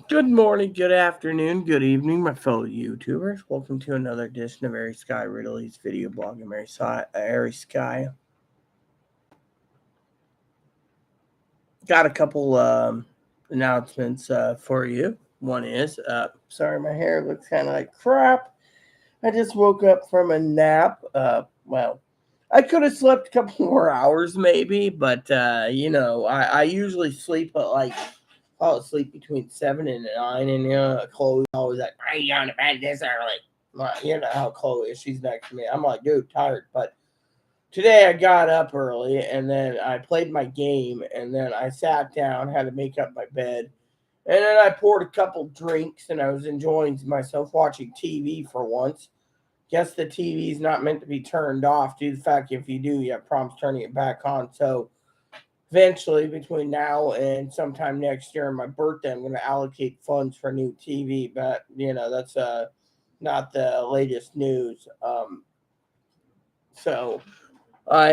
Good morning, good afternoon, good evening, my fellow YouTubers. Welcome to another edition of Airy Sky Ridley's video blog. I'm Airy Sky. Got a couple announcements for you. One is, sorry, my hair looks kind of like crap. I just woke up from a nap. I could have slept a couple more hours maybe, but I usually sleep at fall asleep between 7 and 9, and Chloe's always like, "Why are you going to bed this early?" Well, you know how Chloe is. She's next to me. I'm like, dude, tired. But today I got up early, and then I played my game, and then I sat down, had to make up my bed, and then I poured a couple drinks, and I was enjoying myself watching TV for once. Guess the TV's not meant to be turned off due to the fact if you do, you have problems turning it back on. So eventually, between now and sometime next year and my birthday, I'm going to allocate funds for a new TV. But that's not the latest news. So I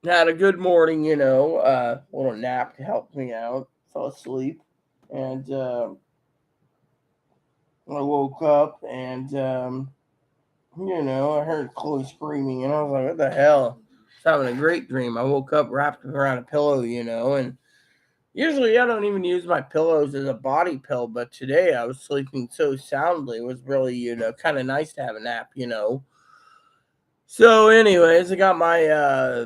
had a good morning. Little nap to help me out. Fell asleep, and I woke up, and I heard Chloe screaming, and I was like, "What the hell?" I was having a great dream. I woke up wrapped around a pillow, and usually I don't even use my pillows as a body pillow, but today I was sleeping so soundly. It was really, kind of nice to have a nap. So, anyways, I got I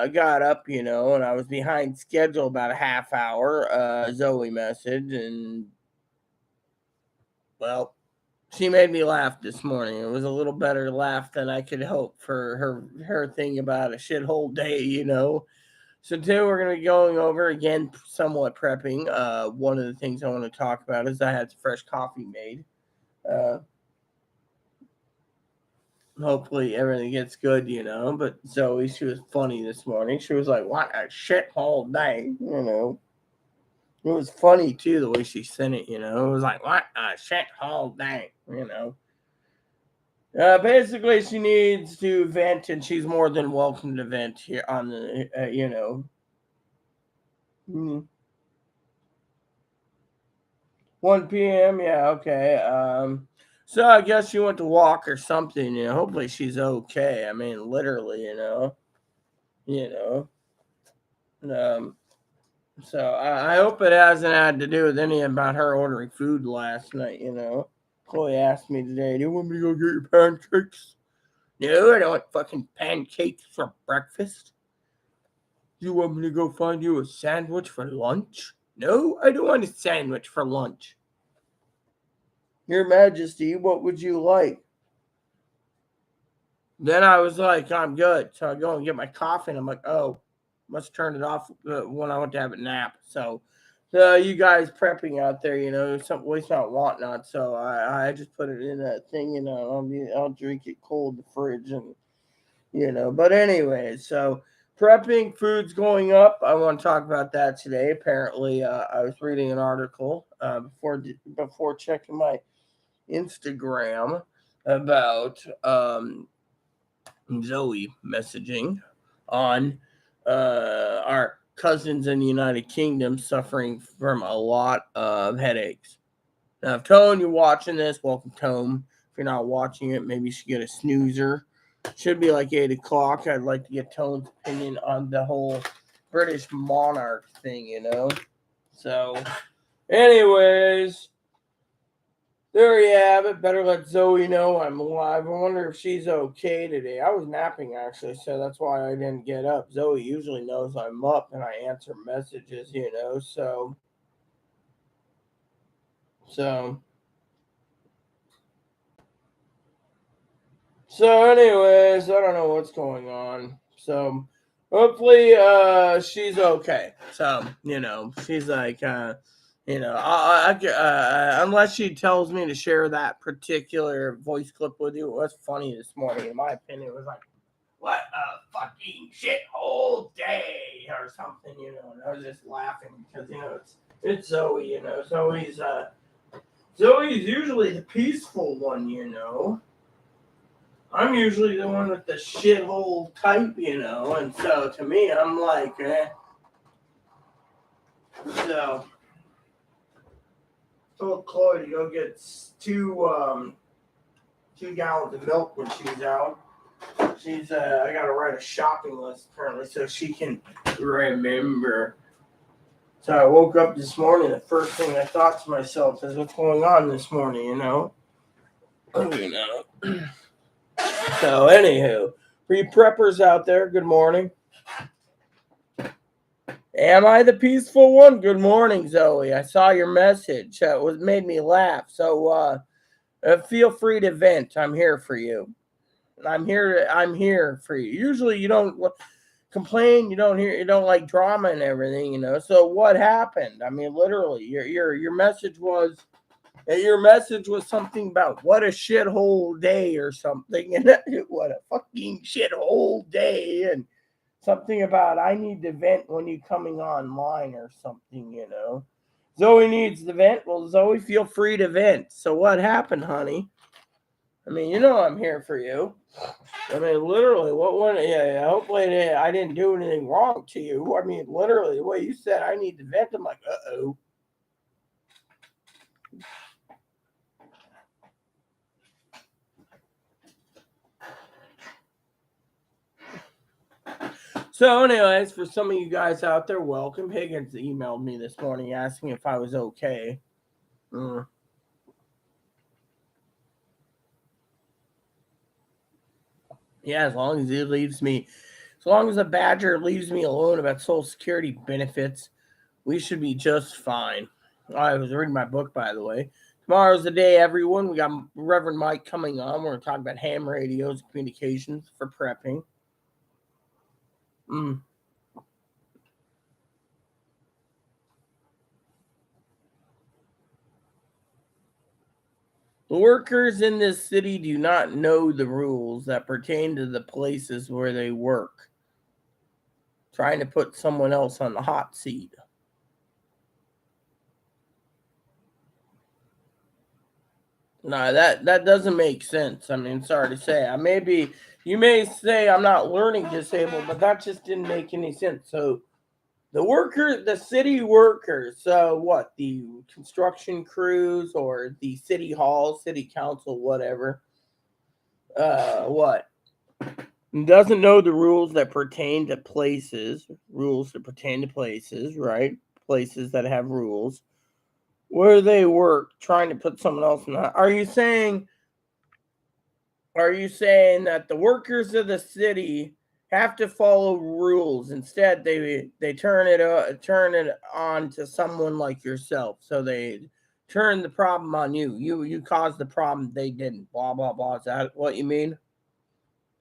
got up, and I was behind schedule about a half hour. Zoe messaged, and well, she made me laugh this morning. It was a little better laugh than I could hope for her thing about a shithole day. So today we're going to be going over again, somewhat prepping. One of the things I want to talk about is I had fresh coffee made. Uh, Hopefully everything gets good. But Zoe, she was funny this morning. She was like, "What a shithole day." It was funny too the way she sent it. It was like, "What a shithole day." Basically, she needs to vent, and she's more than welcome to vent here on the. 1 p.m. Yeah, okay. So I guess she went to walk or something. Hopefully she's okay. I mean, literally. You know. Um. So I hope it hasn't had to do with any about her ordering food last night. Chloe asked me today, "Do you want me to go get your pancakes?" No, I don't want fucking pancakes for breakfast. Do you want me to go find you a sandwich for lunch? No, I don't want a sandwich for lunch. Your Majesty, what would you like? Then I was like, I'm good. So I go and get my coffee, and I'm like, oh, must turn it off when I went to have a nap. So you guys prepping out there, some waste not want not. So I just put it in that thing, I'll drink it cold in the fridge, and. But anyway, so prepping food's going up. I want to talk about that today. Apparently, I was reading an article before checking my Instagram about Zoe messaging on our cousins in the United Kingdom suffering from a lot of headaches. Now, if Tone, you're watching this, welcome, Tone. If you're not watching it, maybe you should get a snoozer. Should be like 8 o'clock. I'd like to get Tone's opinion on the whole British monarch thing. So, anyways, there you have it. Better let Zoe know I'm alive. I wonder if she's okay today. I was napping actually, so that's why I didn't get up. Zoe usually knows I'm up and I answer messages. So anyways, I don't know what's going on. So hopefully she's okay. So, she's like unless she tells me to share that particular voice clip with you. It was funny this morning, in my opinion. It was like, what a fucking shithole day or something. And I was just laughing because it's Zoe. Zoe's usually the peaceful one. I'm usually the one with the shithole type. And so to me, I'm like, eh. So told Chloe to go get two 2 gallons of milk when she's out. I got to write a shopping list apparently so she can remember. So I woke up this morning. The first thing I thought to myself is, what's going on this morning? So anywho, for you preppers out there, good morning. Am I the peaceful one? Good morning, Zoe. I saw your message. It made me laugh. So feel free to vent. I'm here for you. I'm here for you. Usually you don't complain. You don't like drama and everything. So what happened? I mean, literally, your message was. Your message was something about what a shithole day or something, and what a fucking shithole day, and something about I need to vent when you coming online or something. Zoe needs to vent. Well, Zoe, feel free to vent. So what happened, honey? I mean, I'm here for you. I mean, literally, what went? Yeah. Hopefully, I didn't do anything wrong to you. I mean, literally, the way you said I need to vent, I'm like, uh-oh. So, anyways, for some of you guys out there, welcome. Higgins emailed me this morning asking if I was okay. Yeah, as long as the badger leaves me alone about Social Security benefits, we should be just fine. I was reading my book, by the way. Tomorrow's the day, everyone. We got Reverend Mike coming on. We're going to talk about ham radios and communications for prepping. The workers in this city do not know the rules that pertain to the places where they work. Trying to put someone else on the hot seat. No, that doesn't make sense. I mean, sorry to say. You may say I'm not learning disabled, but that just didn't make any sense. So the city workers, so what, the construction crews or the city hall, city council, whatever, what? Doesn't know the rules that pertain to places, right? Places that have rules. Where they work, trying to put someone else in that. Are you saying that the workers of the city have to follow rules? Instead, they turn it on to someone like yourself. So they turn the problem on you. You caused the problem, they didn't. Blah blah blah. Is that what you mean?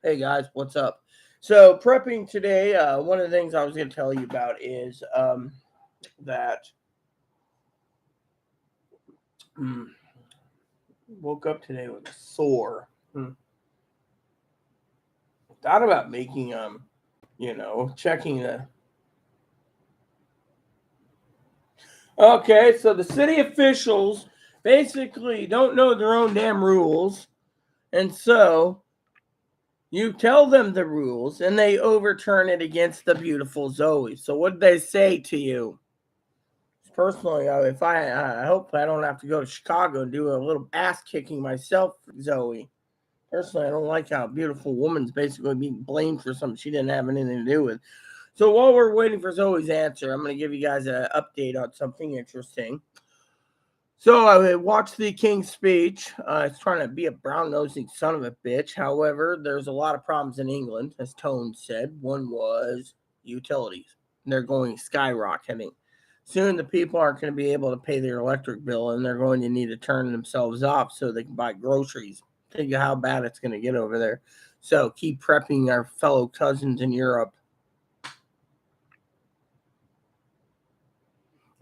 Hey guys, what's up? So prepping today, one of the things I was going to tell you about is that woke up today with a sore. Thought about making checking the. Okay, so the city officials basically don't know their own damn rules, and so you tell them the rules, and they overturn it against the beautiful Zoe. So what did they say to you? Personally, if I hope I don't have to go to Chicago and do a little ass kicking myself, Zoe. Personally, I don't like how a beautiful woman's basically being blamed for something she didn't have anything to do with. So while we're waiting for Zoe's answer, I'm going to give you guys an update on something interesting. So I watched the King's speech. It's trying to be a brown-nosing son of a bitch. However, there's a lot of problems in England, as Tone said. One was utilities. They're going skyrocketing. Soon the people aren't going to be able to pay their electric bill, and they're going to need to turn themselves off so they can buy groceries. Think of how bad it's going to get over there. So keep prepping our fellow cousins in Europe.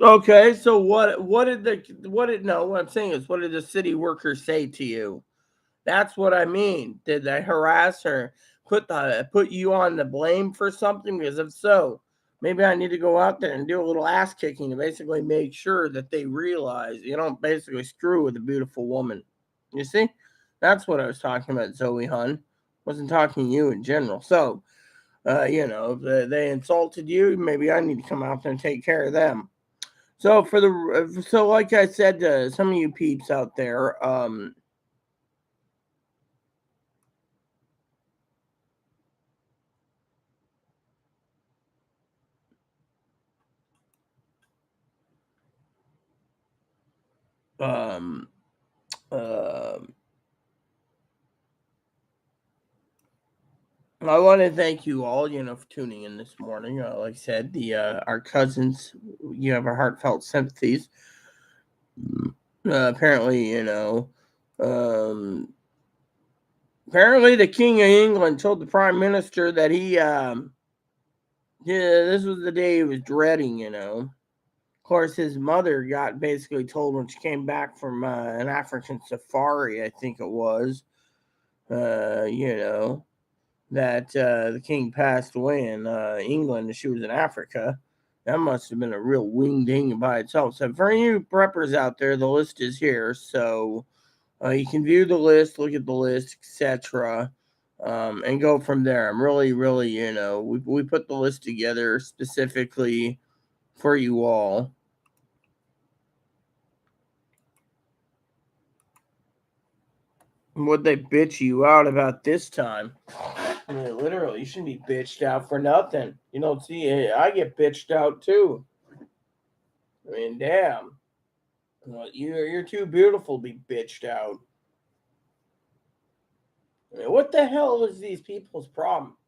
Okay, so what did I'm saying is, what did the city workers say to you? That's what I mean. Did they harass or put you on the blame for something? Because if so, maybe I need to go out there and do a little ass kicking to basically make sure that they realize you don't basically screw with a beautiful woman. You see? That's what I was talking about, Zoe Hun. Wasn't talking to you in general. So, if they insulted you, maybe I need to come out there and take care of them. So like I said to some of you peeps out there, um, um, I want to thank you all, for tuning in this morning. Like I said, the our cousins, you have our heartfelt sympathies. Apparently, um, apparently the King of England told the Prime Minister that yeah, this was the day he was dreading. Of course, his mother got basically told when she came back from an African safari, I think it was, you know, that the king passed away in England and she was in Africa. That must have been a real wing ding by itself. So, for you preppers out there, the list is here. So, you can view the list, look at the list, etc., and go from there. I'm really, really, we put the list together specifically for you all. What they bitch you out about this time? I mean, literally, you shouldn't be bitched out for nothing. You don't see, I get bitched out too. I mean, damn. Well, you're too beautiful to be bitched out. I mean, what the hell is these people's problem?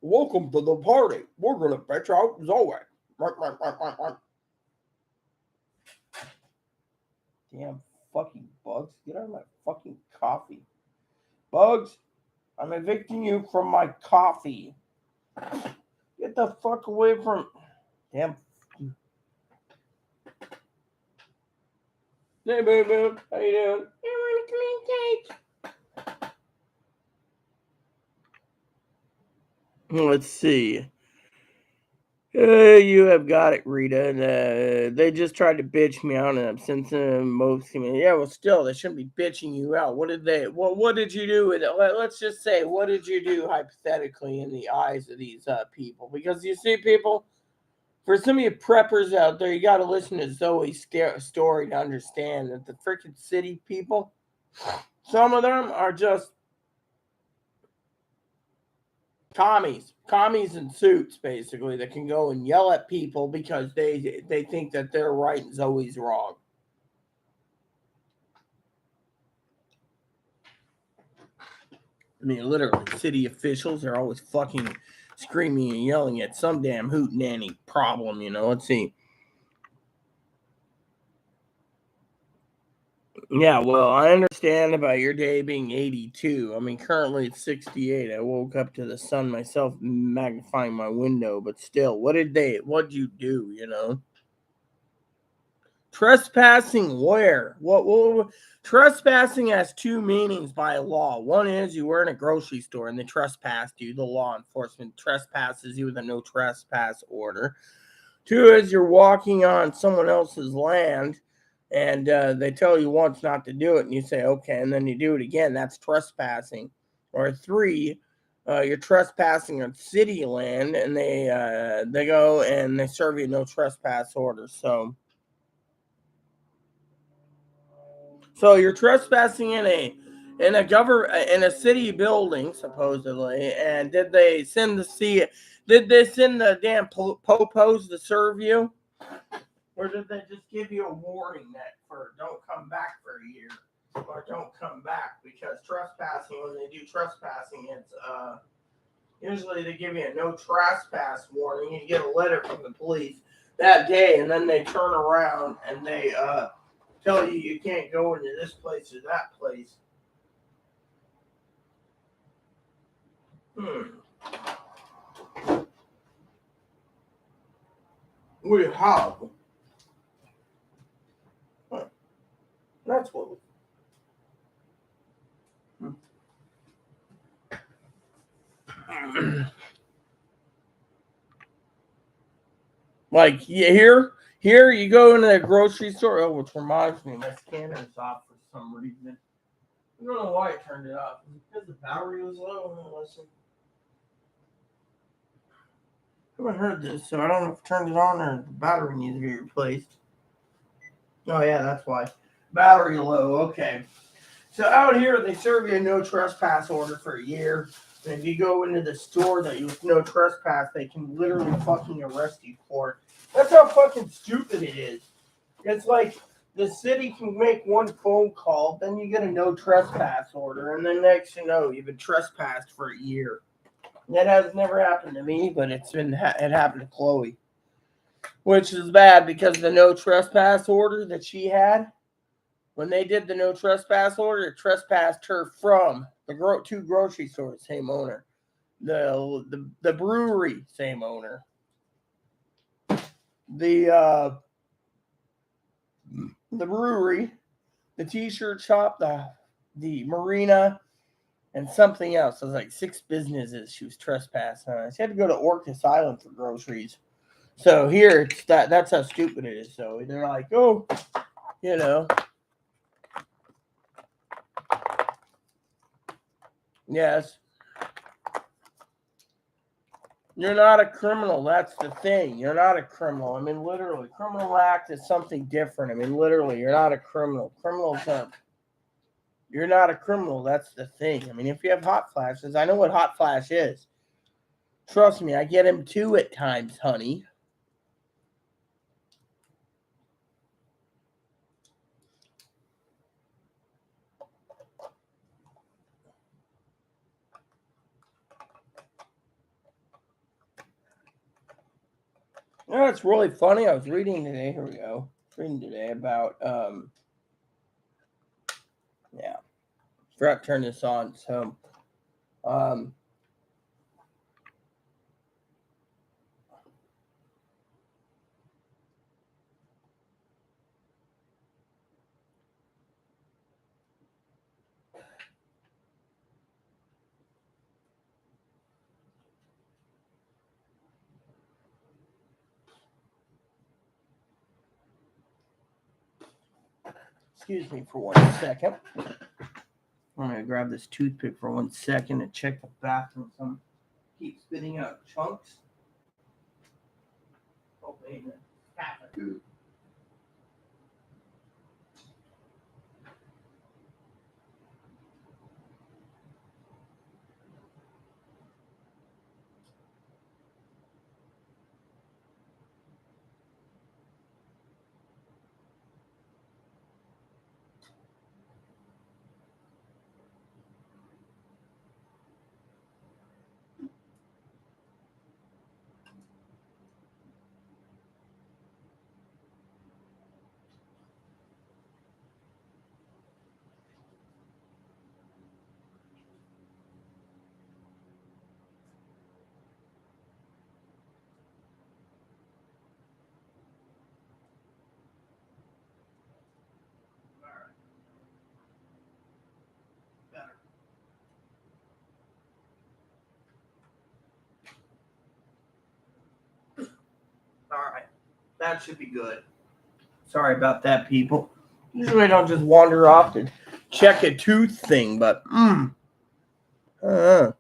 Welcome to the party. We're gonna bitch out Zoe. Damn fucking bugs. Get out of my fucking coffee. Bugs, I'm evicting you from my coffee. Get the fuck away from. Damn. Hey, boo boo. How you doing? I want a clean cake. Let's see. You have got it, Rita. They just tried to bitch me out, and I'm sensing most. Yeah, well, still, they shouldn't be bitching you out. What did they? What did you do with it? Let's just say, what did you do hypothetically in the eyes of these people? Because you see, people, for some of you preppers out there, you got to listen to Zoe's story to understand that the freaking city people, some of them are just commies in suits, basically, that can go and yell at people because they think that they're right and Zoe's wrong. I mean, literally, city officials are always fucking screaming and yelling at some damn hootenanny problem. Let's see. Yeah, well, I understand about your day being 82. I mean, currently it's 68. I woke up to the sun myself magnifying my window, but still, what'd you do? Trespassing where? What trespassing has two meanings by law. One is you were in a grocery store and they trespassed you. The law enforcement trespasses you with a no trespass order. Two is you're walking on someone else's land and they tell you once not to do it and you say okay and then you do it again. That's trespassing. Or three, you're trespassing on city land and they go and they serve you no trespass order. So you're trespassing in a city building supposedly, and did they send the damn popos to serve you, or did they just give you a warning that for don't come back for a year, or don't come back because trespassing when they do trespassing it's usually they give you a no trespass warning. You get a letter from the police that day, and then they turn around and they tell you you can't go into this place or that place. We have. That's what. Like here you go into the grocery store. Oh, which reminds me, my scanner's off for some reason. I don't know why I turned it off. Because the battery was low. Listen. haven't heard this, so I don't know if I turned it on or the battery needs to be replaced. Oh, yeah, that's why. Battery low, okay. So out here, they serve you a no trespass order for a year. And if you go into the store that you with no trespass, they can literally fucking arrest you for it. That's how fucking stupid it is. It's like the city can make one phone call, then you get a no trespass order, and then next you know you've been trespassed for a year. That has never happened to me, but it happened to Chloe, which is bad because the no trespass order that she had, when they did the no trespass order, it trespassed her from the two grocery stores, same owner, the brewery, same owner, the brewery, the t-shirt shop, the marina, and something else. It was like 6 businesses she was trespassing on. She had to go to Orcas Island for groceries. So here, it's that's how stupid it is. So they're like, oh, you know, yes, you're not a criminal. That's the thing. You're not a criminal. I mean, literally, criminal act is something different. I mean, literally, you're not a criminal. Criminals are. You're not a criminal. That's the thing. I mean, if you have hot flashes, I know what hot flash is. Trust me, I get him too at times, honey. You know, it's really funny. I was reading today. Here we go. Reading today about yeah. Forgot to turn this on. So um excuse me for 1 second. I'm gonna grab this toothpick for 1 second and check the bathroom. Some keep spitting out chunks. Oh, man. All right, that should be good. Sorry about that, people. Usually I don't just wander off to check a tooth thing, but uh,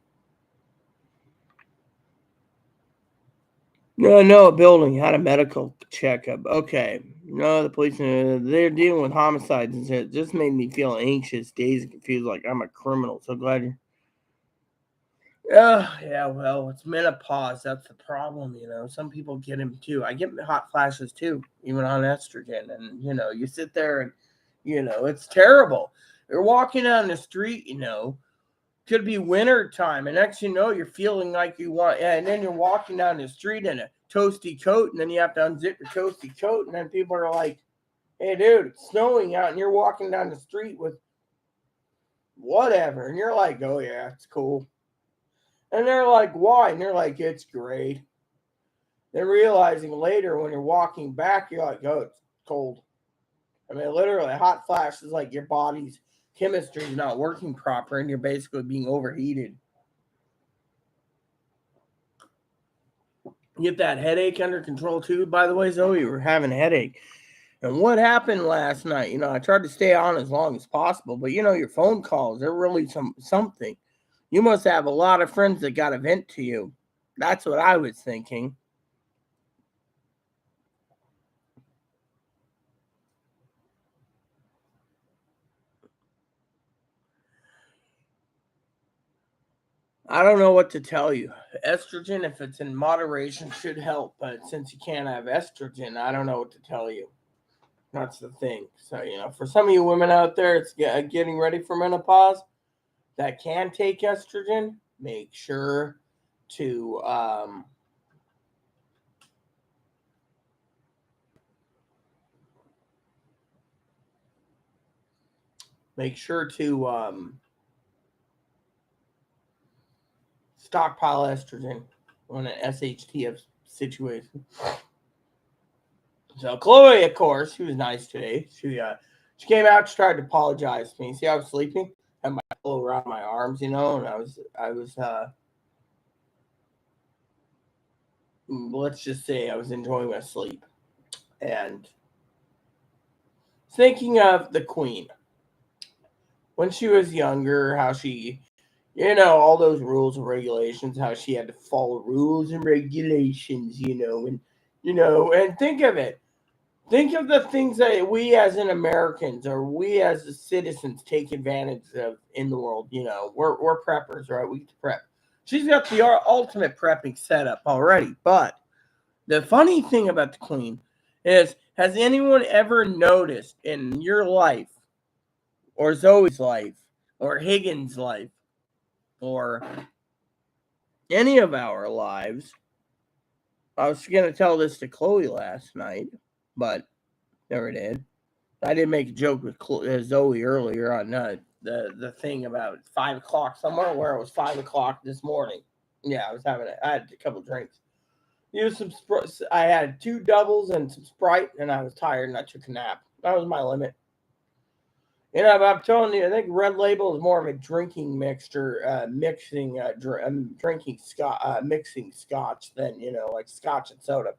no, a building had a medical checkup. Okay, no, the police they're dealing with homicides, and it just made me feel anxious, dazed, and confused, like I'm a criminal. So glad you're. Yeah, well, it's menopause. That's the problem, you know. Some people get them too. I get hot flashes too, even on estrogen. And, you know, you sit there and, you know, it's terrible. You're walking down the street, you know, could be winter time. And next you know, you're feeling like you want, yeah, and then you're walking down the street in a toasty coat. And then you have to unzip your toasty coat. And then people are like, hey, dude, it's snowing out. And you're walking down the street with whatever. And you're like, oh, yeah, it's cool. And they're like, why? And they're like, it's great. Then realizing later when you're walking back, you're like, oh, it's cold. I mean, literally, a hot flash is like your body's chemistry is not working proper and you're basically being overheated. Get that headache under control too, by the way, Zoe. You were having a headache. And what happened last night? You know, I tried to stay on as long as possible, but you know, your phone calls, they're really something. You must have a lot of friends that got a vent to you. That's what I was thinking. I don't know what to tell you. Estrogen, if it's in moderation, should help. But since you can't have estrogen, I don't know what to tell you. That's the thing. So, for some of you women out there, it's getting ready for menopause that can take estrogen. Make sure to stockpile estrogen on an SHTF situation. So Chloe, of course, she was nice today. She came out. She tried to apologize to me. See, I was sleeping, had my pillow around my arms, and I was let's just say I was enjoying my sleep and thinking of the Queen when she was younger, how she, all those rules and regulations, how she had to follow rules and regulations, and think of it. Think of the things that we as an Americans or we as the citizens take advantage of in the world. We're preppers, right? We get to prep. She's got the ultimate prepping setup already. But the funny thing about the Queen is, has anyone ever noticed in your life or Zoe's life or Higgins' life or any of our lives? I was going to tell this to Chloe last night, but never did. I did make a joke with Zoe earlier on the thing about 5 o'clock somewhere where it was 5 o'clock this morning. Yeah, I had a couple drinks. I had 2 doubles and some Sprite, and I was tired, and I took a nap. That was my limit. But I'm telling you, I think Red Label is more of a drinking mixture, mixing scotch than, like scotch and soda.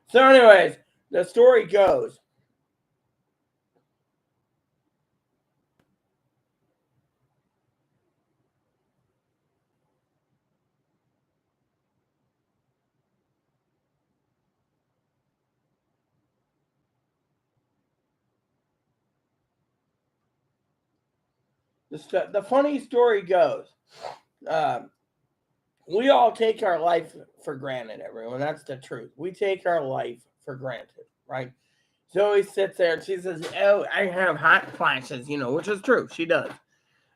So anyways, the story goes. The funny story goes, we all take our life for granted, everyone. That's the truth. We take our life for granted, right? Zoe sits there and she says, "Oh, I have hot flashes," which is true. She does.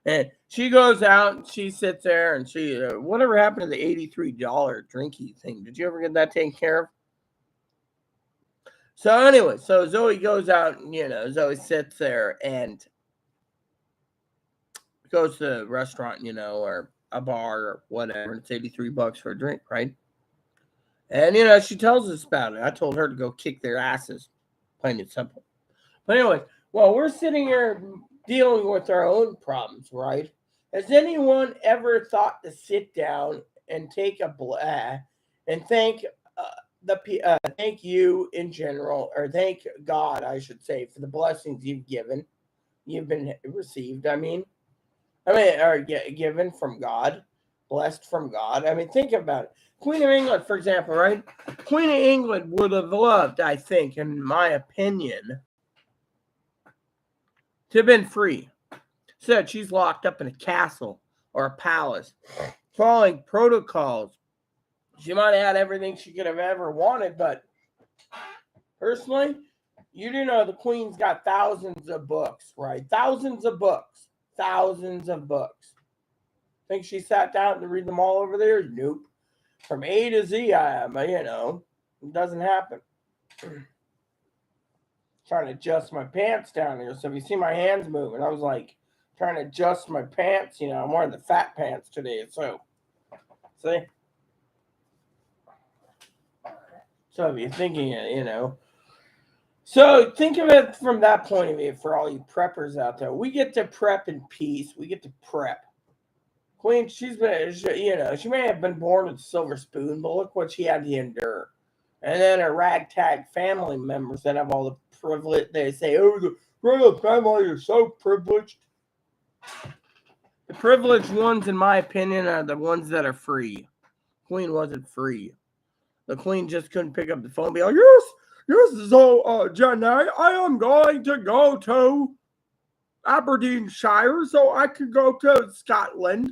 And she goes out and she sits there and she, whatever happened to the $83 drinky thing? Did you ever get that taken care of? So anyway, so Zoe goes out and, Zoe sits there and goes to a restaurant, or a bar or whatever. And it's $83 for a drink, right? And, she tells us about it. I told her to go kick their asses, plain and simple. But anyway, well, we're sitting here dealing with our own problems, right? Has anyone ever thought to sit down and take and thank thank you in general, or thank God, I should say, for the blessings you've been received? Or given from God, blessed from God. Think about it. Queen of England, for example, right? Queen of England would have loved, I think, in my opinion, to have been free. Said she's locked up in a castle or a palace, following protocols. She might have had everything she could have ever wanted, but personally, you do know the Queen's got thousands of books, right? Thousands of books. Thousands of books. Think she sat down to read them all over there? Nope. From A to Z, it doesn't happen. Trying to adjust my pants down here. So if you see my hands moving, I was like trying to adjust my pants. I'm wearing the fat pants today. So, see? So if you're thinking, So think of it from that point of view for all you preppers out there. We get to prep in peace. We get to prep. Queen, she may have been born with a silver spoon, but look what she had to endure. And then her ragtag family members that have all the privilege. They say, "Oh, the royal family is so privileged." The privileged ones, in my opinion, are the ones that are free. Queen wasn't free. The Queen just couldn't pick up the phone and be like, yes, so, Jenny, I am going to go to Aberdeenshire so I can go to Scotland.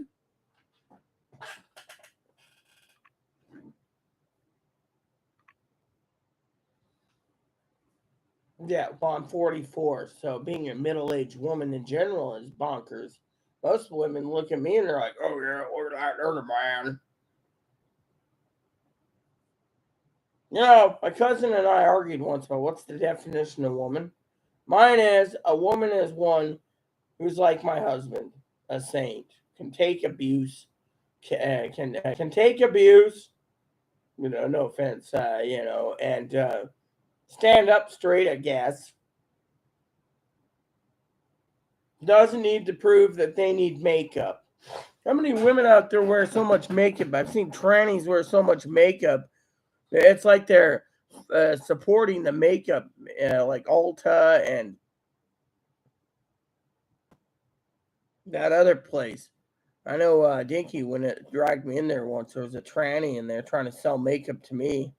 Yeah, well, I'm 44, so being a middle-aged woman in general is bonkers. Most women look at me and they're like, "Oh yeah, look at that, there's a man." You know, my cousin and I argued once about what's the definition of woman. Mine is a woman is one who's like my husband, a saint, can take abuse, can take abuse. You know, no offense, and stand up straight. I guess doesn't need to prove that they need makeup. How many women out there wear so much makeup? I've seen trannies wear so much makeup. It's like they're supporting the makeup, like Ulta and that other place. I know Dinky, when it dragged me in there once, there was a tranny in there trying to sell makeup to me.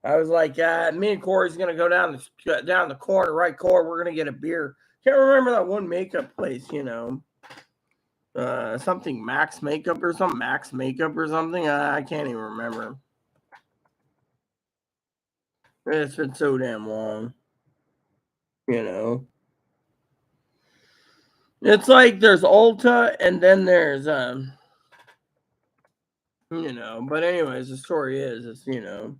I was like, me and Corey's gonna go down the corner, right corner. We're gonna get a beer. Can't remember that one makeup place, something Max Makeup or something. Max Makeup or something. I can't even remember. It's been so damn long, you know. It's like there's Ulta and then there's But anyways, the story is, you know,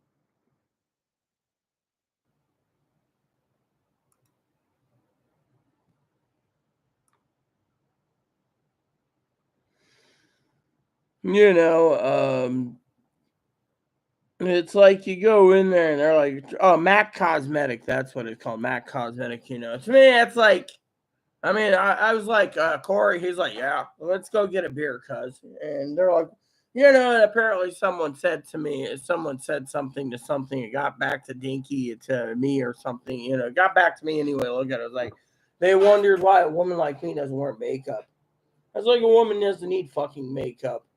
it's like you go in there and they're like, "Oh, Mac Cosmetic." That's what it's called, Mac Cosmetic. To me, it's like, I mean, I was like, Corey. He's like, "Yeah, let's go get a beer, cuz." And they're like, and apparently someone said something to something. It got back to Dinky to me or something. It got back to me anyway. Look at it. It was like they wondered why a woman like me doesn't wear makeup. I was like, a woman doesn't need fucking makeup.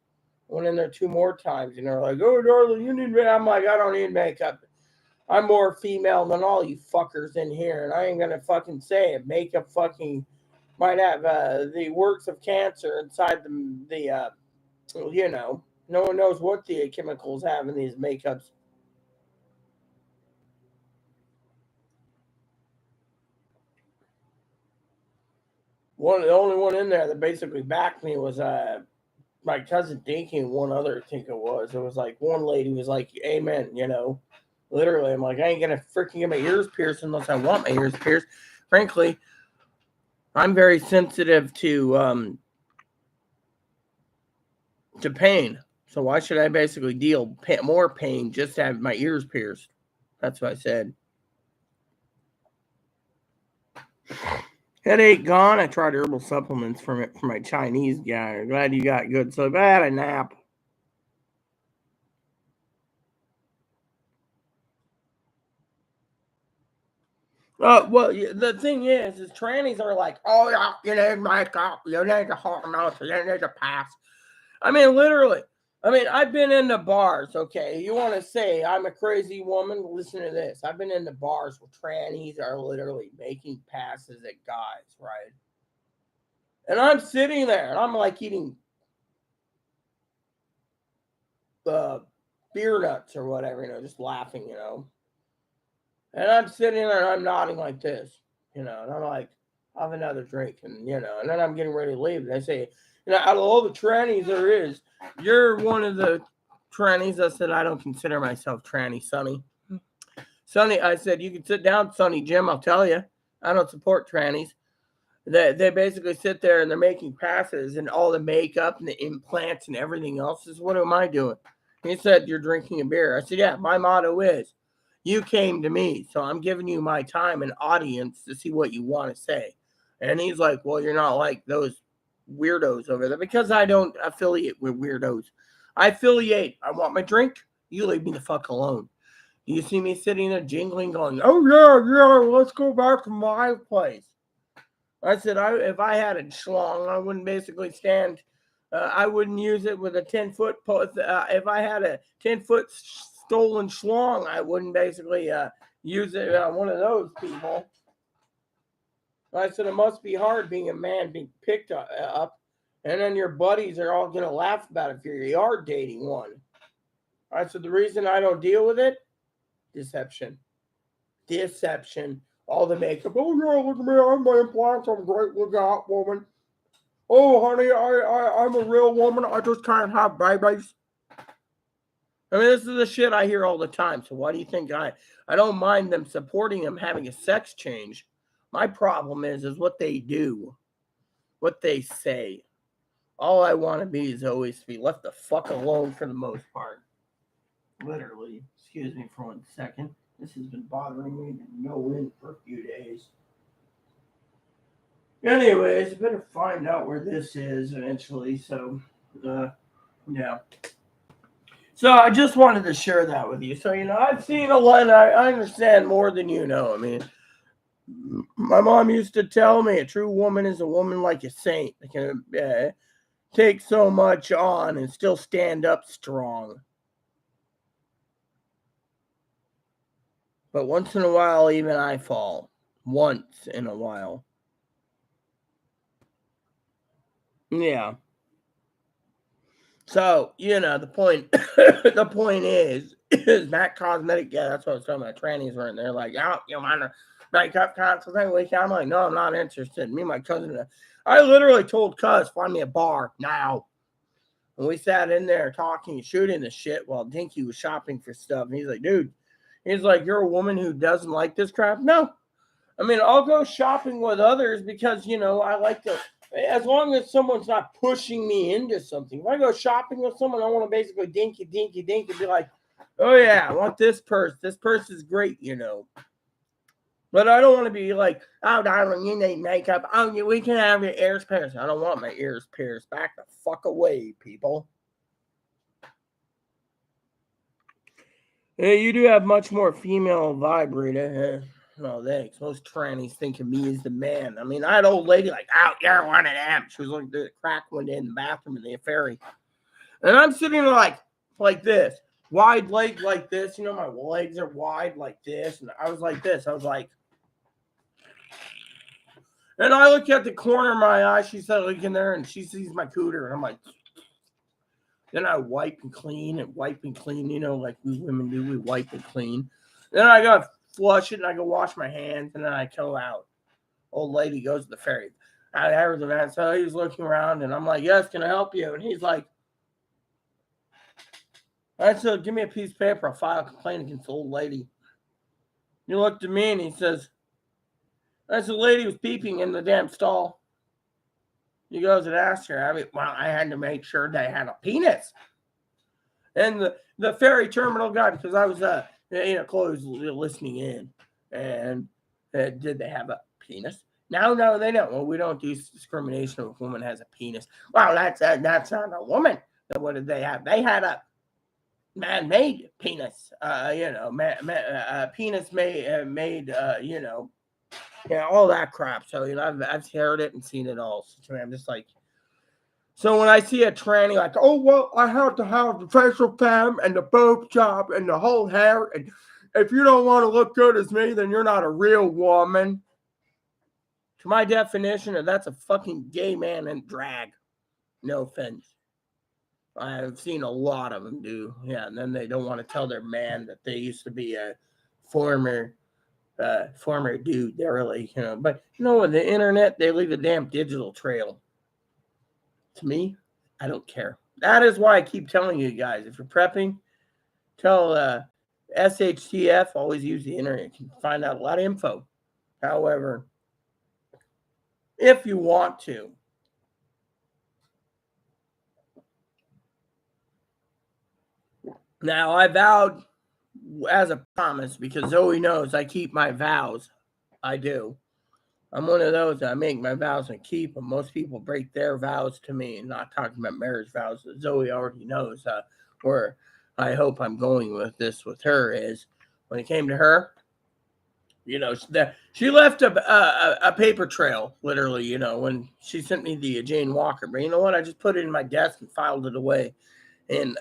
Went in there two more times, and they're like, "Oh, darling, you need makeup." I'm like, "I don't need makeup. I'm more female than all you fuckers in here, and I ain't gonna fucking say it. Makeup fucking might have the works of cancer inside no one knows what the chemicals have in these makeups." The only one in there that basically backed me was my cousin Dinky and one other. I think it was. It was like one lady was like, "Amen," Literally, I'm like, I ain't gonna freaking get my ears pierced unless I want my ears pierced. Frankly, I'm very sensitive to pain. So why should I basically deal more pain just to have my ears pierced? That's what I said. Headache gone. I tried herbal supplements for my Chinese guy. Glad you got good. So I had a nap. Well, the thing is trannies are like, "Oh yeah, you need makeup, you need the hormones, you need to pass." I mean, literally. I mean, I've been in the bars. Okay, you want to say I'm a crazy woman? Listen to this. I've been in the bars where trannies are literally making passes at guys, right? And I'm sitting there, and I'm like eating uh, beer nuts or whatever, just laughing, And I'm sitting there and I'm nodding like this, and I'm like, "Have another drink," and then I'm getting ready to leave. And they say, out of all the trannies there is, you're one of the trannies. I said, I don't consider myself tranny, Sonny. Sonny, I said, you can sit down, Sonny Jim. I'll tell you, I don't support trannies. They basically sit there and they're making passes and all the makeup and the implants and everything else. Is what am I doing? He said, "You're drinking a beer." I said, "Yeah, my motto is you came to me, so I'm giving you my time and audience to see what you want to say." And he's like, "Well, you're not like those weirdos over there," because I don't affiliate with weirdos. I affiliate. I want my drink. You leave me the fuck alone. You see me sitting there jingling, going, "Oh yeah, yeah, let's go back to my place." I said, if I had a schlong, I wouldn't basically stand. I wouldn't use it with a 10-foot. If I had a 10-foot stolen schlong, I wouldn't basically use it. One of those people. I said, it must be hard being a man being picked up, and then your buddies are all gonna laugh about it if you are dating one. I said, the reason I don't deal with it, deception, deception. All the makeup. Oh yeah, look at me. I'm my implants. I'm a great looking hot woman. Oh honey, I'm a real woman. I just can't have babies. I mean, this is the shit I hear all the time. So why do you think I don't mind them supporting them having a sex change? My problem is what they do, what they say. All I want to be is always to be left the fuck alone for the most part. Literally. Excuse me for 1 second. This has been bothering me to no end for a few days. Anyways, I better find out where this is eventually. So, yeah. So I just wanted to share that with you. So, I've seen a lot, and I understand more than you know. I mean, my mom used to tell me a true woman is a woman like a saint. They can take so much on and still stand up strong. But once in a while, even I fall. Once in a while. Yeah. So, the point the point is that cosmetic, yeah, that's what I was talking about. Trannies were in there like, oh, you want to makeup consultation? I'm like, no, I'm not interested. Me and my cousin, I literally told Cuz, find me a bar now. And we sat in there talking and shooting the shit while Dinky was shopping for stuff. And he's like, dude, you're a woman who doesn't like this crap? No. I mean, I'll go shopping with others because, I like to, as long as someone's not pushing me into something. If I go shopping with someone, I want to basically dinky, be like, oh yeah, I want this purse. This purse is great, But I don't want to be like, oh, darling, you need makeup. Oh, we can have your ears pierced. I don't want my ears pierced. Back the fuck away, people. Hey, you do have much more female vibe, Rita. No, thanks. Most trannies think of me as the man. I mean, I had an old lady like, oh, you're one of them. She was like the crack one day in the bathroom in the ferry. And I'm sitting there like this, wide leg like this. My legs are wide like this. And I was like this. I was like, and I look at the corner of my eye. She said, look in there, and she sees my cooter. And I'm like, then I wipe and clean, like we women do. We wipe and clean. Then I got flush it and I go wash my hands and then I go out. Old lady goes to the ferry. I heard the man, so he's looking around and I'm like, yes, can I help you? And he's like, I said, give me a piece of paper. I'll file a complaint against the old lady. He looked at me and he says, that's the lady was peeping in the damn stall. He goes and asks her, I had to make sure they had a penis. And the ferry terminal guy, because I was Chloe was listening in, and did they have a penis? No, they don't. Well, we don't do discrimination if a woman has a penis. Well, that's not a woman. What did they have? They had a man-made penis. Penis made. All that crap. So I've heard it and seen it all. So I'm just like. So when I see a tranny like, oh, well, I have to have the facial femme and the boob job and the whole hair. And if you don't want to look good as me, then you're not a real woman. To my definition, that's a fucking gay man in drag. No offense. I've seen a lot of them do. Yeah, and then they don't want to tell their man that they used to be a former dude. They're really, But with the internet, they leave a damn digital trail. To me, I don't care. That is why I keep telling you guys, if you're prepping, tell SHTF, always use the internet. You can find out a lot of info. However, if you want to, now I vowed as a promise, because Zoe knows I keep my vows. I do. I'm one of those that I make my vows and keep them. Most people break their vows to me, and not talking about marriage vows. Zoe already knows where I hope I'm going with this with her is when it came to her, she left a paper trail, literally, when she sent me the Jane Walker. But you know what? I just put it in my desk and filed it away. And,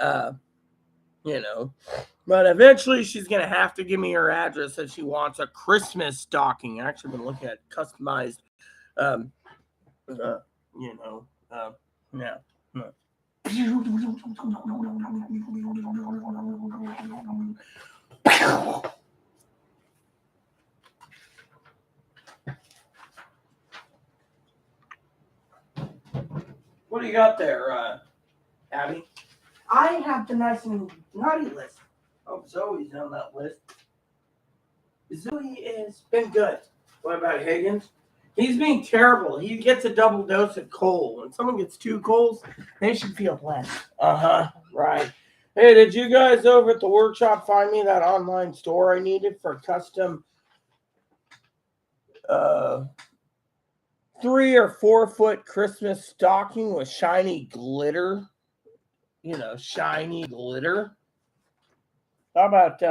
but eventually she's going to have to give me her address if she wants a Christmas stocking. I actually been looking at customized, yeah. What do you got there, Abby? I have the nice and naughty list. Oh, Zoe's on that list. Zoe has been good. What about Higgins? He's being terrible. He gets a double dose of coal. When someone gets two coals, they should feel blessed. Right. Hey, did you guys over at the workshop find me that online store I needed for custom 3 or 4 foot Christmas stocking with shiny glitter? Shiny glitter. How about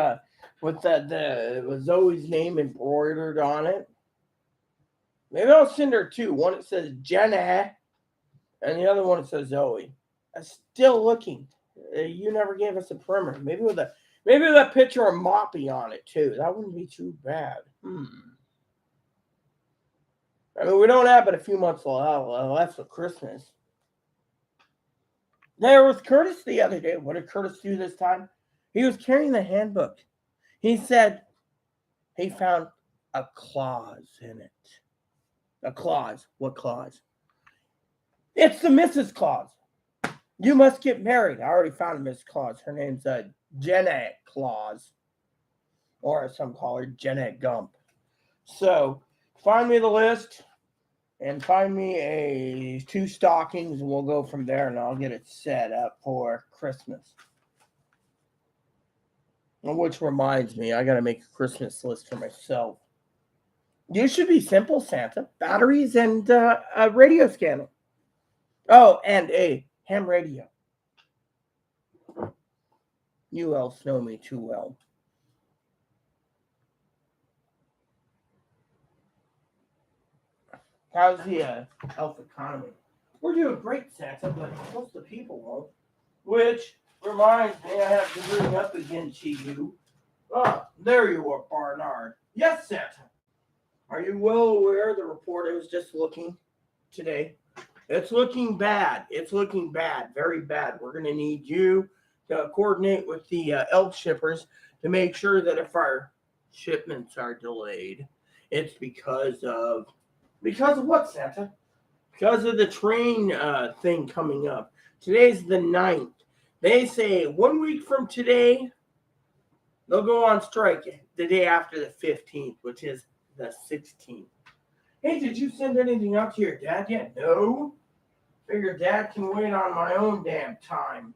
with with Zoe's name embroidered on it? Maybe I'll send her two. One that says Jenna, and the other one that says Zoe. I'm still looking. You never gave us a primer. Maybe with a picture of Moppy on it too. That wouldn't be too bad. I mean, we don't have but a few months left for Christmas. There was Curtis the other day. What did Curtis do this time? He was carrying the handbook. He said he found a clause in it. A clause. What clause? It's the Mrs. Claus. You must get married. I already found a Mrs. Claus. Her name's Jenna Claus. Or as some call her, Jenna Gump. So, find me the list and find me 2 stockings and we'll go from there and I'll get it set up for Christmas. Which reminds me, I got to make a Christmas list for myself. You should be simple, Santa. Batteries and a radio scanner. Oh, and a ham radio. You elves know me too well. How's the elf economy? We're doing great, Santa, but most of the people won't. Which reminds me, I have to bring up again to you. Ah, there you are, Barnard. Yes, Santa. Are you well aware of the report I was just looking today? It's looking bad. It's looking bad. Very bad. We're going to need you to coordinate with the elf shippers to make sure that if our shipments are delayed, it's because of what, Santa? Because of the train thing coming up. Today's the 9th. They say 1 week from today, they'll go on strike the day after the 15th, which is the 16th. Hey, did you send anything out to your dad yet? No. Figure Dad can wait on my own damn time.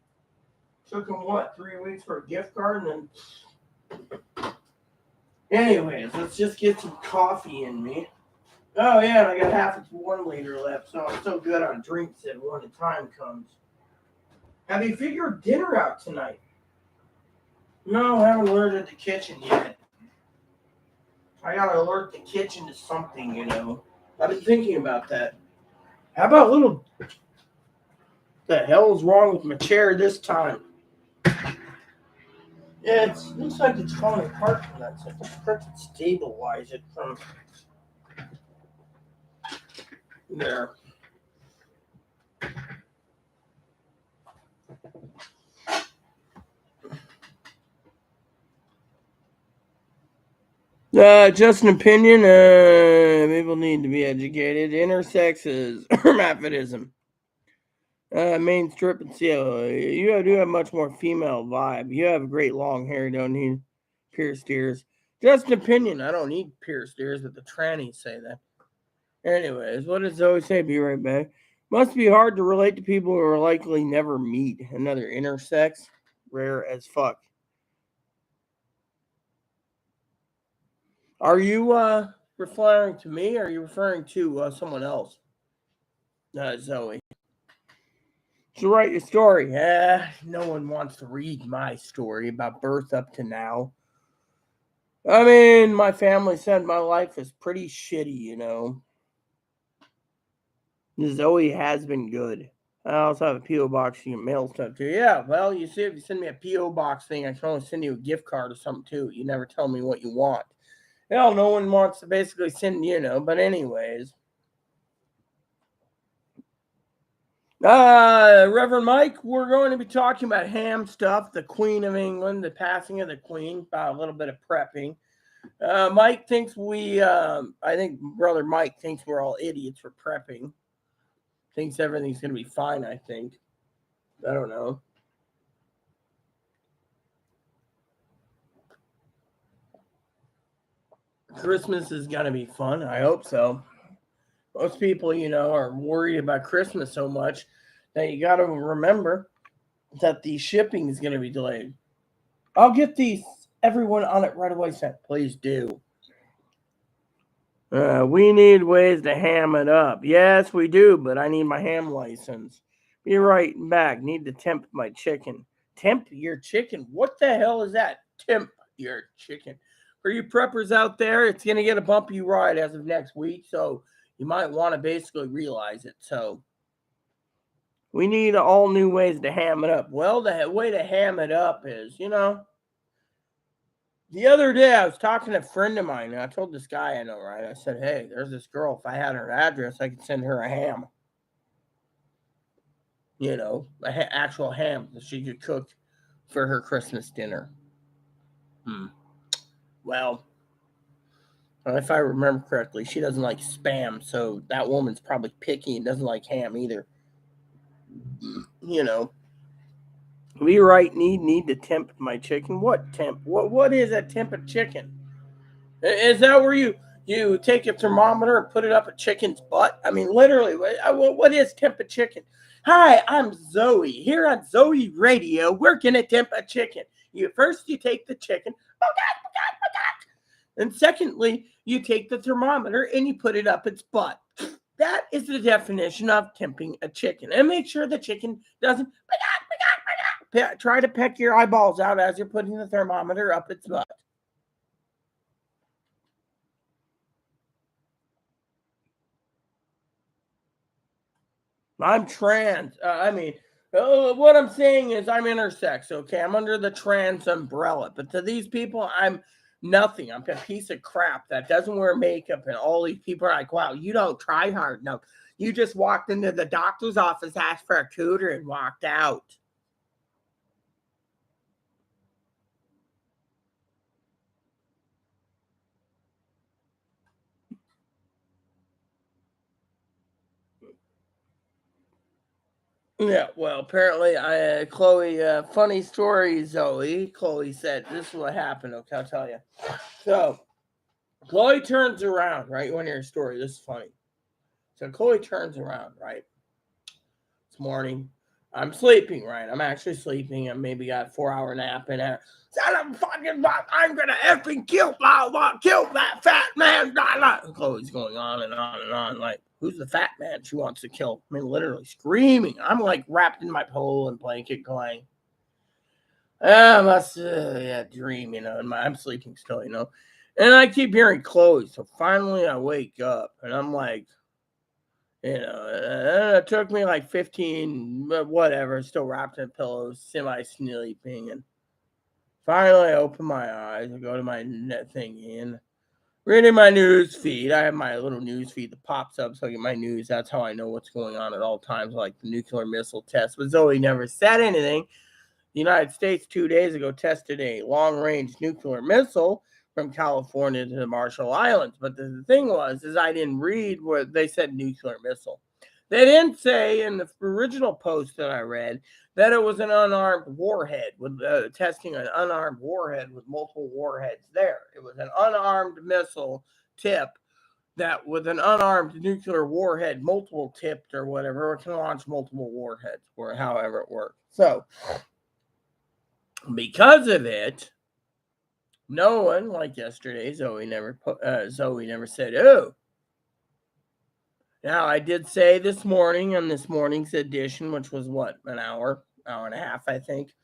Took him, 3 weeks for a gift card and then... Anyways, let's just get some coffee in me. Oh, yeah, and I got half of 1 liter left, so I'm so good on drinks that when the time comes. Have you figured dinner out tonight? No, I haven't alerted the kitchen yet. I gotta alert the kitchen to something, I've been thinking about that. How about what the hell is wrong with my chair this time? Yeah, it looks like it's falling apart from that. So I forgot to stabilize it from there. Just an opinion. People need to be educated. Intersexes, hermaphroditism. Main strip and seal. You do have much more female vibe. You have great long hair. You don't need pierced ears. Just an opinion. I don't need pierced ears, but the trannies say that. Anyways, what does Zoe say? Be right back. Must be hard to relate to people who are likely never meet another intersex. Rare as fuck. Are you referring to me or are you referring to someone else? Zoe. So write your story. No one wants to read my story about birth up to now. I mean, my family said my life is pretty shitty, Zoe has been good. I also have a P.O. box you can mail stuff to. Yeah, well, you see, if you send me a P.O. box thing, I can only send you a gift card or something, too. You never tell me what you want. Hell, no one wants to basically send, but anyways. Reverend Mike, we're going to be talking about ham stuff, the Queen of England, the passing of the Queen, about a little bit of prepping. Mike thinks I think Brother Mike thinks we're all idiots for prepping. thinks everything's going to be fine, I think. I don't know. Christmas is going to be fun. I hope so. Most people, are worried about Christmas so much that you got to remember that the shipping is going to be delayed. I'll get these everyone on it right away. Said, please do. We need ways to ham it up. Yes, we do, but I need my ham license. Be right back. Need to temp my chicken. Temp your chicken? What the hell is that? Temp your chicken. For you preppers out there, it's going to get a bumpy ride as of next week, so you might want to basically realize it. So we need all new ways to ham it up. Well, the way to ham it up is, the other day I was talking to a friend of mine, and I told this guy I know, right? I said, hey, there's this girl. If I had her address, I could send her a ham. Actual ham that she could cook for her Christmas dinner. Well, if I remember correctly, she doesn't like spam, so that woman's probably picky and doesn't like ham either. We right need to temp my chicken. What temp? What is a temp a chicken? Is that where you take a thermometer and put it up a chicken's butt? I mean, literally, what is temp a chicken? Hi, I'm Zoe. Here on Zoe Radio, we're gonna temp a chicken. You take the chicken, and secondly, you take the thermometer and you put it up its butt. That is the definition of temping a chicken. And make sure the chicken doesn't try to peck your eyeballs out as you're putting the thermometer up its butt. I'm trans. What I'm saying is I'm intersex, okay? I'm under the trans umbrella. But to these people, I'm nothing. I'm a piece of crap that doesn't wear makeup. And all these people are like, wow, you don't try hard. No, you just walked into the doctor's office, asked for a cooter, and walked out. Yeah, well, apparently, Chloe, funny story, Zoe. Chloe said, this is what happened, okay, I'll tell you. So, Chloe turns around, right? You want to hear a story? This is funny. So, Chloe turns around, right? It's morning. I'm sleeping, right? I'm actually sleeping. I maybe got a 4-hour nap in there. I'm gonna effing kill that fat man. Chloe's going on and on and on. Like, who's the fat man she wants to kill? I mean, literally screaming. I'm like wrapped in my pillow and blanket going, dream, and I'm sleeping still, And I keep hearing Chloe. So finally I wake up and I'm like, it took me like 15, whatever, still wrapped in pillows, semi-sleeping. And finally I open my eyes. I go to my net thingy and reading my news feed. I have my little news feed that pops up so I get my news. That's how I know what's going on at all times, like the nuclear missile test. But Zoe never said anything. The United States 2 days ago tested a long-range nuclear missile from California to the Marshall Islands. But the thing is I didn't read what they said nuclear missile. They didn't say in the original post that I read that it was an unarmed warhead, with testing an unarmed warhead with multiple warheads there. It was an unarmed missile tip that with an unarmed nuclear warhead, multiple tipped or whatever, it can launch multiple warheads or however it works. So, because of it, no one, like yesterday, Zoe never said, oh. Now, I did say this morning on this morning's edition, which was an hour and a half, I think,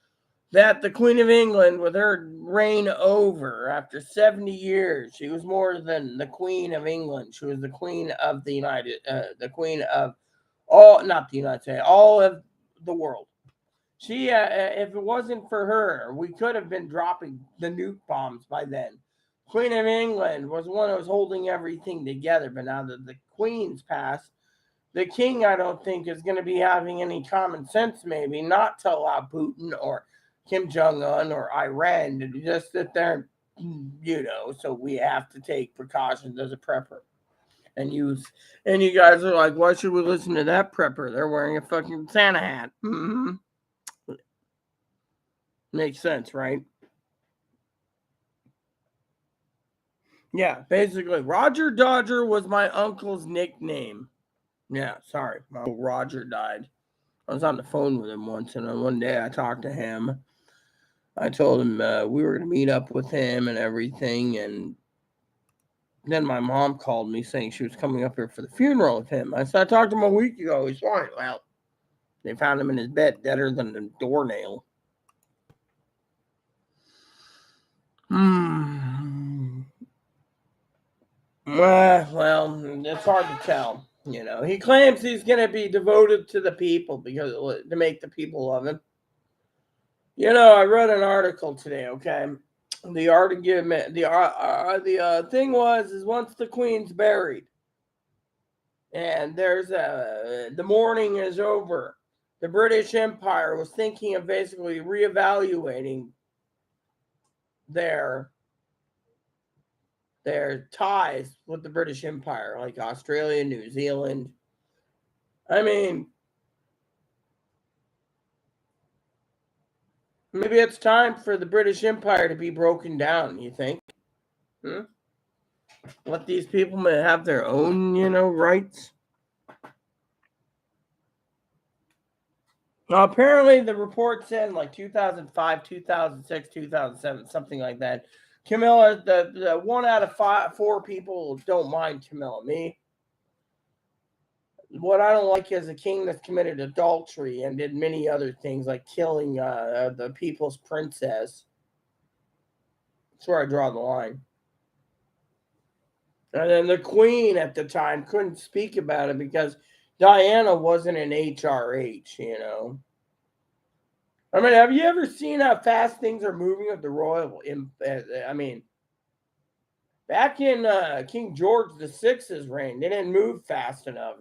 that the Queen of England, with her reign over after 70 years, she was more than the Queen of England. She was the Queen of the Queen of not the United States, all of the world. She, if it wasn't for her, we could have been dropping the nuke bombs by then. Queen of England was one who was holding everything together, but now that the Queen's passed, the King, I don't think, is going to be having any common sense, maybe, not to allow Putin or Kim Jong-un or Iran to just sit there, so we have to take precautions as a prepper. And you guys are like, why should we listen to that prepper? They're wearing a fucking Santa hat. Mm-hmm. Makes sense, right? Yeah, basically, Roger Dodger was my uncle's nickname. Yeah, sorry, my uncle Roger died. I was on the phone with him once, and then one day I talked to him. I told him we were going to meet up with him and everything, and then my mom called me saying she was coming up here for the funeral of him. I said, I talked to him a week ago. He's fine. Well, they found him in his bed, deader than a doornail. Well, it's hard to tell. You know, he claims he's going to be devoted to the people because to make the people love him. You know, I read an article today. Okay, the argument, the thing is once the Queen's buried, and the mourning is over, the British Empire was thinking of basically reevaluating their ties with the British Empire, like Australia, New Zealand. I mean, maybe it's time for the British Empire to be broken down, you think? Let these people have their own, rights? Well, apparently the report said in like 2005, 2006, 2007, something like that. Camilla, the 1 out of 4 people don't mind Camilla. Me, what I don't like is a king that's committed adultery and did many other things like killing the people's princess. That's where I draw the line. And then the queen at the time couldn't speak about it because Diana wasn't an HRH, I mean, have you ever seen how fast things are moving with the royal? I mean, back in King George VI's reign, they didn't move fast enough,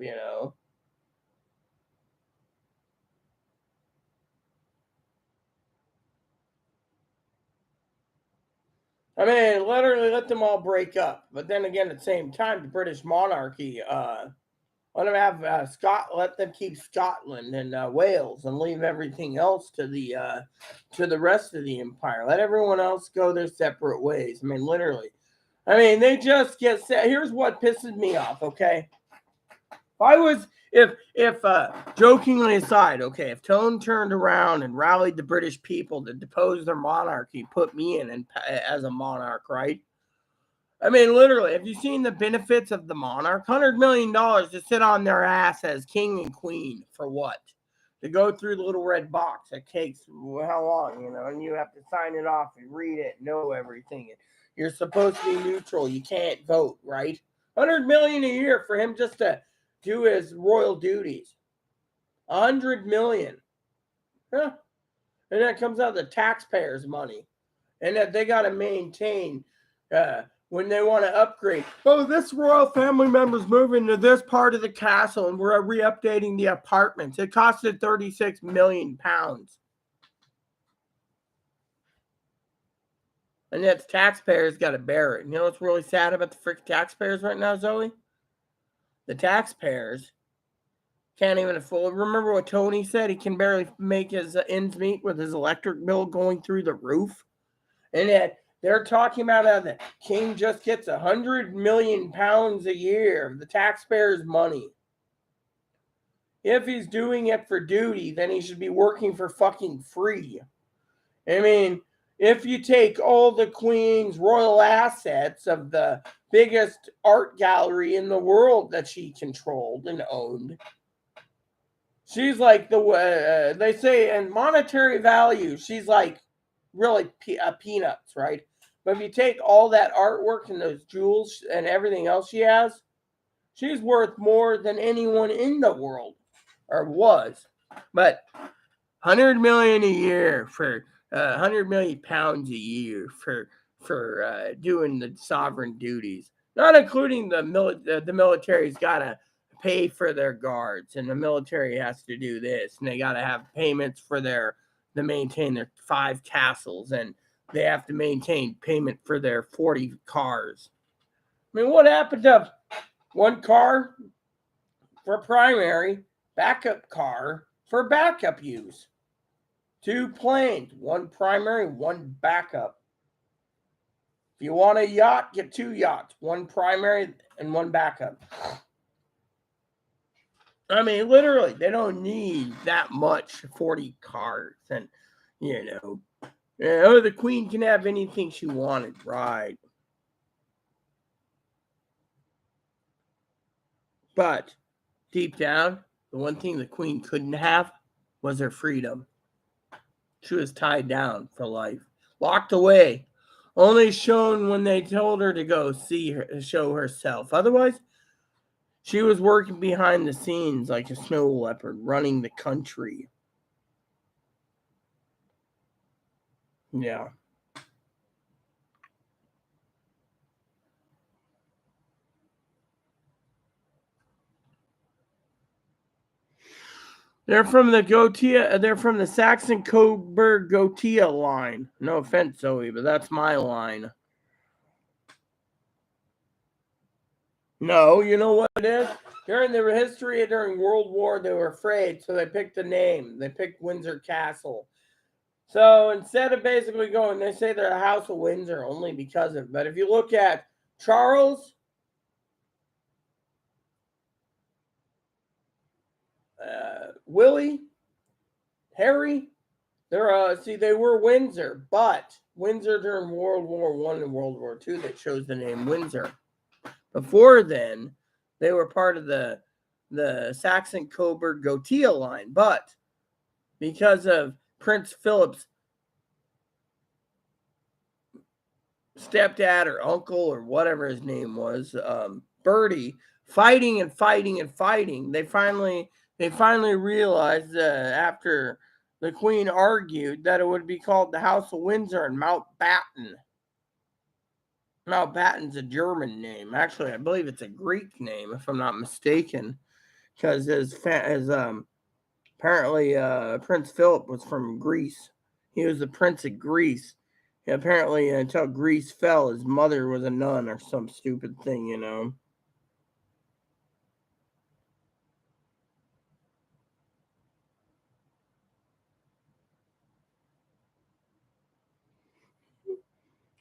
I mean, literally let them all break up. But then again, at the same time, the British monarchy, let them have let them keep Scotland and Wales and leave everything else to the rest of the empire. Let everyone else go their separate ways. I mean, literally. I mean, they just get set. Here's what pisses me off, okay? If jokingly aside, okay, if Tone turned around and rallied the British people to depose their monarchy, put me in as a monarch, right? I mean, literally, have you seen the benefits of the monarch? $100 million to sit on their ass as king and queen for what? To go through the little red box that takes how long, and you have to sign it off and read it, know everything. You're supposed to be neutral. You can't vote, right? $100 million a year for him just to do his royal duties. $100 million. Huh. And that comes out of the taxpayers' money. And that they got to maintain when they want to upgrade. Oh, this royal family member's moving to this part of the castle and we're re-updating the apartments. It costed £36 million. And yet the taxpayers got to bear it. You know what's really sad about the freaking taxpayers right now, Zoe? The taxpayers can't even afford. Remember what Tony said? He can barely make his ends meet with his electric bill going through the roof. And yet they're talking about how the king just gets £100 million a year of the taxpayers' money. If he's doing it for duty, then he should be working for fucking free. I mean, if you take all the Queen's royal assets of the biggest art gallery in the world that she controlled and owned, she's like they say in monetary value, she's like really peanuts, right? But if you take all that artwork and those jewels and everything else she has, she's worth more than anyone in the world, or was. But 100 million a year for 100 million pounds a year for doing the sovereign duties, not including the military's got to pay for their guards, and the military has to do this, and they got to have payments for to maintain their 5 castles, and they have to maintain payment for their 40 cars. I mean, what happened to One car for primary, backup car for backup use. Two planes, one primary, one backup. If you want a yacht, get two yachts, one primary and one backup. I mean, literally, they don't need that much 40 cars. And, the queen can have anything she wanted, right? But deep down, the one thing the queen couldn't have was her freedom. She was tied down for life, locked away, only shown when they told her to go see her, show herself. Otherwise, she was working behind the scenes like a snow leopard, running the country. Yeah. They're from the Gotia. They're from the Saxon Coburg Gotia line. No offense, Zoe, but that's my line. No, you know what it is? During the history, during World War, they were afraid, so they picked a name. They picked Windsor Castle. So instead of basically going, they say they're a House of Windsor only because of it. But if you look at Charles, Willie, Harry, they were Windsor, but Windsor during World War One and World War Two, they chose the name Windsor. Before then, they were part of the Saxon Coburg Gotia line, but because of Prince Philip's stepdad or uncle or whatever his name was, Bertie, fighting and fighting and fighting, they finally realized after the Queen argued that it would be called the House of Windsor and Mountbatten. Mountbatten's a German name. Actually, I believe it's a Greek name, if I'm not mistaken, because apparently Prince Philip was from Greece. He was the Prince of Greece. Apparently, until Greece fell, his mother was a nun or some stupid thing.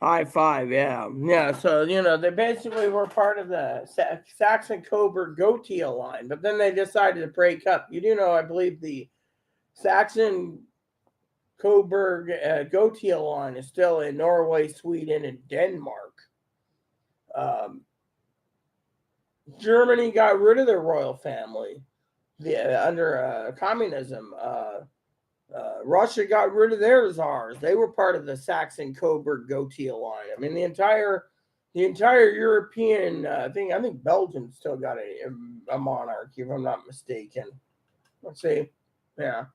High five, yeah. Yeah, so, they basically were part of the Saxon Coburg Gotia line, but then they decided to break up. You do know, I believe the Saxon Coburg Gotia line is still in Norway, Sweden, and Denmark. Germany got rid of their royal family under communism. Russia got rid of their czars. They were part of the Saxon Coburg Gotia line. I mean, the entire European thing. I think Belgium still got a monarchy, if I'm not mistaken. Let's see. Yeah.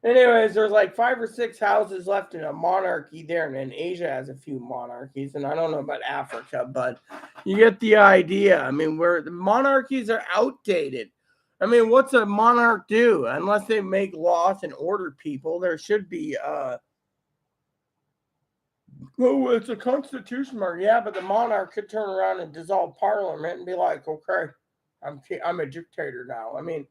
Anyways, there's like 5 or 6 houses left in a monarchy there, and then Asia has a few monarchies, and I don't know about Africa, but you get the idea. I mean, where the monarchies are outdated. I mean, what's a monarch do? Unless they make laws and order people, there should be oh, it's a constitution mark. Yeah, but the monarch could turn around and dissolve parliament and be like, okay, I'm a dictator now. I mean,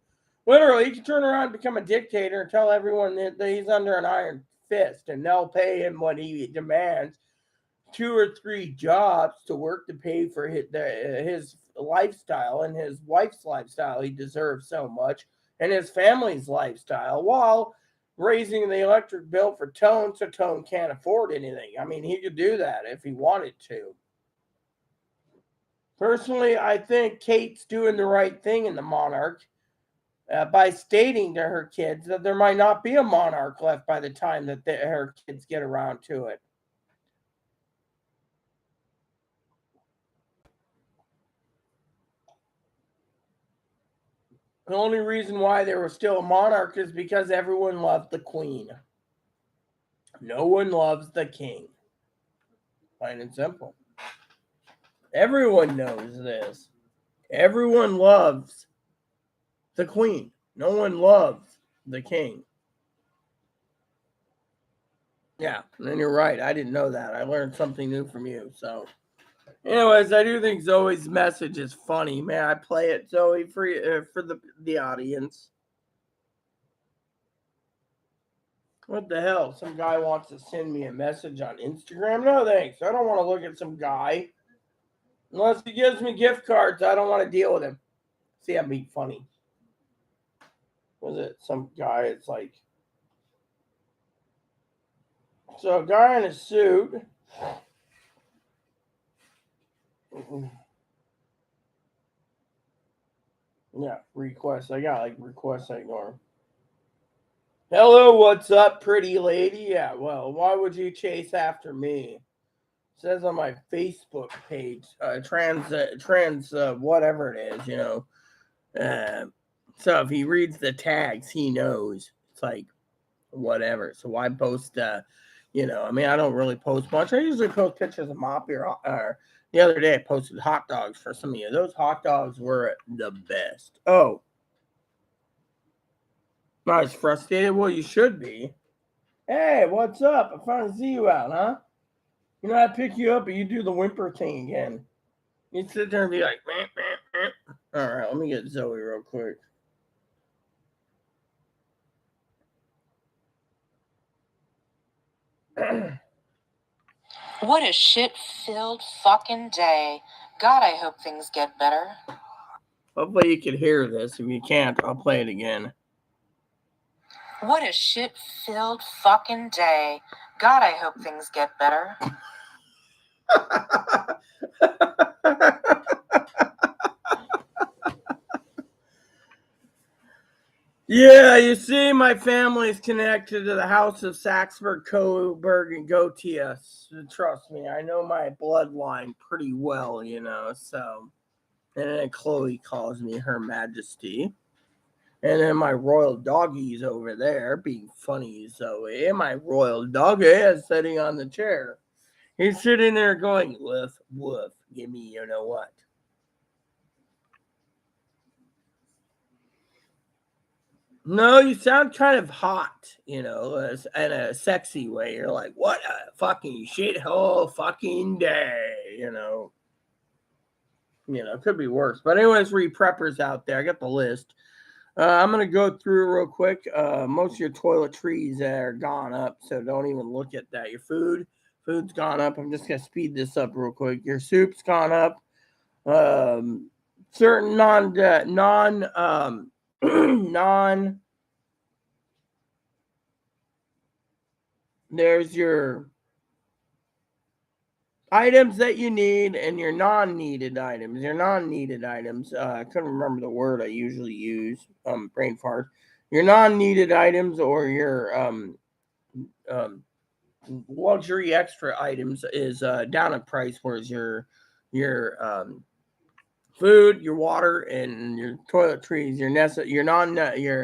literally, he can turn around and become a dictator and tell everyone that he's under an iron fist, and they'll pay him what he demands, 2 or 3 jobs to work to pay for his lifestyle and his wife's lifestyle. He deserves so much, and his family's lifestyle, while raising the electric bill for Tone, so Tone can't afford anything. I mean, he could do that if he wanted to. Personally, I think Kate's doing the right thing in the monarch by stating to her kids that there might not be a monarch left by the time that her kids get around to it. The only reason why there was still a monarch is because everyone loved the queen. No one loves the king. Plain and simple. Everyone knows this. Everyone loves the queen. No one loves the king. Yeah, and you're right. I didn't know that. I learned something new from you. So Anyways, I do think Zoe's message is funny. May I play it, Zoe, for the audience? What the hell? Some guy wants to send me a message on Instagram? No thanks. I don't want to look at some guy. Unless he gives me gift cards, I don't want to deal with him. See, I'm being funny. Was it some guy? It's like. So, a guy in a suit. Yeah, requests. I got like requests I ignore. Hello, what's up, pretty lady? Yeah, well, why would you chase after me? It says on my Facebook page, whatever it is, you know. So if he reads the tags, he knows. It's like, whatever. So why post, I mean, I don't really post much. I usually post pictures of mop or the other day I posted hot dogs for some of you. Those hot dogs were the best. Oh, I was frustrated. Well, you should be. Hey, what's up? I finally see you out, huh? You know, I pick you up and you do the whimper thing again. You sit there and be like, meh, meh, meh. All right, let me get Zoe real quick. What a shit-filled fucking day. God, I hope things get better. Hopefully you can hear this. If you can't, I'll play it again. What a shit-filled fucking day. God, I hope things get better. Yeah, you see, my family is connected to the House of Saxberg, Coburg, and Gotia. Trust me, I know my bloodline pretty well, you know, so. And then Chloe calls me Her Majesty. And then my royal doggy's over there being funny, Zoe. And my royal doggy is sitting on the chair. He's sitting there going, woof, woof, give me you know what. No, you sound kind of hot, you know, in a sexy way. You're like, what a fucking shithole fucking day, you know. You know, it could be worse. But anyways, for you preppers out there, I got the list. I'm going to go through real quick. Most of your toiletries are gone up, so don't even look at that. Your food's gone up. I'm just going to speed this up real quick. Your soup's gone up. Certain non there's your items that you need and your non-needed items. Your non-needed items. I couldn't remember the word I usually use. Brain fart. Your non-needed items or your um, luxury extra items is down in price, whereas your food, your water, and your toiletries, your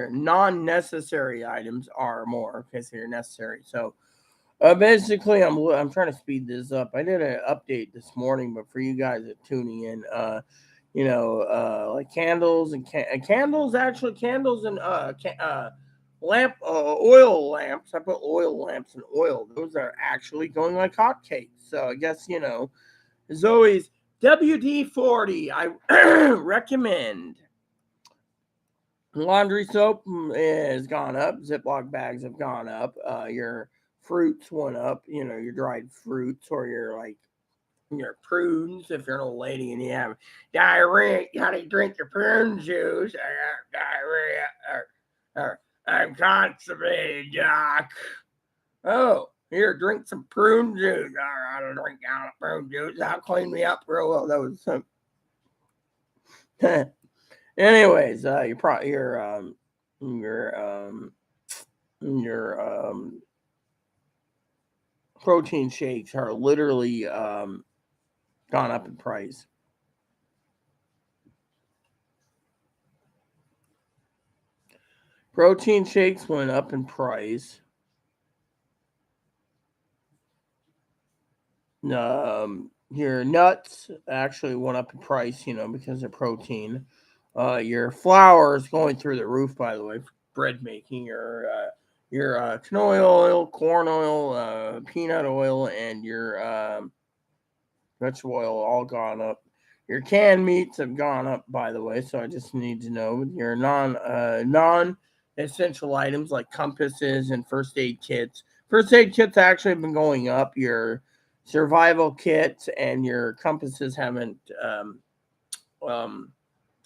non-necessary items are more because they're necessary. So basically, I'm trying to speed this up. I did an update this morning, but for you guys that tuning in, like candles and candles and oil lamps. I put oil lamps and oil. Those are actually going like hotcakes. So I guess Zoe's WD-40. I recommend. Laundry soap has gone up. Ziploc bags have gone up. Your fruits went up. You know, your dried fruits or your prunes. If you're an old lady and you have diarrhea, you gotta drink your prune juice. I got diarrhea. I'm constipated, Doc. Oh, here, drink some prune juice. All right, I'll drink down a prune juice. That'll clean me up real well. That was some. Anyways, your protein shakes are literally gone up in price. Protein shakes went up in price. Your nuts actually went up in price, you know, because of protein. Your flour is going through the roof, by the way. Bread making, your canola oil, corn oil, peanut oil, and your Vegetable oil all gone up. Your canned meats have gone up, by the way. So I just need to know your non essential items like compasses and first aid kits. First aid kits actually have been going up. Your survival kits and your compasses haven't um,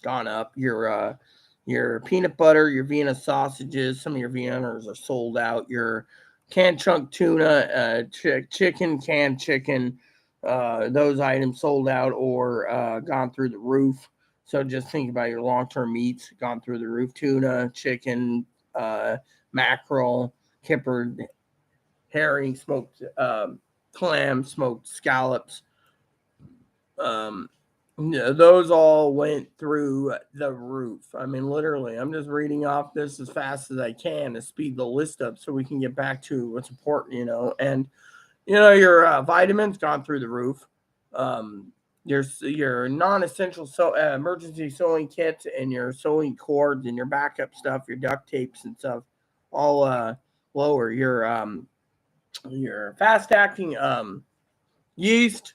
gone up. Your peanut butter, your Vienna sausages, some of your Viennas are sold out. Your canned chunk tuna, chicken, canned chicken, those items sold out or gone through the roof. So just think about your long term meats gone through the roof: tuna, chicken, uh, mackerel, kipper, herring, smoked clam, smoked scallops. Um, those all went through the roof. I mean, literally, I'm just reading off this as fast as I can to speed the list up so we can get back to what's important, And your vitamins gone through the roof. Your non-essential emergency sewing kits and your sewing cords and your backup stuff, your duct tapes and stuff, all lower. Your fast acting yeast,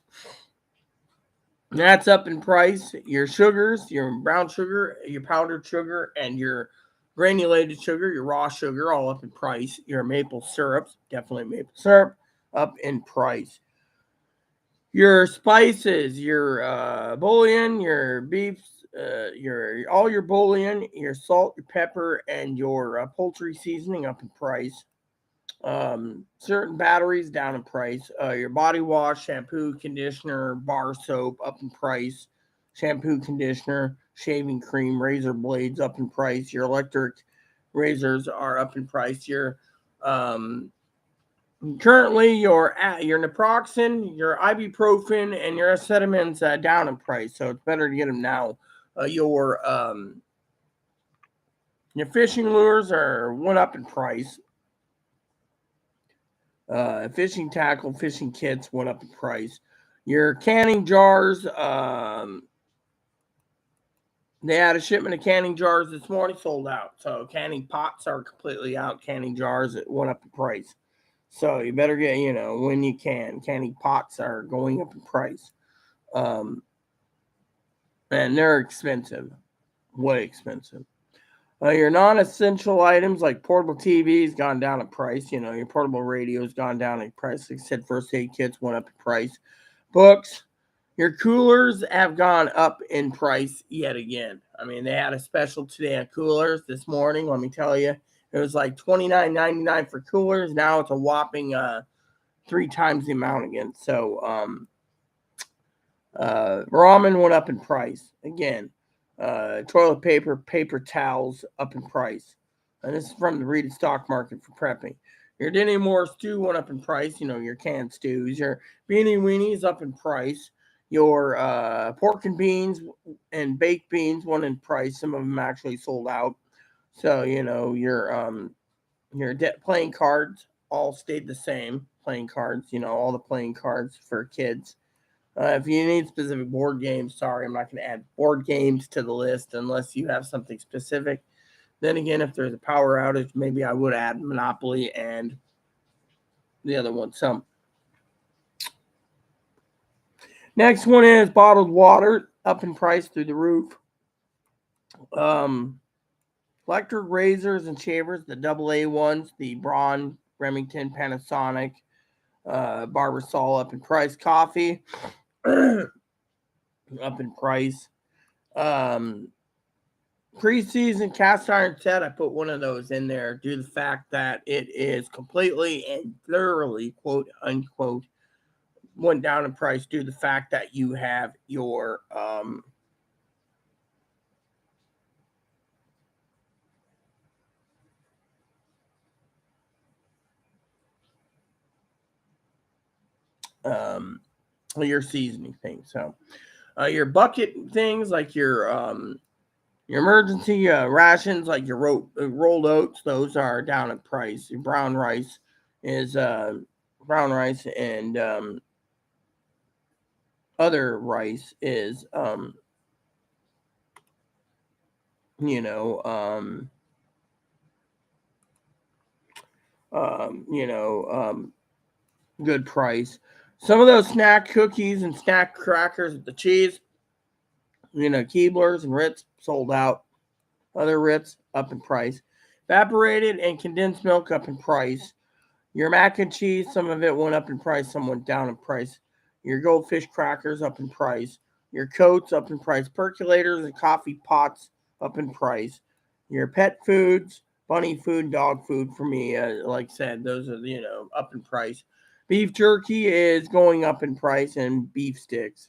that's up in price. Your sugars, your brown sugar, your powdered sugar, and your granulated sugar, your raw sugar, all up in price. Your maple syrups, definitely maple syrup, up in price. Your spices, your bouillon, your beef, your all your bouillon, your salt, your pepper, and your poultry seasoning up in price. Certain batteries down in price. Your body wash, shampoo, conditioner, bar soap up in price. Shampoo, conditioner, shaving cream, razor blades up in price. Your electric razors are up in price. Um, Currently your naproxen, your ibuprofen, and your acetamin's down in price, so it's better to get them now. Uh, your um, your fishing lures are went up in price. Fishing tackle, fishing kits went up in price. Your canning jars, they had a shipment of canning jars this morning, sold out. So canning pots are completely out. Canning jars, it went up in price. So you better get, when you can. Canning pots are going up in price. Um, and they're expensive, way expensive. Your non-essential items like portable TVs gone down in price. Your portable radio's gone down in price. Like I said, first aid kits went up in price. Books, your coolers have gone up in price yet again. I mean, they had a special today on coolers this morning. Let me tell you, it was like $29.99 for coolers. Now it's a whopping three times the amount again. So ramen went up in price again. Toilet paper, paper towels up in price. And this is from the Rita stock market for prepping. Your Denny Moore stew went up in price. Your canned stews. Your beanie weenies up in price. Your pork and beans and baked beans went in price. Some of them actually sold out. So your playing cards all stayed the same. Playing cards, all the playing cards for kids. If you need specific board games, sorry, I'm not going to add board games to the list unless you have something specific. Then again, if there's a power outage, maybe I would add Monopoly and the other one. So next one is bottled water, up in price through the roof. Um, Electric razors and shavers, the double A ones, the Braun, Remington, Panasonic, Barbasol up in price. Coffee up in price. Um, Preseason cast iron set, I put one of those in there due to the fact that it is completely and thoroughly, quote unquote, went down in price due to the fact that you have your um your seasoning thing. So your bucket things like your emergency rations, like your rolled oats, those are down in price. Your is brown rice and other rice is you know um, um, you know um, good price. Some of those snack cookies and snack crackers with the cheese, Keeblers and Ritz sold out. Other Ritz up in price. Evaporated and condensed milk up in price. Your mac and cheese, some of it went up in price, some went down in price. Your goldfish crackers up in price. Your coats up in price. Percolators and coffee pots up in price. Your pet foods, bunny food, dog food for me, like I said, those are, up in price. Beef jerky is going up in price, and beef sticks,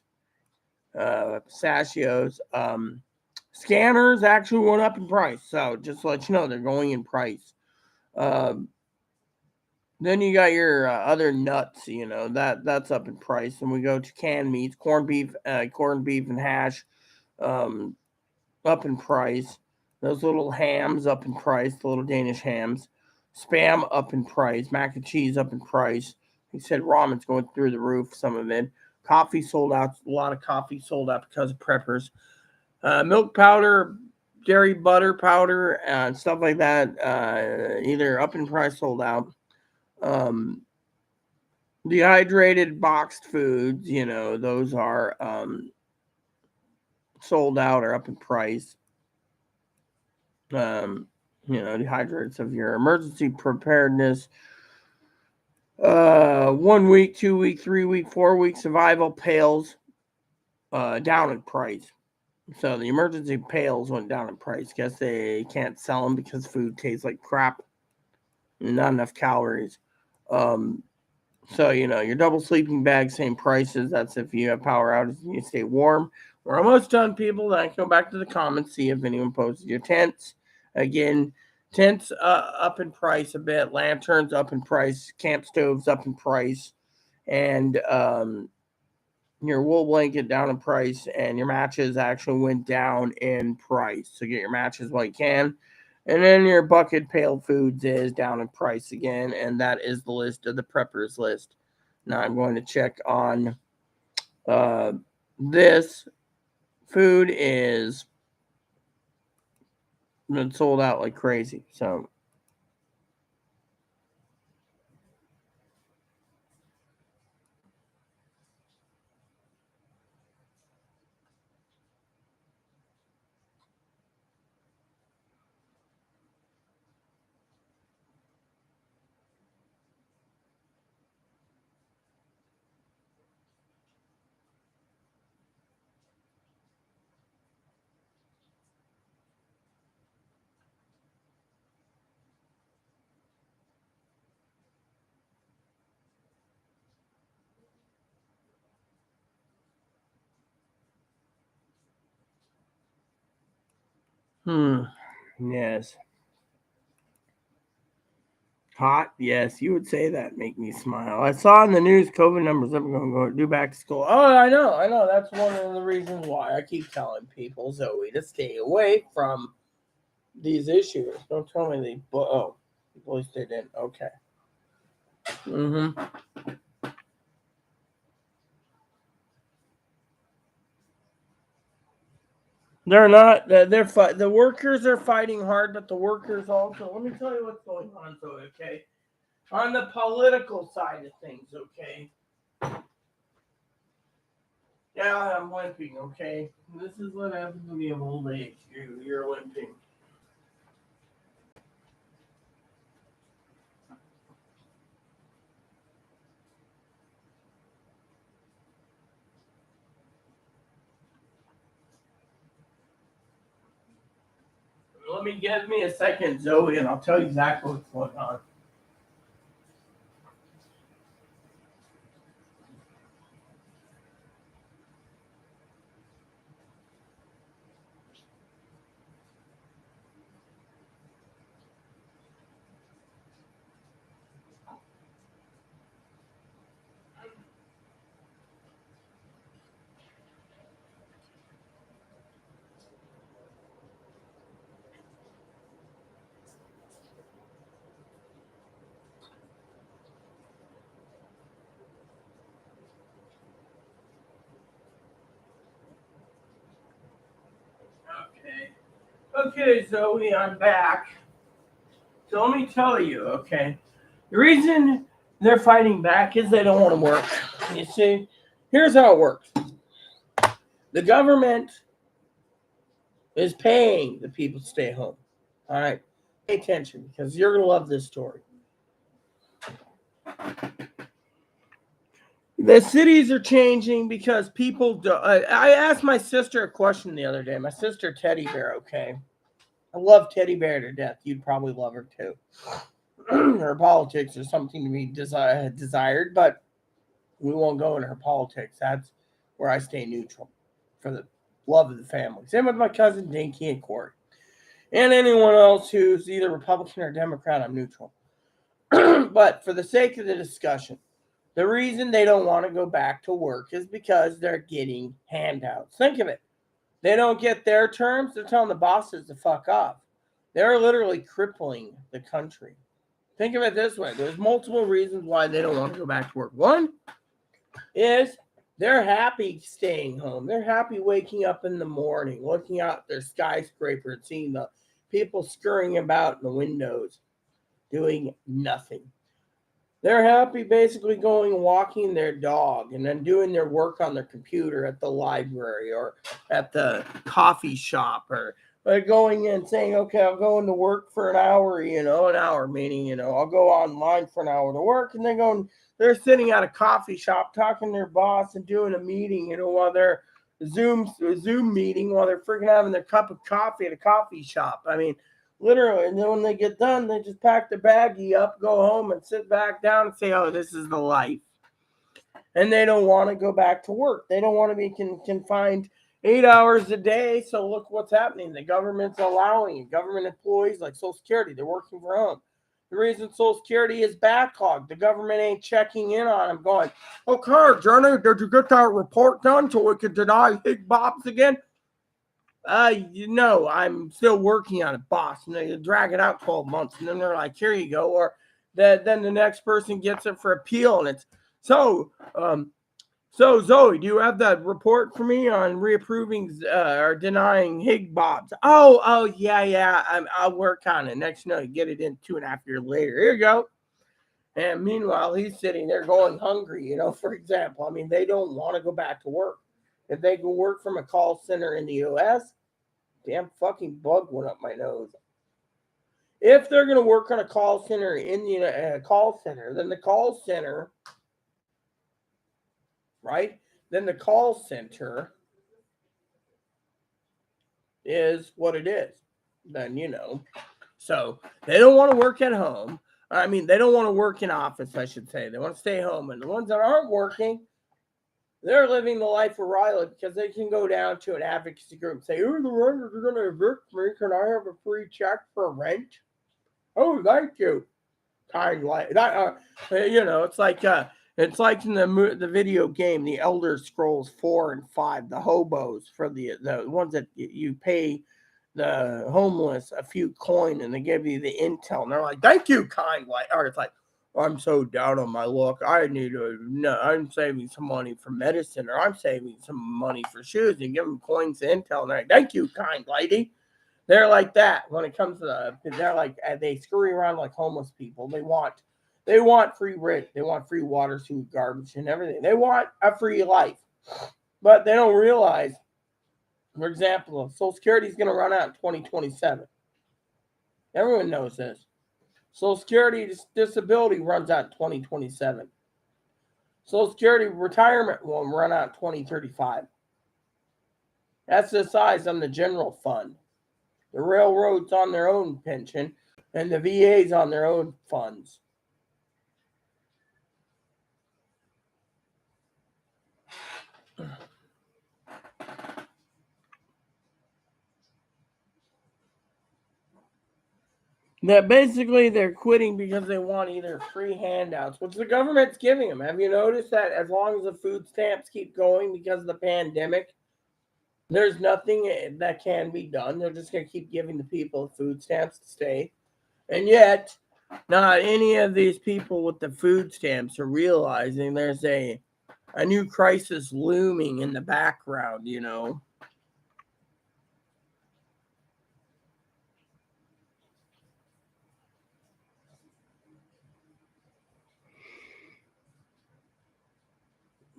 pistachios. Scanners actually went up in price. So just to let you know, they're going in price. Um, then you got your other nuts, that's up in price. And we go to canned meats, corned beef and hash, um, up in price. Those little hams up in price, the little Danish hams. Spam up in price. Mac and cheese up in price. He said ramen's going through the roof, some of it. Coffee sold out. A lot of coffee sold out because of preppers. Milk powder, dairy butter powder, and stuff like that. Either up in price, sold out. Um, Dehydrated boxed foods, those are sold out or up in price. Um, Dehydrates of your emergency preparedness. 1 week, 2 week, 3 week, 4 week survival pails down in price. So the emergency pails went down in price. Guess they can't sell them because food tastes like crap and not enough calories. Um, So, your double sleeping bag, same prices. That's if you have power outages and you stay warm. We're almost done, people. Then I can go back to the comments, see if anyone posted your tents. Again, tents up in price a bit. Lanterns up in price. Camp stoves up in price. And your wool blanket down in price. And your matches actually went down in price. So get your matches while you can. And then your bucket pail foods is down in price again. And that is the list of the preppers list. Now I'm going to check on this. Food is been sold out like crazy. So yes. Hot, yes, you would say that. Make me smile. I saw in the news COVID numbers. I'm going to go do back to school. Oh, I know. That's one of the reasons why I keep telling people, Zoe, to stay away from these issues. Don't tell me they. Oh, at least they didn't. Okay. Mm-hmm. They're not. The workers are fighting hard, but the workers also. Let me tell you what's going on, Zoe. Okay. On the political side of things, okay. Yeah, I'm limping, okay? This is what happens when you have old age. You're limping. Give me a second, Zoe, and I'll tell you exactly what's going on. Okay. Okay, Zoe, I'm back. So let me tell you, okay. The reason they're fighting back is they don't want to work. You see, here's how it works. The government is paying the people to stay home. All right, pay attention because you're gonna love this story. The cities are changing because people do. I asked my sister a question the other day. My sister Teddy Bear. Okay, I love Teddy Bear to death. You'd probably love her too. Her politics is something to be desired, but we won't go into her politics. That's where I stay neutral for the love of the family. Same with my cousin Dinky and Corey. And anyone else who's either Republican or Democrat, I'm neutral. But for the sake of the discussion, the reason they don't want to go back to work is because they're getting handouts. Think of it. They don't get their terms, they're telling the bosses to fuck off. They're literally crippling the country. Think of it this way. There's multiple reasons why they don't want to go back to work. One is they're happy staying home. They're happy waking up in the morning, looking out their skyscraper and seeing the people scurrying about in the windows, doing nothing. They're happy basically going walking their dog and then doing their work on their computer at the library or at the coffee shop or going in saying, okay, I'll go into work for an hour, an hour meaning, I'll go online for an hour to work and then they're sitting at a coffee shop talking to their boss and doing a meeting, while they're Zoom meeting while they're freaking having their cup of coffee at a coffee shop. I mean, literally, and then when they get done, they just pack their baggie up, go home, and sit back down and say, "Oh, this is the life." And they don't want to go back to work. They don't want to be confined 8 hours a day. So look what's happening. The government's allowing it. Government employees like Social Security, they're working from home. The reason Social Security is backlogged, the government ain't checking in on them, going, "Okay, Johnny, did you get that report done so we can deny Hig Bobs again?" I'm still working on it, boss. And they drag it out 12 months. And then they're like, here you go. Or then the next person gets it for appeal. And it's so Zoe, do you have that report for me on reapproving or denying Hig Bobs? Oh, yeah. I'll work on it. Next, you get it in 2.5 years later. Here you go. And meanwhile, he's sitting there going hungry, for example. I mean, they don't want to go back to work. If they can work from a call center in the U.S., damn fucking bug went up my nose. If they're going to work on a call center in the call center, then the call center, right? Then the call center is what it is. Then, So they don't want to work at home. I mean, they don't want to work in office, I should say. They want to stay home. And the ones that aren't working, they're living the life of Riley because they can go down to an advocacy group and say, "Oh, the renters are going to evict me. Can I have a free check for rent?" "Oh, thank you." Kind like that. It's like in the video game, the Elder Scrolls 4 and 5, the hobos for the ones that you pay the homeless a few coin and they give you the intel and they're like, "Thank you, kind like." Or it's like, "I'm so down on my luck. I'm saving some money for medicine or I'm saving some money for shoes," and give them coins to intel and they're like, "Thank you, kind lady." They're like that when it comes to they're like they scurry around like homeless people. They want free rent. They want free water, food, garbage, and everything. They want a free life, but they don't realize. For example, Social Security is going to run out in 2027. Everyone knows this. Social Security disability runs out in 2027. Social Security retirement will run out in 2035. That's the size on the general fund. The railroads on their own pension, and the VAs on their own funds. That basically they're quitting because they want either free handouts, which the government's giving them. Have you noticed that as long as the food stamps keep going because of the pandemic, there's nothing that can be done. They're just going to keep giving the people food stamps to stay. And yet, not any of these people with the food stamps are realizing there's a new crisis looming in the background.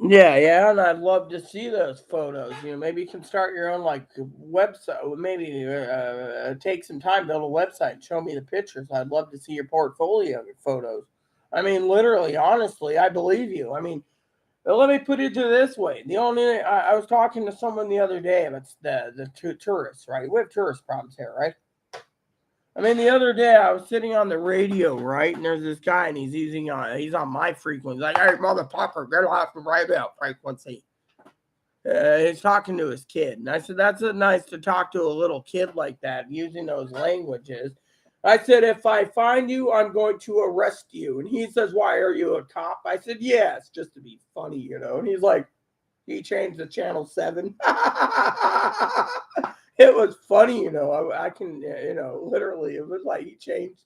Yeah, and I'd love to see those photos. Maybe you can start your own like website. Maybe take some time, build a website, and show me the pictures. I'd love to see your portfolio of your photos. I mean, literally, honestly, I believe you. I mean, let me put it to this way: the only I was talking to someone the other day about the tourists, right? We have tourist problems here, right? I mean, the other day I was sitting on the radio, right, and there's this guy, and he's on my frequency. He's like, "Hey, motherfucker, get off the radio frequency." He's talking to his kid, and I said, "That's nice to talk to a little kid like that using those languages." I said, "If I find you, I'm going to arrest you." And he says, "Why, are you a cop?" I said, "Yes, just to be funny." And he's like, he changed the channel 7. It was funny. I can, literally, it was like he changed.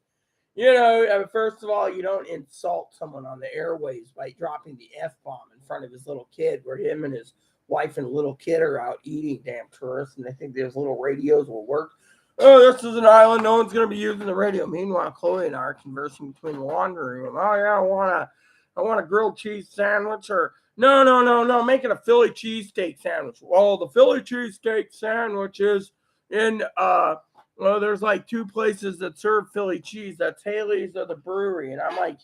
First of all, you don't insult someone on the airways by dropping the F bomb in front of his little kid, where him and his wife and little kid are out eating, damn tourists, and they think those little radios will work. Oh, this is an island. No one's going to be using the radio. Meanwhile, Chloe and I are conversing between the laundry room. Oh, yeah, I want a grilled cheese sandwich, or no, make it a Philly cheesesteak sandwich. Well, the Philly cheesesteak sandwich is in, well, there's like 2 places that serve Philly cheese. That's Haley's or the brewery. And I'm like,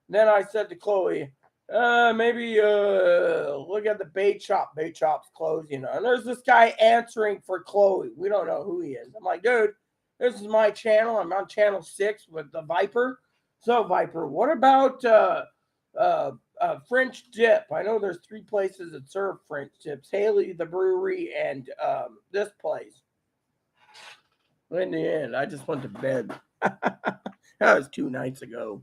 then I said to Chloe, maybe look at the bait shop. Bait shop's closed. And there's this guy answering for Chloe. We don't know who he is. I'm like, dude, this is my channel. I'm on channel 6 with the Viper. So, Viper, what about French dip? I know there's 3 places that serve French dips: Haley, the brewery, and this place. In the end, I just went to bed. That was 2 nights ago.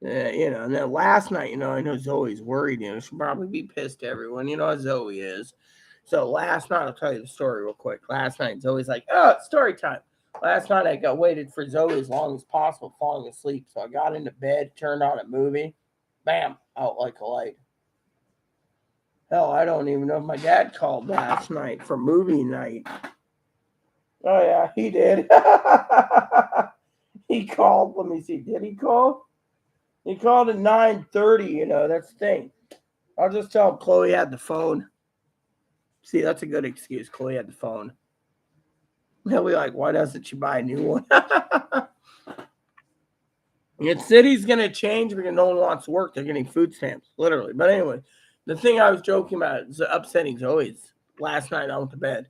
And then last night, I know Zoe's worried. She'll probably be pissed at everyone. You know how Zoe is. So last night, I'll tell you the story real quick. Last night, Zoe's like, "Oh, it's story time." Last night, I waited for Zoe as long as possible, falling asleep. So I got into bed, turned on a movie, bam, out like a light. Hell, I don't even know if my dad called last night for movie night. Oh yeah, he did. He called. Let me see. Did he call? He called at 9:30. That's the thing. I'll just tell him Chloe had the phone. See, that's a good excuse. Chloe had the phone. He'll be like, "Why doesn't she buy a new one?" The city's gonna change because no one wants to work. They're getting food stamps, literally. But anyway, the thing I was joking about is upsetting Zoe's. Last night I went to bed.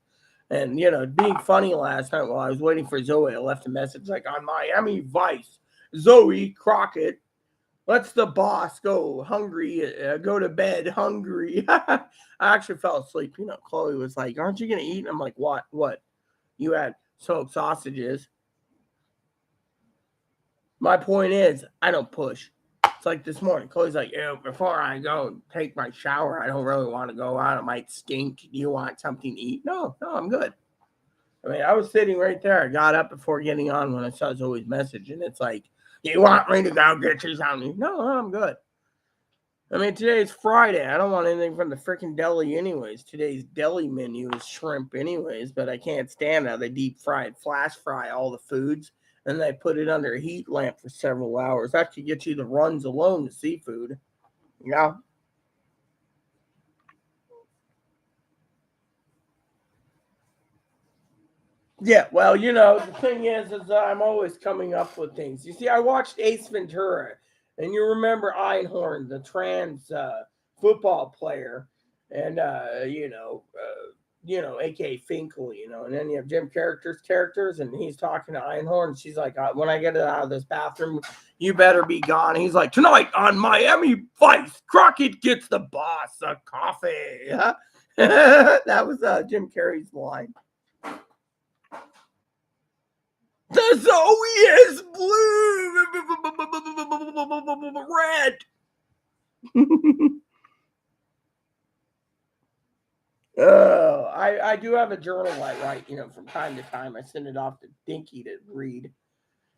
And, being funny last night while I was waiting for Zoe, I left a message like, "On Miami Vice, Zoe Crockett lets the boss go hungry, go to bed hungry." I actually fell asleep. Chloe was like, "Aren't you going to eat?" And I'm like, "What? What? You had smoked sausages." My point is, I don't push. It's like this morning. Chloe's like, before I go and take my shower, I don't really want to go out. It might stink. Do you want something to eat? No, I'm good. I mean, I was sitting right there. I got up before getting on when I saw Zoe's message, and it's like, "You want me to go get you something?" No, I'm good. I mean, today's Friday. I don't want anything from the freaking deli anyways. Today's deli menu is shrimp anyways, but I can't stand how they deep flash fry all the foods, and they put it under a heat lamp for several hours. That could get you the runs alone to seafood. Yeah. Yeah, well, the thing is I'm always coming up with things. You see, I watched Ace Ventura, and you remember Einhorn, the trans football player, and aka Finkel, and then you have Jim characters, and he's talking to Einhorn. She's like, "When I get out of this bathroom, you better be gone." He's like, "Tonight on Miami Vice, Crockett gets the boss a coffee." That was Jim Carrey's line. The Zoe is blue, red. I do have a journal I write, from time to time. I send it off to Dinky to read.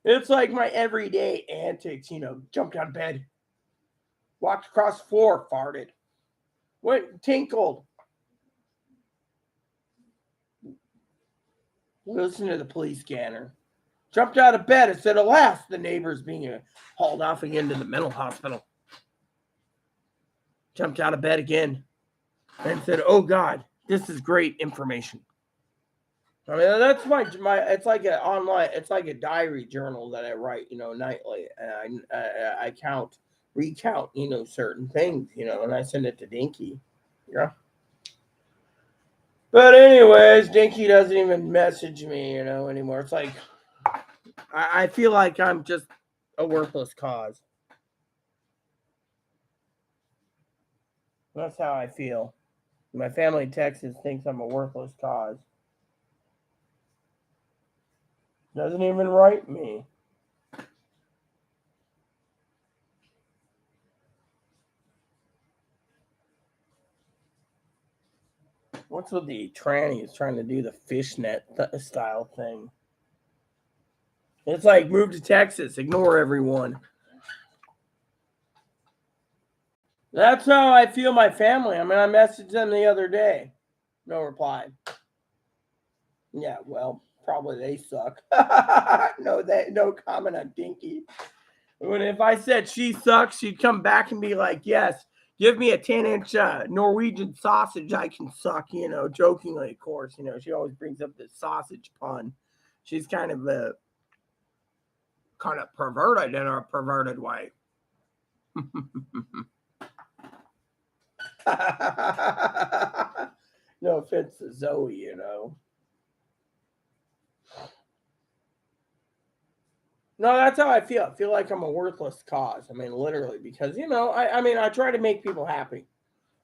It's like my everyday antics, jumped out of bed, walked across the floor, farted, went, tinkled, listened to the police scanner, jumped out of bed and said, "Alas, the neighbor's being hauled off again to the mental hospital." Jumped out of bed again and said, "Oh God, this is great information." I mean, that's my. It's like an online. It's like a diary journal that I write, nightly. And I recount, certain things, and I send it to Dinky. Yeah. But anyways, Dinky doesn't even message me, anymore. It's like I feel like I'm just a worthless cause. That's how I feel. My family in Texas thinks I'm a worthless cause. Doesn't even write me. What's with the trannies trying to do the fishnet style thing? It's like move to Texas, ignore everyone. That's how I feel my family. I mean, I messaged them the other day. No reply. Yeah, well, probably they suck. No comment on Dinky. When if I said she sucks, she'd come back and be like, "Yes, give me a 10-inch Norwegian sausage I can suck." Jokingly, of course. She always brings up this sausage pun. She's kind of perverted in a perverted way. No offense to Zoe, No, that's how I feel. I feel like I'm a worthless cause. I mean, literally, because I try to make people happy.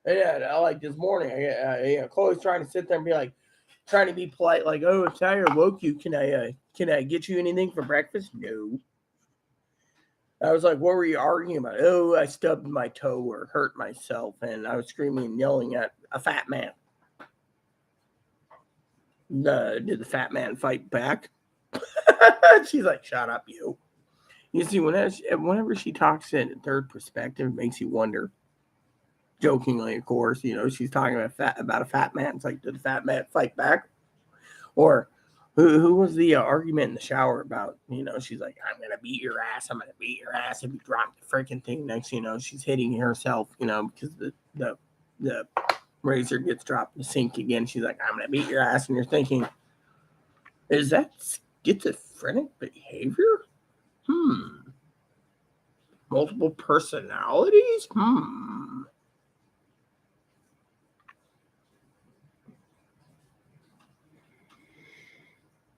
Yeah, like this morning, Chloe's trying to sit there and be like, trying to be polite, like, "Oh, I'm tired, I woke you. Can I get you anything for breakfast?" No. I was like, "What were you arguing about?" "Oh, I stubbed my toe or hurt myself," and I was screaming and yelling at a fat man. Did the fat man fight back? She's like, "Shut up, you." You see, whenever she talks in third perspective, it makes you wonder. Jokingly, of course, she's talking about a fat man. It's like, did the fat man fight back? Or who was the argument in the shower about? She's like, "I'm gonna beat your ass. I'm gonna beat your ass if you drop the freaking thing." Next, she's hitting herself. Because the razor gets dropped in the sink again. She's like, "I'm gonna beat your ass," and you're thinking, is that schizophrenic behavior? Multiple personalities?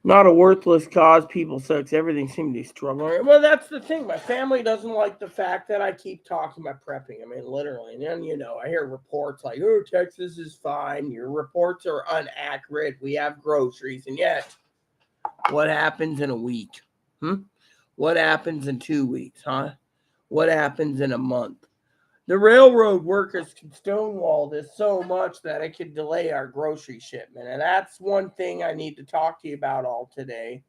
Not a worthless cause. People sucks. Everything seems to be struggling. Well, that's the thing. My family doesn't like the fact that I keep talking about prepping. I mean, literally. And then, I hear reports like, "Oh, Texas is fine. Your reports are inaccurate. We have groceries." And yet, what happens in a week? What happens in 2 weeks, huh? What happens in a month? The railroad workers can stonewall this so much that it could delay our grocery shipment. And that's one thing I need to talk to you about all today.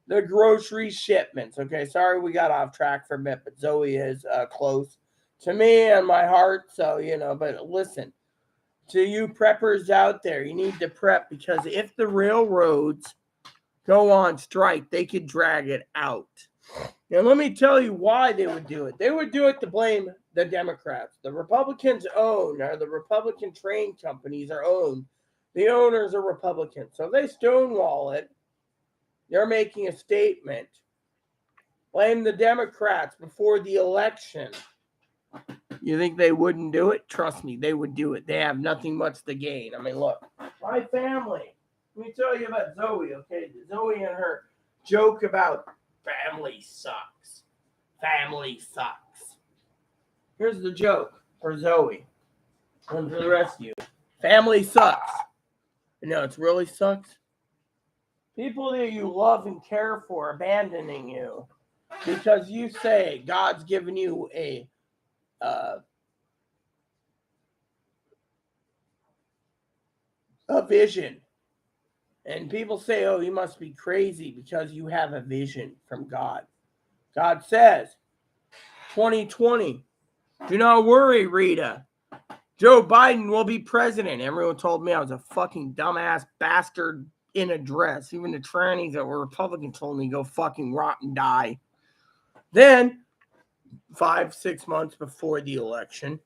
The grocery shipments. Okay, sorry we got off track for a bit, but Zoe is close to me and my heart. So, but listen, to you preppers out there, you need to prep because if the railroads go on strike, they could drag it out. Now, let me tell you why they would do it. They would do it to blame the Democrats. The Republicans the Republican train companies are owned. The owners are Republicans. So if they stonewall it, they're making a statement. Blame the Democrats before the election. You think they wouldn't do it? Trust me, they would do it. They have nothing much to gain. I mean, look, my family. Let me tell you about Zoe, okay? Zoe and her joke about family sucks. Family sucks. Here's the joke for Zoe and for the rest of you. Family sucks. It really sucks. People that you love and care for abandoning you because you say God's given you a vision. And people say, "Oh, you must be crazy because you have a vision from God." God says, 2020, do not worry, Rita. Joe Biden will be president. Everyone told me I was a fucking dumbass bastard in a dress. Even the trannies that were Republican told me go fucking rot and die. Then, 5-6 months before the election,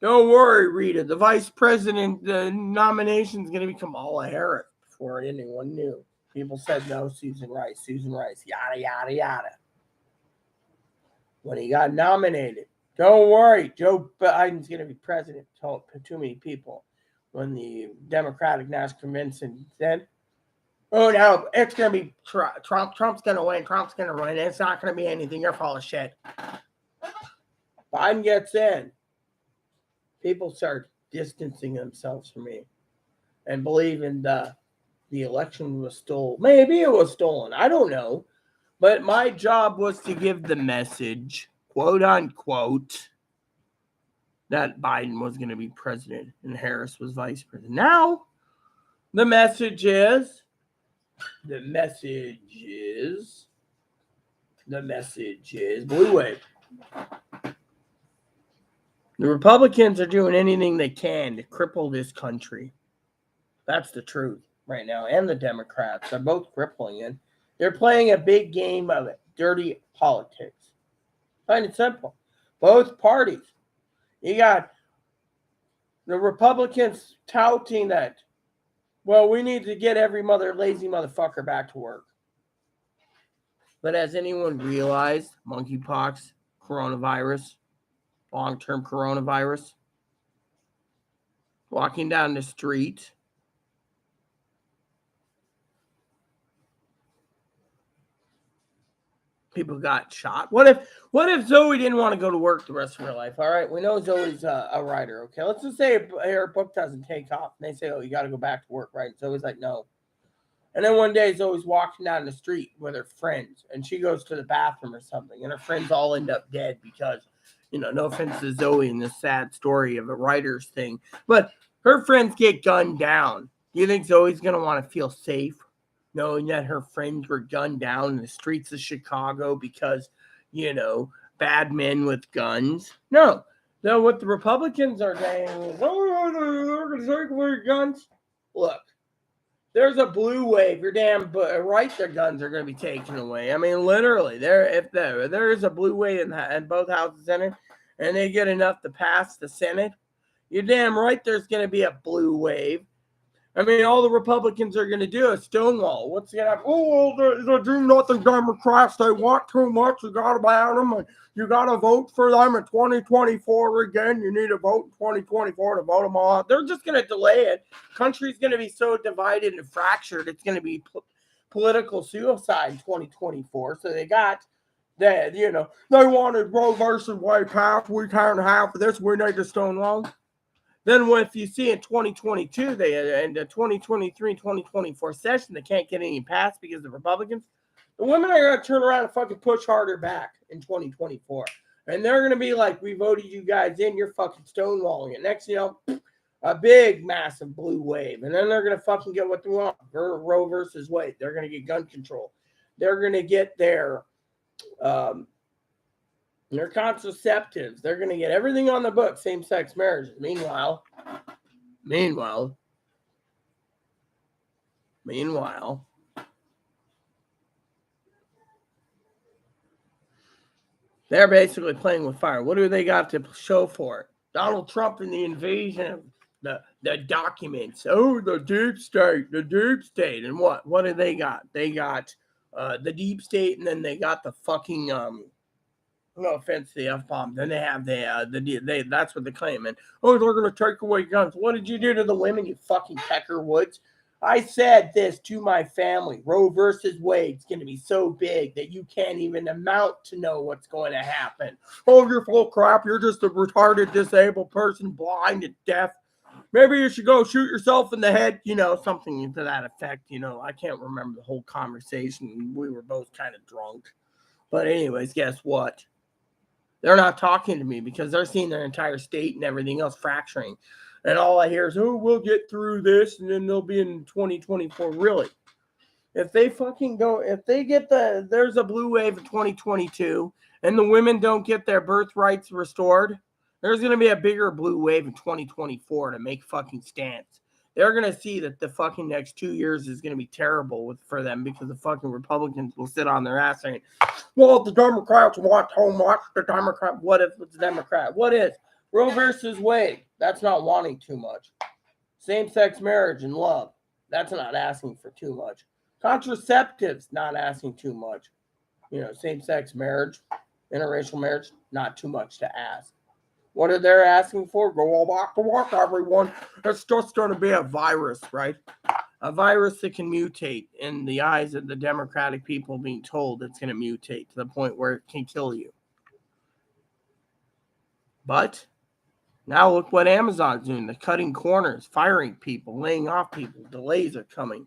Don't worry, Rita. The vice president nomination is going to be Kamala Harris before anyone knew. People said no, Susan Rice, yada, yada, yada. When he got nominated, don't worry, Joe Biden's going to be president. Told too many people. When the Democratic National Convention said, oh no, it's going to be Trump. Trump's going to win. Trump's going to win. It's not going to be anything. You're full of shit. Biden gets in. People start distancing themselves from me and believing the election was stolen. Maybe it was stolen. I don't know. But my job was to give the message, quote unquote, that Biden was going to be president and Harris was vice president. Now, the message is blue wave. The Republicans are doing anything they can to cripple this country. That's the truth right now. And the Democrats are both crippling it. They're playing a big game of it. Dirty politics. Plain and simple. Both parties. You got the Republicans touting that, well, we need to get every lazy motherfucker back to work. But has anyone realized monkeypox, coronavirus, long-term coronavirus, walking down the street, people got shot? What if Zoe didn't want to go to work the rest of her life? All right, we know Zoe's a writer. Okay, let's just say her book doesn't take off, and they say, "Oh, you got to go back to work," right? Zoe's like, "No." And then one day, Zoe's walking down the street with her friends, and she goes to the bathroom or something, and her friends all end up dead because, no offense to Zoe in this sad story of a writer's thing, but her friends get gunned down. Do you think Zoe's going to want to feel safe knowing that her friends were gunned down in the streets of Chicago because, bad men with guns? No. So what the Republicans are saying is, oh, they're going to take away your guns. Look, there's a blue wave. You're damn right. Their guns are going to be taken away. I mean, literally, if there is a blue wave in both houses of Senate, and they get enough to pass the Senate, you're damn right. There's going to be a blue wave. I mean, all the Republicans are going to do is stonewall. What's going to happen? Oh, they do nothing, Democrats. They want too much. You got to ban them, and you got to vote for them in 2024 again. You need to vote in 2024 to vote them all out. They're just going to delay it. Country's going to be so divided and fractured. It's going to be political suicide in 2024. So they got that, they wanted Roe versus Wade passed. We can't have this. We need to stonewall. Then if you see in 2022, in the 2023-2024 session, they can't get any passed because the Republicans, the women are going to turn around and fucking push harder back in 2024. And they're going to be like, we voted you guys in, you're fucking stonewalling it. Next, a big, massive blue wave. And then they're going to fucking get what they want. Roe versus Wade. They're going to get gun control. They're going to get their contraceptives. They're going to get everything on the book, same-sex marriages. Meanwhile, they're basically playing with fire. What do they got to show for it? Donald Trump and the invasion of the documents. Oh, the deep state. And what do they got? They got the deep state, and then they got the fucking no offense to the F-bomb. Then they have that's what they claim. And, they're going to take away guns. What did you do to the women, you fucking Pecker Woods? I said this to my family. Roe versus Wade's going to be so big that you can't even amount to know what's going to happen. Oh, you're full of crap. You're just a retarded, disabled person, blind and deaf. Maybe you should go shoot yourself in the head. Something to that effect. I can't remember the whole conversation. We were both kind of drunk. But anyways, guess what? They're not talking to me because they're seeing their entire state and everything else fracturing. And all I hear is, oh, we'll get through this, and then they'll be in 2024. Really? If they fucking go, if they get there's a blue wave in 2022, and the women don't get their birthrights restored, there's going to be a bigger blue wave in 2024 to make fucking stance. They're going to see that the fucking next 2 years is going to be terrible for them because the fucking Republicans will sit on their ass saying, well, the Democrats want so much. What if it's a Democrat? What is? Roe versus Wade, that's not wanting too much. Same-sex marriage and love, that's not asking for too much. Contraceptives, not asking too much. Same-sex marriage, interracial marriage, not too much to ask. What are they asking for? Go all back to work, everyone. It's just going to be a virus, right? A virus that can mutate in the eyes of the Democratic people being told it's going to mutate to the point where it can kill you. But now look what Amazon's doing. They're cutting corners, firing people, laying off people. Delays are coming.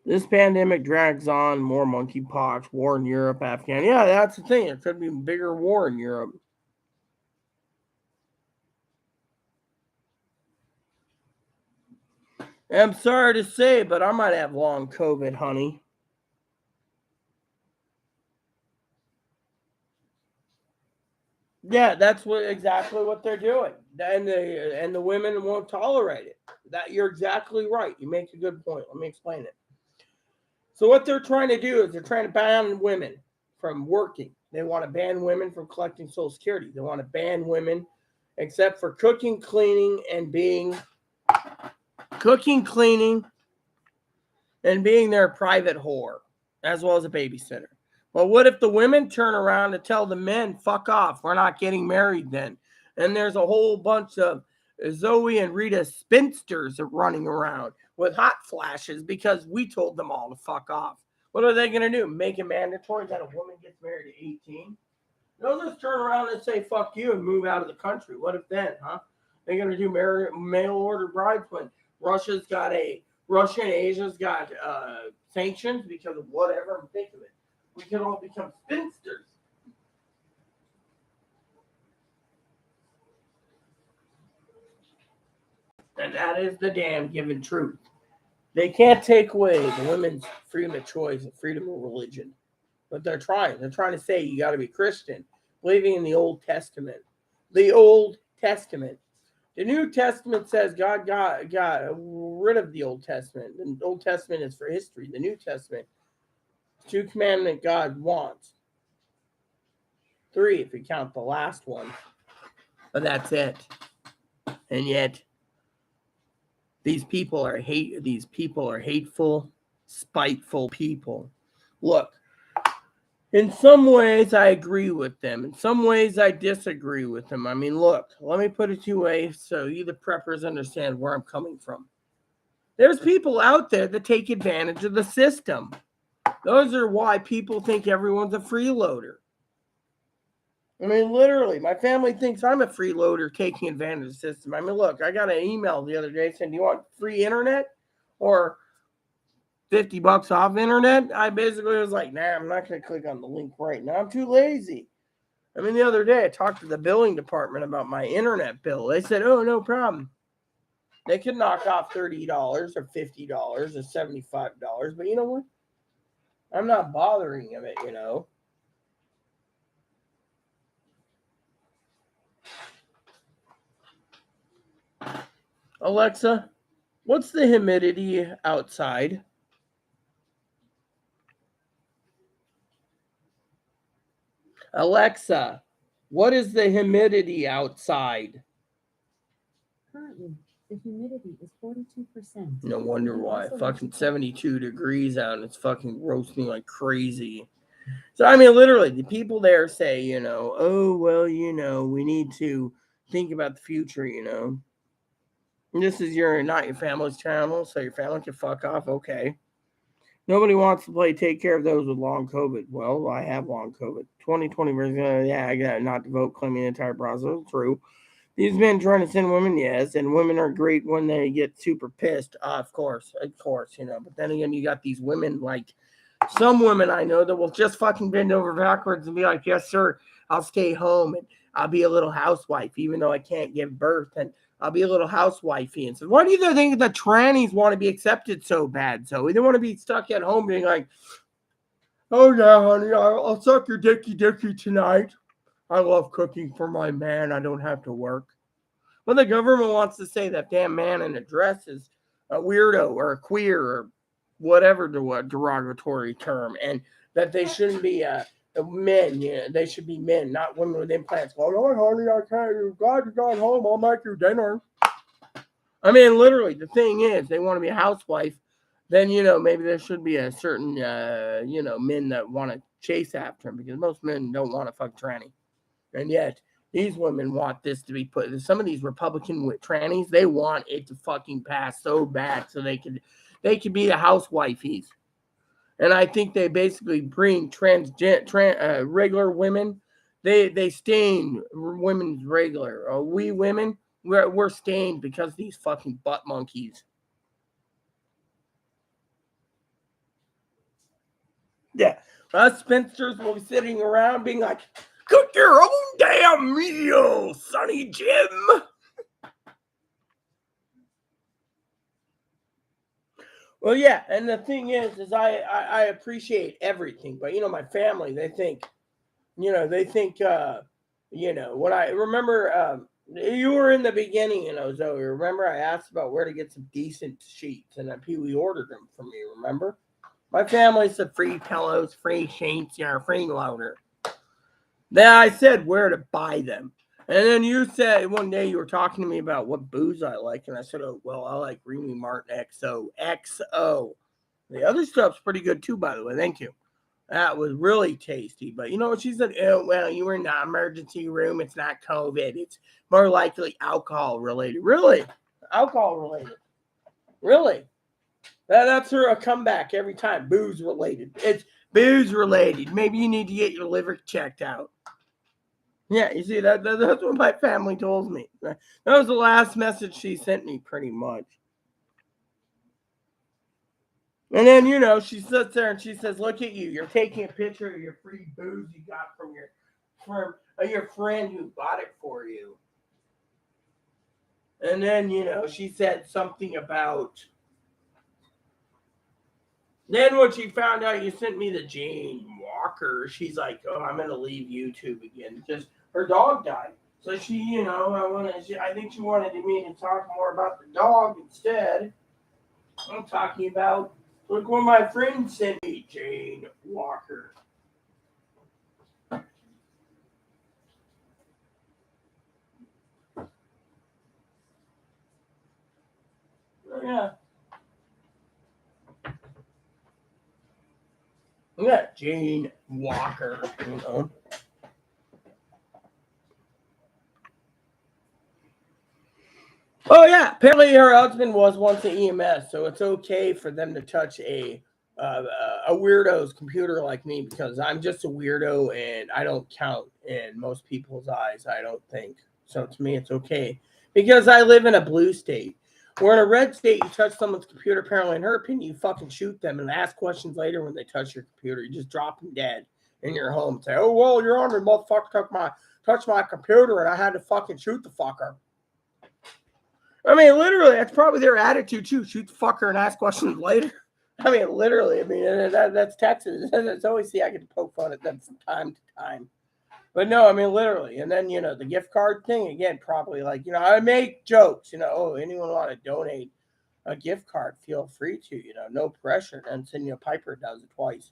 This pandemic drags on. More monkeypox, war in Europe, Afghanistan. Yeah, that's the thing. It could be a bigger war in Europe. I'm sorry to say, but I might have long COVID, honey. Yeah, that's exactly what they're doing, and the women won't tolerate it. That you're exactly right. You make a good point. Let me explain it. So what they're trying to do is they're trying to ban women from working. They want to ban women from collecting Social Security. They want to ban women except for cooking, cleaning, and being their private whore, as well as a babysitter. Well, what if the women turn around and tell the men, fuck off, we're not getting married then? And there's a whole bunch of Zoe and Rita spinsters running around with hot flashes because we told them all to fuck off. What are they going to do? Make it mandatory that a woman gets married at 18? They'll just turn around and say, fuck you, and move out of the country. What if then, huh? They're going to do mail order brides when Russia and Asia's got sanctions because of whatever. Think of it. We can all become spinsters. And that is the damn given truth. They can't take away the women's freedom of choice and freedom of religion. But they're trying. They're trying to say you got to be Christian, believing in the Old Testament. The Old Testament. The New Testament says God got rid of the Old Testament. The Old Testament is for history. The New Testament is 2 commandments God wants. 3 if you count the last one. But that's it. And yet, these people are hateful, spiteful people. Look, in some ways I agree with them. In some ways I disagree with them. I mean, look, let me put it 2 ways so you the preppers understand where I'm coming from. There's people out there that take advantage of the system. Those are why people think everyone's a freeloader. I mean, literally, my family thinks I'm a freeloader taking advantage of the system. I mean, look, I got an email the other day saying, do you want free internet or $50 off internet? I basically was like, nah, I'm not going to click on the link right now. I'm too lazy. I mean, the other day I talked to the billing department about my internet bill. They said, oh, no problem. They could knock off $30 or $50 or $75, but you know what? I'm not bothering of it, you know. Alexa, what's the humidity outside? Alexa, what is the humidity outside? Currently, the humidity is 42%. No wonder why. Fucking 72 degrees out and it's fucking roasting like crazy. So, I mean, literally, the people there say, you know, oh, well, you know, we need to think about the future, you know. And this is not your family's channel, so your family can fuck off. Okay. Nobody wants to play take care of those with long COVID. Well, I have long COVID. 2020 version, yeah, I got not to vote, claiming the entire process. True. These men trying to send women, yes, and women are great when they get super pissed. Of course, you know. But then again, you got these women, like some women I know that will just fucking bend over backwards and be like, yes, sir, I'll stay home and I'll be a little housewife, even though I can't give birth, and I'll be a little housewifey. And so, why do you think the trannies want to be accepted so bad? So they want to be stuck at home being like, oh, yeah, honey, I'll suck your dicky tonight. I love cooking for my man. I don't have to work. Well, the government wants to say that damn man in a dress is a weirdo or a queer or whatever derogatory term, and that they shouldn't be Men, they should be men, not women with implants. Going, oh, honey, I can't. You glad you got home. I'll make you dinner. I mean, literally, the thing is, they want to be a housewife. Then maybe there should be a certain men that want to chase after him, because most men don't want to fuck tranny, and yet these women want this to be put. Some of these Republican trannies, they want it to fucking pass so bad so they could be the housewifies. And I think they basically bring regular women. They stain women's regular. We women, we're stained because of these fucking butt monkeys. Yeah, us spinsters will be sitting around being like, "Cook your own damn meal, Sonny Jim." Well, yeah, and the thing is I appreciate everything, but my family, they think, when I remember, you were in the beginning, Zoe. Remember, I asked about where to get some decent sheets, and then Pee Wee ordered them from me. Remember, my family said free pillows, free sheets, free loader. Then I said where to buy them. And then you said one day you were talking to me about what booze I like. And I said, oh, well, I like Remy Martin XO. XO. The other stuff's pretty good too, by the way. Thank you. That was really tasty. But you know what she said? Oh, well, you were in the emergency room. It's not COVID. It's more likely alcohol related. Really? Alcohol related. Really? That's her a comeback every time. Booze related. It's booze related. Maybe you need to get your liver checked out. Yeah, you see, that's what my family told me. That was the last message she sent me, pretty much. And then, she sits there and she says, look at you. You're taking a picture of your free booze you got from your friend who bought it for you. And then, she said something about... Then when she found out you sent me the Jane Walker, she's like, oh, I'm going to leave YouTube again. Just her dog died. So she, I think she wanted me to talk more about the dog instead. I'm talking about, look what my friend sent me, Jane Walker. Oh, yeah. Yeah, Jane Walker, Oh yeah, apparently her husband was once an EMS, so it's okay for them to touch a weirdo's computer like me, because I'm just a weirdo and I don't count in most people's eyes. I don't think so. To me, it's okay because I live in a blue state. Where in a red state, you touch someone's computer, apparently, in her opinion, you fucking shoot them and ask questions later when they touch your computer. You just drop them dead in your home and say, "Oh well, your honor, motherfucker touched my computer and I had to fucking shoot the fucker." I mean, literally, that's probably their attitude too. Shoot the fucker and ask questions later. I mean, literally. I mean, that's Texas. It's always I get to poke fun at them from time to time. But no, I mean, literally. And then, the gift card thing, again, probably like, I make jokes, oh, anyone want to donate a gift card, feel free to, no pressure. And then, Piper does it twice.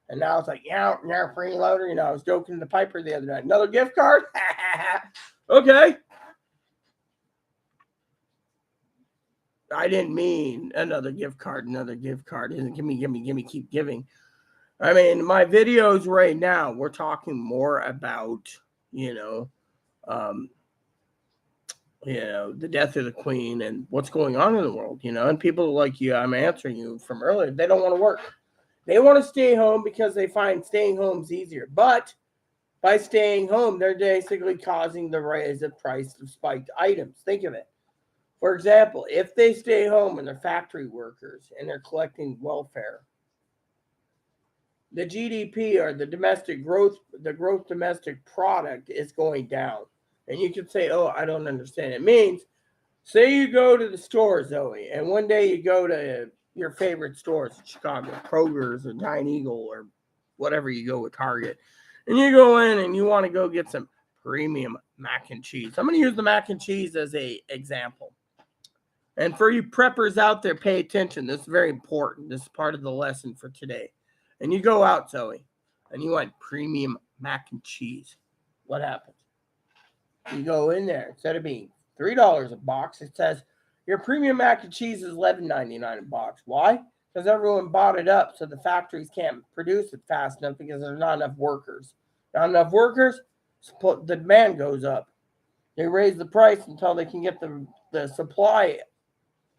And now it's like, yeah, freeloader. I was joking to Piper the other night. Another gift card? Okay. I didn't mean another gift card. Isn't give me, keep giving. I mean, my videos right now, we're talking more about, the death of the queen and what's going on in the world, and people like you, I'm answering you from earlier, they don't want to work. They want to stay home because they find staying home's easier. But by staying home, they're basically causing the rise of price of spiked items. Think of it. For example, if they stay home and they're factory workers and they're collecting welfare, the GDP, or the gross domestic product, is going down. And you could say, oh, I don't understand. It means, say you go to the store, Zoe, and one day you go to your favorite stores in Chicago, Kroger's or Giant Eagle or whatever you go with, Target, and you go in and you want to go get some premium mac and cheese. I'm going to use the mac and cheese as an example. And for you preppers out there, pay attention. This is very important. This is part of the lesson for today. And you go out, Zoe, and you want premium mac and cheese, what happens? You go in there, instead of being $3 a box, it says your premium mac and cheese is $11.99 a box. Why? Because everyone bought it up, so the factories can't produce it fast enough because there's not enough workers. Not enough workers, the demand goes up. They raise the price until they can get the supply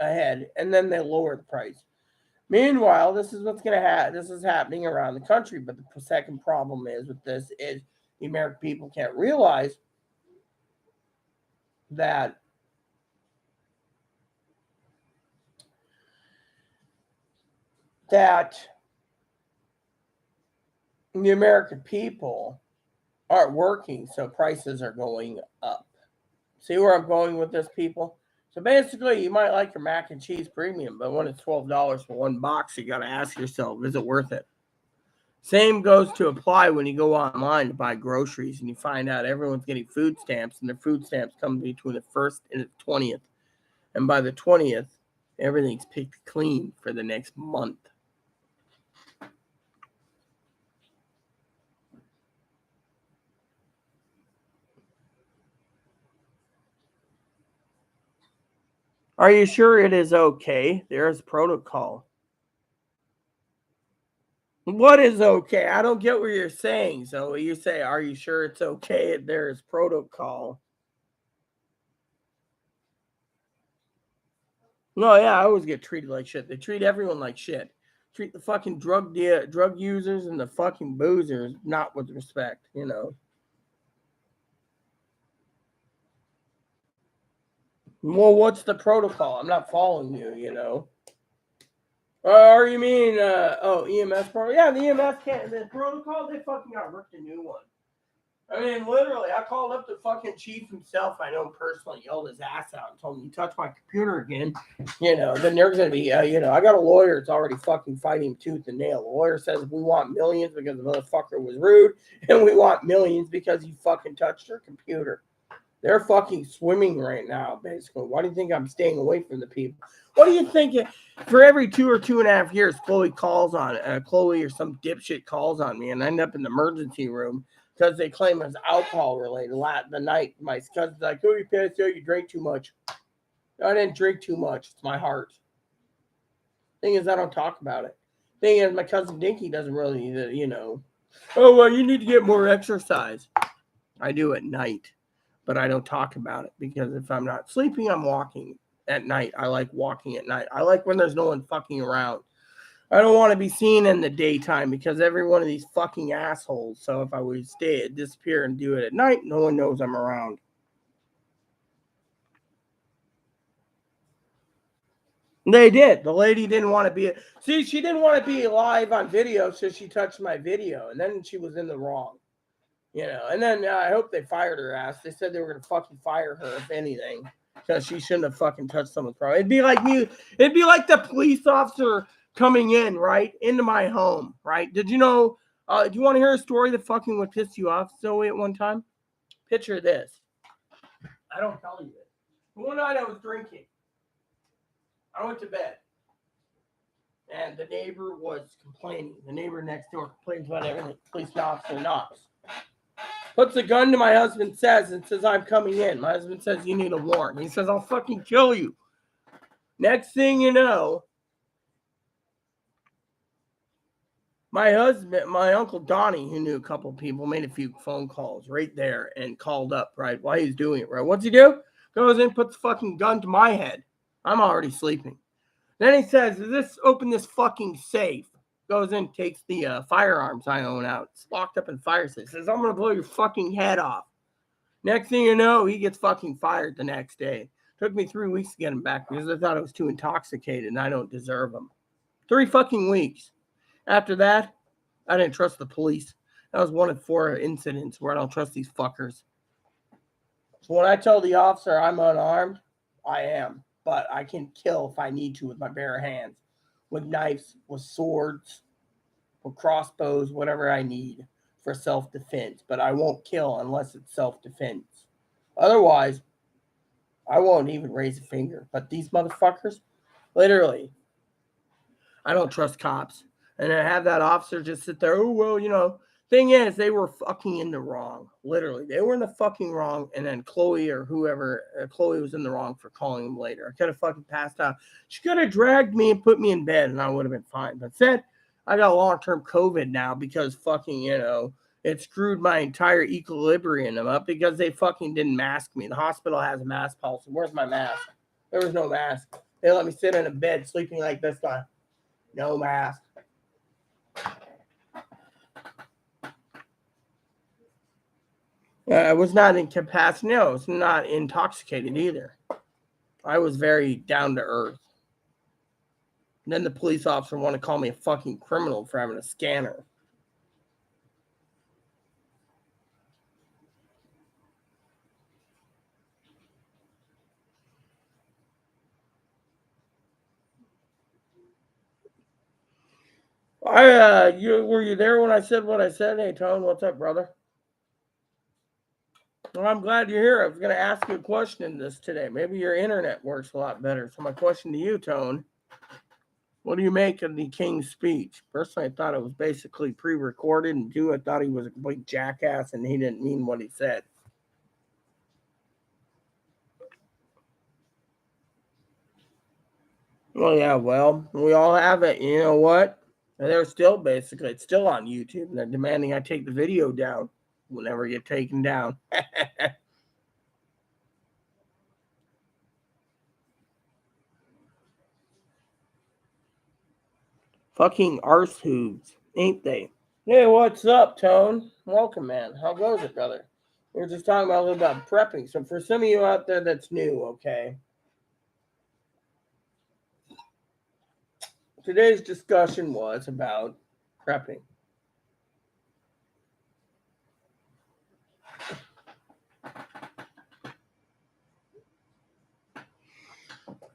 ahead, and then they lower the price. Meanwhile, this is what's going to happen. This is happening around the country. But the second problem is with this is the American people can't realize that the American people aren't working, so prices are going up. See where I'm going with this, people? So basically, you might like your mac and cheese premium, but when it's $12 for one box, you got to ask yourself, is it worth it? Same goes to apply when you go online to buy groceries and you find out everyone's getting food stamps, and their food stamps come between the 1st and the 20th. And by the 20th, everything's picked clean for the next month. Are you sure it is okay? There's protocol. What is okay? I don't get what you're saying. So you say, are you sure it's okay? There's protocol. No, yeah, I always get treated like shit. They treat everyone like shit. Treat the fucking drug users and the fucking boozers not with respect, you know. Well, what's the protocol? I'm not following you, you know. Or you mean, EMS protocol? Yeah, the EMS can't, the protocol, they fucking got ripped a new one. I mean, literally, I called up the fucking chief himself. I know him personally, yelled his ass out and told him, you touch my computer again, you know, then there's going to be, I got a lawyer that's already fucking fighting tooth and nail. The lawyer says we want millions because the motherfucker was rude, and we want millions because he fucking touched her computer. They're fucking swimming right now, basically. Why do you think I'm staying away from the people? What do you think? For every 2 or 2.5 years, Chloe or some dipshit calls on me, and I end up in the emergency room because they claim it's alcohol related. The night, my cousin's like, "Oh, you passed out. You drank too much." I didn't drink too much. It's my heart. Thing is, I don't talk about it. Thing is, my cousin Dinky doesn't really, oh, well, you need to get more exercise. I do at night. But I don't talk about it because if I'm not sleeping, I'm walking at night. I like walking at night. I like when there's no one fucking around. I don't want to be seen in the daytime because every one of these fucking assholes. So if I would disappear and do it at night, no one knows I'm around. They did. The lady didn't want to be. She didn't want to be live on video, so she touched my video, and then she was in the wrong. And then I hope they fired her ass. They said they were going to fucking fire her, if anything, because she shouldn't have fucking touched someone's property. It'd be like me. It'd be like the police officer coming in, right, into my home, right? Did you know, do you want to hear a story that fucking would piss you off, Zoe, at one time? Picture this. I don't tell you this. One night I was drinking. I went to bed. And the neighbor was complaining. The neighbor next door complains about everything. Police officer knocks. Puts a gun to my husband's head and says, I'm coming in. My husband says, you need a warrant. He says, I'll fucking kill you. Next thing you know, my Uncle Donnie, who knew a couple of people, made a few phone calls right there and called up, right, while he's doing it, right? What's he do? Goes in, puts the fucking gun to my head. I'm already sleeping. Then he says, open this fucking safe. Goes in, takes the firearms I own out. It's locked up in fire safe. Says, I'm going to blow your fucking head off. Next thing you know, he gets fucking fired the next day. Took me 3 weeks to get him back because I thought I was too intoxicated and I don't deserve him. 3 fucking weeks. After that, I didn't trust the police. That was one of 4 incidents where I don't trust these fuckers. So when I tell the officer I'm unarmed, I am. But I can kill if I need to with my bare hands. With knives, with swords, with crossbows, whatever I need for self-defense. But I won't kill unless it's self-defense. Otherwise, I won't even raise a finger. But these motherfuckers, literally, I don't trust cops. And I have that officer just sit there, oh, well, Thing is, they were fucking in the wrong. Literally, they were in the fucking wrong, and then Chloe or whoever, Chloe was in the wrong for calling him later. I could have fucking passed out. She could have dragged me and put me in bed, and I would have been fine. But said, I got long-term COVID now because fucking, it screwed my entire equilibrium up because they fucking didn't mask me. The hospital has a mask policy. Where's my mask? There was no mask. They let me sit in a bed sleeping like this guy. No mask. I was not incapacitated. No, I was not intoxicated either. I was very down to earth. And then the police officer wanted to call me a fucking criminal for having a scanner. Were you there when I said what I said? Hey, Tone, what's up, brother? Well, I'm glad you're here. I was going to ask you a question this today. Maybe your internet works a lot better. So my question to you, Tone, what do you make of the King's speech? Personally, I thought it was basically pre-recorded, and two, I thought he was a complete jackass and he didn't mean what he said. Well, yeah, well, we all have it. You know what? And they're still basically, it's still on YouTube, and they're demanding I take the video down. Will never get taken down. Fucking arse hooves, ain't they? Hey, what's up, Tone? Welcome, man. How goes it, brother? We were just talking about a little about prepping. So for some of you out there that's new, okay, today's discussion was about prepping.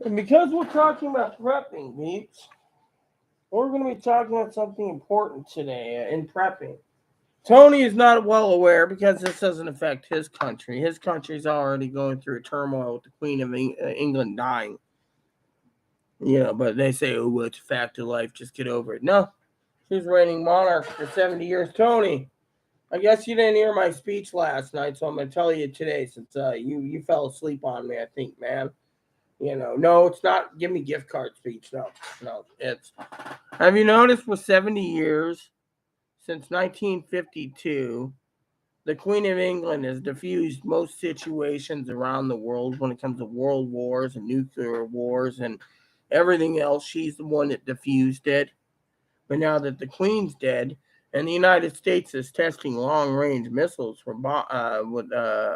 And because we're talking about prepping, beeps, we're going to be talking about something important today in prepping. Tony is not well aware because this doesn't affect his country. His country's already going through a turmoil with the Queen of England dying. But they say, oh, well, it's a fact of life. Just get over it. No, she's reigning monarch for 70 years. Tony, I guess you didn't hear my speech last night, so I'm going to tell you today since you fell asleep on me, I think, man. No, it's not give me gift card speech. No, it's. Have you noticed for 70 years, since 1952, the Queen of England has diffused most situations around the world when it comes to world wars and nuclear wars and everything else. She's the one that diffused it. But now that the Queen's dead, and the United States is testing long-range missiles from with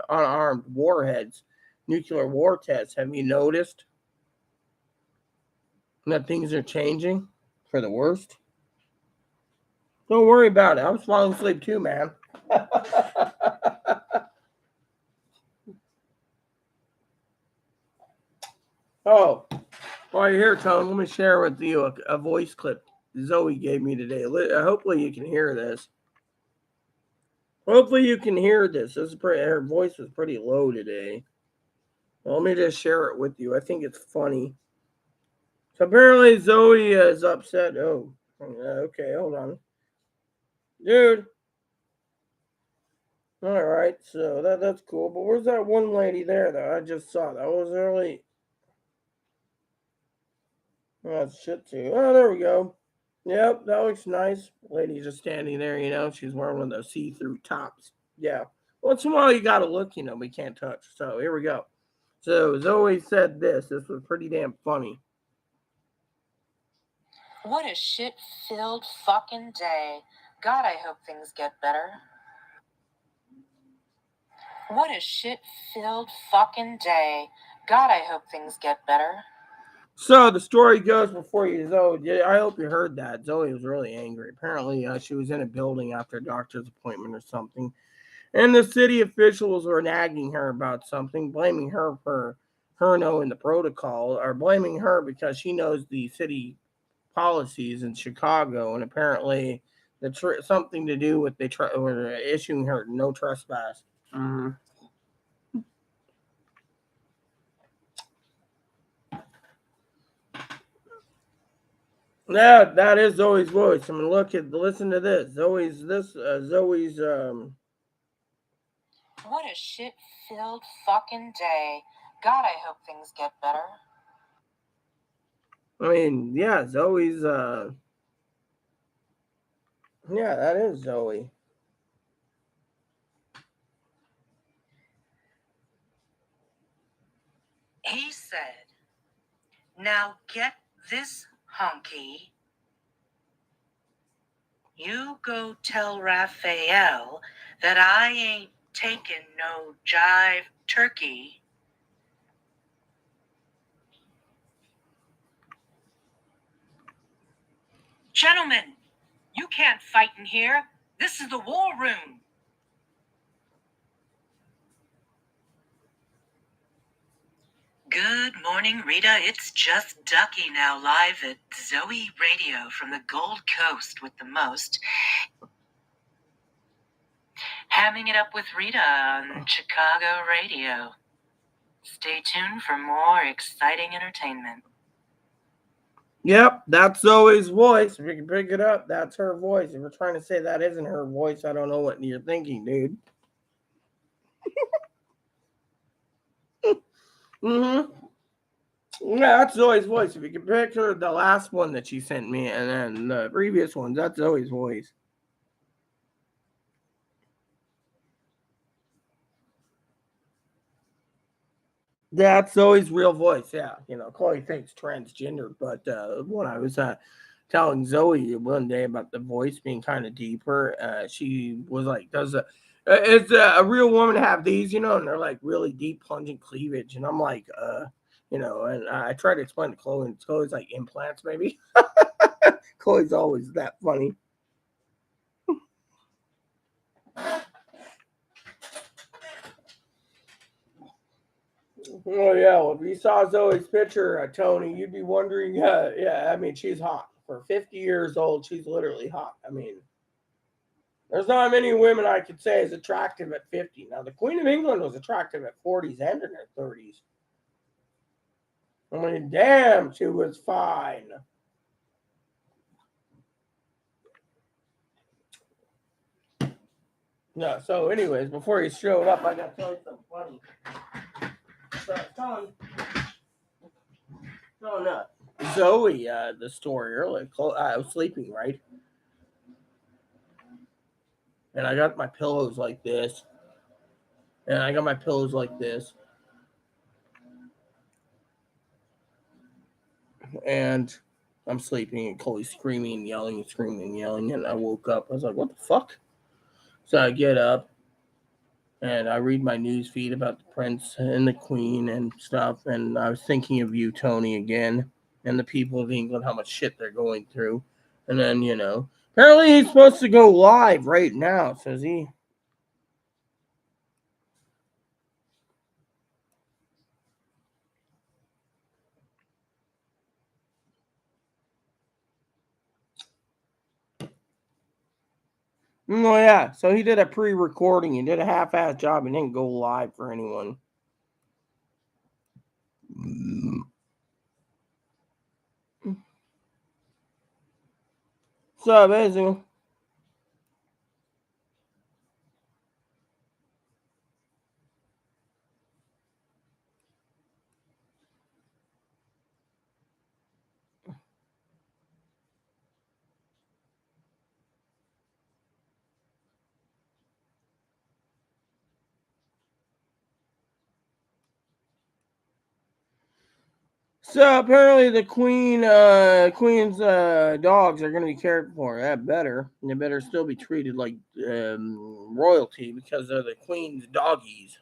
unarmed warheads, nuclear war tests, have you noticed that things are changing for the worst? Don't worry about it. I was falling asleep too, man. Oh, while you're here, Tone, let me share with you a voice clip Zoe gave me today. Hopefully, you can hear this. Hopefully, you can hear this. Her voice was pretty low today. Well, let me just share it with you. I think it's funny. So apparently, Zoe is upset. Oh, okay, hold on, dude. All right, so that's cool. But where's that one lady there that I just saw? That was early. Oh, that's shit too. Oh, there we go. Yep, that looks nice. Lady just standing there, she's wearing one of those see-through tops. Yeah. Once in a while you gotta look, we can't touch. So here we go. So Zoe said this. This was pretty damn funny. What a shit-filled fucking day. God, I hope things get better. What a shit-filled fucking day. God, I hope things get better. So the story goes before you, Zoe. I hope you heard that. Zoe was really angry. Apparently, she was in a building after a doctor's appointment or something, and the city officials were nagging her about something, blaming her for her knowing the protocol, or blaming her because she knows the city policies in Chicago, and apparently something to do with were issuing her no trespass. Mm-hmm. Yeah, that is Zoe's voice. I mean, listen to this. Zoe's. What a shit-filled fucking day. God, I hope things get better. I mean, yeah, Zoe's. Yeah, that is Zoe. He said, now get this, honky. You go tell Raphael that I ain't taking no jive turkey. Gentlemen, you can't fight in here. This is the war room. Good morning, Rita. It's just Ducky now live at Zoe Radio from the Gold Coast with the most. Hamming it up with Rita on Chicago radio. Stay tuned for more exciting entertainment. Yep, that's Zoe's voice. If you can pick it up, that's her voice. If we're trying to say that isn't her voice, I don't know what you're thinking, dude. Mm-hmm. Yeah, that's Zoe's voice. If you can picture the last one that she sent me and then the previous ones, that's Zoe's voice. That's Zoe's real voice. Yeah, Chloe thinks transgender, but when I was telling Zoe one day about the voice being kind of deeper, she was like, "Is a real woman have these?" And they're like really deep, plunging cleavage, and I'm like, and I tried to explain to Chloe, and Chloe's like implants, maybe. Chloe's always that funny. Oh yeah, well, if you saw Zoe's picture, Tony, you'd be wondering. Yeah, I mean, she's hot for 50 years old. She's literally hot. I mean, there's not many women I could say is attractive at 50. Now, the Queen of England was attractive at 40s and in her 30s. I mean, damn, she was fine. No, so anyways, before he showed up, I got to tell you something funny. So, telling Zoe the story earlier. I was sleeping, right? And I got my pillows like this. And I got my pillows like this. And I'm sleeping, and Chloe's screaming and yelling and screaming and yelling. And I woke up. I was like, what the fuck? So I get up and I read my news feed about the prince and the queen and stuff. And I was thinking of you, Tony, again, and the people of England, how much shit they're going through. And then, apparently he's supposed to go live right now, says he. Oh, yeah. So he did a pre recording. He did a half ass job and didn't go live for anyone. So basically, the queen's dogs are going to be cared for. That better. And they better still be treated like royalty because they're the queen's doggies.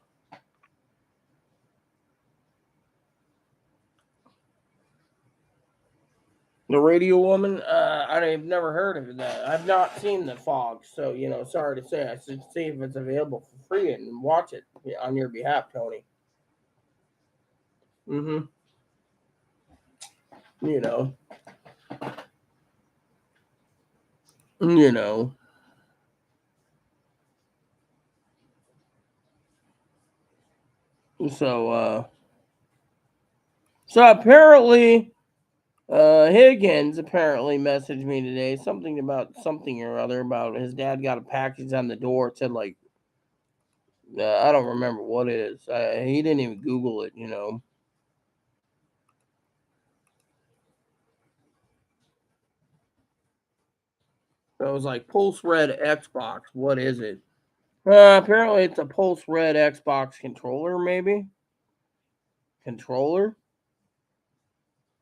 The radio woman, I've never heard of that. I've not seen the fog, so sorry to say, I should see if it's available for free and watch it on your behalf, Tony. Mm-hmm. You know, you know. So, so apparently, Higgins apparently messaged me today something about something or other about his dad got a package on the door. It said like I don't remember what it is. He didn't even Google it, you know. So it was like Pulse Red Xbox. What is it? Apparently it's a Pulse Red Xbox controller, maybe. Controller?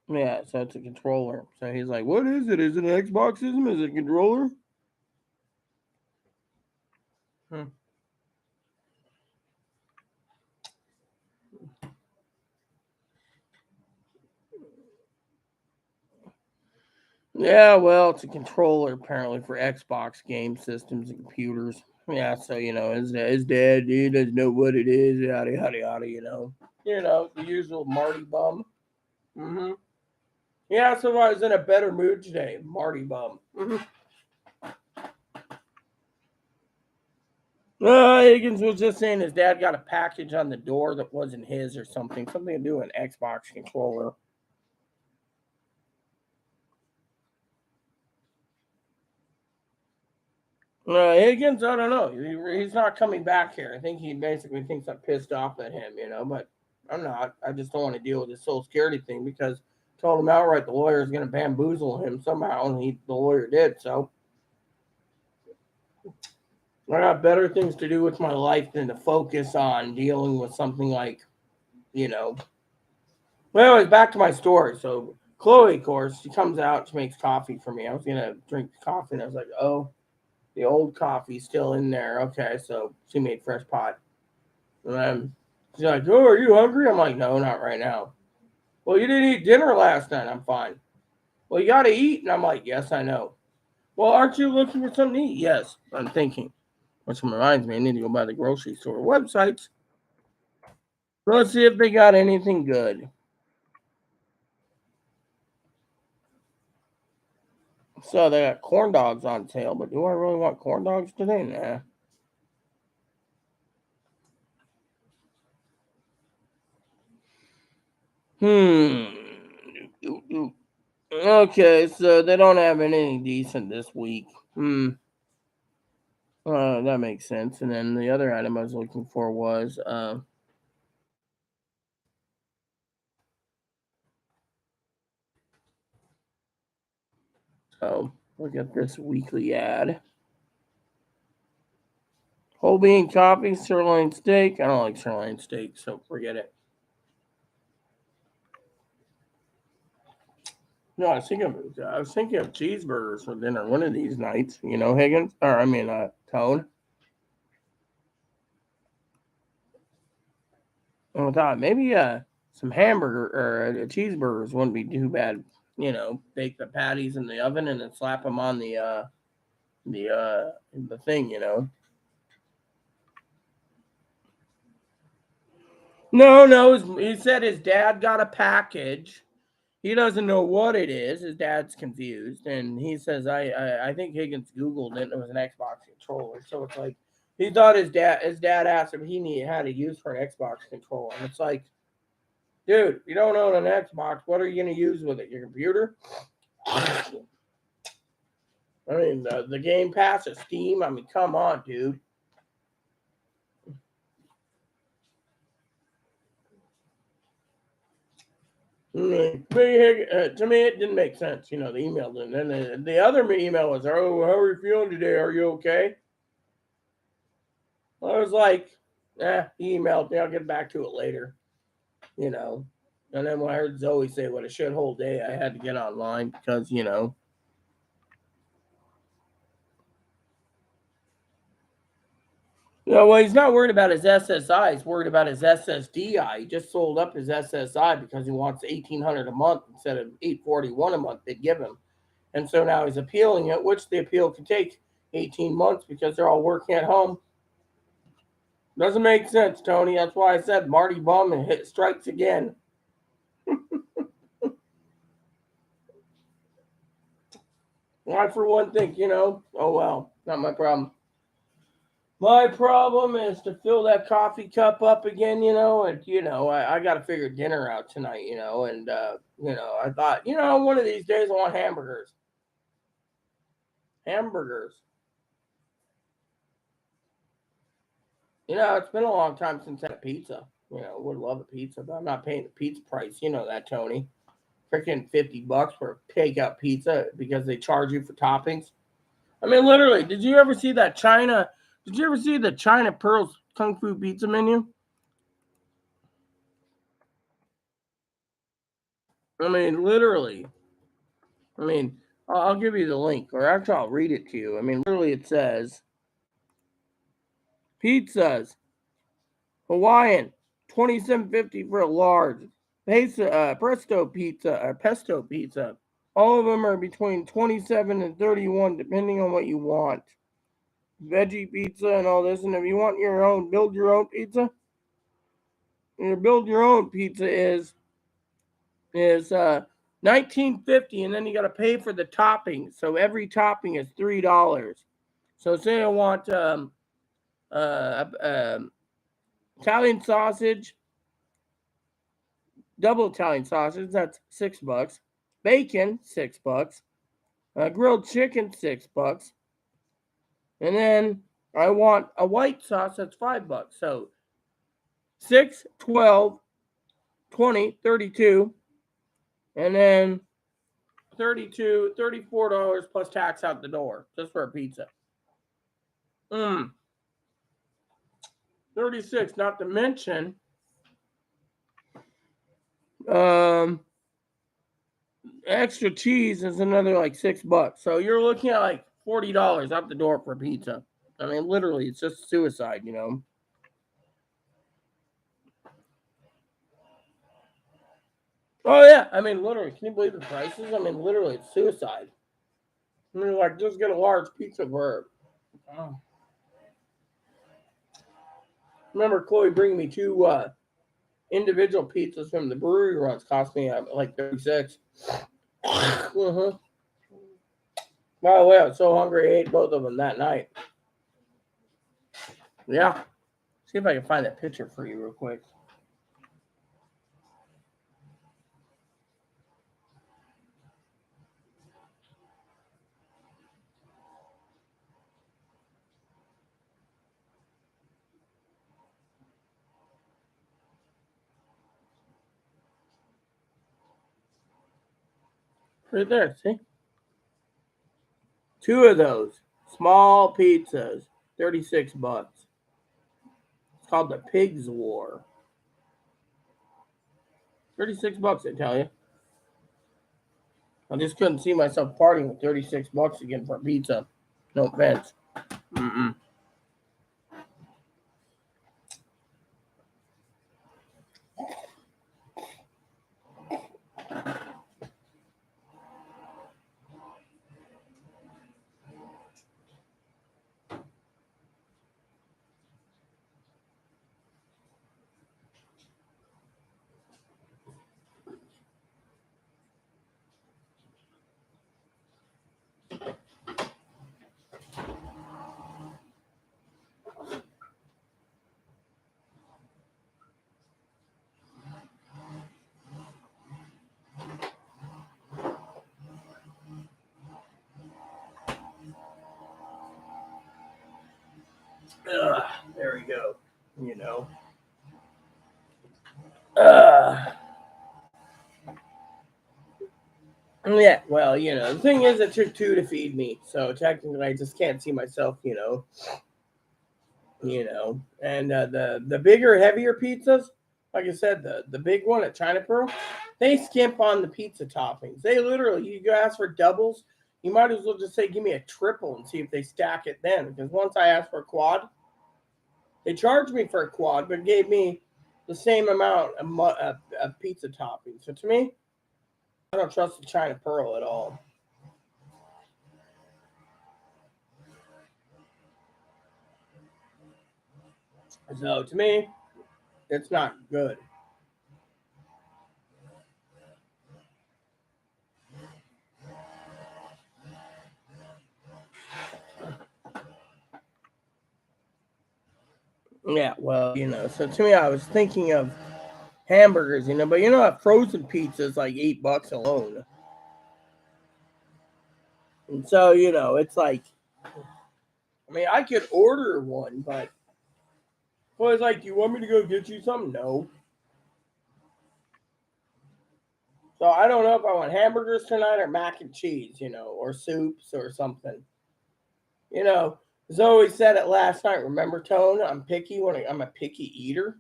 Yeah, so it's a controller. So he's like, what is it? Is it an Xbox system? Is it a controller? Hmm. Yeah, well, it's a controller apparently for Xbox game systems and computers. Yeah, so you know, his dad, he doesn't know what it is, yada yada yada. You know the usual Marty bum. Mm-hmm. Yeah, so I was in a better mood today, Marty bum. Mm-hmm. Higgins was just saying his dad got a package on the door that wasn't his or something to do with an Xbox controller. Higgins, I don't know. He's not coming back here. I think he basically thinks I'm pissed off at him, but I'm not. I just don't want to deal with this Social Security thing because I told him outright the lawyer is going to bamboozle him somehow, and the lawyer did. So I got better things to do with my life than to focus on dealing with something like, you know. Well, anyways, back to my story. So Chloe, of course, she comes out, she makes coffee for me. I was going to drink the coffee, and I was like, oh, the old coffee's still in there. Okay, so she made fresh pot. And then she's like, oh, are you hungry? I'm like, no, not right now. Well, you didn't eat dinner last night. I'm fine. Well, you got to eat. And I'm like, yes, I know. Well, aren't you looking for something to eat? Yes, I'm thinking. Which reminds me, I need to go by the grocery store websites. So let's see if they got anything good. So they got corn dogs on sale, but do I really want corn dogs today? Nah. Hmm. Okay, so they don't have anything decent this week. That makes sense. And then the other item I was looking for was so look at this weekly ad. Whole bean coffee, sirloin steak. I don't like sirloin steak, so forget it. No, I was thinking of cheeseburgers for dinner one of these nights. Higgins, or I mean, Tone. And I thought maybe some hamburger or cheeseburgers wouldn't be too bad. Bake the patties in the oven and then slap them on the thing. No, no. He said his dad got a package. He doesn't know what it is. His dad's confused, and he says, "I think Higgins Googled it. And it was an Xbox controller." So it's like he thought his dad asked him had to use for an Xbox controller, and it's like, dude, you don't own an Xbox. What are you gonna use with it? Your computer? I mean, the Game Pass of Steam. I mean, come on, dude. To me, it didn't make sense. The email didn't. And the other email was, "Oh, how are you feeling today? Are you okay?" Well, I was like, he emailed me. I'll get back to it later. You know. And then when I heard Zoe say what a shithole day, I had to get online because. Well, he's not worried about his SSI. He's worried about his SSDI. He just sold up his SSI because he wants 1,800 a month instead of 841 a month they'd give him. And so now he's appealing it, which the appeal can take 18 months because they're all working at home. Doesn't make sense, Tony. That's why I said Marty Bum and strikes again. I, for one, think, oh well, not my problem. My problem is to fill that coffee cup up again, and I got to figure dinner out tonight, and I thought, one of these days I want hamburgers. Hamburgers. It's been a long time since I had a pizza. Would love a pizza, but I'm not paying the pizza price. You know that, Tony. Freaking $50 for a takeout pizza because they charge you for toppings. I mean, literally, did you ever see that China? Did you ever see the China Pearls Kung Fu Pizza menu? I mean, literally. I mean, I'll give you the link, or actually, I'll read it to you. I mean, literally, it says pizzas, Hawaiian, 27.50 for a large. Pesto pizza. All of them are between 27 and 31, depending on what you want. Veggie pizza and all this, and if you want your own, build your own pizza. Your build your own pizza is 19.50, and then you got to pay for the toppings. So every topping is $3. So say I want uh, um, Italian sausage, double Italian sausage. That's $6. Bacon, $6. Grilled chicken, $6. And then I want a white sauce. That's $5. So 6, 12, 20, 32, and then 32, $34 plus tax out the door just for a pizza. 36, not to mention extra cheese is another like $6. So you're looking at like $40 out the door for pizza. I mean, literally, it's just suicide. Oh yeah, I mean, literally, can you believe the prices? I mean, literally, it's suicide. I mean, like, just get a large pizza for. Oh. Remember, Chloe bringing me two individual pizzas from the brewery runs cost me like 36. uh-huh. By the way, I was so hungry, I ate both of them that night. Yeah. See if I can find that picture for you real quick. Right there, see? Two of those small pizzas, $36. It's called the Pig's War. $36, I tell you. I just couldn't see myself parting with $36 again for a pizza. No offense. Mm-mm. There we go. You know. Yeah, well, the thing is, it took two to feed me, so technically, I just can't see myself, And the bigger, heavier pizzas, like I said, the big one at China Pearl, they skimp on the pizza toppings. They literally, you ask for doubles, you might as well just say, give me a triple and see if they stack it then. Because once I asked for a quad, they charged me for a quad, but gave me the same amount of pizza toppings. So to me, I don't trust the China Pearl at all. So to me, it's not good. Yeah, well, so to me, I was thinking of hamburgers, but that frozen pizza is like $8 alone. And so, it's like, I mean, I could order one, but well, it's like, do you want me to go get you something? No. So I don't know if I want hamburgers tonight or mac and cheese, or soups or something. Zoe said it last night. Remember, Tone? I'm picky I'm a picky eater.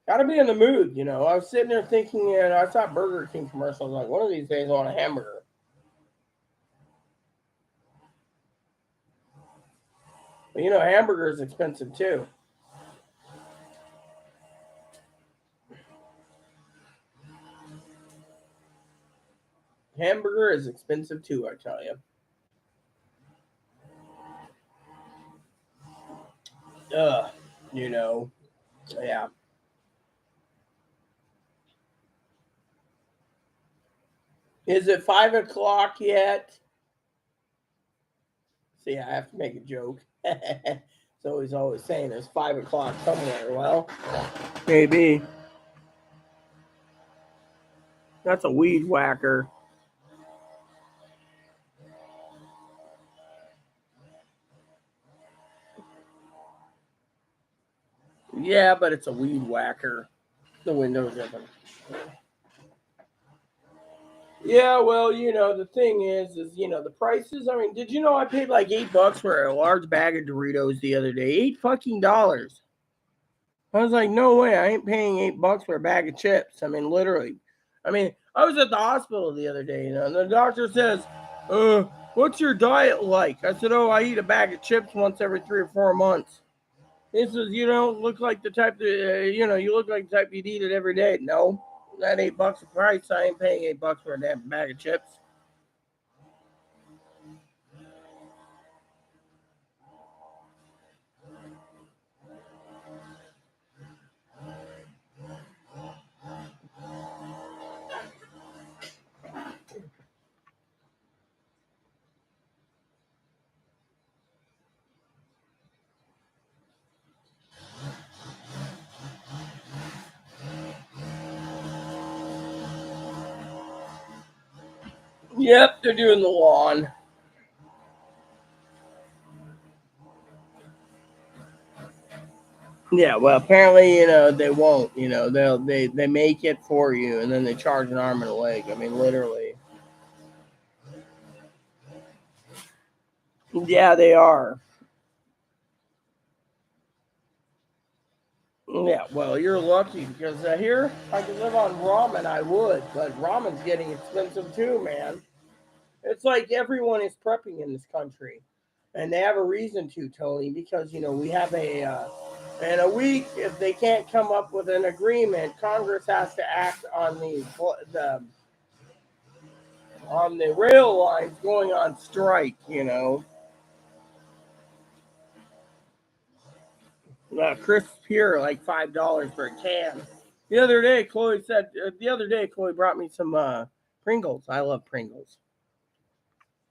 Got to be in the mood, I was sitting there thinking, I saw Burger King commercials. Like, one of these days I want a hamburger. But hamburger is expensive too. Hamburger is expensive too, I tell you. Ugh, you know, yeah. Is it 5 o'clock yet? See, I have to make a joke. So he's always saying it's 5 o'clock somewhere. Well, maybe. That's a weed whacker. Yeah, but it's a weed whacker. The window's open. Yeah, well, the thing is, the prices. I mean, did you know I paid like $8 for a large bag of Doritos the other day? $8 fucking. I was like, no way, I ain't paying $8 for a bag of chips. I mean, literally. I mean, I was at the hospital the other day, and the doctor says, what's your diet like? I said, oh, I eat a bag of chips once every 3 or 4 months. He says, you don't look like the type that, you look like the type you'd eat it every day. No, that $8 a price. I ain't paying $8 for a damn bag of chips. Yep, they're doing the lawn. Yeah, well, apparently, they won't. They make it for you, and then they charge an arm and a leg. I mean, literally. Yeah, they are. Yeah, well, you're lucky because here, if I could live on ramen, I would. But ramen's getting expensive too, man. It's like everyone is prepping in this country, and they have a reason to, Tony, because we have in a week, if they can't come up with an agreement, Congress has to act on the rail lines going on strike. Crisp here like $5 for a can. The other day Chloe brought me some Pringles. I love Pringles.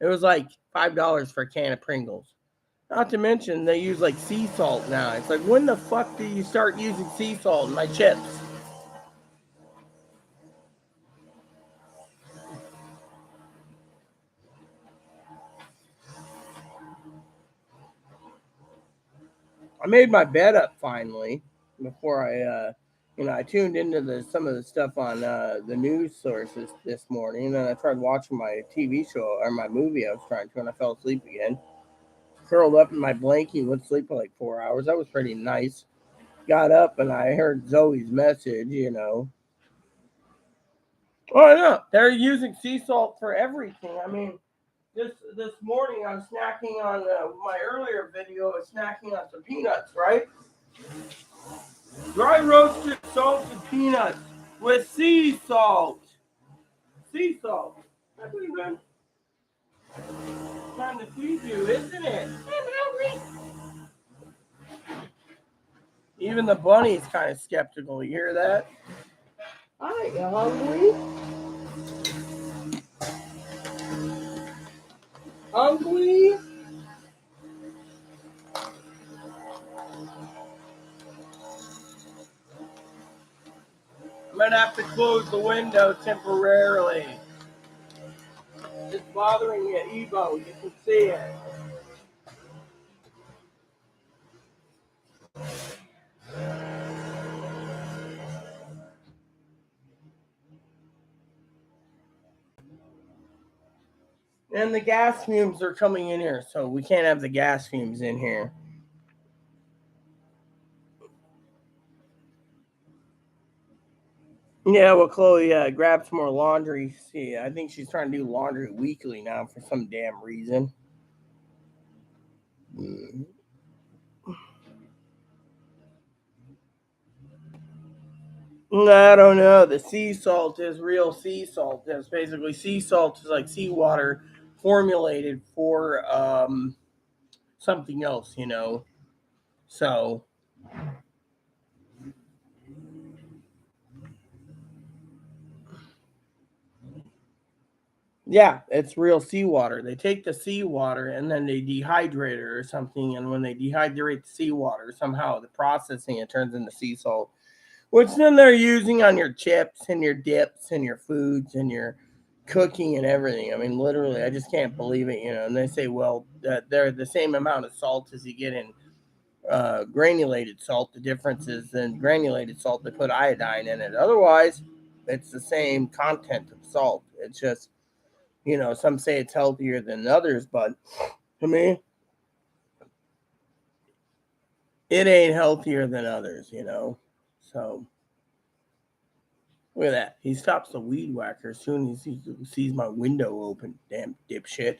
It was like $5 for a can of Pringles. Not to mention they use like sea salt now. It's like, when the fuck do you start using sea salt in my chips? I made my bed up finally before I tuned into some of the stuff on the news sources this morning, and then I tried watching my TV show or my movie I was trying to, and I fell asleep again. Curled up in my blankie, went to sleep for like 4 hours. That was pretty nice. Got up and I heard Zoe's message. Oh yeah, they're using sea salt for everything. I mean, this morning I was snacking on my earlier video. I was snacking on some peanuts, right? Dry roasted salted peanuts with sea salt. Sea salt. That's pretty good. Time to feed you, isn't it? I'm hungry. Even the bunny's kind of skeptical. You hear that? Hi, you hungry? Hungry? I'm gonna have to close the window temporarily. It's bothering you, Evo. You can see it. And the gas fumes are coming in here, so we can't have the gas fumes in here. Yeah, well, Chloe grabbed some more laundry. See, I think she's trying to do laundry weekly now for some damn reason. I don't know. The sea salt is real sea salt. It's basically sea salt is like seawater formulated for something else, you know. So yeah, it's real seawater. They take the seawater and then they dehydrate it or something, and when they dehydrate the seawater, somehow the processing it turns into sea salt, which then they're using on your chips and your dips and your foods and your cooking and everything. I mean, literally, I just can't believe it, you know. And they say, well, that they're the same amount of salt as you get in granulated salt. The difference is in granulated salt, they put iodine in it. Otherwise, it's the same content of salt. It's just, you know, some say it's healthier than others, but to me, it ain't healthier than others, you know. So look at that. He stops the weed whacker as soon as he sees my window open. Damn dipshit.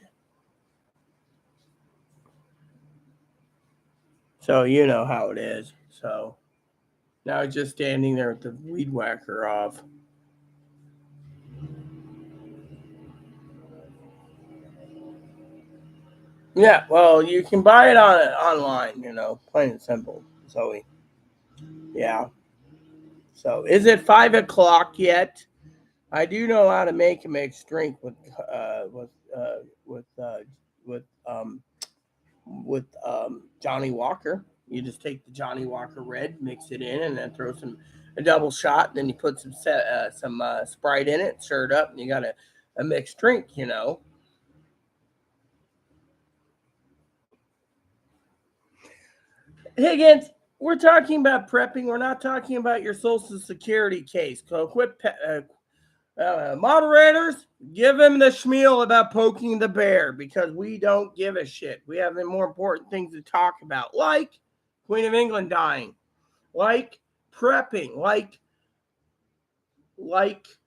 So you know how it is. So now he's just standing there with the weed whacker off. Yeah, well, you can buy it on online, you know, plain and simple. So yeah. So is it 5 o'clock yet? I do know how to make a mixed drink with uh, with um Johnny Walker. You just take the Johnny Walker Red, mix it in, and then throw some a double shot. Then you put some Sprite in it, stir it up, and you got a mixed drink. You know. Higgins, we're talking about prepping. We're not talking about your Social Security case. So quit. Moderators, give him the schmeal about poking the bear because we don't give a shit. We have more important things to talk about, like Queen of England dying, like prepping, like, like,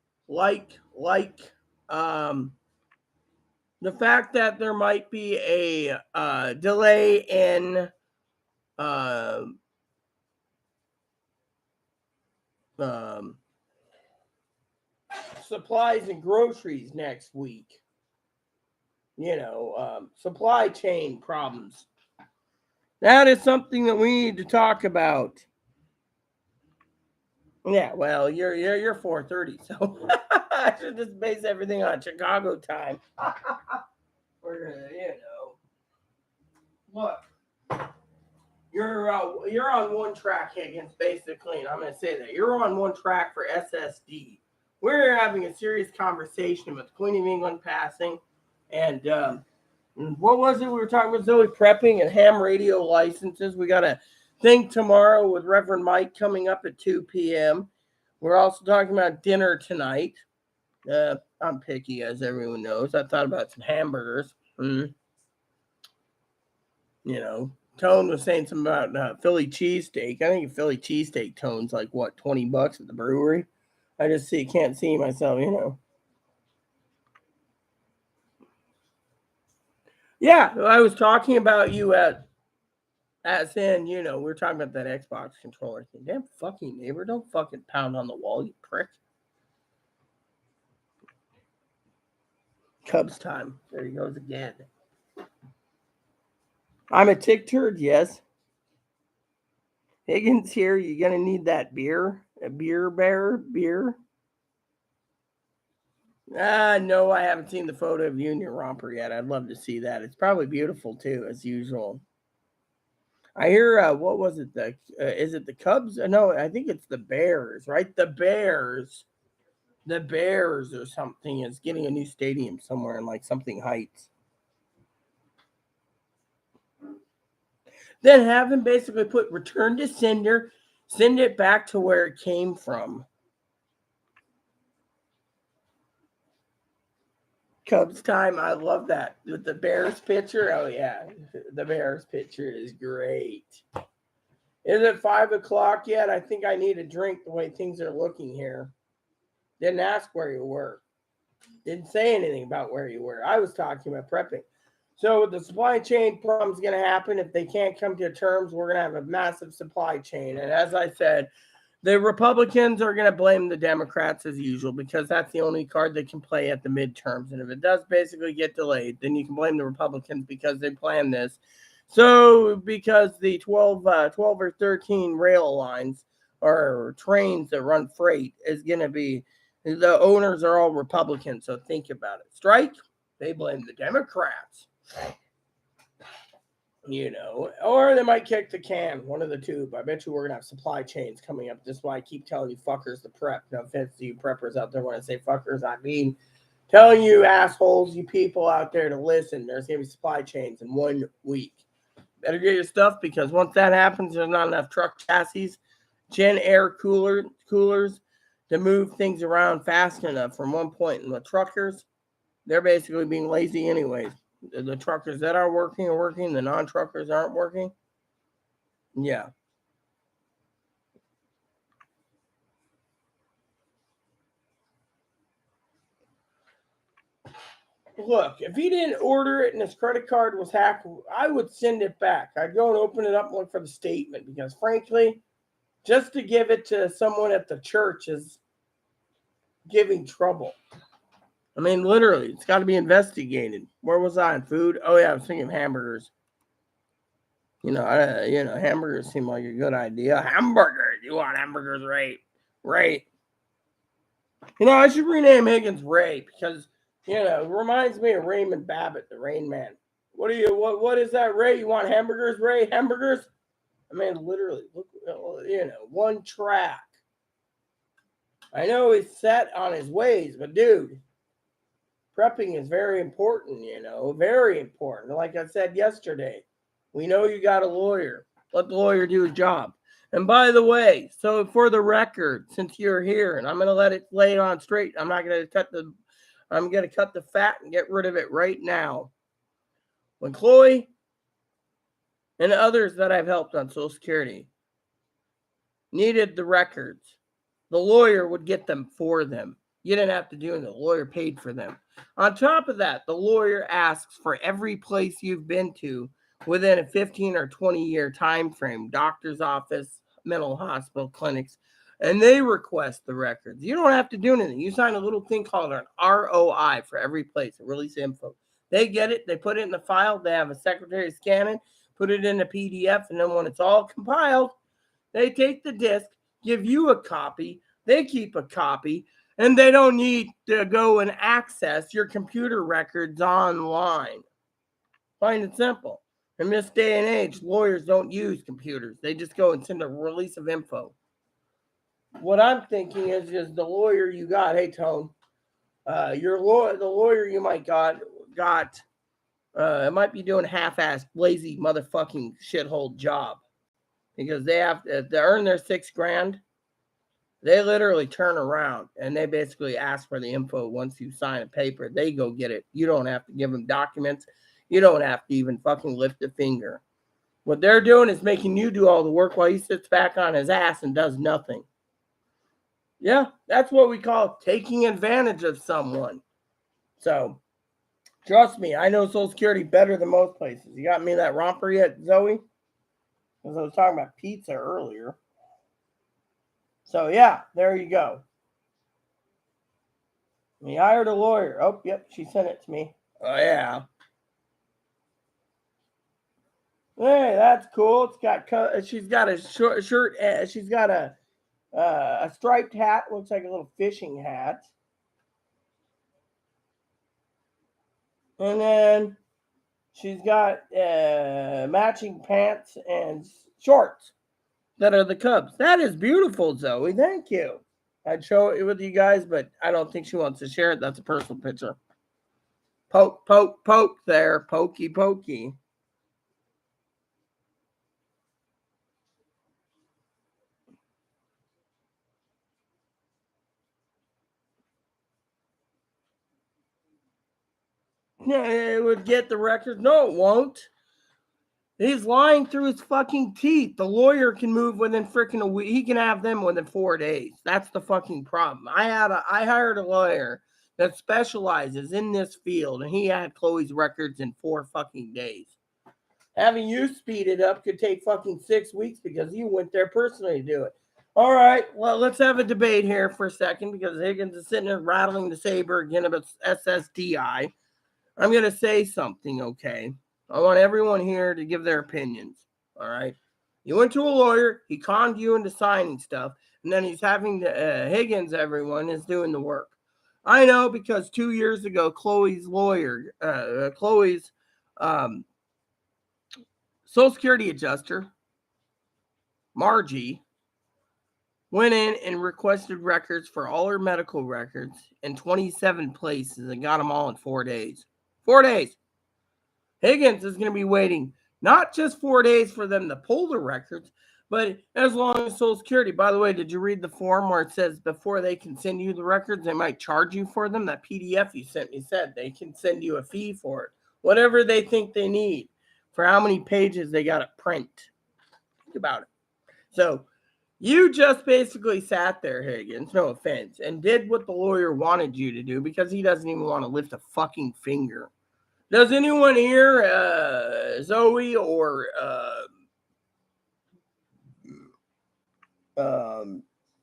um, the fact that there might be a delay in uh, um, supplies and groceries next week. You know, supply chain problems. That is something that we need to talk about. Yeah, well, you're 4:30, so I should just base everything on Chicago time. We're gonna, you know, look, you're on one track, Higgins, basically, and I'm gonna say that you're on one track for SSD. We're having a serious conversation with Queen of England passing, and what was it we were talking about? Zoe prepping and ham radio licenses. We got a thing tomorrow with Reverend Mike coming up at 2 p.m. We're also talking about dinner tonight. I'm picky, as everyone knows. I thought about some hamburgers. You know, Tone was saying something about Philly cheesesteak. I think a Philly cheesesteak Tone's like, what, $20 at the brewery? I just can't see myself, you know. Yeah, I was talking about you as in, you know, we're talking about that Xbox controller thing. Damn fucking neighbor, don't fucking pound on the wall, you prick. Cubs time. There he goes again. I'm a tick turd, yes. Higgins here, you're gonna need that beer. A beer bear beer. No, I haven't seen the photo of you and your romper yet. I'd love to see that. It's probably beautiful too, as usual. I hear, what was it? Is it the Cubs? No, I think it's the Bears, right? The Bears or something is getting a new stadium somewhere in like something Heights. Then have him basically put return to sender, send it back to where it came from. Cubs time, I love that. With the Bears pitcher, oh yeah, the Bears pitcher is great. Is it 5 o'clock yet? I think I need a drink the way things are looking here. Didn't ask where you were. Didn't say anything about where you were. I was talking about prepping. So the supply chain problem is going to happen. If they can't come to terms, we're going to have a massive supply chain. And as I said, the Republicans are going to blame the Democrats as usual because that's the only card they can play at the midterms. And if it does basically get delayed, then you can blame the Republicans because they planned this. So because the 12 or 13 rail lines or trains that run freight is going to be, the owners are all Republicans. So think about it. Strike, they blame the Democrats. Or they might kick the can, one of the two. But I bet you we're going to have supply chains coming up. This is why I keep telling you fuckers to prep. No offense to you preppers out there when I say fuckers. I mean, telling you assholes, you people out there to listen. There's going to be supply chains in 1 week. Better get your stuff because once that happens, there's not enough truck chassis, gen air coolers to move things around fast enough from one point. And the truckers, they're basically being lazy anyways. The truckers that are working, the non-truckers aren't working. Yeah. Look, if he didn't order it and his credit card was hacked, I would send it back. I'd go and open it up and look for the statement because, frankly, just to give it to someone at the church is giving trouble. I mean, literally, it's got to be investigated. Where was I in food? Oh yeah, I was thinking hamburgers. Hamburgers seem like a good idea. Hamburgers, you want hamburgers, right? Right. I should rename Higgins Ray because it reminds me of Raymond Babbitt, the Rain Man. What is that, Ray? You want hamburgers, Ray? Hamburgers? I mean, literally, look, one track. I know he's set on his ways, but dude, prepping is very important, very important. Like I said yesterday, we know you got a lawyer. Let the lawyer do his job. And by the way, so for the record, since you're here, and I'm gonna lay it on straight. I'm gonna cut the fat and get rid of it right now. When Chloe and others that I've helped on Social Security needed the records, the lawyer would get them for them. You didn't have to do it. The lawyer paid for them. On top of that, the lawyer asks for every place you've been to within a 15 or 20 year time frame, doctor's office, mental hospital, clinics, and they request the records. You don't have to do anything. You sign a little thing called an ROI for every place, a release info. They get it, they put it in the file, they have a secretary scan it, put it in a PDF, and then when it's all compiled, they take the disk, give you a copy, they keep a copy, and they don't need to go and access your computer records online. Plain and simple. In this day and age, lawyers don't use computers. They just go and send a release of info. What I'm thinking is the lawyer you got, hey, Tone, the lawyer you might got, it might be doing half-assed, lazy motherfucking shithole job. Because they have to earn their $6,000. They literally turn around and they basically ask for the info once you sign a paper. They go get it. You don't have to give them documents. You don't have to even fucking lift a finger. What they're doing is making you do all the work while he sits back on his ass and does nothing. Yeah, that's what we call taking advantage of someone. So, trust me, I know Social Security better than most places. You got me that romper yet, Zoe? Because I was talking about pizza earlier. So, yeah, there you go. We hired a lawyer. Oh, yep, she sent it to me. Oh, yeah. Hey, that's cool. It's got. She's got a shirt. She's got a striped hat. Looks like a little fishing hat. And then She's got matching pants and shorts that are the Cubs. That is beautiful, Zoe. Thank you. I'd show it with you guys, but I don't think she wants to share it. That's a personal picture. Poke, poke, poke there. Pokey, pokey. Yeah, it would get the records. No, it won't. He's lying through his fucking teeth. The lawyer can move within freaking a week. He can have them within 4 days. That's the fucking problem. I hired a lawyer that specializes in this field, and he had Chloe's records in 4 fucking days. Having you speed it up could take fucking 6 weeks because you went there personally to do it. All right, well, let's have a debate here for a second because Higgins is sitting there rattling the saber again about SSDI. I'm going to say something, okay? I want everyone here to give their opinions, all right? You went to a lawyer, he conned you into signing stuff, and then he's having Higgins, everyone, is doing the work. I know because 2 years ago, Chloe's Social Security adjuster, Margie, went in and requested records for all her medical records in 27 places and got them all in 4 days. 4 days. Higgins is going to be waiting not just 4 days for them to pull the records, but as long as Social Security. By the way, did you read the form where it says before they can send you the records, they might charge you for them? That PDF you sent me said they can send you a fee for it. Whatever they think they need for how many pages they got to print. Think about it. So you just basically sat there, Higgins, no offense, and did what the lawyer wanted you to do because he doesn't even want to lift a fucking finger. Does anyone hear Zoe or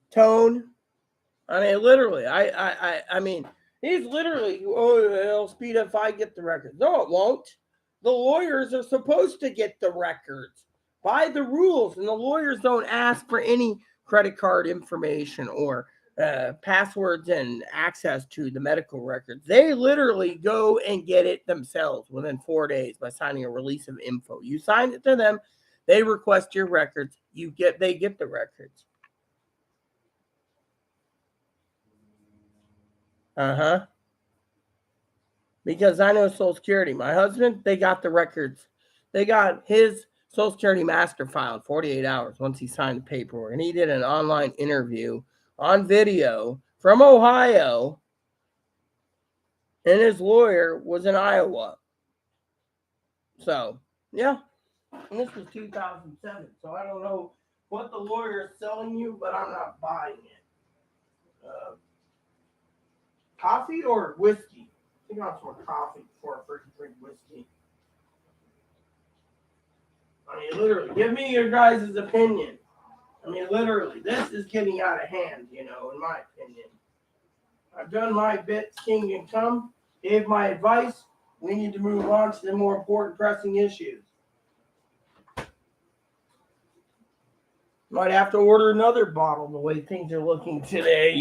Tone? I mean, literally, I mean, he's literally, it'll speed up if I get the records. No, it won't. The lawyers are supposed to get the records by the rules, and the lawyers don't ask for any credit card information or passwords and access to the medical records. They literally go and get it themselves within 4 days by signing a release of info. You sign it to them, they request your records, they get the records. Because I know Social Security. My husband, they got the records. They got his Social Security master file in 48 hours once he signed the paperwork. And he did an online interview on video from Ohio. And his lawyer was in Iowa. So, yeah. And this was 2007. So I don't know what the lawyer is selling you, but I'm not buying it. Coffee or whiskey? I think I'll pour coffee before I freaking drink whiskey. I mean, literally, give me your guys' opinion. I mean, literally, this is getting out of hand, in my opinion. I've done my bit, king and come, gave my advice. We need to move on to the more important pressing issues. Might have to order another bottle the way things are looking today,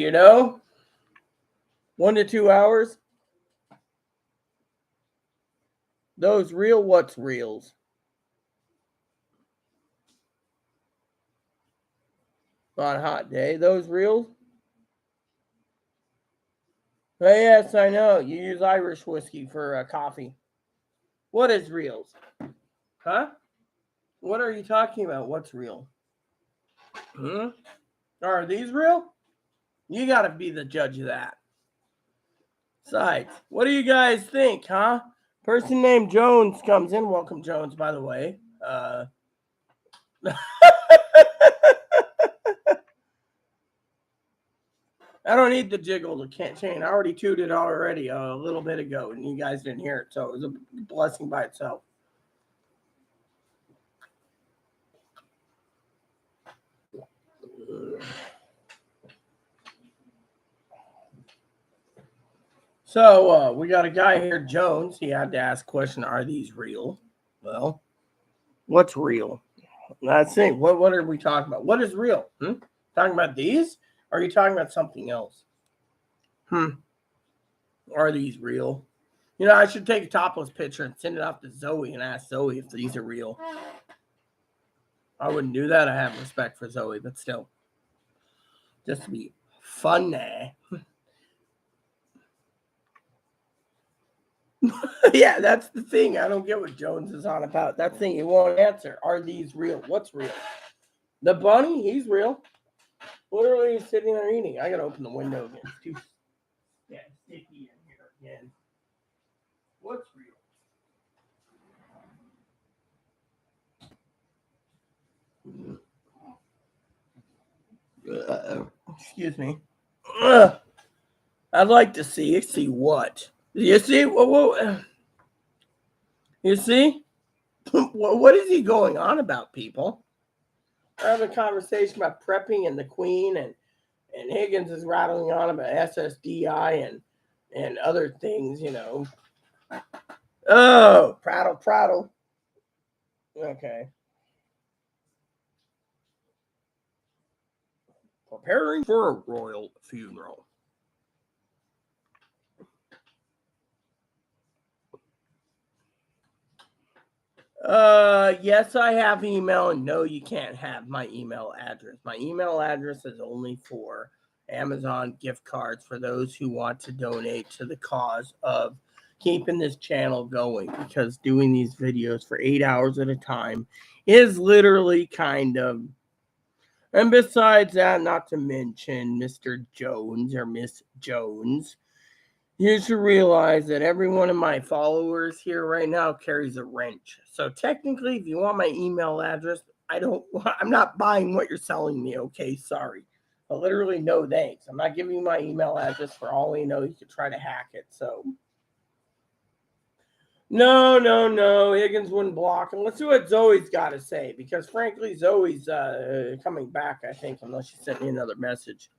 1 to 2 hours. Those real, what's reals? On a hot day, those reals? Oh, yes, I know. You use Irish whiskey for coffee. What is reals? Huh? What are you talking about? What's real? Are these real? You got to be the judge of that. Besides, what do you guys think, huh? Person named Jones comes in. Welcome, Jones, by the way. I don't need the jiggle to chain. I already tooted already a little bit ago, and you guys didn't hear it, so it was a blessing by itself. So we got a guy here, Jones. He had to ask a question, are these real? Well, what's real? That's it. What are we talking about? What is real? Talking about these? Or are you talking about something else? Are these real? You know, I should take a topless picture and send it off to Zoe and ask Zoe if these are real. I wouldn't do that. I have respect for Zoe, but still. Just to be funny. Yeah, that's the thing. I don't get what Jones is on about. That thing he won't answer. Are these real? What's real? The bunny, he's real. Literally he's sitting there eating. I gotta open the window again. It's too sticky in here again. What's real? Excuse me. I'd like to see what? You see? You see? What is he going on about, people? We're having a conversation about prepping and the Queen, and Higgins is rattling on about SSDI and other things, you know. Oh, prattle. Okay. Preparing for a royal funeral. Yes, I have email, and no, you can't have my email address. My email address is only for Amazon gift cards for those who want to donate to the cause of keeping this channel going, because doing these videos for 8 hours at a time is literally kind of. And besides that, not to mention Mr. Jones or Miss Jones, you should realize that every one of my followers here right now carries a wrench. So technically, if you want my email address, I'm not buying what you're selling me, okay? Sorry. But literally, no thanks. I'm not giving you my email address. For all we know, you could try to hack it. So no. Higgins wouldn't block him. Let's see what Zoe's got to say, because frankly, Zoe's coming back, I think, unless she sent me another message.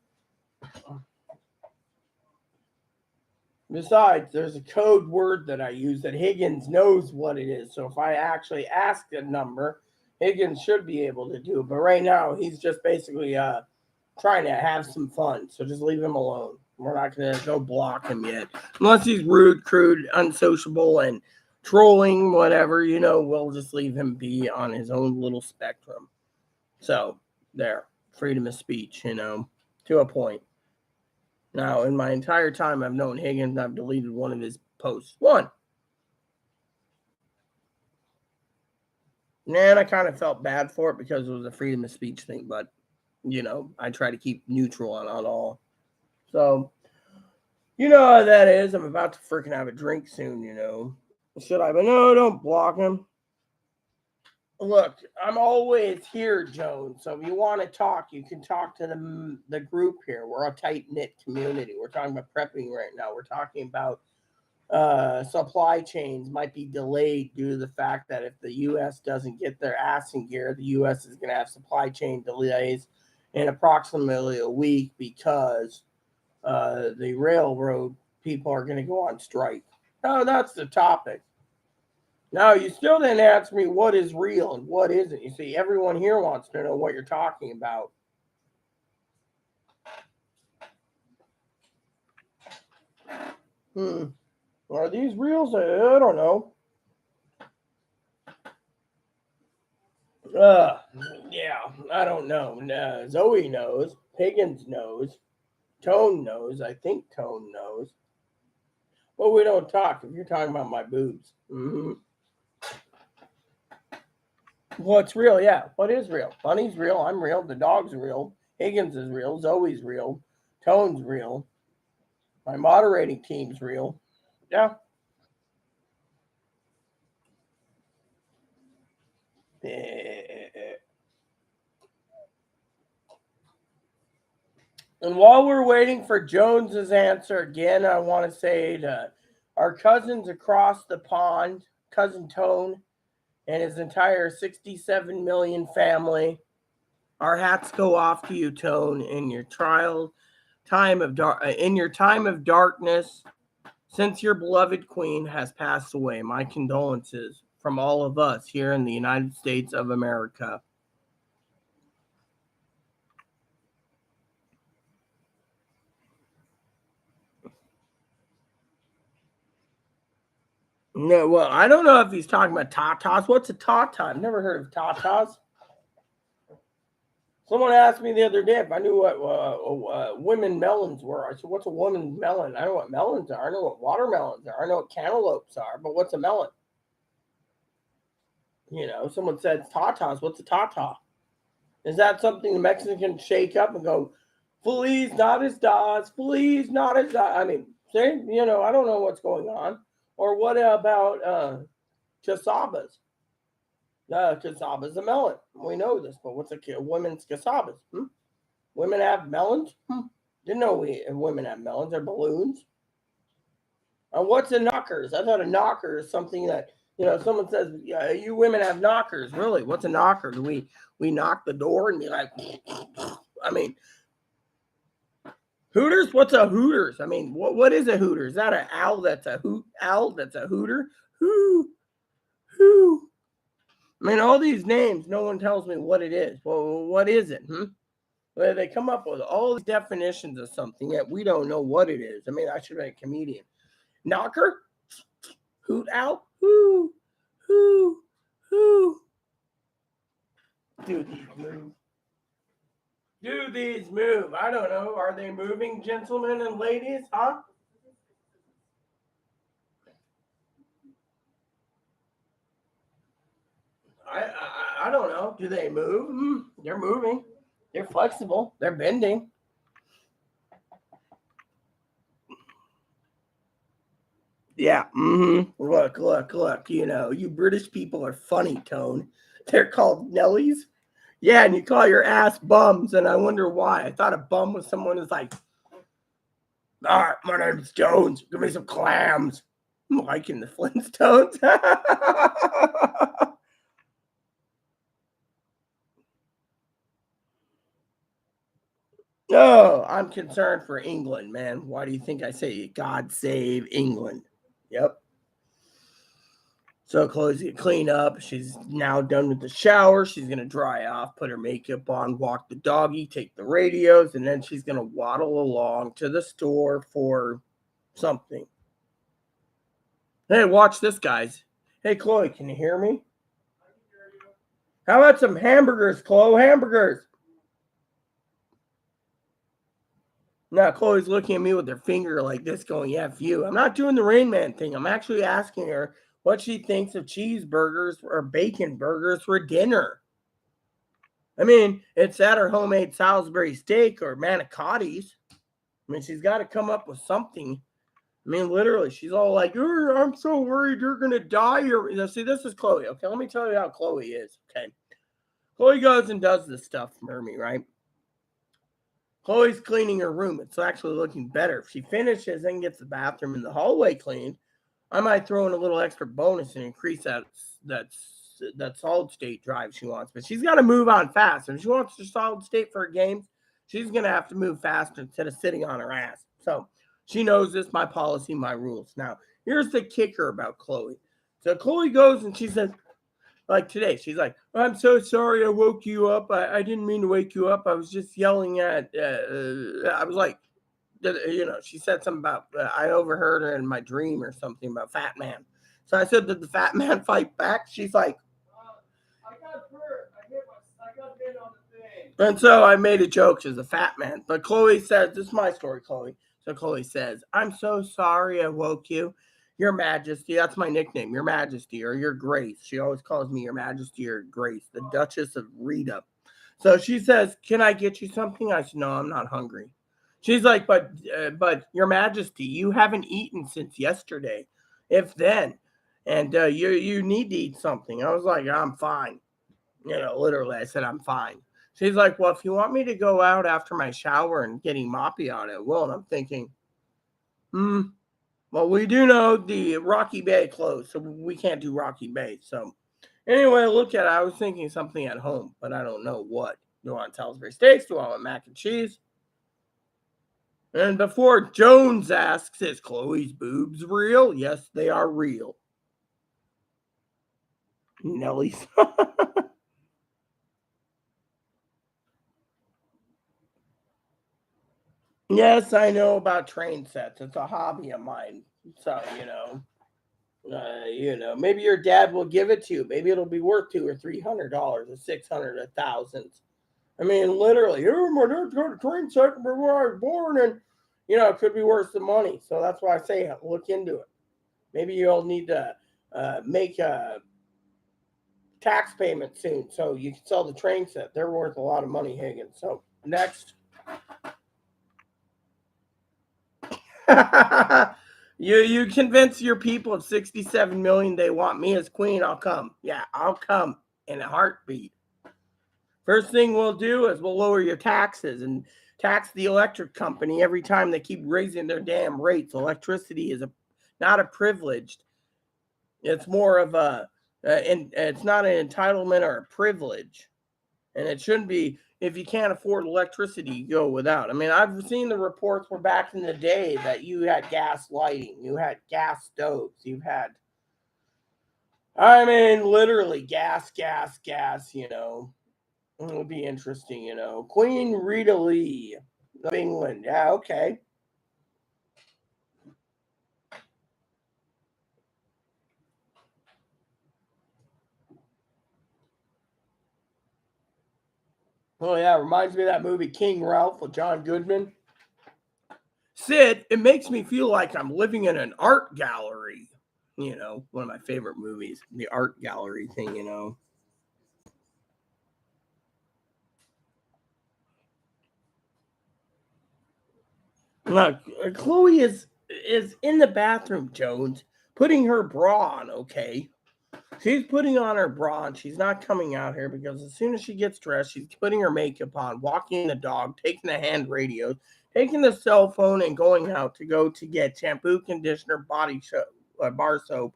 Besides, there's a code word that I use that Higgins knows what it is. So if I actually ask a number, Higgins should be able to do it. But right now, he's just basically trying to have some fun. So just leave him alone. We're not going to go block him yet. Unless he's rude, crude, unsociable, and trolling, whatever, you know, we'll just leave him be on his own little spectrum. So there, freedom of speech, you know, to a point. Now, in my entire time I've known Higgins, I've deleted one of his posts. One. And I kind of felt bad for it because it was a freedom of speech thing. But, you know, I try to keep neutral on all. So, you know how that is. I'm about to freaking have a drink soon, you know. Should I? But no, don't block him. Look, I'm always here, Joan. So if you want to talk, you can talk to the group here. We're a tight-knit community. We're talking about prepping right now. We're talking about supply chains might be delayed due to the fact that if the U.S. doesn't get their ass in gear, the U.S. is going to have supply chain delays in approximately a week because the railroad people are going to go on strike. Oh, that's the topic. Now, you still didn't answer me what is real and what isn't. You see, everyone here wants to know what you're talking about. Are these reals? I don't know. Yeah, I don't know. Zoe knows. Higgins knows. Tone knows. I think Tone knows. But we don't talk if you're talking about my boobs. Mm-hmm. What's real? Yeah. What is real? Bunny's real. I'm real. The dog's real. Higgins is real. Zoe's real. Tone's real. My moderating team's real. Yeah. And while we're waiting for Jones's answer again, I want to say to our cousins across the pond, cousin Tone and his entire 67 million family, our hats go off to you, Tone, in your time of darkness. Since your beloved queen has passed away, my condolences from all of us here in the United States of America. No, well, I don't know if he's talking about tatas. What's a tata? I've never heard of tatas. Someone asked me the other day if I knew what women melons were. I said, "What's a woman melon?" I know what melons are. I know what watermelons are. I know what cantaloupes are. But what's a melon? Someone said tatas. What's a tata? Is that something the Mexicans can shake up and go, "Feliz Navidad, Feliz Navidad"? I mean, see, I don't know what's going on. Or what about casabas? Casaba's a melon. We know this, but what's a women's casabas? Women have melons? Didn't know women have melons. They're balloons. What's a knockers? I thought a knocker is something that someone says, yeah, you women have knockers. Really? What's a knocker? Do we knock the door and be like, I mean, Hooters? What's a Hooters? I mean, what is a Hooter? Is that an owl that's a hoot? Owl that's a Hooter? Who? I mean, all these names, no one tells me what it is. Well, what is it? Well, they come up with all these definitions of something that we don't know what it is. I mean, I should be a comedian. Knocker? Hoot owl? Who? Do these move? Do these move? I don't know. Are they moving, gentlemen and ladies? Huh? I don't know. Do they move? They're moving. They're flexible. They're bending. Yeah. Look. You British people are funny, Tone. They're called Nellies. Yeah, and you call your ass bums, and I wonder why. I thought a bum was someone who's like, all right, my name's Jones. Give me some clams. I'm liking the Flintstones. No, I'm concerned for England, man. Why do you think I say God save England? Yep. So Chloe's gonna clean up. She's now done with the shower. She's gonna dry off, put her makeup on, walk the doggy, take the radios, and then she's gonna waddle along to the store for something. Hey, watch this, guys. Hey, Chloe, can you hear me? How about some hamburgers, Chloe? Hamburgers. Now Chloe's looking at me with her finger like this, going, "Yeah, you." I'm not doing the Rain Man thing. I'm actually asking her what she thinks of cheeseburgers or bacon burgers for dinner. I mean, it's at her homemade Salisbury steak or manicottis. I mean, she's got to come up with something. I mean, literally, she's all like, "I'm so worried you're gonna die." See, this is Chloe. Okay, let me tell you how Chloe is. Okay, Chloe goes and does this stuff for me, right? Chloe's cleaning her room. It's actually looking better. If she finishes and gets the bathroom and the hallway cleaned, I might throw in a little extra bonus and increase that solid state drive she wants. But she's got to move on fast. If she wants to solid state for her games, she's going to have to move faster instead of sitting on her ass. So she knows this, my policy, my rules. Now, here's the kicker about Chloe. So Chloe goes and she says, like today, she's like, "I'm so sorry I woke you up. I didn't mean to wake you up. I was just yelling at," I was like, she said something about, I overheard her in my dream or something about Fat Man. So I said, "Did the Fat Man fight back?" She's like, I got hurt. I got hit on the thing. And so I made a joke. She's a fat man. But Chloe says, "This is my story, Chloe." So Chloe says, "I'm so sorry I woke you. Your Majesty," that's my nickname, Your Majesty, or Your Grace. She always calls me Your Majesty or Grace, the Duchess of Rita. So she says, "Can I get you something?" I said, "No, I'm not hungry." She's like, but Your Majesty, you haven't eaten since yesterday, if then, and you need to eat something." I was like, "I'm fine." Literally, I said, "I'm fine." She's like, "Well, if you want me to go out after my shower and getting moppy on it, well," and I'm thinking, well, we do know the Rocky Bay closed, so we can't do Rocky Bay. So anyway, look at it. I was thinking something at home, but I don't know what. Do I want Salisbury steaks? Do I want mac and cheese? And before Jones asks, "Is Chloe's boobs real?" Yes, they are real. Nelly's. Yes, I know about train sets. It's a hobby of mine. So. Maybe your dad will give it to you. Maybe it'll be worth $200 or $300, or $600, $1,000. I mean, literally, my dad got a train set before I was born, and it could be worth some money. So that's why I say look into it. Maybe you'll need to make a tax payment soon, so you can sell the train set. They're worth a lot of money, Higgins. So next. You convince your people of 67 million they want me as queen, I'll come. Yeah, I'll come in a heartbeat. First thing we'll do is we'll lower your taxes and tax the electric company every time they keep raising their damn rates. Electricity is not a privilege. It's more of it's not an entitlement or a privilege. And it shouldn't be. If you can't afford electricity, you go without. I mean, I've seen the reports where back in the day that you had gas lighting, you had gas stoves, you've had, literally gas. It would be interesting, Queen Rita Lee of England. Yeah, okay. Oh, yeah, reminds me of that movie King Ralph with John Goodman. Sid, it makes me feel like I'm living in an art gallery. One of my favorite movies, the art gallery thing, Look, Chloe is in the bathroom, Jones, putting her bra on, okay? She's putting on her bra and she's not coming out here because as soon as she gets dressed, she's putting her makeup on, walking the dog, taking the hand radios, taking the cell phone, and going out to get shampoo, conditioner, bar soap,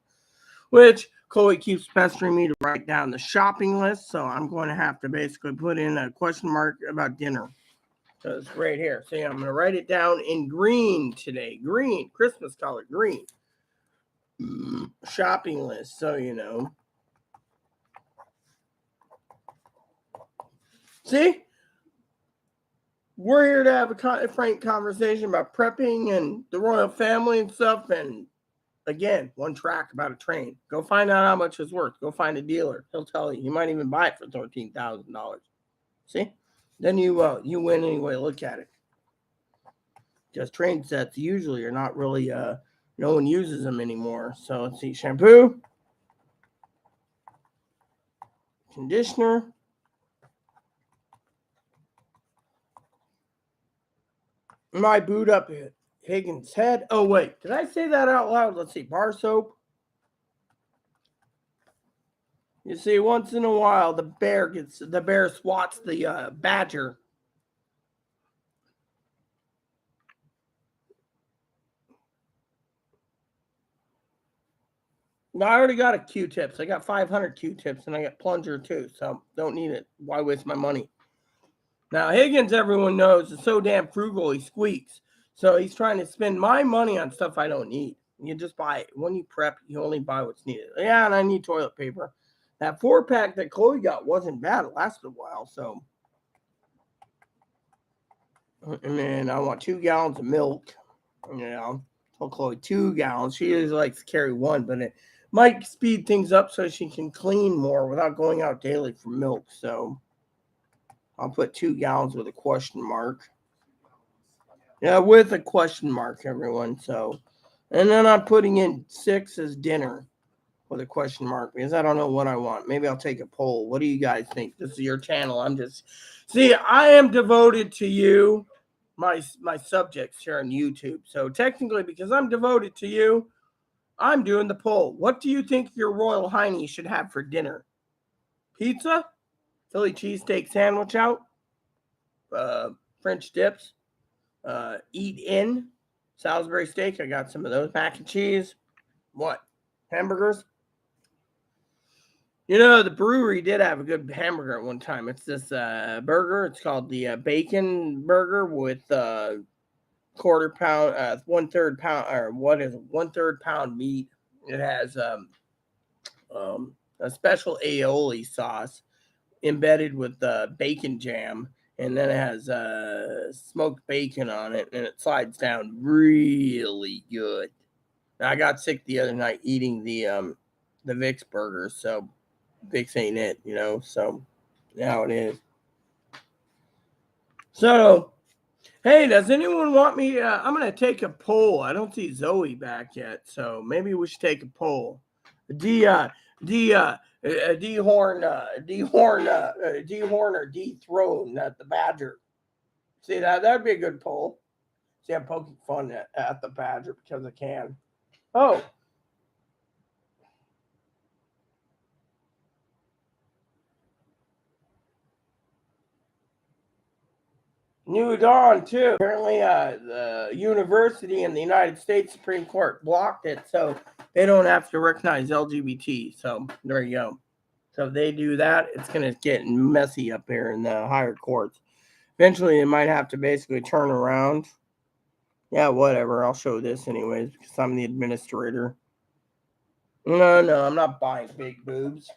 which Chloe keeps pestering me to write down the shopping list. So I'm going to have to basically put in a question mark about dinner. So it's right here. See, I'm going to write it down in green today. Green, Christmas color, green. Shopping list, so See? We're here to have a frank conversation about prepping and the royal family and stuff. And again, one track about a train. Go find out how much it's worth. Go find a dealer. He'll tell you. You might even buy it for $13,000. See? Then you win anyway. Look at it. Because train sets usually are not really, no one uses them anymore. So let's see. Shampoo. Conditioner. My boot up Higgins' head. Oh, wait. Did I say that out loud? Let's see. Bar soap. You see, once in a while, the bear swats the badger. No, I already got a Q-tips. I got 500 Q-tips, and I got plunger too, so don't need it. Why waste my money? Now, Higgins, everyone knows, is so damn frugal, he squeaks. So he's trying to spend my money on stuff I don't need. You just buy it. When you prep, you only buy what's needed. Yeah, and I need toilet paper. That 4-pack that Chloe got wasn't bad. It lasted a while, so. And then I want 2 gallons of milk. Tell Chloe 2 gallons. She usually likes to carry 1, but it might speed things up so she can clean more without going out daily for milk. So I'll put 2 gallons with a question mark. Yeah, with a question mark, everyone. So, and then I'm putting in 6 as dinner with a question mark because I don't know what I want. Maybe I'll take a poll. What do you guys think? This is your channel. I am devoted to you, my subjects here on YouTube. So technically, because I'm devoted to you, I'm doing the poll. What do you think your Royal Highness should have for dinner? Pizza? Philly cheesesteak sandwich out? French dips? Eat in? Salisbury steak? I got some of those. Mac and cheese? What? Hamburgers? The brewery did have a good hamburger at one time. It's this burger. It's called the bacon burger with quarter pound, 1/3 pound, or what is it? 1/3 pound meat. It has a special aioli sauce embedded with bacon jam, and then it has smoked bacon on it, and it slides down really good. I got sick the other night eating the Vicks burgers, so Vicks ain't it, so now it is. So, hey, does anyone want me? I'm going to take a poll. I don't see Zoe back yet, so maybe we should take a poll. Dehorn or dethrone the Badger. See, that'd be a good poll. See, I'm poking fun at the Badger because I can. Oh. New Dawn, too. Apparently, the university in the United States Supreme Court blocked it, so they don't have to recognize LGBT. So there you go. So if they do that, it's going to get messy up here in the higher courts. Eventually, they might have to basically turn around. Yeah, whatever. I'll show this anyways because I'm the administrator. No, I'm not buying big boobs.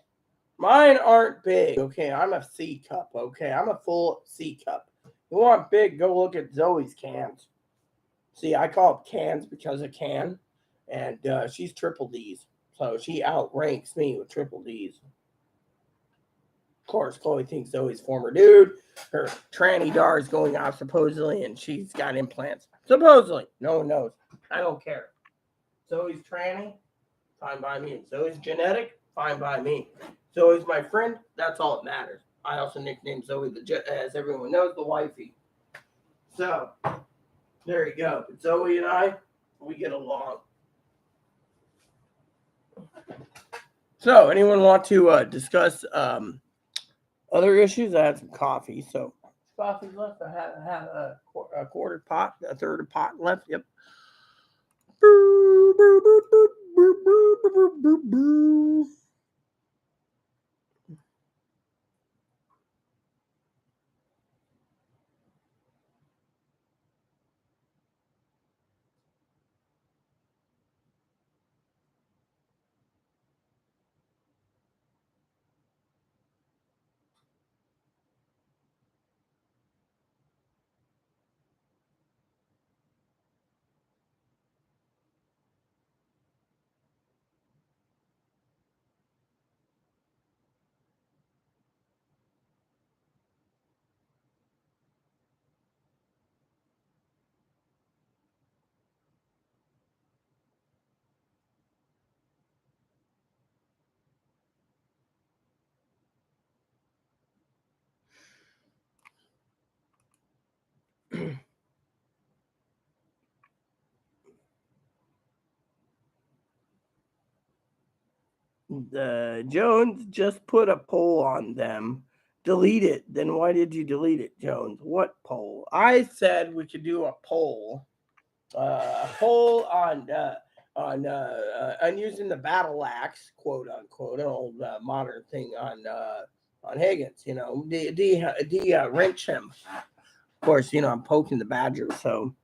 Mine aren't big. Okay, I'm a C cup. Okay, I'm a full C cup. You want big, go look at Zoe's cans. See, I call it cans because of can. And she's triple D's. So she outranks me with triple D's. Of course, Chloe thinks Zoe's former dude. Her tranny dar is going off supposedly, and she's got implants. Supposedly. No one knows. I don't care. Zoe's tranny, fine by me. Zoe's genetic, fine by me. Zoe's my friend, that's all that matters. I also nicknamed Zoe, as everyone knows, the wifey. So, there you go. Zoe and I, we get along. So, anyone want to discuss other issues? I had some coffee, so coffee's left. I have a quarter pot, a third of pot left. Yep. Jones just put a poll on them. Delete it. Then why did you delete it, Jones? What poll? I said we could do a poll. A poll on using the battle axe, quote unquote, an old modern thing on Higgins. Wrench him. Of course, I'm poking the Badger, so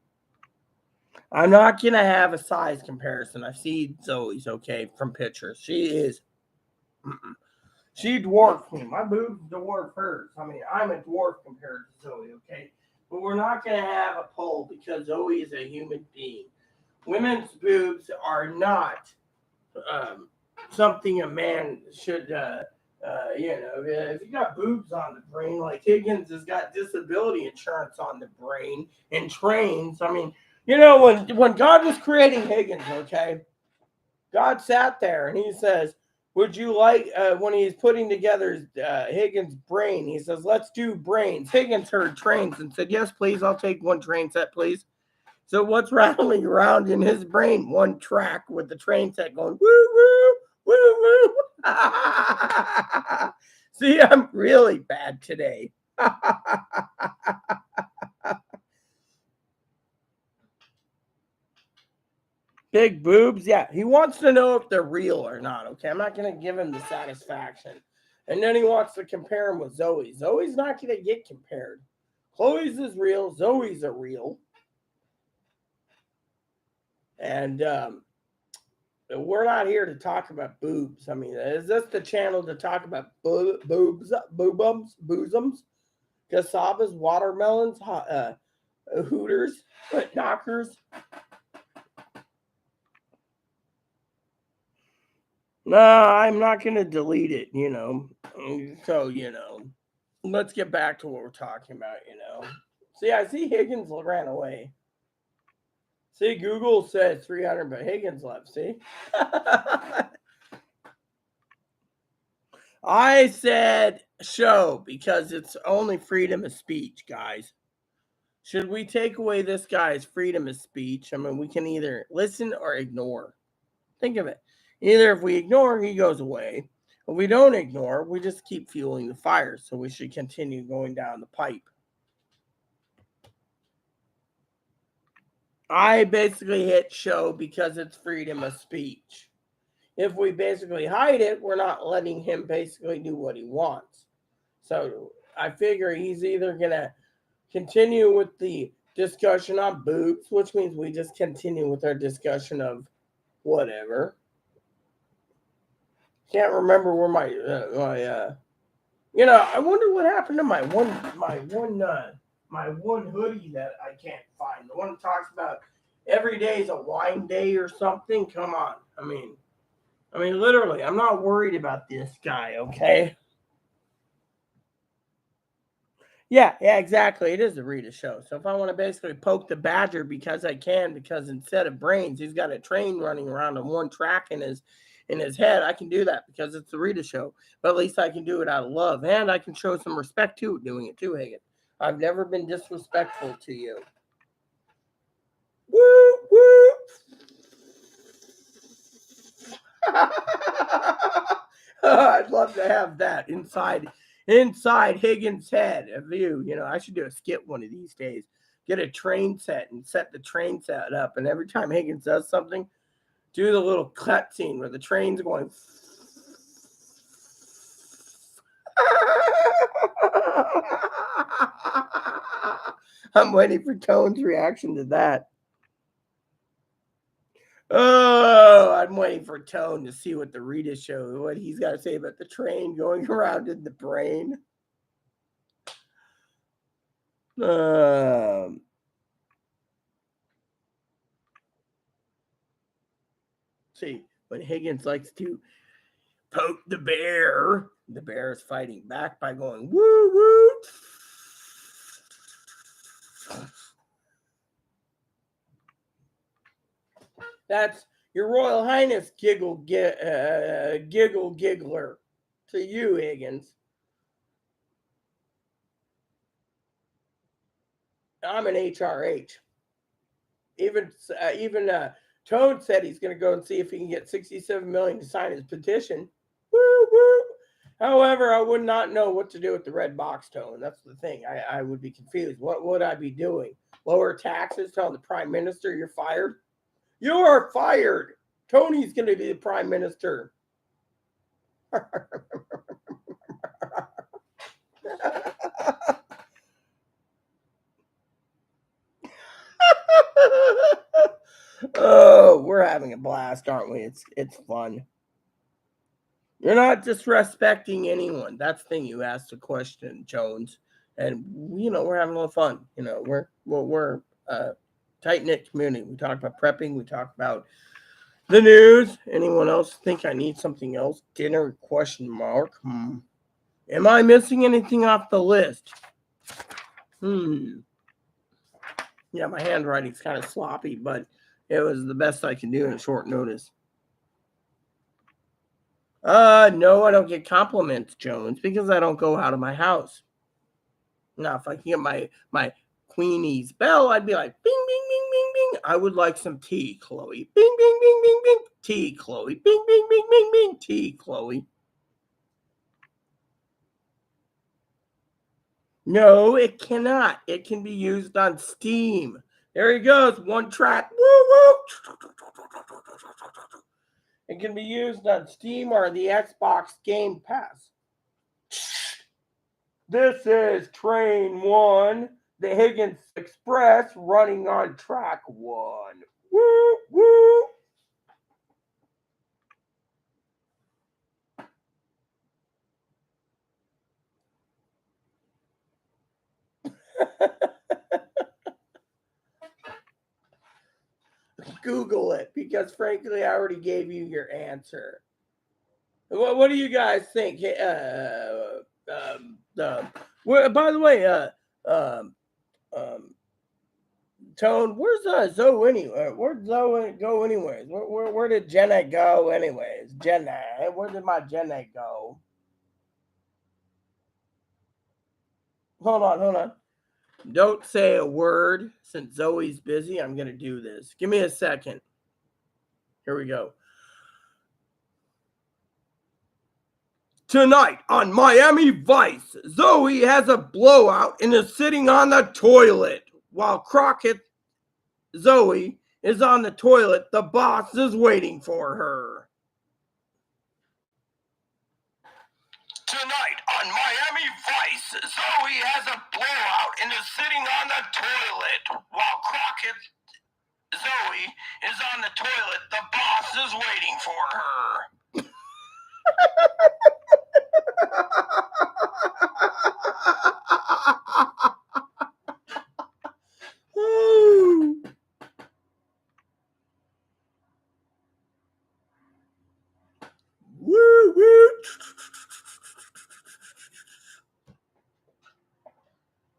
I'm not gonna have a size comparison. I've seen Zoe's okay from pictures. She is. She dwarfs me. My boobs dwarf hers. I mean, I'm a dwarf compared to Zoe, okay? But we're not going to have a poll because Zoe is a human being. Women's boobs are not something a man should, if you got boobs on the brain, like Higgins has got disability insurance on the brain and trains. I mean, when God was creating Higgins, okay, God sat there and he says, would you like, when he's putting together Higgins' brain, he says, let's do brains. Higgins heard trains and said, yes, please, I'll take one train set, please. So what's rattling around in his brain? One track with the train set going, woo, woo, woo, woo. See, I'm really bad today. Big boobs, yeah. He wants to know if they're real or not, okay? I'm not going to give him the satisfaction. And then he wants to compare him with Zoe. Zoe's not going to get compared. Chloe's is real. Zoe's are real. And we're not here to talk about boobs. I mean, is this the channel to talk about boobs, bosoms, casabas, watermelons, hooters, knockers? No, I'm not going to delete it, So, let's get back to what we're talking about. See, I see Higgins ran away. See, Google said 300, but Higgins left. See? I said show because it's only freedom of speech, guys. Should we take away this guy's freedom of speech? I mean, we can either listen or ignore. Think of it. Either if we ignore, he goes away. If we don't ignore, we just keep fueling the fire. So we should continue going down the pipe. I basically hit show because it's freedom of speech. If we basically hide it, we're not letting him basically do what he wants. So I figure he's either going to continue with the discussion on boobs, which means we just continue with our discussion of whatever. Can't remember where I wonder what happened to my one hoodie that I can't find. The one that talks about every day is a wine day or something. Come on. I mean, literally, I'm not worried about this guy, okay? Yeah, exactly. It is a Rita show. So if I want to basically poke the badger because I can, because instead of brains, he's got a train running around on one track in his head, I can do that because it's the Rita show. But at least I can do it out of love, and I can show some respect to doing it too, Hagen. I've never been disrespectful to you. Woo woo. I'd love to have that inside Higgins' head. A view, I should do a skit one of these days. Get a train set and set the train set up, and every time Higgins does something, do the little cut scene where the train's going. I'm waiting for Tone's reaction to that. Oh, I'm waiting for Tone to see what the Rita show, what he's got to say about the train going around in the brain. See, when Higgins likes to poke the bear is fighting back by going woo woo. That's your Royal Highness giggler to you, Higgins. I'm an HRH. Even Toad said he's going to go and see if he can get 67 million to sign his petition. Woo woo. However, I would not know what to do with the red box, Tone. That's the thing. I would be confused. What would I be doing? Lower taxes? Telling the prime minister you're fired? You are fired. Tony's going to be the prime minister. Oh, we're having a blast, aren't we? It's fun. You're not disrespecting anyone. That's the thing. You asked a question, Jones, and we're having a little fun. We're a tight knit community. We talk about prepping. We talk about the news. Anyone else think I need something else? Dinner? Question mark. Am I missing anything off the list? Yeah, my handwriting's kind of sloppy, but it was the best I could do in short notice. No, I don't get compliments, Jones, because I don't go out of my house. Now, if I can get my Queenie's bell, I'd be like, bing, bing, bing, bing, bing. I would like some tea, Chloe. Bing, bing, bing, bing, bing. Tea, Chloe. Bing, bing, bing, bing, bing. Tea, Chloe. No, it cannot. It can be used on Steam. There he goes. One track. Woo, woo. It can be used on Steam or the Xbox Game Pass. This is Train 1, the Higgins Express running on track 1. Woo, woo. Google it because frankly I already gave you your answer. What do you guys think? By the way, um, Tone, where's Zoe anyway? Where'd Zoe go anyways? Where did Jenna go anyways? Jenna, where did my Jenna go? Hold on. Don't say a word since Zoe's busy. I'm gonna do this. Give me a second. Here we go. Tonight on Miami Vice, Zoe has a blowout and is sitting on the toilet. While Crockett, Zoe, is on the toilet, the boss is waiting for her. Tonight on Miami Vice, Zoe has a blowout and is sitting on the toilet. While Crockett, Zoe, is on the toilet, the boss is waiting for her. Woo woo.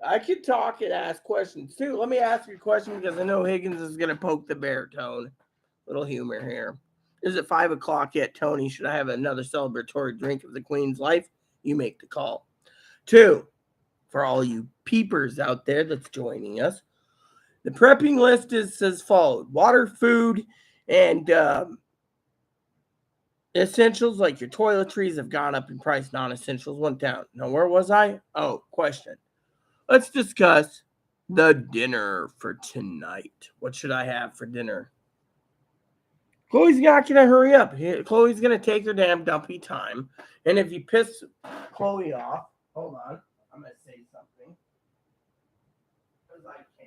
I can talk and ask questions too. Let me ask you a question because I know Higgins is going to poke the bear, Tone. Little humor here. Is it 5 o'clock yet, Tony? Should I have another celebratory drink of the Queen's life? You make the call. 2, for all you peepers out there that's joining us, the prepping list is as follows: water, food, and essentials like your toiletries have gone up in price. Non-essentials went down. Now, where was I? Oh, question. Let's discuss the dinner for tonight. What should I have for dinner? Chloe's not going to hurry up. Chloe's going to take her damn dumpy time. And if you piss Chloe off, hold on. I'm going to say something. Because I can.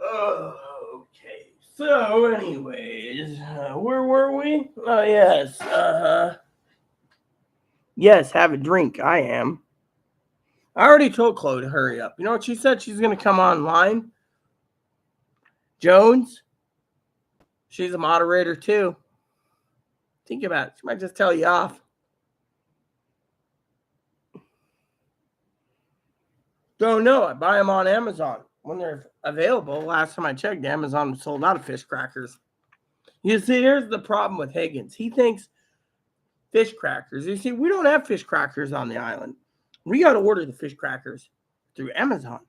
Okay. So, anyways, where were we? Oh, yes. Yes, have a drink. I am. I already told Chloe to hurry up. You know what she said? She's going to come online. Jones, she's a moderator too. Think about it. She might just tell you off. Don't know. I buy them on Amazon when they're available. Last time I checked, Amazon was sold out of fish crackers. You see, here's the problem with Higgins. He thinks fish crackers. You see, we don't have fish crackers on the island. We got to order the fish crackers through Amazon.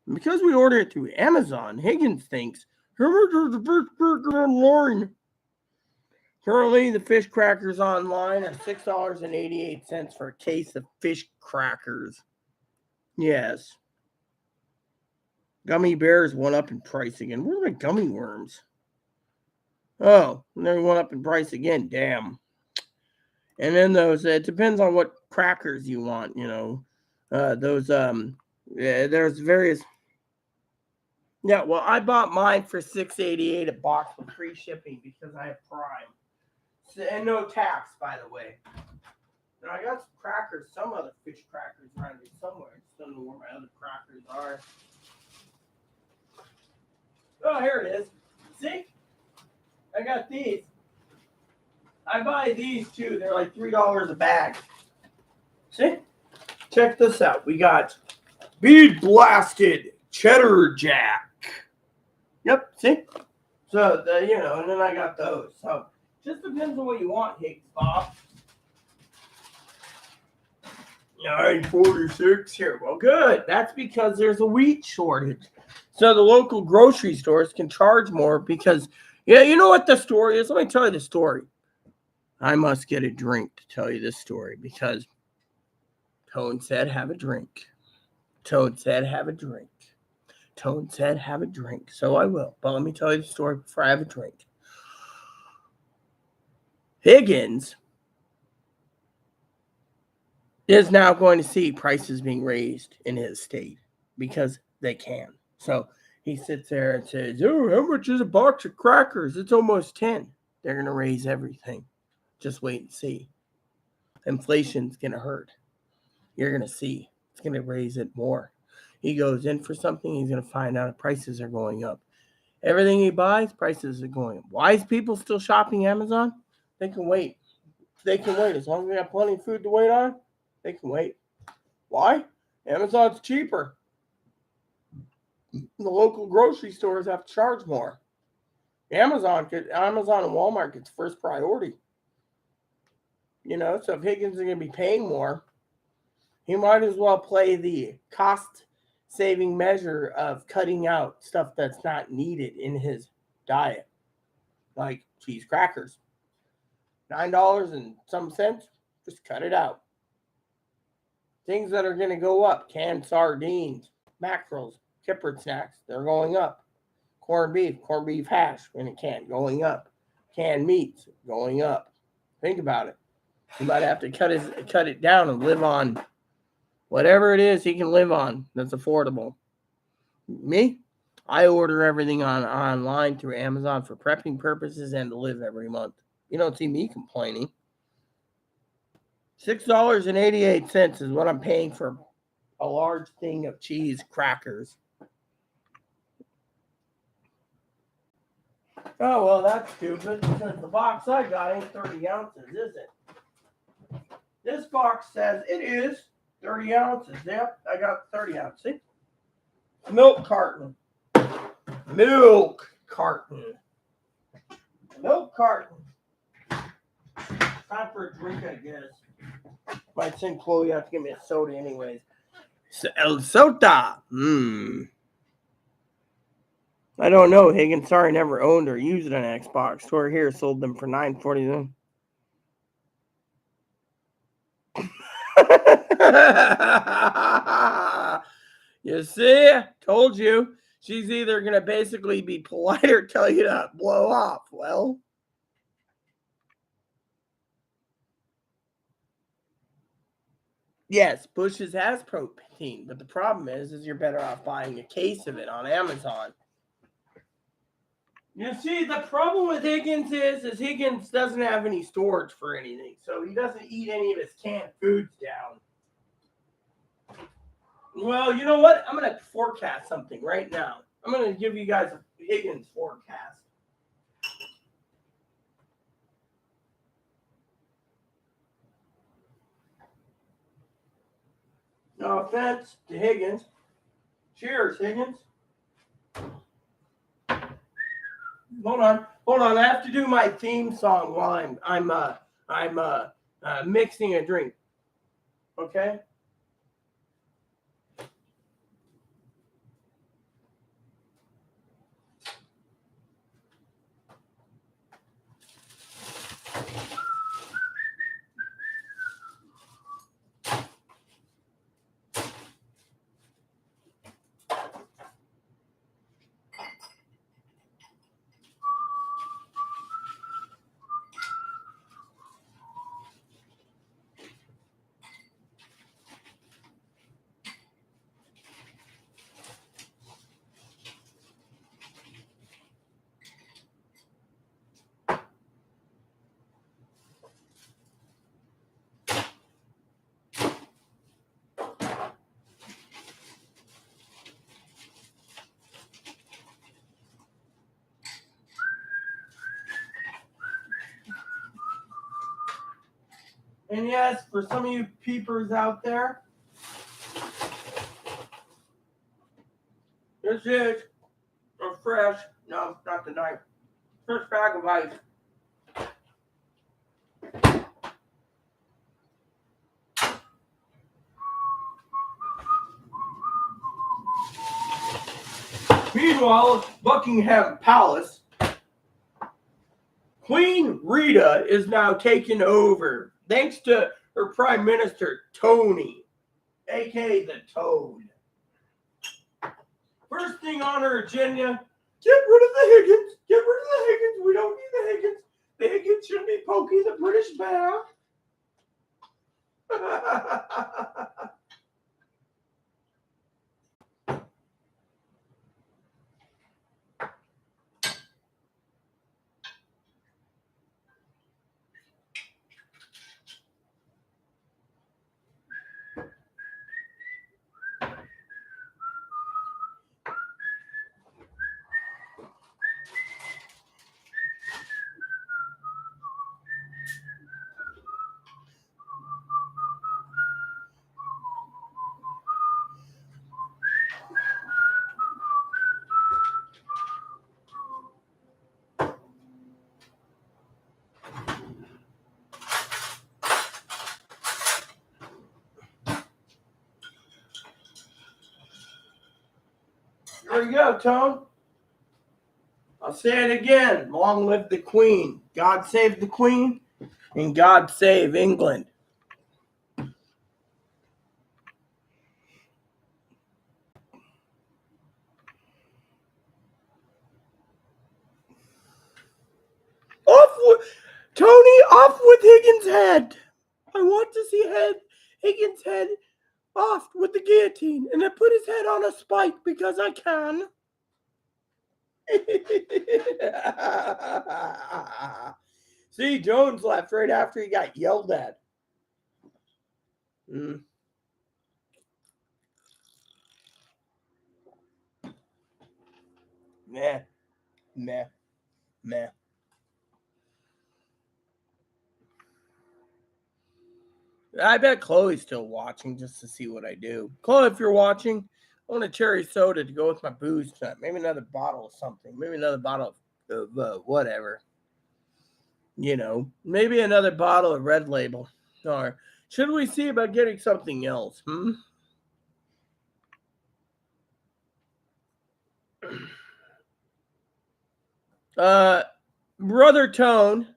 And because we order it through Amazon, Higgins thinks, the fish cracker online. Currently, the fish crackers online are $6.88 for a case of fish crackers. Yes. Gummy bears went up in price again. Where are my gummy worms? Oh, they went up in price again. Damn. And then those, it depends on what crackers you want, you know. There's various. Yeah, well, I bought mine for $6.88 a box with free shipping because I have Prime. And no tax, by the way. Now I got some crackers, some other fish crackers around here somewhere. I just don't know where my other crackers are. Oh, here it is. See? I got these. I buy these too. They're like $3 a bag. See? Check this out. We got Bead Blasted Cheddar Jack. Yep, see? So, and then I got those. So, just depends on what you want, Higgs Bob. 946 here. Well, good. That's because there's a wheat shortage. So, the local grocery stores can charge more because, you know what the story is? Let me tell you the story. I must get a drink to tell you this story because Tone said, have a drink. Toad said, have a drink. Toad said, have a drink. So I will. But let me tell you the story before I have a drink. Higgins is now going to see prices being raised in his state because they can. So he sits there and says, oh, how much is a box of crackers? It's almost 10. They're going to raise everything. Just wait and see. Inflation's going to hurt. You're going to see. It's going to raise it more. He goes in for something, he's going to find out prices are going up. Everything he buys, prices are going up. Why is people still shopping Amazon? They can wait. They can wait. As long as they have plenty of food to wait on, they can wait. Why? Amazon's cheaper. The local grocery stores have to charge more. Amazon and Walmart gets first priority. So if Higgins is going to be paying more, he might as well play the cost-saving measure of cutting out stuff that's not needed in his diet, like cheese crackers. $9 and some cents, just cut it out. Things that are going to go up, canned sardines, mackerels, kippered snacks, they're going up. Corned beef hash in a can, going up. Canned meats, going up. Think about it. He might have to cut it down and live on whatever it is he can live on that's affordable. Me, I order everything online through Amazon for prepping purposes and to live every month. You don't see me complaining. $6.88 is what I'm paying for a large thing of cheese crackers. Oh, well, that's stupid because the box I got ain't 30 ounces, is it? This box says it is 30 ounces. Yep, I got 30 ounces. See? Milk carton. Milk carton. Time for a drink, I guess. Might send Chloe out to get me a soda anyways. El Sota. I don't know, Higgins. Sorry, never owned or used an Xbox. Store here sold them for $9.49. You see? Told you. She's either going to basically be polite or tell you to blow off. Well, yes, Bush's has protein, but the problem is you're better off buying a case of it on Amazon. You see, the problem with Higgins is Higgins doesn't have any storage for anything, so he doesn't eat any of his canned foods down. Well, you know what? I'm going to forecast something right now. I'm going to give you guys a Higgins forecast. No offense to Higgins. Cheers, Higgins. Hold on. I have to do my theme song while I'm mixing a drink. Okay. And yes, for some of you peepers out there, this is a fresh, no, not the knife, fresh bag of ice. Meanwhile, at Buckingham Palace, Queen Rita is now taking over, thanks to her Prime Minister, Tony, aka the Toad. First thing on her agenda, get rid of the Higgins. Get rid of the Higgins. We don't need the Higgins. The Higgins shouldn't be poking the British bear. There you go, Tone. I'll say it again. Long live the Queen. God save the Queen, and God save England. Tony, off with Higgins' head. I want to see Higgins' head off with the guillotine, and I put his head on a spike because I can. See, Jones left right after he got yelled at. Meh. I bet Chloe's still watching just to see what I do. Chloe, if you're watching, I want a cherry soda to go with my booze tonight. Maybe another bottle of something. Maybe another bottle of whatever. You know, maybe another bottle of Red Label. Or should we see about getting something else? Brother Tone,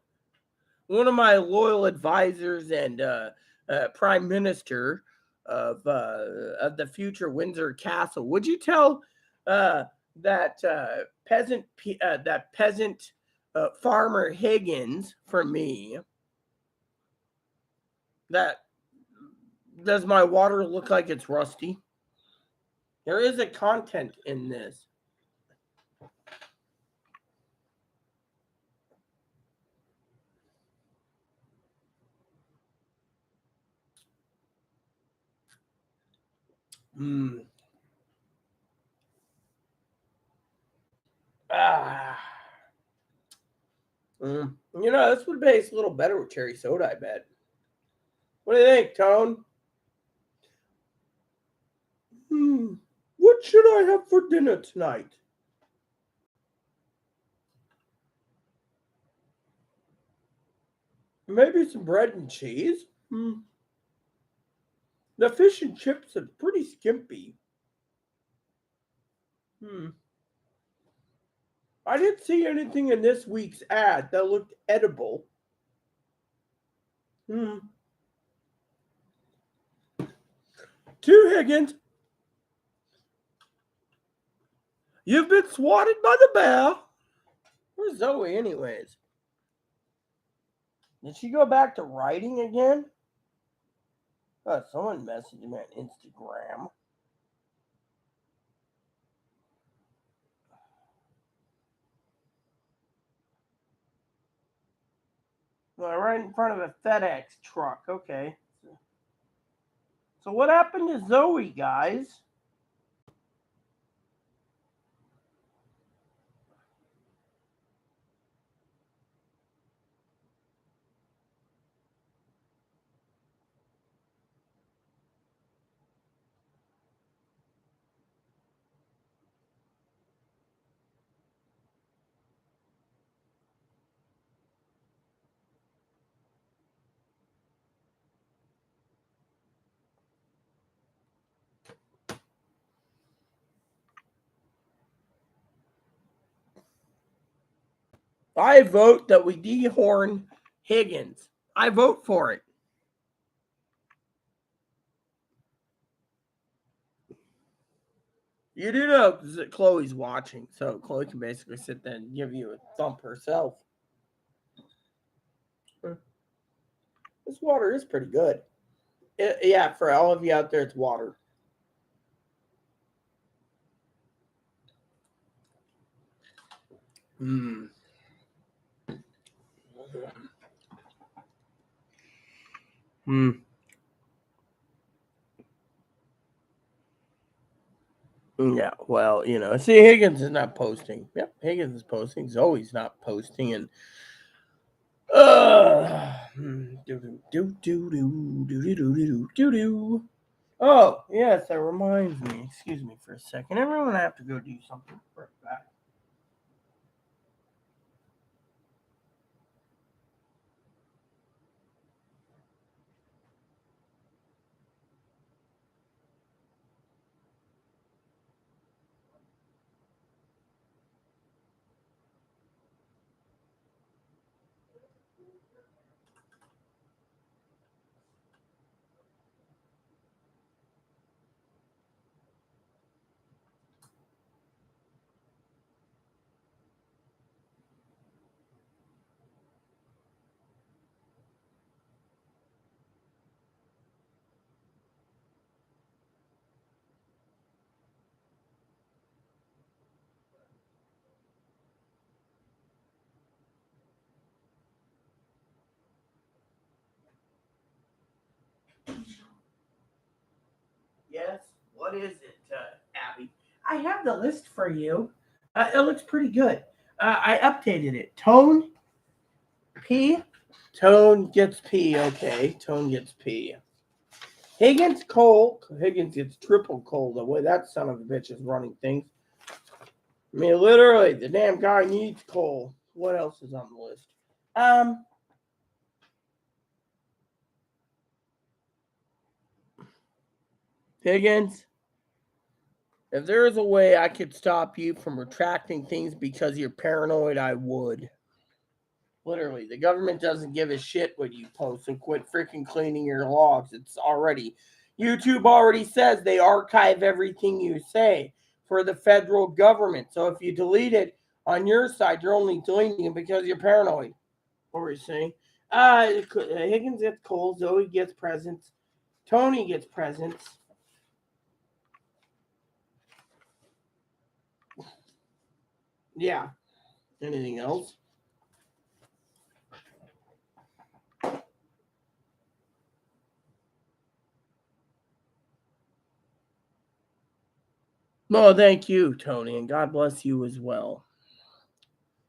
one of my loyal advisors and Prime Minister of the future Windsor Castle, would you tell that peasant farmer Higgins for me that does my water look like it's rusty? There is a content in this. You know, this would taste a little better with cherry soda, I bet. What do you think, Tone? What should I have for dinner tonight? Maybe some bread and cheese? The fish and chips are pretty skimpy. I didn't see anything in this week's ad that looked edible. 2 Higgins. You've been swatted by the bear. Where's Zoe anyways? Did she go back to writing again? Oh, someone messaged me on Instagram. Well, right in front of a FedEx truck. Okay. So what happened to Zoe, guys? I vote that we dehorn Higgins. I vote for it. You do know that Chloe's watching, so Chloe can basically sit there and give you a thump herself. This water is pretty good. Yeah, for all of you out there, it's water. Hmm. Hmm. Yeah, well, see, Higgins is not posting. Yep, Higgins is posting. Zoe's not posting, and do do do do do do do do do. Oh, yes, that reminds me. Excuse me for a second. Everyone, I have to go do something. Right back. Yes, what is it, Abby? I have the list for you. It looks pretty good. I updated it. Tone P. Tone gets P. Okay, Tone gets P. Higgins Cole. Higgins gets triple Cole. The way that son of a bitch is running things. I mean, literally, the damn guy needs Cole. What else is on the list? Higgins, if there is a way I could stop you from retracting things because you're paranoid, I would. Literally, the government doesn't give a shit what you post, and quit freaking cleaning your logs. It's already, YouTube already says they archive everything you say for the federal government. So if you delete it on your side, you're only deleting it because you're paranoid. What were you saying? Higgins gets Cole, Zoe gets presents, Tony gets presents. Yeah. Anything else? No, thank you, Tony, and God bless you as well.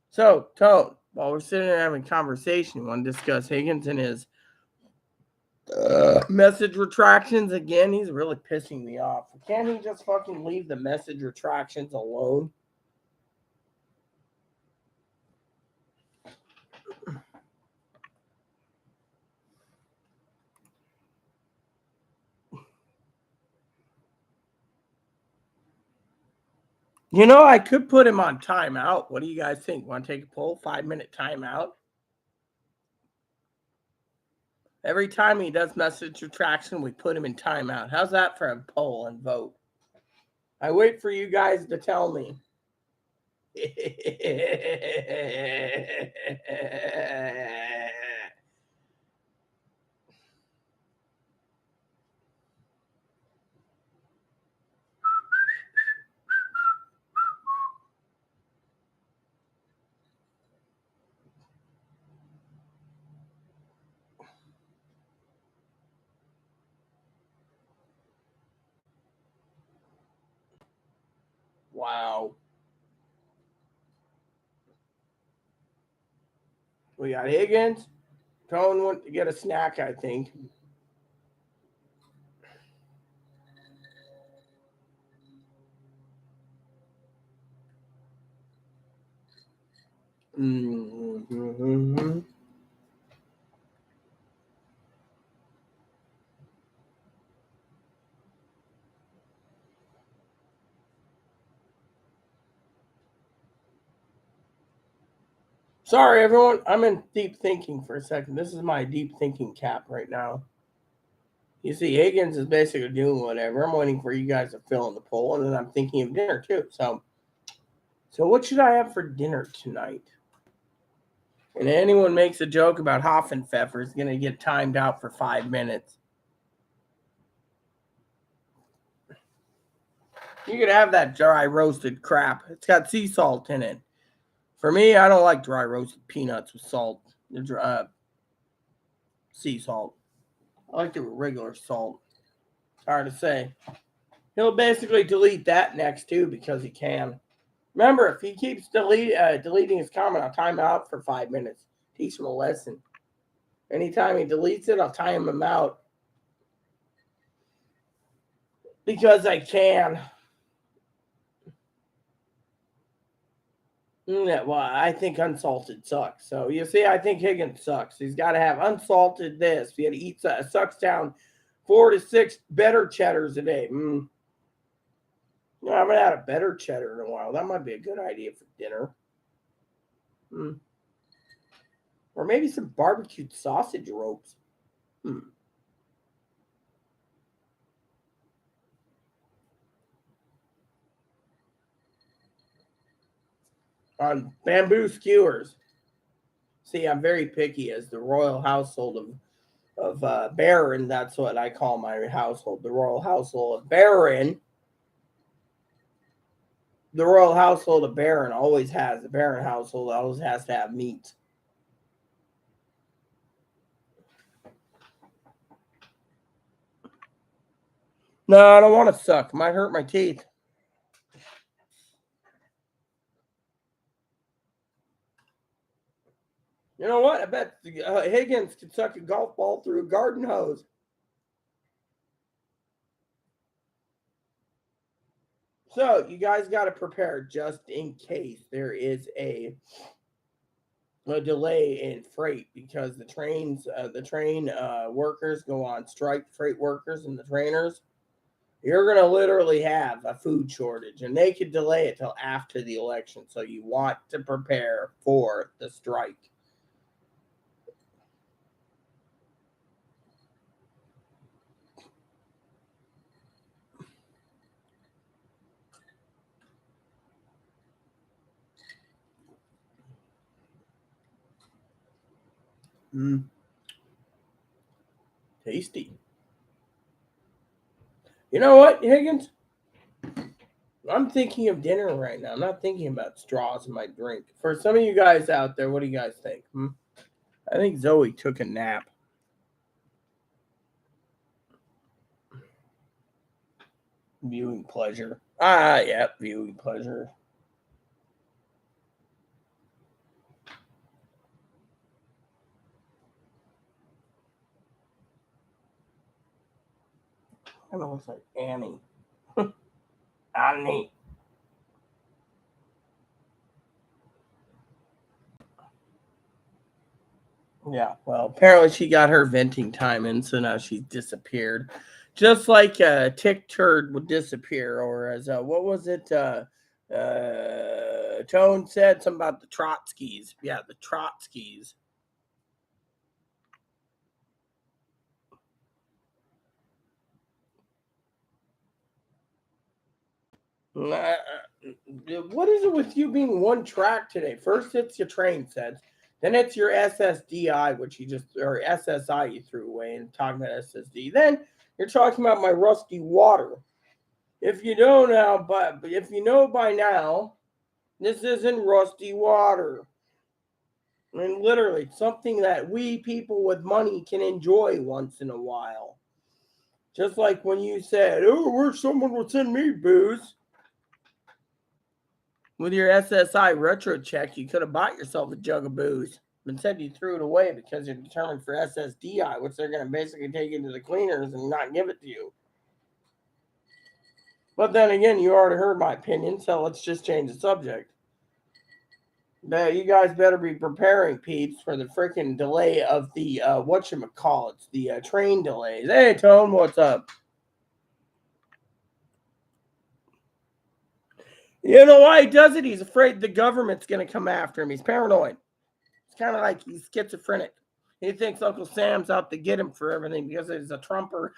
So, Tone, while we're sitting there having a conversation, you want to discuss Higgins and his message retractions again? He's really pissing me off. Can't he just fucking leave the message retractions alone? I could put him on timeout. What do you guys think? Want to take a poll? 5-minute timeout? Every time he does message retraction, we put him in timeout. How's that for a poll and vote? I wait for you guys to tell me. Wow. We got Higgins. Tone went to get a snack, I think. Mm-hmm. Sorry, everyone. I'm in deep thinking for a second. This is my deep thinking cap right now. You see, Higgins is basically doing whatever. I'm waiting for you guys to fill in the poll, and then I'm thinking of dinner too. So what should I have for dinner tonight? And anyone makes a joke about Hoffenpfeffer is going to get timed out for 5 minutes. You could have that dry roasted crap. It's got sea salt in it. For me, I don't like dry roasted peanuts with salt. Sea salt. I like the regular salt. It's hard to say. He'll basically delete that next too because he can. Remember, if he keeps deleting his comment, I'll time him out for 5 minutes. Teach him a lesson. Anytime he deletes it, I'll time him out. Because I can. Yeah, well, I think unsalted sucks. So you see, I think Higgins sucks. He's got to have unsalted this. He had to eat sucks down 4 to 6 better cheddars a day. I haven't had a better cheddar in a while. That might be a good idea for dinner. Or maybe some barbecued sausage ropes. On bamboo skewers. See, I'm very picky as the royal household of Baron. That's what I call my household, the royal household of Baron. The royal household of Baron always has, the Baron household always has to have meat. No, I don't want to suck. It might hurt my teeth. You know what? I bet Higgins could suck a golf ball through a garden hose. So you guys got to prepare just in case there is a delay in freight because the train workers go on strike, freight workers and the trainers. You're going to literally have a food shortage, and they could delay it till after the election. So you want to prepare for the strike. Tasty. You know what, Higgins? I'm thinking of dinner right now. I'm not thinking about straws in my drink. For some of you guys out there, what do you guys think? I think Zoe took a nap. Viewing pleasure. Yeah, viewing pleasure. Kind of looks like Annie. Annie. Yeah, well, apparently she got her venting time in, so now she's disappeared. Just like Tick Turd would disappear, or as what was it? Tone said something about the Trotskys. Yeah, the Trotskys. What is it with you being one track today? First it's your train sets, then it's your SSDI, which you just or SSI you threw away and talking about SSD. Then you're talking about my rusty water. If you don't now, but if you know by now, this isn't rusty water. I mean, literally, something that we people with money can enjoy once in a while. Just like when you said, "Oh, wish someone would send me booze." With your SSI retro check, you could have bought yourself a jug of booze. Instead, you threw it away because you're determined for SSDI, which they're going to basically take into the cleaners and not give it to you. But then again, you already heard my opinion, so let's just change the subject. You guys better be preparing, peeps, for the freaking delay of the whatchamacallits, the train delays. Hey, Tone, what's up? You know why he does it? He's afraid the government's going to come after him. He's paranoid. It's kind of like he's schizophrenic. He thinks Uncle Sam's out to get him for everything because he's a Trumper.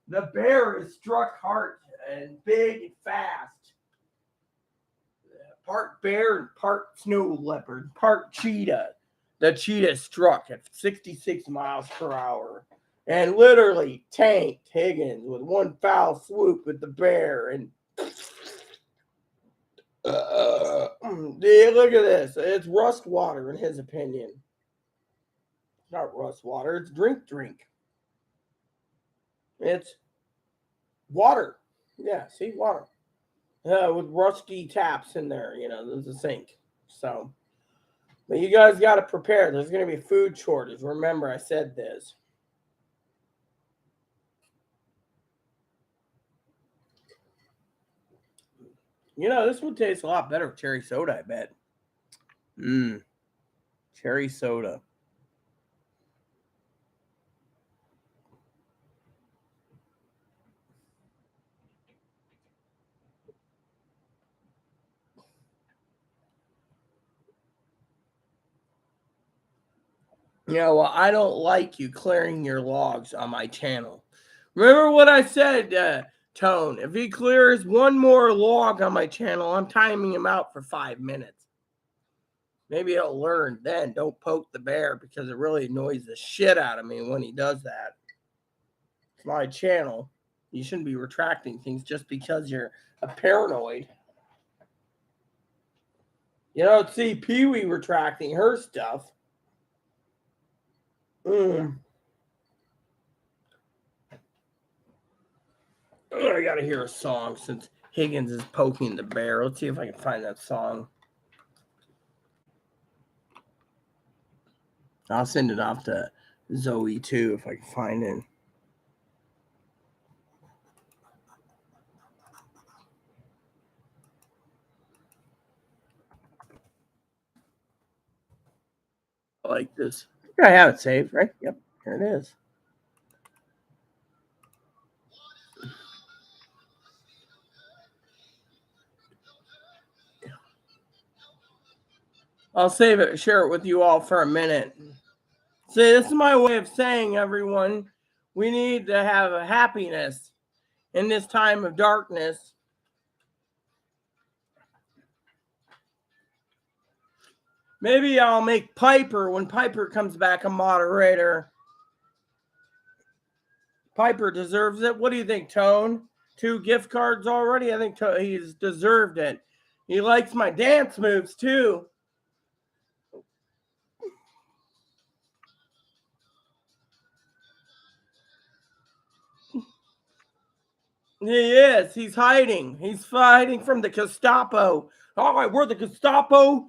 The bear is struck hard and big and fast. Part bear and part snow leopard, part cheetah. The cheetah struck at 66 miles per hour and literally tanked Higgins with one foul swoop with the bear. And look at this. It's rust water, in his opinion. Not rust water. It's drink. It's water. Yeah, see, water. With rusty taps in there, there's a sink. So, but you guys got to prepare. There's going to be food shortage. Remember, I said this. This would taste a lot better with cherry soda, I bet. Cherry soda. Well, I don't like you clearing your logs on my channel. Remember what I said, Tone. If he clears one more log on my channel, I'm timing him out for 5 minutes. Maybe he'll learn then. Don't poke the bear because it really annoys the shit out of me when he does that. It's my channel. You shouldn't be retracting things just because you're a paranoid. You don't see Pee-wee retracting her stuff. I gotta hear a song since Higgins is poking the bear. Let's see if I can find that song. I'll send it off to Zoe too if I can find it. I like this. I have it saved, right? Yep, here it is. I'll save it, share it with you all for a minute. See, this is my way of saying, everyone, we need to have a happiness in this time of darkness. Maybe I'll make Piper, when Piper comes back, a moderator. Piper deserves it. What do you think, Tone? 2 gift cards already? I think he's deserved it. He likes my dance moves, too. He is. He's hiding. He's fighting from the Gestapo. All right, we're the Gestapo.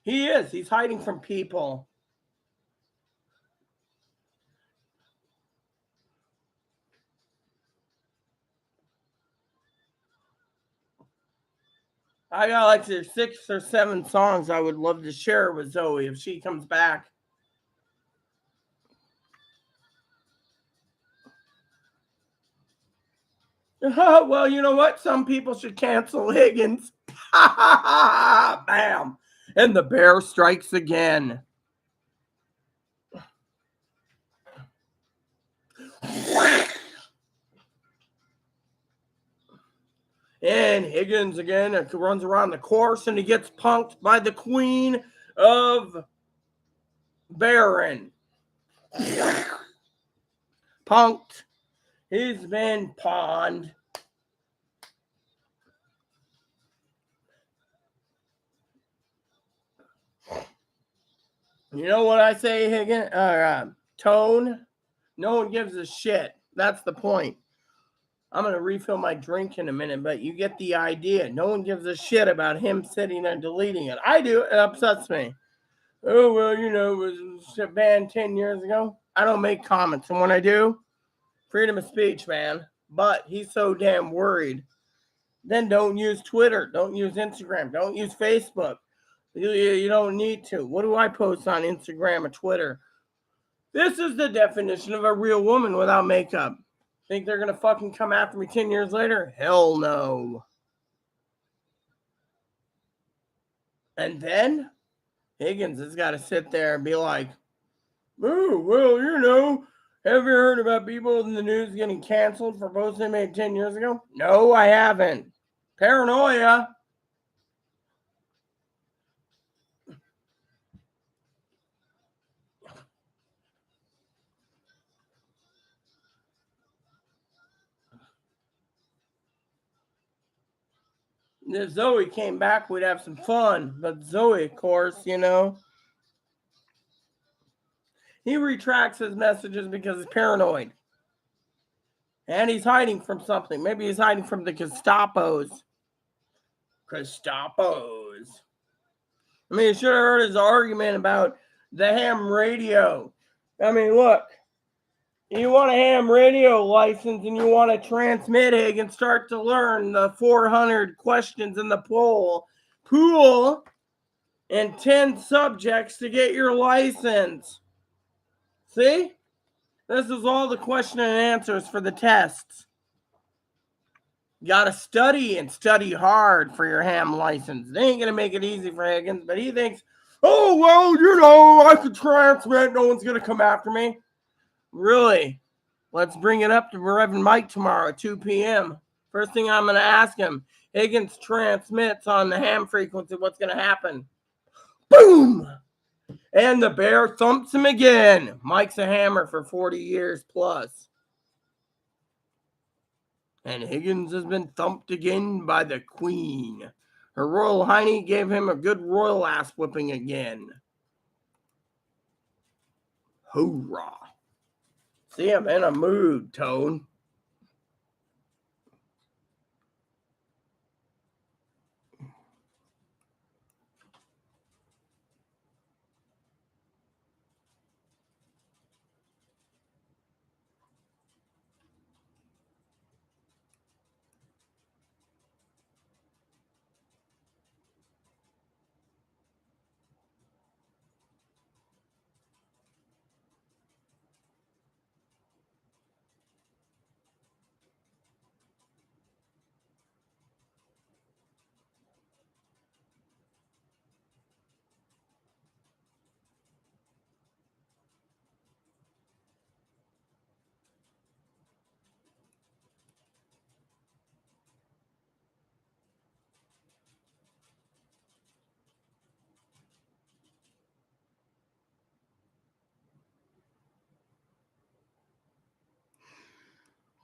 He is. He's hiding from people. I got like 6 or 7 songs I would love to share with Zoe if she comes back. Well, you know what? Some people should cancel Higgins. Bam. And the bear strikes again. And Higgins again runs around the course and he gets punked by the Queen of Baron. Punked. He's been pawned. You know what I say, Higgins? Tone? No one gives a shit. That's the point. I'm going to refill my drink in a minute, but you get the idea. No one gives a shit about him sitting there deleting it. I do. It upsets me. Oh, well, it was banned 10 years ago. I don't make comments. And when I do, freedom of speech, man. But he's so damn worried. Then don't use Twitter. Don't use Instagram. Don't use Facebook. You don't need to. What do I post on Instagram or Twitter? This is the definition of a real woman without makeup. Think they're gonna fucking come after me 10 years later? Hell no. And then Higgins has got to sit there and be like, oh, well, have you heard about people in the news getting canceled for posts they made 10 years ago? No, I haven't. Paranoia. If Zoe came back, we'd have some fun. But Zoe, of course, he retracts his messages because he's paranoid. And he's hiding from something. Maybe he's hiding from the Gestapos. I mean, you should have heard his argument about the ham radio. I mean, look. You want a ham radio license and you want to transmit it and start to learn the 400 questions in the pool and 10 subjects to get your license. See? This is all the question and answers for the tests. You got to study and study hard for your ham license. They ain't going to make it easy for Higgins, but he thinks, oh, well, I could transmit. No one's going to come after me. Really? Let's bring it up to Reverend Mike tomorrow at 2 p.m. First thing I'm going to ask him, Higgins transmits on the ham frequency. What's going to happen? Boom! And the bear thumps him again. Mike's a hammer for 40 years plus. And Higgins has been thumped again by the Queen. Her Royal Highness gave him a good royal ass whipping again. Hoorah. See, I'm in a mood, Tone.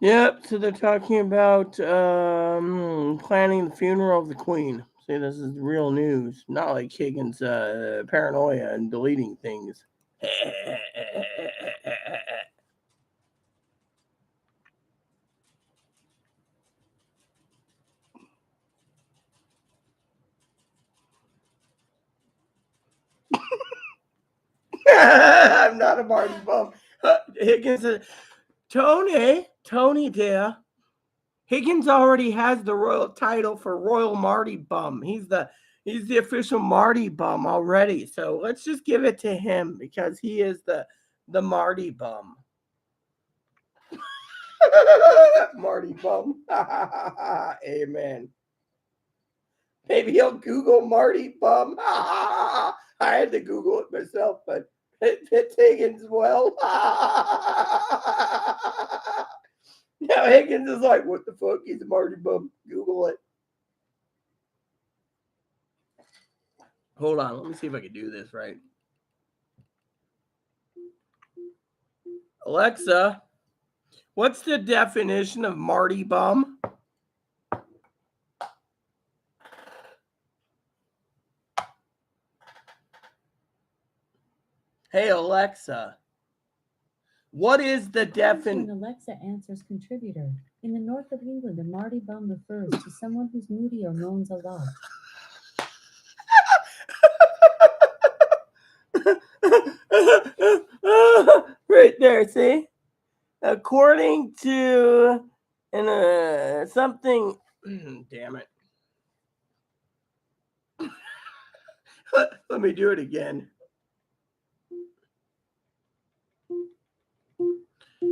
Yep, so they're talking about planning the funeral of the Queen. See, this is real news. Not like Higgins' paranoia and deleting things. I'm not a Marty bum. Higgins said, Tony dear, Higgins already has the royal title for Royal Marty Bum. He's the official Marty Bum already. So let's just give it to him because he is the Marty Bum. Marty Bum. Amen. Maybe he'll Google Marty Bum. I had to Google it myself, but it's Higgins well. Now Higgins is like, what the fuck? He's a Marty Bum. Google it. Hold on. Let me see if I can do this right. Alexa, what's the definition of Marty Bum? Hey, Alexa, what is the definition? Alexa answers contributor. In the north of England, a Marty Bum refers to someone who's moody or moans a lot. Right there, see? According to something, damn it. Let me do it again.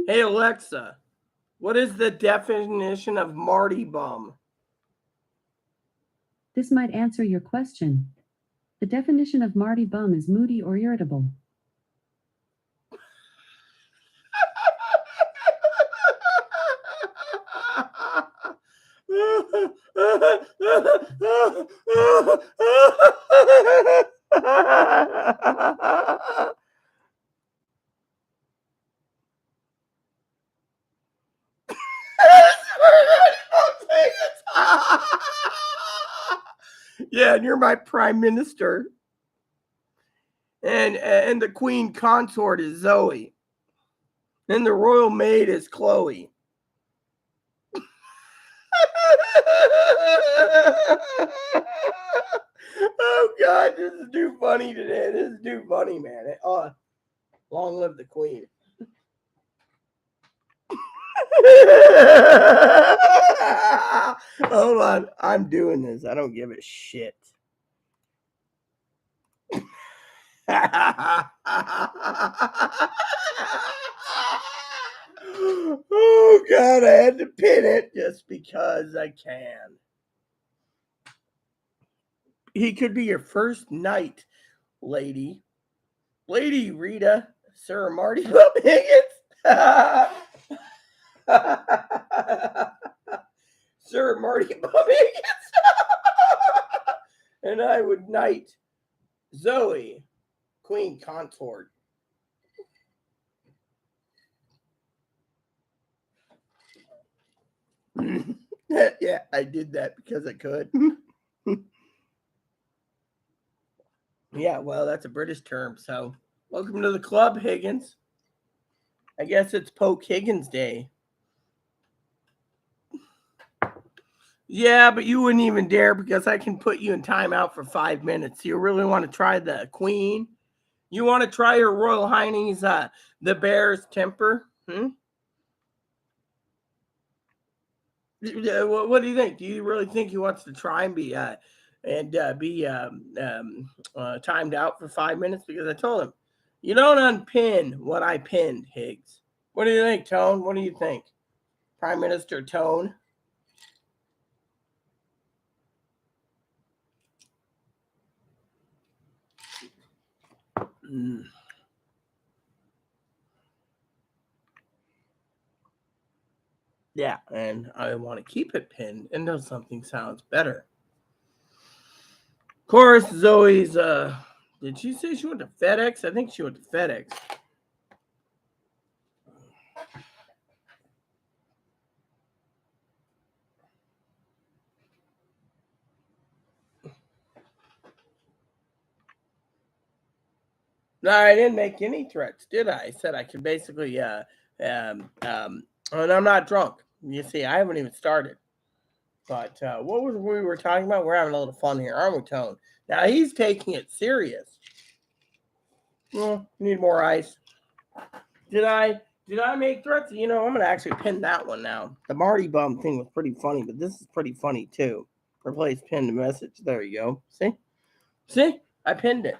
Hey, Alexa, what is the definition of Marty bum? This might answer your question. The definition of Marty bum is moody or irritable. Yeah, and you're my prime minister. And the queen consort is Zoe. And the royal maid is Chloe. Oh God, this is too funny today. This is too funny, man. Oh, long live the queen. Hold on, I'm doing this. I don't give a shit. Oh God, I had to pin it just because I can. He could be your first knight, lady. Lady Rita, Sir Marty Higgins. Sir Marty Higgins. And I would knight Zoe, Queen Consort. Yeah, I did that because I could. Yeah, well, that's a British term. So, welcome to the club, Higgins. I guess it's Poke Higgins Day. Yeah, but you wouldn't even dare because I can put you in timeout for 5 minutes. You really want to try the Queen? You want to try Her Royal Highness, the Bear's temper? What do you think? Do you really think he wants to try and be timed out for 5 minutes? Because I told him, you don't unpin what I pinned, Higgs. What do you think, Tone? What do you think, Prime Minister Tone? Yeah, and I want to keep it pinned until something sounds better. Of course, Zoe's, did she say she went to FedEx? I think she went to FedEx. No, I didn't make any threats, did I? I said I could basically, and I'm not drunk. You see, I haven't even started. But what was we were talking about? We're having a little fun here, aren't we, Tone? Now he's taking it serious. Well, need more ice. Did I make threats? You know, I'm gonna actually pin that one now. The Marty bum thing was pretty funny, but this is pretty funny too. Replace pinned message. There you go. See, I pinned it.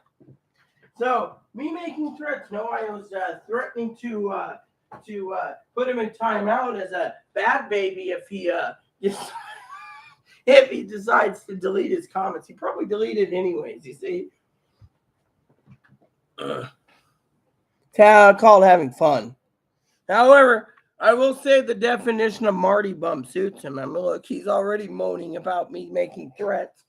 So me making threats. No, I was threatening to put him in timeout as a bad baby if he if he decides to delete his comments. He probably deleted anyways. You see, called having fun. However, I will say the definition of Marty bum suits him. I mean, look, he's already moaning about me making threats.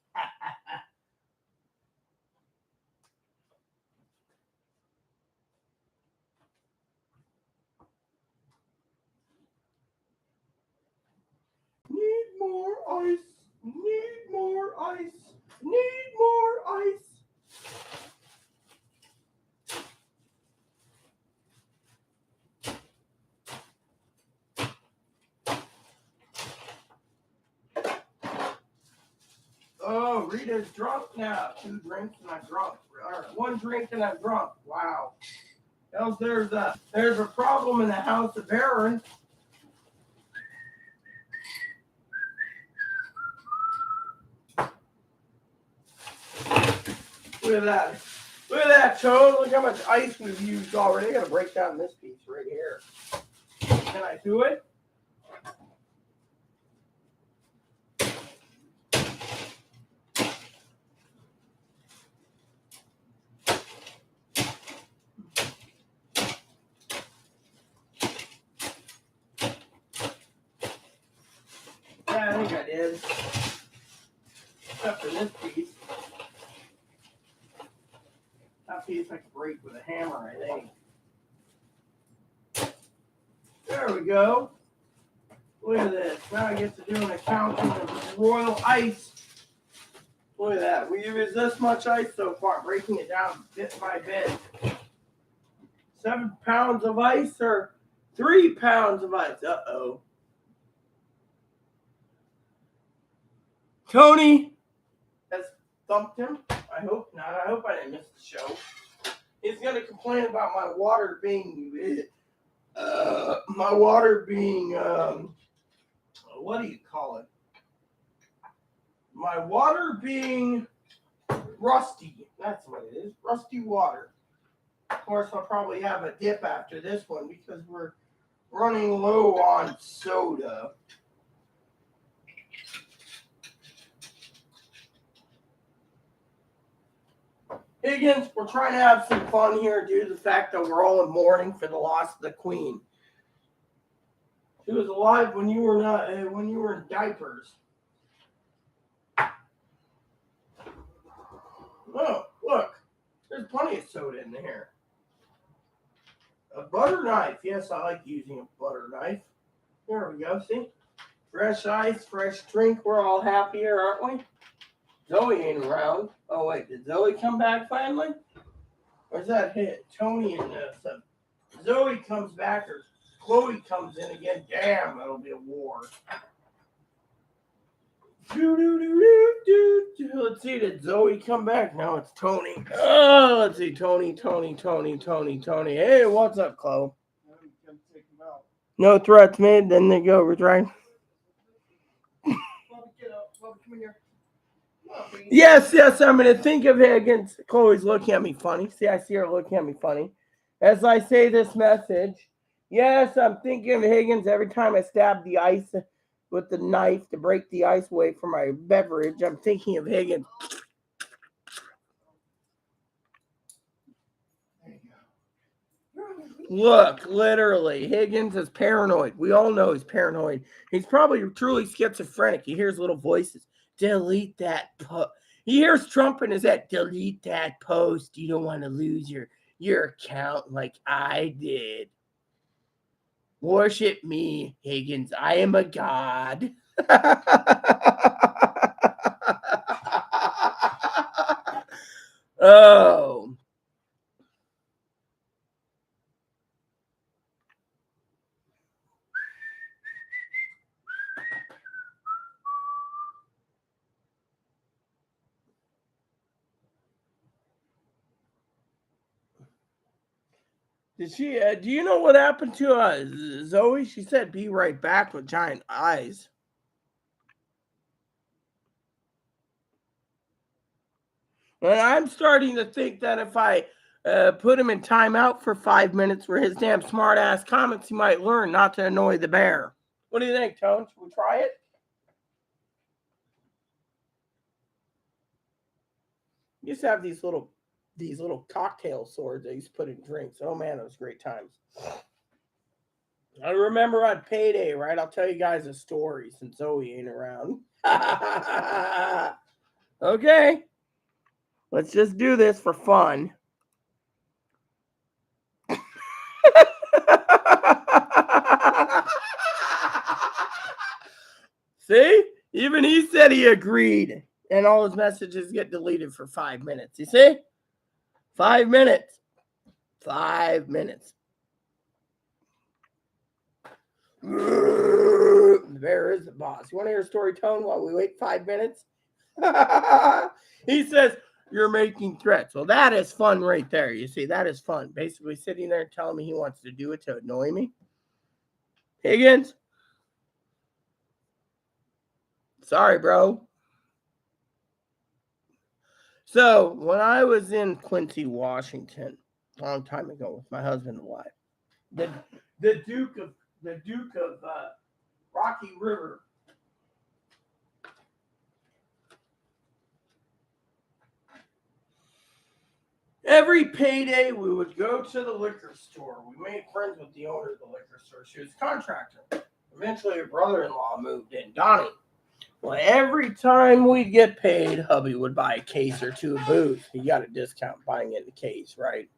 Need more ice. Need more ice. Need more ice. Oh, Rita's drunk now. 2 drinks and I'm drunk. Or 1 drink and I'm drunk. Wow. Else there's a problem in the house of Aaron. Look at that. Look at that, Tone. Look how much ice we've used already. I gotta break down this piece right here. Can I do it? Yeah, I think I did. Except for this piece. That piece I can break with a hammer, I think. There we go. Look at this. Now I get to do an accounting of royal ice. Look at that. We used this much ice so far, breaking it down bit by bit. 7 pounds of ice or 3 pounds of ice? Uh-oh. Tony has thumped him. I hope not. I hope I didn't miss the show. He's going to complain about my water being, what do you call it? My water being rusty. That's what it is. Rusty water. Of course, I'll probably have a dip after this one because we're running low on soda. Higgins, we're trying to have some fun here due to the fact that we're all in mourning for the loss of the Queen. She was alive when you were not when you were in diapers. Oh, look, there's plenty of soda in here. A butter knife. Yes, I like using a butter knife. There we go. See, fresh ice, fresh drink. We're all happy here, aren't we? Zoe ain't around. Oh wait, did Zoe come back finally? Where's that hit? Tony and Zoe comes back or Chloe comes in again. Damn, that'll be a war. Let's see, did Zoe come back? No, it's Tony. Oh, let's see, Tony. Hey, what's up, Chloe? No threats made. Then they go. We're trying. Yes, I'm going to think of Higgins. Chloe's looking at me funny. See, I see her looking at me funny. As I say this message, yes, I'm thinking of Higgins every time I stab the ice with the knife to break the ice away from my beverage. I'm thinking of Higgins. Look, literally, Higgins is paranoid. We all know he's paranoid. He's probably truly schizophrenic. He hears little voices. Delete that post. He hears Trump in his head. Delete that post. You don't want to lose your account like I did. Worship me, Higgins. I am a god. Oh. Did she? Do you know what happened to Zoe? She said, "Be right back" with giant eyes. And I'm starting to think that if I put him in timeout for 5 minutes for his damn smart ass comments, he might learn not to annoy the bear. What do you think, Tone? Should we try it? You used to have these little cocktail swords I used to put in drinks. Oh man, those great times. I remember on payday, right? I'll tell you guys a story since Zoe ain't around. Okay. Let's just do this for fun. See? Even he said he agreed. And all his messages get deleted for 5 minutes. You see? 5 minutes. 5 minutes. The bear is the boss. You want to hear a story, Tone, while we wait 5 minutes? He says, you're making threats. Well, that is fun right there. You see, that is fun. Basically sitting there telling me he wants to do it to annoy me. Higgins? Sorry, bro. So, when I was in Quincy, Washington, a long time ago with my husband and wife, the the Duke of Rocky River. Every payday, we would go to the liquor store. We made friends with the owner of the liquor store. She was a contractor. Eventually, her brother-in-law moved in, Donnie. Well, every time we'd get paid, hubby would buy a case or two of booze. He got a discount buying it in the case, right?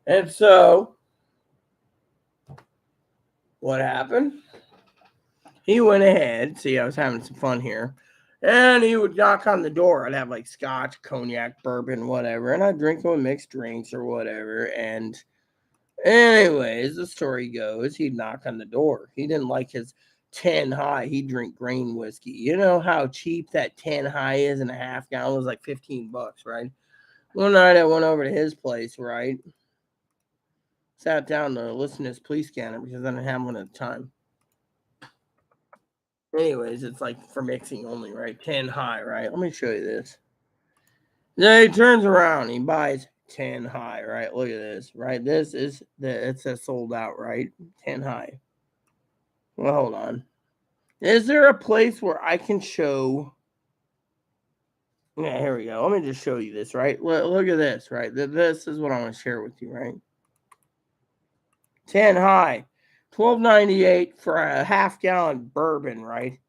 And so, what happened? He went ahead. See, I was having some fun here. And he would knock on the door. I'd have like scotch, cognac, bourbon, whatever. And I'd drink with mixed drinks or whatever. And anyways, the story goes, he'd knock on the door. He didn't like his 10 high. He'd drink grain whiskey. You know how cheap that 10 high is in a half gallon? It was like $15, right? One night I went over to his place, right? Sat down to listen to his police scanner because I didn't have one at the time. Anyways, it's like for mixing only, right? 10 high, right? Let me show you this. Then he turns around, he buys 10 high, right? Look at this, right? This is it says sold out, right? 10 high. Well, hold on. Is there a place where I can show? Yeah, here we go. Let me just show you this, right? Look at this, right? This is what I want to share with you, right? 10 high, $12.98 for a half gallon bourbon, right?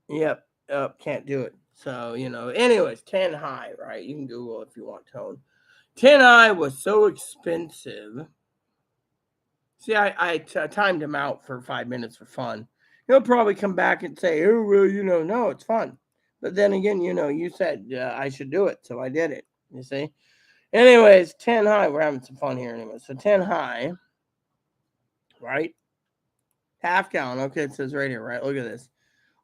Yep, can't do it. So, anyways, 10 high, right? You can Google if you want, Tone. 10 high was so expensive. See, I timed him out for 5 minutes for fun. He'll probably come back and say, oh, well, no, it's fun. But then again, you said I should do it, so I did it. You see? Anyways, 10 high. We're having some fun here anyway. So 10 high, right? Half gallon. Okay, it says right here, right? Look at this.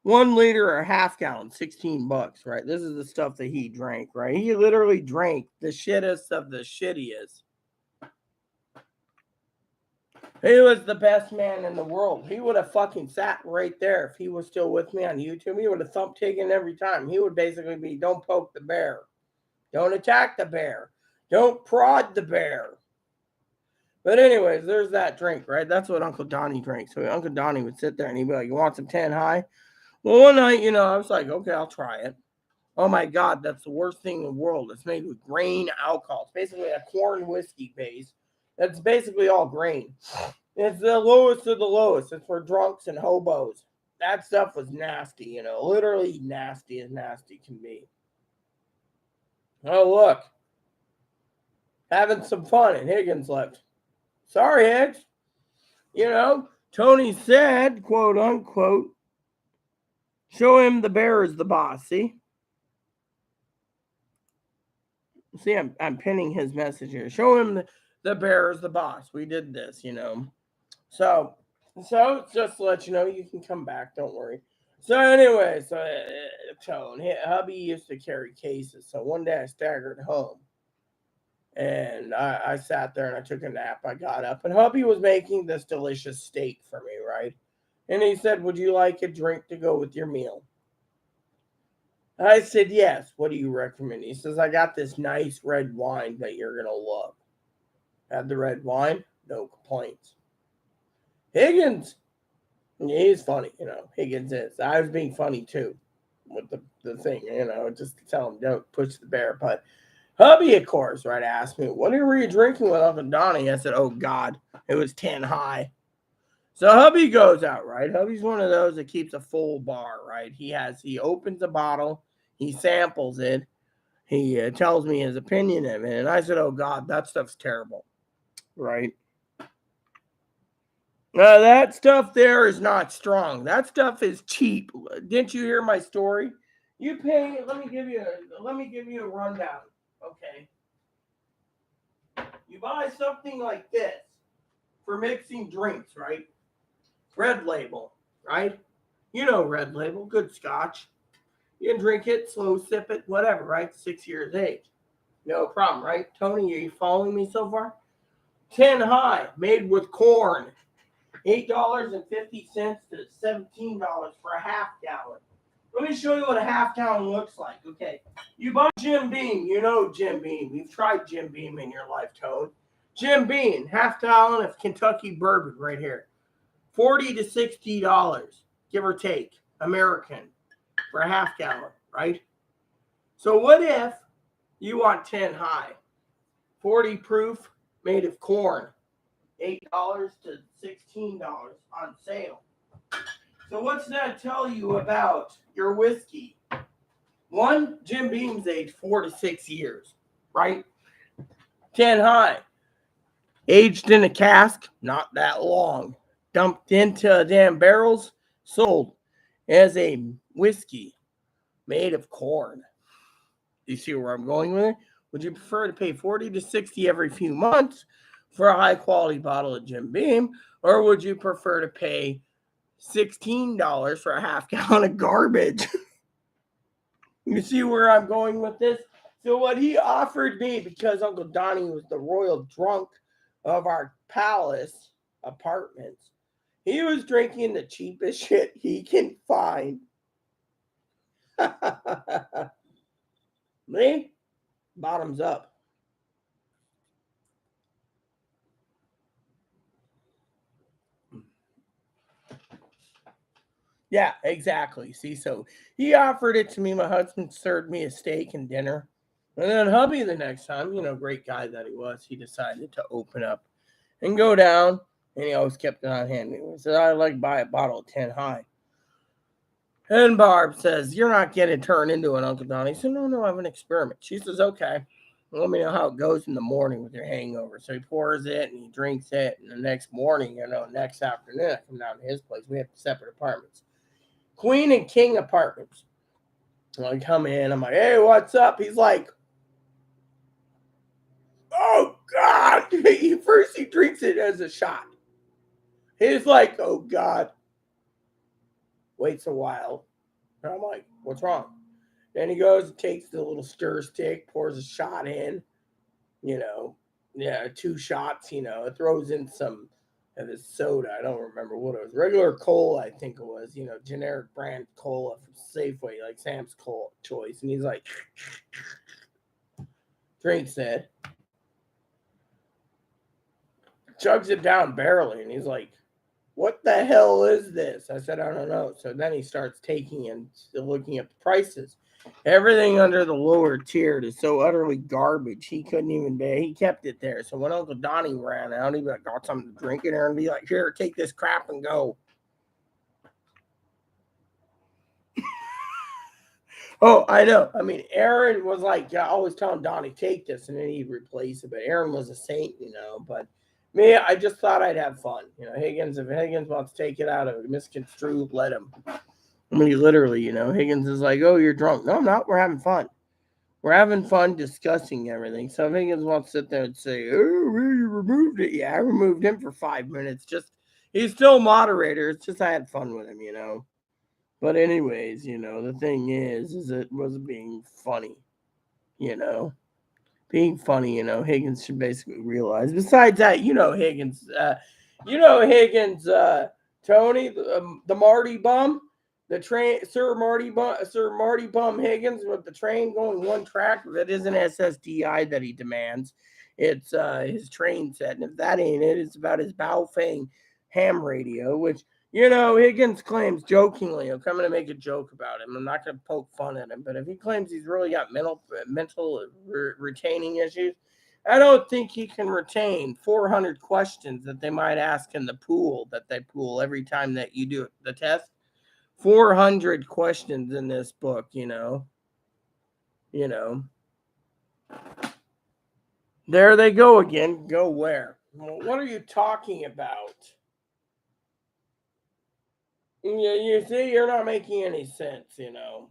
1 liter or half gallon, $16, right? This is the stuff that he drank, right? He literally drank the shittest of the shittiest. He was the best man in the world. He would have fucking sat right there if he was still with me on YouTube. He would have thump taken every time. He would basically be, don't poke the bear. Don't attack the bear. Don't prod the bear. But anyways, there's that drink, right? That's what Uncle Donnie drank. So Uncle Donnie would sit there and he'd be like, you want some 10 high? Well, one night, I was like, okay, I'll try it. Oh my God, that's the worst thing in the world. It's made with grain alcohol. It's basically a corn whiskey base. That's basically all grain. It's the lowest of the lowest. It's for drunks and hobos. That stuff was nasty, literally nasty as nasty can be. Oh, look. Having some fun, and Higgins left. Sorry, Higgs. Tony said, quote unquote, show him the bear is the boss, see? See, I'm pinning his message here. Show him the bear is the boss. We did this, So just to let you know, you can come back. Don't worry. So anyway, Tone, hubby used to carry cases. So one day I staggered home. And I sat there and I took a nap. I got up and hubby was making this delicious steak for me, right? And he said, would you like a drink to go with your meal? I said, yes. What do you recommend? He says, I got this nice red wine that you're going to love. Had the red wine, no complaints. Higgins, he's funny, Higgins is. I was being funny too with the thing, just to tell him don't push the bear. But hubby, of course, right, asked me, what were you drinking with Uncle Donnie? I said, oh, God, it was 10 high. So hubby goes out, right? Hubby's one of those that keeps a full bar, right? He opens a bottle, he samples it, he tells me his opinion of it. And I said, oh, God, that stuff's terrible, right? That stuff there is not strong. That stuff is cheap. Didn't you hear my story? You pay. Let me give you a rundown. Okay. You buy something like this for mixing drinks, right? Red Label, right? Red Label, good scotch. You can drink it, slow sip it, whatever, right? 6 years age. No problem, right? Tony, are you following me so far? 10 high, made with corn. $8.50 to $17 for a half gallon. Let me show you what a half gallon looks like. Okay, you buy Jim Beam. You know Jim Beam. You've tried Jim Beam in your life, Tone. Jim Beam, half gallon of Kentucky bourbon right here. $40 to $60, give or take, American, for a half gallon, right? So what if you want 10 high, 40 proof, made of corn, $8 to $16 on sale. So what's that tell you about your whiskey? One, Jim Beam's aged 4 to 6 years, right? 10 high, aged in a cask, not that long. Dumped into damn barrels, sold as a whiskey made of corn. You see where I'm going with it? Would you prefer to pay 40 to 60 every few months for a high quality bottle of Jim Beam, or would you prefer to pay $16 for a half gallon of garbage? You see where I'm going with this? So what he offered me, because Uncle Donnie was the royal drunk of our palace apartments, he was drinking the cheapest shit he can find. Me? Bottoms up. Yeah, exactly. See, so he offered it to me. My husband served me a steak and dinner. And then hubby the next time, great guy that he was, he decided to open up and go down. And he always kept it on hand. He said, I'd like to buy a bottle of 10 high. And Barb says, you're not getting turned into an Uncle Donnie. He said, no, I have an experiment. She says, okay. Let me know how it goes in the morning with your hangover. So he pours it and he drinks it. And the next morning, next afternoon, I come down to his place. We have separate apartments. Queen and King apartments. So I come in. I'm like, hey, what's up? He's like, oh, God. First, he drinks it as a shot. He's like, oh, God. Waits a while. And I'm like, what's wrong? Then he goes and takes the little stir stick, pours a shot in, 2 shots, throws in some of his soda. I don't remember what it was. Regular cola, I think it was, generic brand cola from Safeway, like Sam's Cola Choice. And he's like, drinks it, chugs it down barely. And he's like, what the hell is this? I said, I don't know. So then he starts taking and looking at the prices. Everything under the lower tier is so utterly garbage. He couldn't even be. He kept it there. So when Uncle Donnie ran out, he got something to drink in there and be like, here, take this crap and go. Oh, I know. I mean, Aaron was like, always telling Donnie, take this, and then he'd replace it. But Aaron was a saint, But me, I just thought I'd have fun. Higgins, if Higgins wants to take it out of it, misconstrued, let him. I mean, literally, Higgins is like, oh, you're drunk. No, I'm not. We're having fun. We're having fun discussing everything. So if Higgins wants to sit there and say, oh, well, you removed it. Yeah, I removed him for 5 minutes. He's still moderator. It's just I had fun with him, But anyways, the thing is it was being funny, Being funny, Higgins should basically realize. Besides that, Higgins, Tony, the Marty bum, the train, Sir Marty Bum Higgins with the train going one track. That isn't SSDI that he demands. It's his train set, and if that ain't it, it's about his Baofeng ham radio, which Higgins claims jokingly. I'm coming to make a joke about him. I'm not going to poke fun at him, but if he claims he's really got mental retaining issues, I don't think he can retain 400 questions that they might ask in the pool that they pool every time that you do the test. 400 questions in this book, There they go again. Go where? Well, what are you talking about? You see, you're not making any sense, So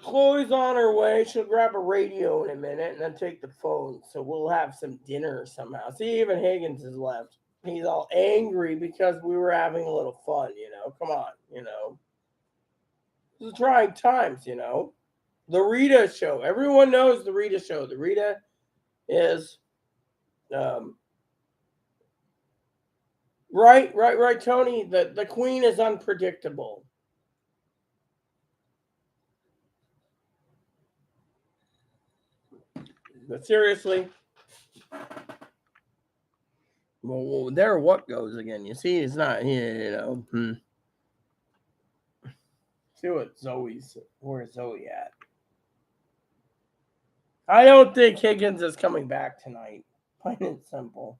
Chloe's on her way. She'll grab a radio in a minute and then take the phone. So we'll have some dinner somehow. See, even Higgins has left. He's all angry because we were having a little fun, Come on, This is trying times, The Rita show. Everyone knows the Rita show. The Rita is right, Tony. The queen is unpredictable. But seriously, well, there what goes again. You see, it's not, See where's Zoe at? I don't think Higgins is coming back tonight. Plain and simple.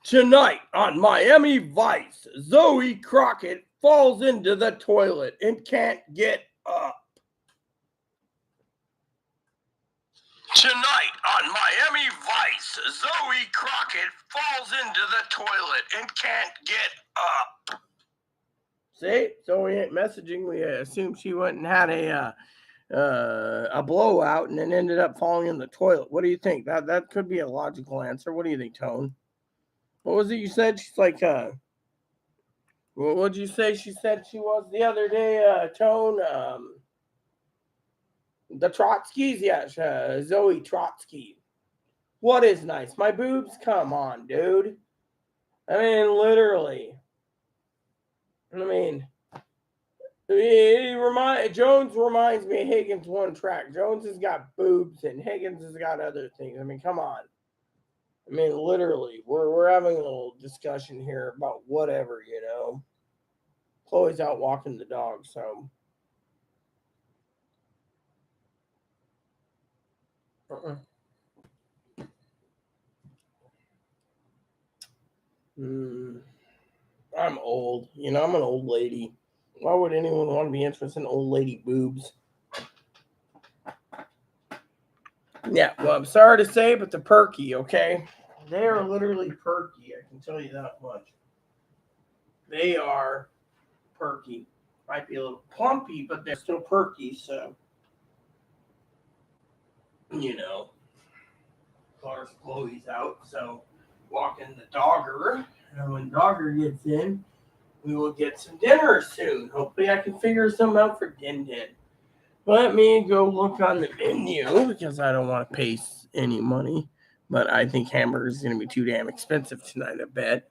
Tonight on Miami Vice, Zoe Crockett falls into the toilet and can't get up. Tonight on Miami Vice, Zoe Crockett falls into the toilet and can't get up. See, Zoe ain't messaging. We assumed she went and had a blowout and then ended up falling in the toilet. What do you think? That could be a logical answer. What do you think, Tone? What was it you said? She's like, what did you say she said she was the other day, Tone? The Trotskys? Yeah, Zoe Trotsky. What is nice? My boobs? Come on, dude. I mean, literally. Jones reminds me of Higgins one track. Jones has got boobs and Higgins has got other things. I mean, come on. I mean, literally, we're having a little discussion here about whatever, Chloe's out walking the dog, so. I'm old. I'm an old lady. Why would anyone want to be interested in old lady boobs? Yeah, well, I'm sorry to say, but they're perky, okay? They are literally perky, I can tell you that much. They are perky. Might be a little plumpy, but they're still perky, so, Of course, Chloe's out, so walking the dogger. And when dogger gets in, we will get some dinner soon. Hopefully I can figure something out for Din Din. Let me go look on the menu because I don't want to pay any money. But I think hamburgers is going to be too damn expensive tonight, I bet.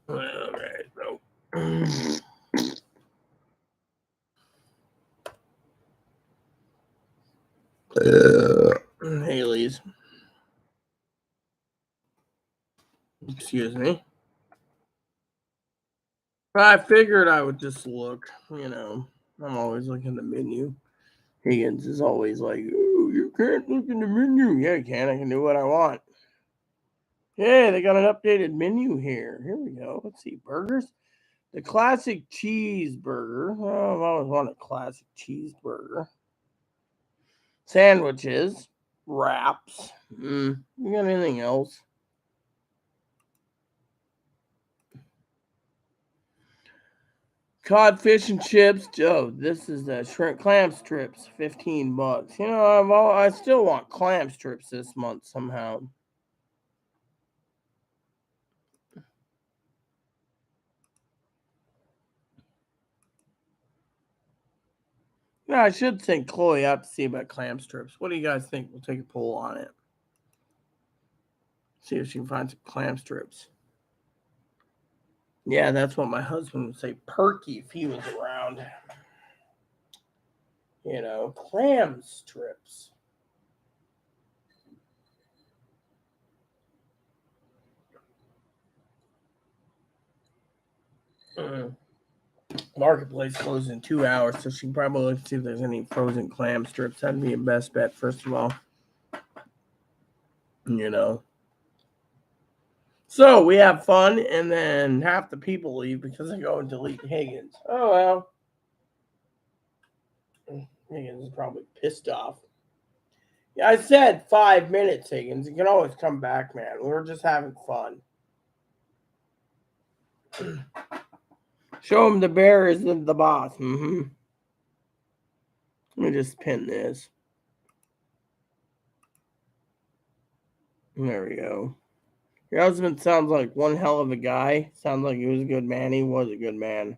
All right, so. Haley's. Excuse me. I figured I would just look, I'm always looking at the menu. Higgins is always like, oh, you can't look in the menu. Yeah, I can. I can do what I want. Yeah, they got an updated menu here. Here we go. Let's see. Burgers. The classic cheeseburger. Oh, I've always wanted a classic cheeseburger. Sandwiches. Wraps. You got anything else? Codfish and chips. Oh, this is the shrimp clam strips. $15. I still want clam strips this month somehow. Yeah, I should send Chloe out to see about clam strips. What do you guys think? We'll take a poll on it. See if she can find some clam strips. Yeah, that's what my husband would say. Perky if he was around. Clam strips. Marketplace closes in 2 hours, so she can probably look to see if there's any frozen clam strips. That'd be a best bet, first of all. So we have fun, and then half the people leave because they go and delete Higgins. Oh, well. Higgins is probably pissed off. Yeah, I said 5 minutes, Higgins. You can always come back, man. We were just having fun. Show him the bear is the boss. Let me just pin this. There we go. Your husband sounds like one hell of a guy. Sounds like he was a good man. He was a good man.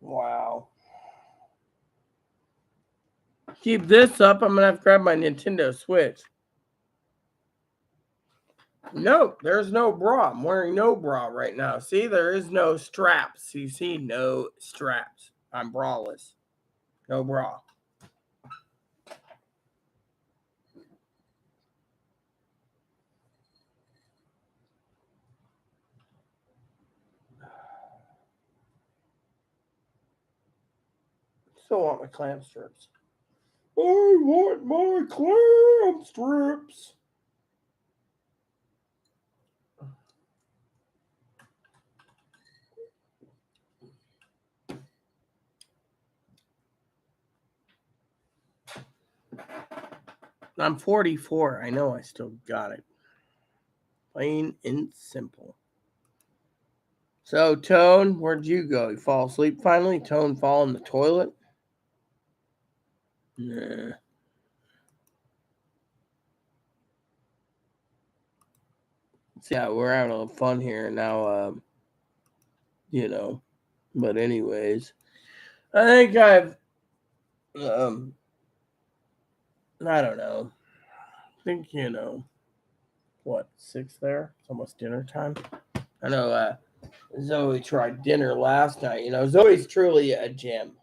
Wow. keep this up, I'm gonna have to grab my Nintendo Switch. No, there's no bra. I'm wearing no bra right now. See, there is no straps. You see, no straps. I'm braless. No bra. Still want my clamp strips. I want my clamp strips. I'm 44. I know I still got it. Plain and simple. So, Tone, where'd you go? You fall asleep finally? Tone fall in the toilet? Nah. So, yeah, we're having a little fun here now. But anyways, I think I've, I don't know. I think, what, 6 there? It's almost dinner time. I know Zoe tried dinner last night. Zoe's truly a gem.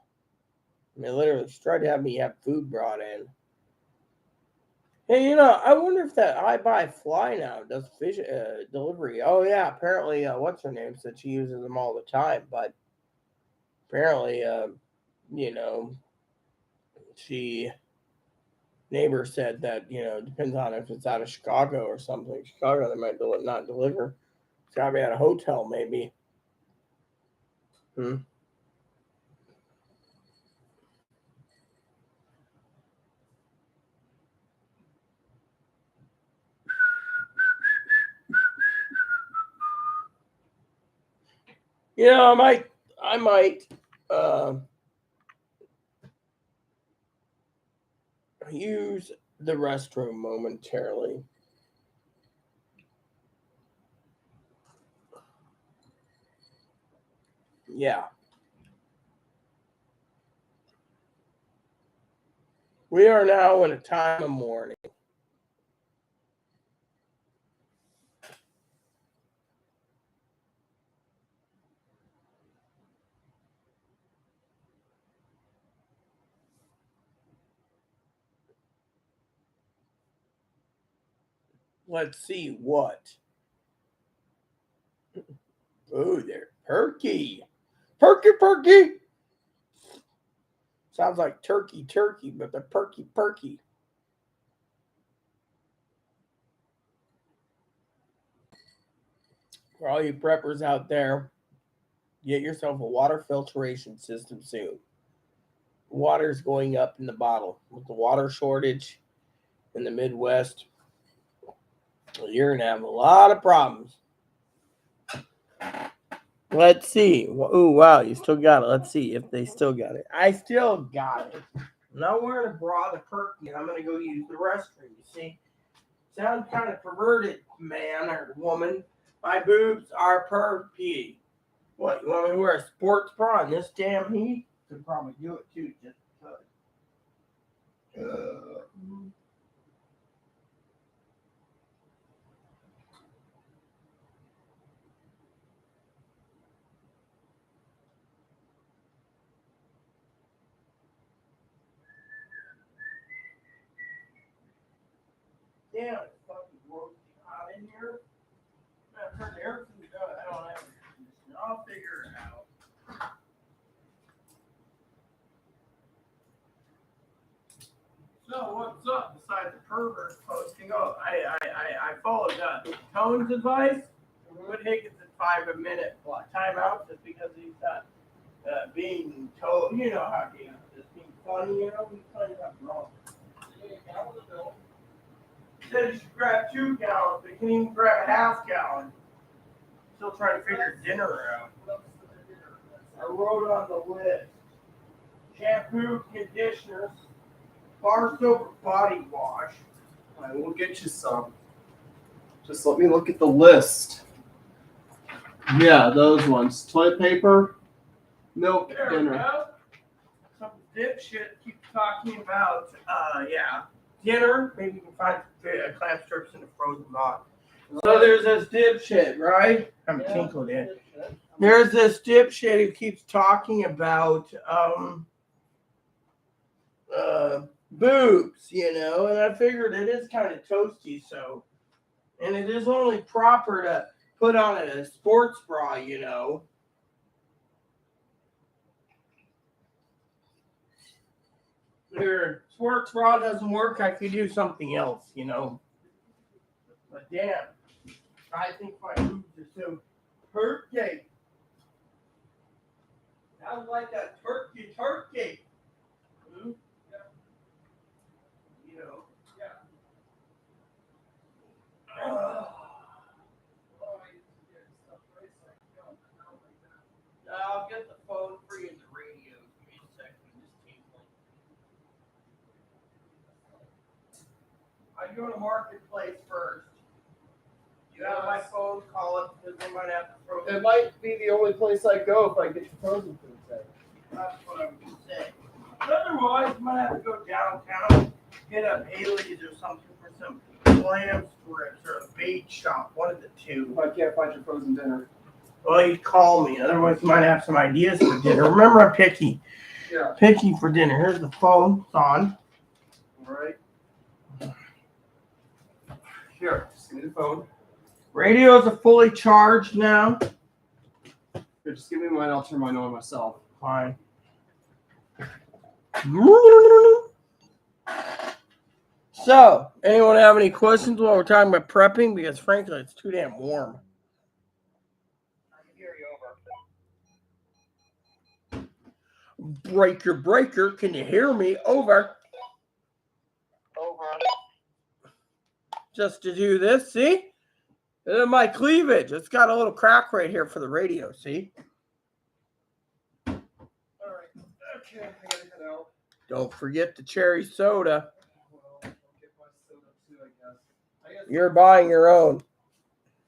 I mean, literally, she tried to have me have food brought in. Hey, I wonder if that I Buy Fly now does fish delivery. Oh, yeah, apparently, what's her name said she uses them all the time, but apparently, she neighbor said that, depends on if it's out of Chicago or something. Chicago, they might not deliver. It's got to be at a hotel, maybe. I might use the restroom momentarily. Yeah. We are now in a time of mourning. Let's see what. Oh, they're perky. Perky. Sounds like turkey, but they're perky. For all you preppers out there, get yourself a water filtration system soon. Water's going up in the bottle. With the water shortage in the Midwest, you're going to have a lot of problems. Let's see. Oh, wow, you still got it. Let's see if they still got it. I still got it. I'm not wearing a bra, the perky, and I'm going to go use the restroom. You see? Sound kind of perverted, man or woman. My boobs are perky. What, you want me to wear a sports bra in this damn heat? Could probably do it too, just because. Damn, it's fucking roasting hot in here. I'm gonna turn the air conditioner on. I don't have air conditioner. I'll figure it out. So what's up besides the pervert posting? Oh, I followed Tone's advice. Wood Higgins at 5 a minute timeout just because he's being told. You know how he is, just being funny. He's funny about wrong. He said you should grab 2 gallons, but you can even grab a half gallon. Still trying to figure dinner out. I wrote on the list: shampoo, conditioners, bar soap, body wash. I will get you some. Just let me look at the list. Yeah, those ones. Toilet paper, milk, There dinner. we go. Something's dipshit keeps talking about, dinner. Maybe you can find clam strips in the frozen lot. So there's this dipshit, right? I'm tinkled in. There's this dipshit who keeps talking about, boobs, and I figured it is kind of toasty, so, and it is only proper to put on a sports bra, If sports bra doesn't work, I could do something else, But damn, I think my boobs are so turkey. Sounds like a turkey. Hmm? I'll get the phone for you and the radio. Give me a second. Just tinkling. I go to Marketplace first. You have my phone, call it because they might have to throw It might be the only place I go if I get your frozen food thing. That's what I'm going to say. Otherwise, you might have to go downtown, hit up Haley's or something for some clam strips or a bait shop, one of the two. If I can't find your frozen dinner. Well, you call me. Otherwise, you might have some ideas for dinner. Remember, I'm picky. Yeah. Picky for dinner. Here's the phone. It's on. All right. Here, just give me the phone. Radios are fully charged now. Here, just give me mine. I'll turn mine on myself. Fine. So, anyone have any questions while we're talking about prepping? Because frankly, it's too damn warm. I can hear you over. Breaker, can you hear me? Over. Just to do this, see? My cleavage. It's got a little crack right here for the radio, see? All right. Okay, I gotta head out. Don't forget the cherry soda. Well, I'll get my soda too, I guess. You're buying your own.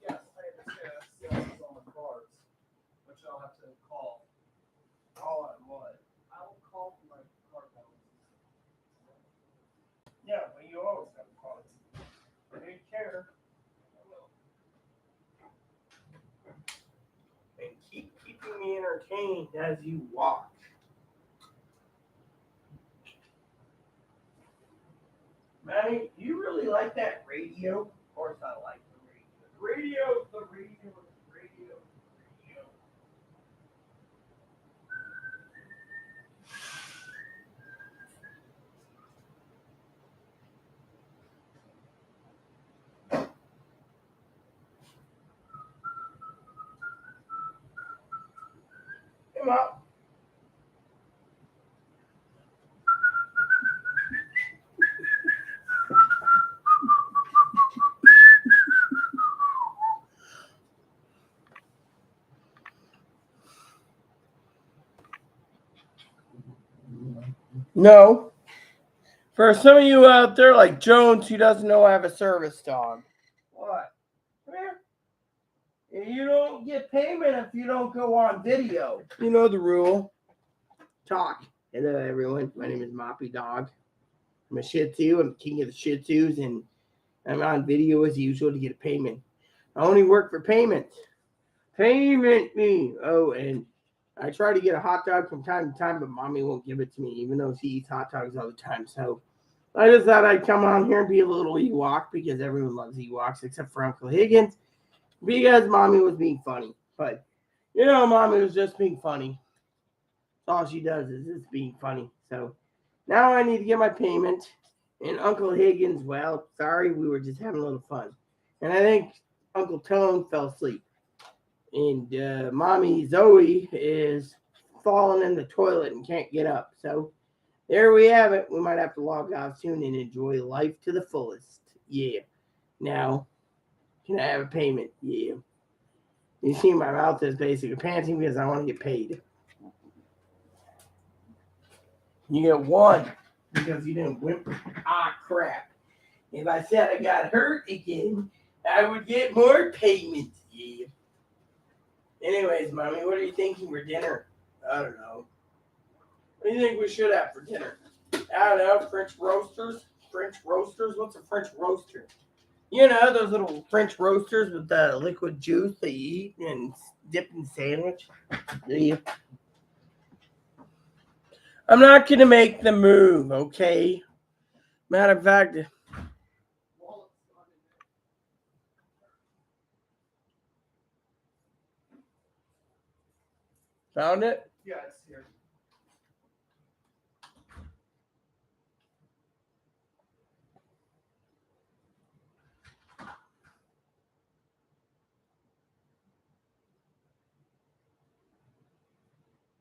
Yes, I understand. Yes, it's on the cards. Which I'll have to call. Call on what? I will call for my card balance. Yeah, but you always have to call it. Take care. And keep keeping me entertained as you watch. Manny, do you really like that radio? Of course I like the radio. The radio. Come on. No. For some of you out there like Jones who doesn't know I have a service dog. What? Come here. You don't get payment if you don't go on video. You know the rule. Talk. Hello everyone. My name is Moppy Dog. I'm a Shih Tzu. I'm the king of the Shih Tzus, and I'm on video as usual to get a payment. I only work for payment. Payment me. Oh, and I try to get a hot dog from time to time, but mommy won't give it to me, even though she eats hot dogs all the time. So I just thought I'd come on here and be a little Ewok because everyone loves Ewoks except for Uncle Higgins because mommy was being funny. But, mommy was just being funny. All she does is just being funny. So now I need to get my payment. And Uncle Higgins, well, sorry, we were just having a little fun. And I think Uncle Tone fell asleep. And Mommy Zoe is falling in the toilet and can't get up. So there we have it. We might have to log off soon and enjoy life to the fullest. Yeah. Now, can I have a payment? Yeah. You see my mouth is basically panting because I want to get paid. You get one because you didn't whimper. Ah, crap. If I said I got hurt again, I would get more payment. Yeah. Anyways, Mommy, what are you thinking for dinner? I don't know. What do you think we should have for dinner? I don't know, French roasters? French roasters? What's a French roaster? You know, those little French roasters with the liquid juice that you eat and dip in sandwich? Do you? I'm not going to make the move, okay? Matter of fact, found it? Yeah, it's here.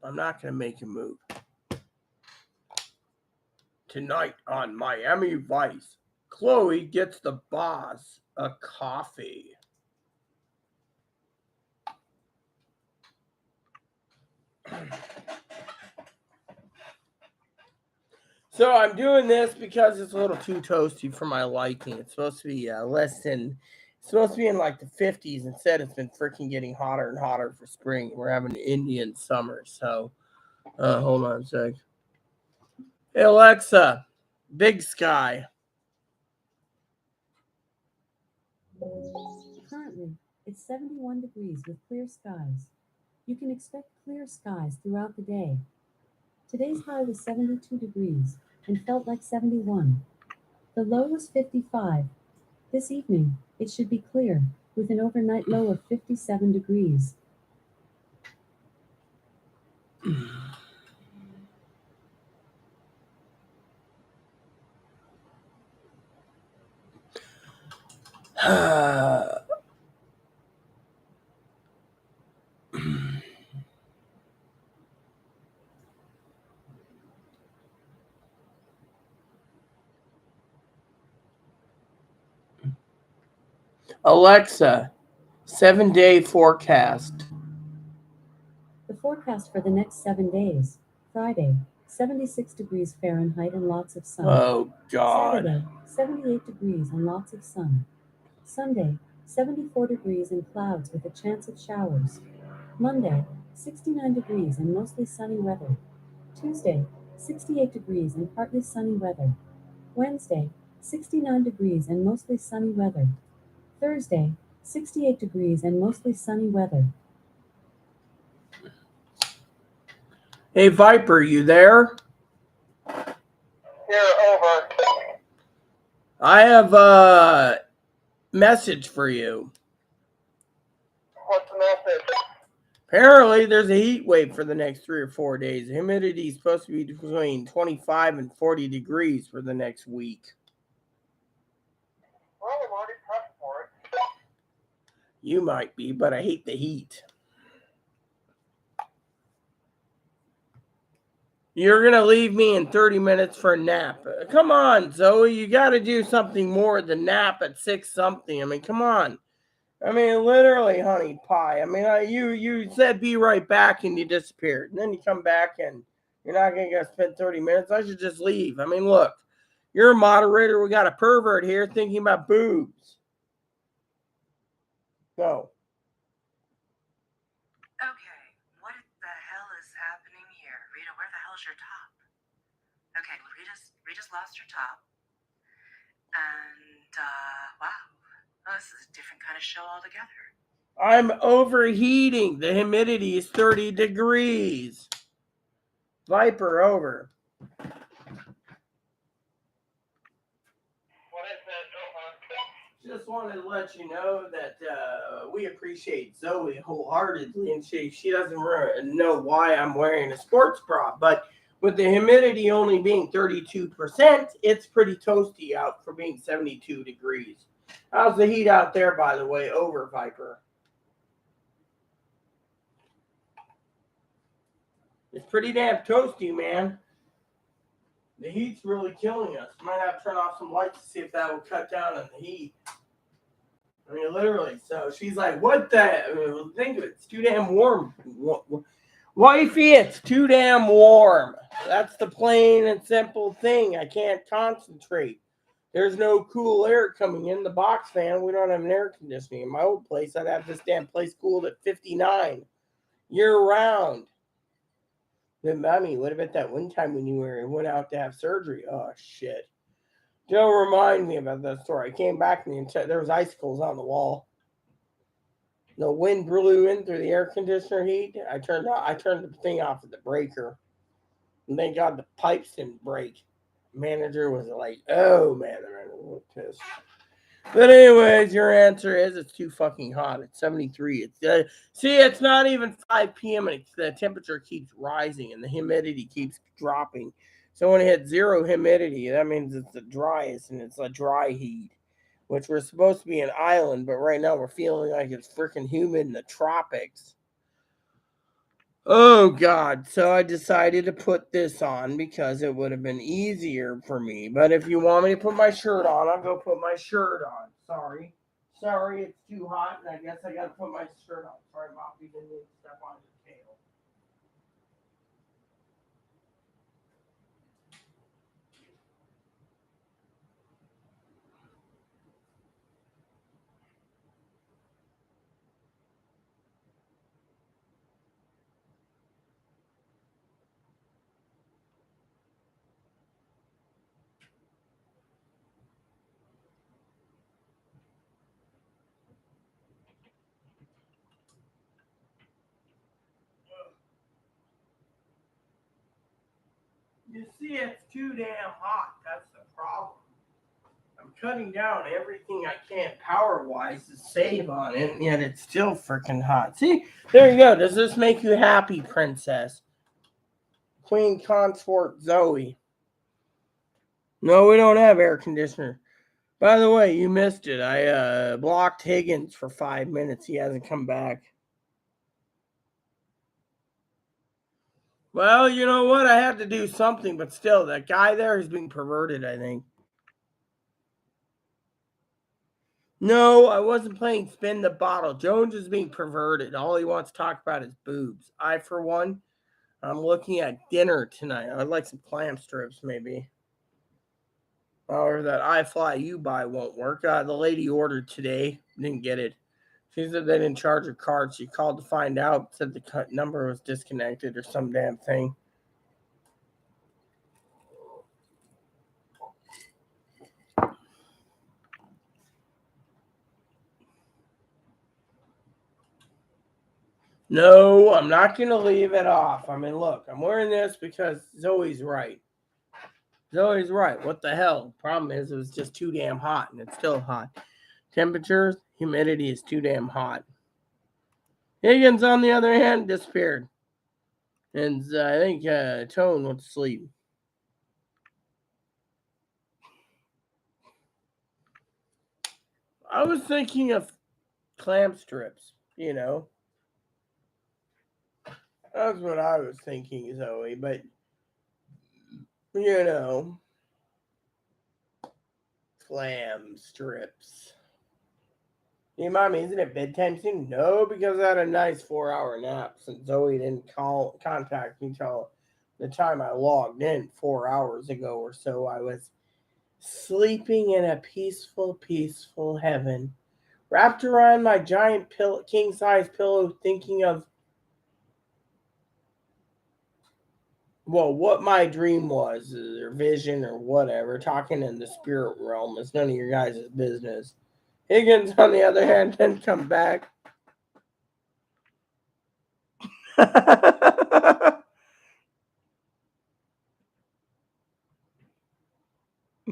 I'm not going to make a move. Tonight on Miami Vice, Chloe gets the boss a coffee. So I'm doing this because it's a little too toasty for my liking. It's supposed to be it's supposed to be in like the 50s. Instead, it's been freaking getting hotter and hotter for spring. We're having an Indian summer. So, hold on a sec. Hey, Alexa, Big Sky. Currently, it's 71 degrees with clear skies. You can expect clear skies throughout the day. Today's high was 72 degrees and felt like 71. The low was 55. This evening, it should be clear, with an overnight low of 57 degrees. Alexa, 7-day forecast. The forecast for the next 7 days: Friday, 76 degrees Fahrenheit and lots of sun. Oh, God. Saturday, 78 degrees and lots of sun. Sunday, 74 degrees and clouds with a chance of showers. Monday, 69 degrees and mostly sunny weather. Tuesday, 68 degrees and partly sunny weather. Wednesday, 69 degrees and mostly sunny weather. Thursday, 68 degrees and mostly sunny weather. Hey, Viper, you there? Here, over. I have a message for you. What's the message? Apparently, there's a heat wave for the next 3 or 4 days. The humidity is supposed to be between 25 and 40 degrees for the next week. Well, I'm already prepped for it. You might be, but I hate the heat. You're going to leave me in 30 minutes for a nap. Come on, Zoe. You got to do something more than nap at 6 something. I mean, come on. I mean, literally, honey pie. I mean, you said be right back and you disappeared. And then you come back and you're not going to spend 30 minutes. I should just leave. I mean, look, you're a moderator. We got a pervert here thinking about boobs. Go. Okay, what the hell is happening here? Rita, where the hell's your top? Okay, well, Rita's lost her top. And, wow. Oh, this is a different kind of show altogether. I'm overheating. The humidity is 30 degrees. Viper, over. What is it? Over. Just wanted to let you know that we appreciate Zoe wholeheartedly, and she doesn't know why I'm wearing a sports bra, but with the humidity only being 32%, it's pretty toasty out for being 72 degrees. How's the heat out there, by the way? Over, Viper. It's pretty damn toasty, man. The heat's really killing us. Might have to turn off some lights to see if that will cut down on the heat. I mean, literally. So she's like, what the? Think of it. It's too damn warm. Wifey, it's too damn warm. That's the plain and simple thing. I can't concentrate. There's no cool air coming in. The box fan, we don't have an air conditioning. In my old place, I'd have this damn place cooled at 59 year round. Mommy, what about that one time when you went out to have surgery? Oh, shit. Don't remind me about that story. I came back and there was icicles on the wall. The wind blew in through the air conditioner heat. I turned the thing off at the breaker. And thank God the pipes didn't break. Manager was like, oh man, the manager was pissed. But anyways, your answer is it's too fucking hot. It's 73. It's not even 5 p.m. and the temperature keeps rising and the humidity keeps dropping. So when it hits zero humidity, that means it's the driest and it's a dry heat, which we're supposed to be an island, but right now we're feeling like it's freaking humid in the tropics. Oh God, so I decided to put this on because it would have been easier for me. But if you want me to put my shirt on, I'll go put my shirt on. Sorry, it's too hot, and I guess I gotta put my shirt on. Sorry, Mom, you didn't need to step on your tail. You see, it's too damn hot. That's the problem. I'm cutting down everything I can power-wise to save on it, and yet it's still freaking hot. See, there you go. Does this make you happy, princess? Queen Consort Zoe. No, we don't have air conditioner. By the way, you missed it. I blocked Higgins for 5 minutes. He hasn't come back. Well, you know what? I had to do something, but still, that guy there is being perverted, I think. No, I wasn't playing spin the bottle. Jones is being perverted. All he wants to talk about is boobs. I, for one, I'm looking at dinner tonight. I'd like some clam strips, maybe. Or that I fly you buy won't work. The lady ordered today, didn't get it. She said they didn't charge her card. She called to find out, said the number was disconnected or some damn thing. No, I'm not going to leave it off. I mean, look, I'm wearing this because Zoe's right. Zoe's right. What the hell? Problem is, it was just too damn hot, and it's still hot. Temperatures, humidity is too damn hot. Higgins, on the other hand, disappeared. And I think Tone went to sleep. I was thinking of clam strips, you know. That's what I was thinking, Zoe. But, you know, clam strips. Hey, Mommy, isn't it bedtime soon? No, because I had a nice 4-hour nap since Zoe didn't contact me till the time I logged in 4 hours ago or so. I was sleeping in a peaceful, peaceful heaven, wrapped around my giant king-size pillow, thinking of, well, what my dream was, or vision, or whatever, talking in the spirit realm. It's none of your guys' business. Higgins, on the other hand, didn't come back.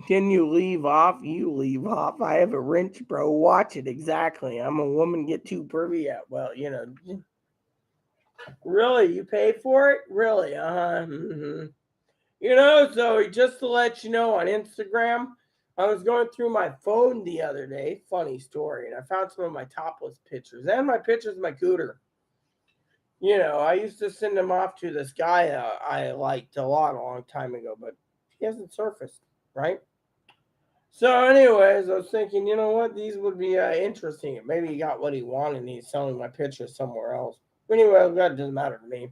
Can you leave off? You leave off. I have a wrench, bro. Watch it. Exactly. I'm a woman. Get too pervy at. Well, you know. Really? You pay for it? Really? Uh-huh. Mm-hmm. You know, Zoe, just to let you know, on Instagram, I was going through my phone the other day. Funny story. And I found some of my topless pictures and my pictures of my cooter. You know, I used to send them off to this guy I liked a long time ago, but he hasn't surfaced, right? So, anyways, I was thinking, you know what, these would be interesting. Maybe he got what he wanted and he's selling my pictures somewhere else. But anyway, that doesn't matter to me.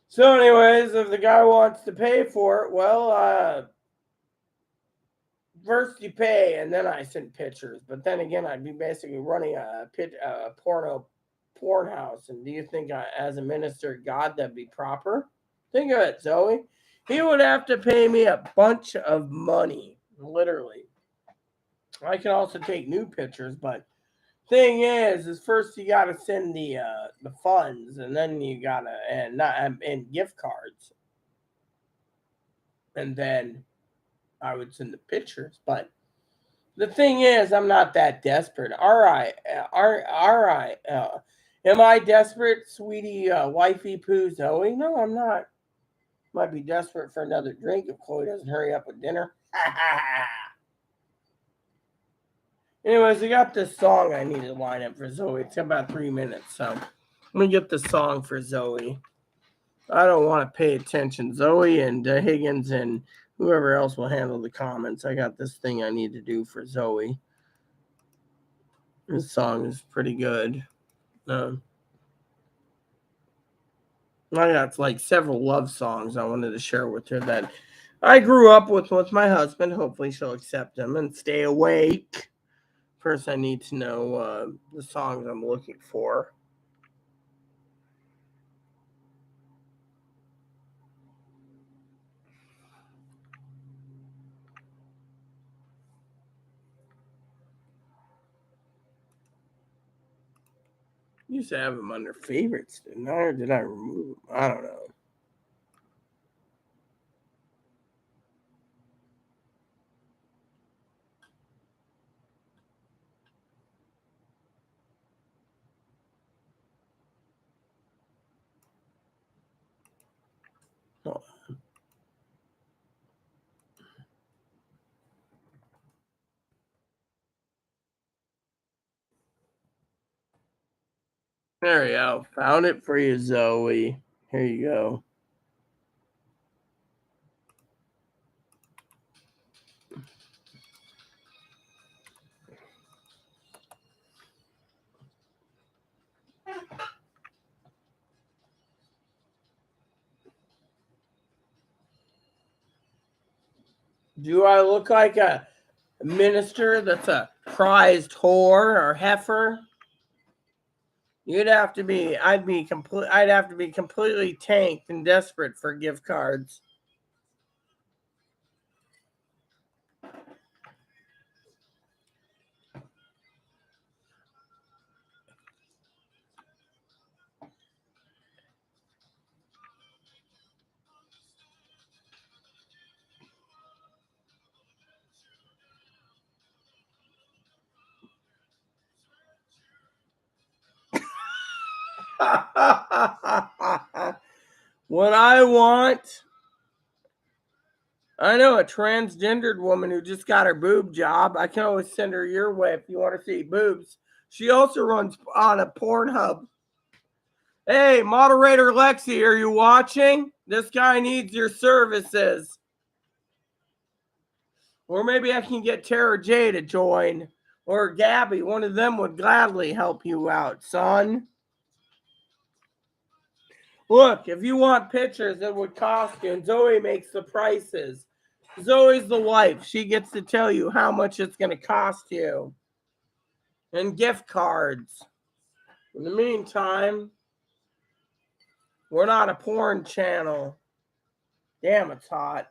So, anyways, if the guy wants to pay for it, well, first you pay and then I send pictures. But then again, I'd be basically running a porno porn house. And do you think, as a minister of God, that'd be proper? Think of it, Zoe. He would have to pay me a bunch of money, literally. I can also take new pictures, but thing is first you got to send the funds, and then you gotta and gift cards, and then I would send the pictures. But the thing is, I'm not that desperate. All right. Am I desperate, sweetie, wifey poo Zoe? No, I'm not. Might be desperate for another drink if Chloe doesn't hurry up with dinner. Anyways, I got this song I need to line up for Zoe. It's about 3 minutes, so let me get the song for Zoe. I don't want to pay attention. Zoe and Higgins and whoever else will handle the comments. I got this thing I need to do for Zoe. This song is pretty good. I got like several love songs I wanted to share with her that I grew up with my husband. Hopefully she'll accept them and stay awake. First, I need to know the songs I'm looking for. Used to have them under favorites, didn't I? Or did I remove them? I don't know. Oh. There we go. Found it for you, Zoe. Here you go. Do I look like a minister that's a prized whore or heifer? I'd have to be completely tanked and desperate for gift cards. What I want, I know a transgendered woman who just got her boob job. I can always send her your way if you want to see boobs. She also runs on a Pornhub. Hey, moderator Lexi, are you watching? This guy needs your services. Or maybe I can get Tara J to join. Or Gabby. One of them would gladly help you out, son. Look, if you want pictures, it would cost you. And Zoe makes the prices. Zoe's the wife. She gets to tell you how much it's going to cost you. And gift cards. In the meantime, we're not a porn channel. Damn, it's hot.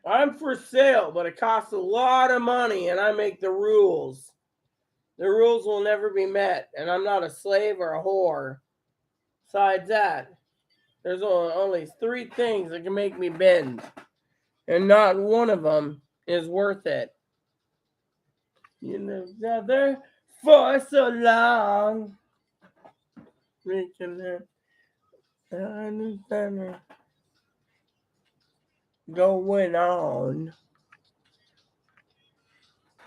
I'm for sale, but it costs a lot of money, and I make the rules. The rules will never be met, and I'm not a slave or a whore. Besides that, there's only 3 things that can make me bend, and not one of them is worth it. You know, together for so long. Reaching there. Going on.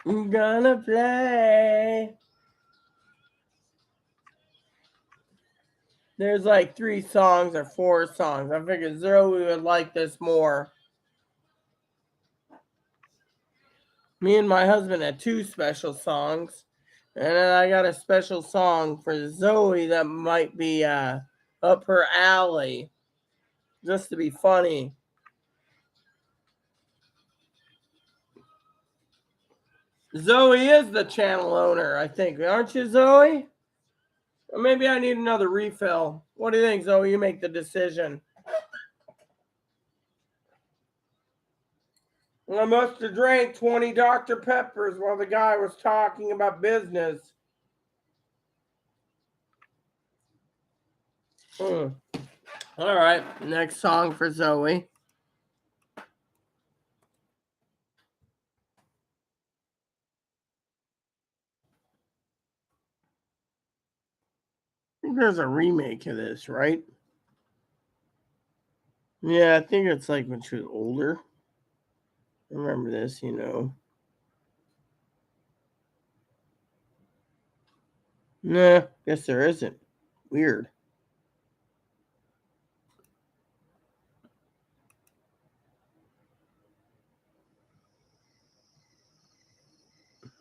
I'm gonna play. There's like 3 songs or 4 songs. I figured Zoe would like this more. Me and my husband had 2 special songs. And then I got a special song for Zoe that might be up her alley, just to be funny. Zoe is the channel owner, I think. Aren't you, Zoe? Or maybe I need another refill. What do you think, Zoe? You make the decision. I must have drank 20 Dr. Peppers while the guy was talking about business. All right, next song for Zoe. I think there's a remake of this, right? Yeah, I think it's like when she was older. I remember this, you know. Nah, guess there isn't. Weird.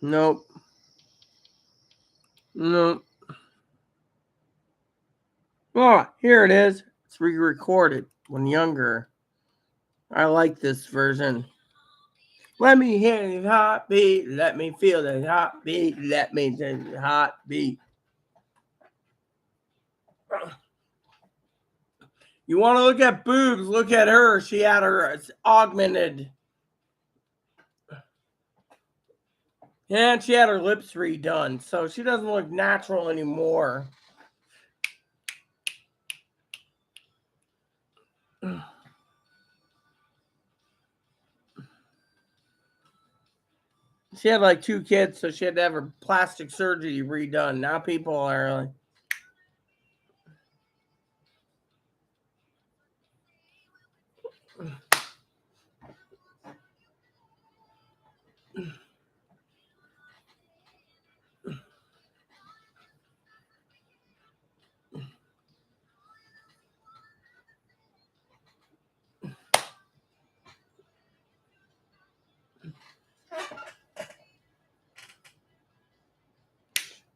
Nope. Nope. Oh, here it is. It's re-recorded when younger. I like this version. Let me hear the heartbeat. Let me feel the heartbeat. Let me feel the heartbeat. You want to look at boobs? Look at her. She had her augmented. And she had her lips redone. So she doesn't look natural anymore. She had like 2 kids, so she had to have her plastic surgery redone. Now people are like,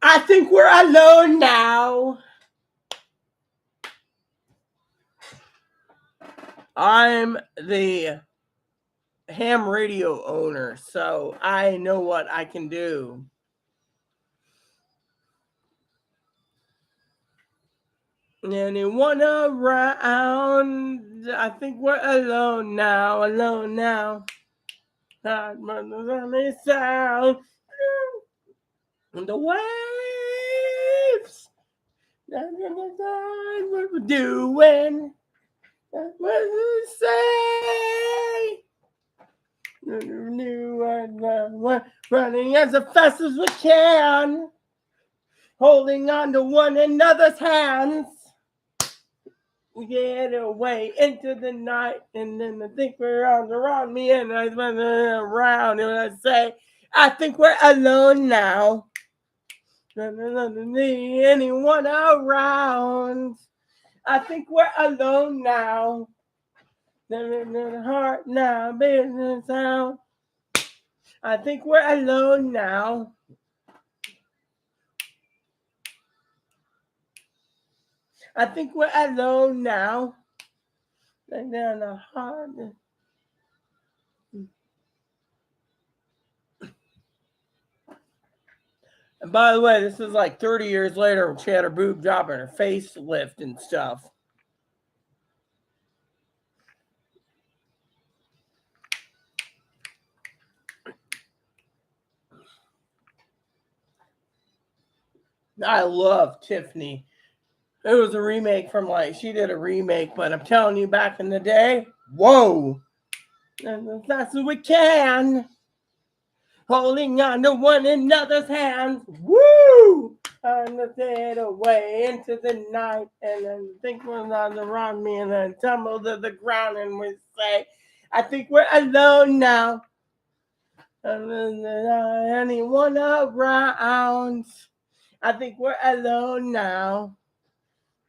I think we're alone now. I'm the ham radio owner, so I know what I can do. Anyone around? I think we're alone now, alone now. Not only sound. The waves. What we're doing. What we say. Running as fast as we can. Holding on to one another's hands. We get away into the night, and then I think we're all around me, and I run around, and I say, I think we're alone now. Anyone around? I think we're alone now. Heart now, business out. I think we're alone now. I think we're alone now. And then the heart. And by the way, this is like 30 years later when she had her boob job and her face lift and stuff. I love Tiffany. It was a remake from she did a remake, but I'm telling you, back in the day, whoa. And that's what we can. Holding on to one another's hands. Woo! On the dead away into the night, and then think we're not around me, and then tumble to the ground, and we say, I think we're alone now. And then anyone around. I think we're alone now.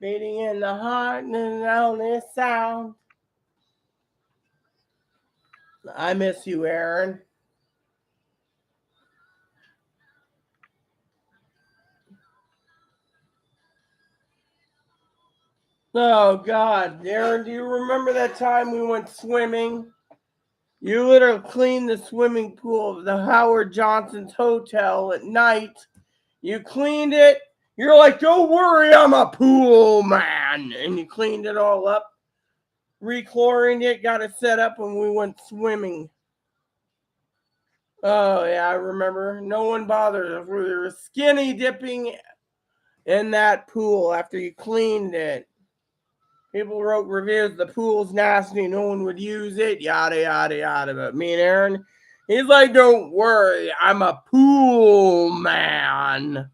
Beating in the heart and the only sound. I miss you, Aaron. Oh, God. Aaron, do you remember that time we went swimming? You literally cleaned the swimming pool of the Howard Johnson's Hotel at night. You cleaned it. You're like, don't worry, I'm a pool man. And you cleaned it all up, re-chlorined it, got it set up, and we went swimming. Oh, yeah, I remember. No one bothered us. We were skinny dipping in that pool after you cleaned it. People wrote reviews, the pool's nasty, no one would use it, yada, yada, yada. But me and Aaron, he's like, don't worry, I'm a pool man.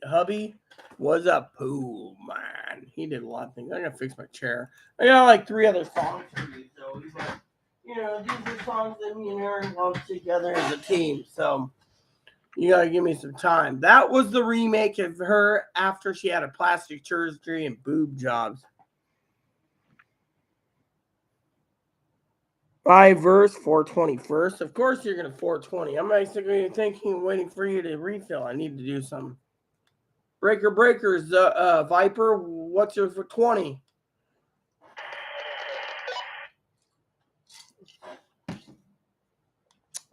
Hubby was a pool man. He did a lot of things. I gotta fix my chair. I got like 3 other songs for you, so he's like, these are songs that me and Aaron love together as a team. So you gotta give me some time. That was the remake of her after she had a plastic surgery and boob jobs. 5 verse 420 first. Of course you're gonna 420. I'm basically thinking, waiting for you to refill. I need to do some breakers. Viper. What's your for 20?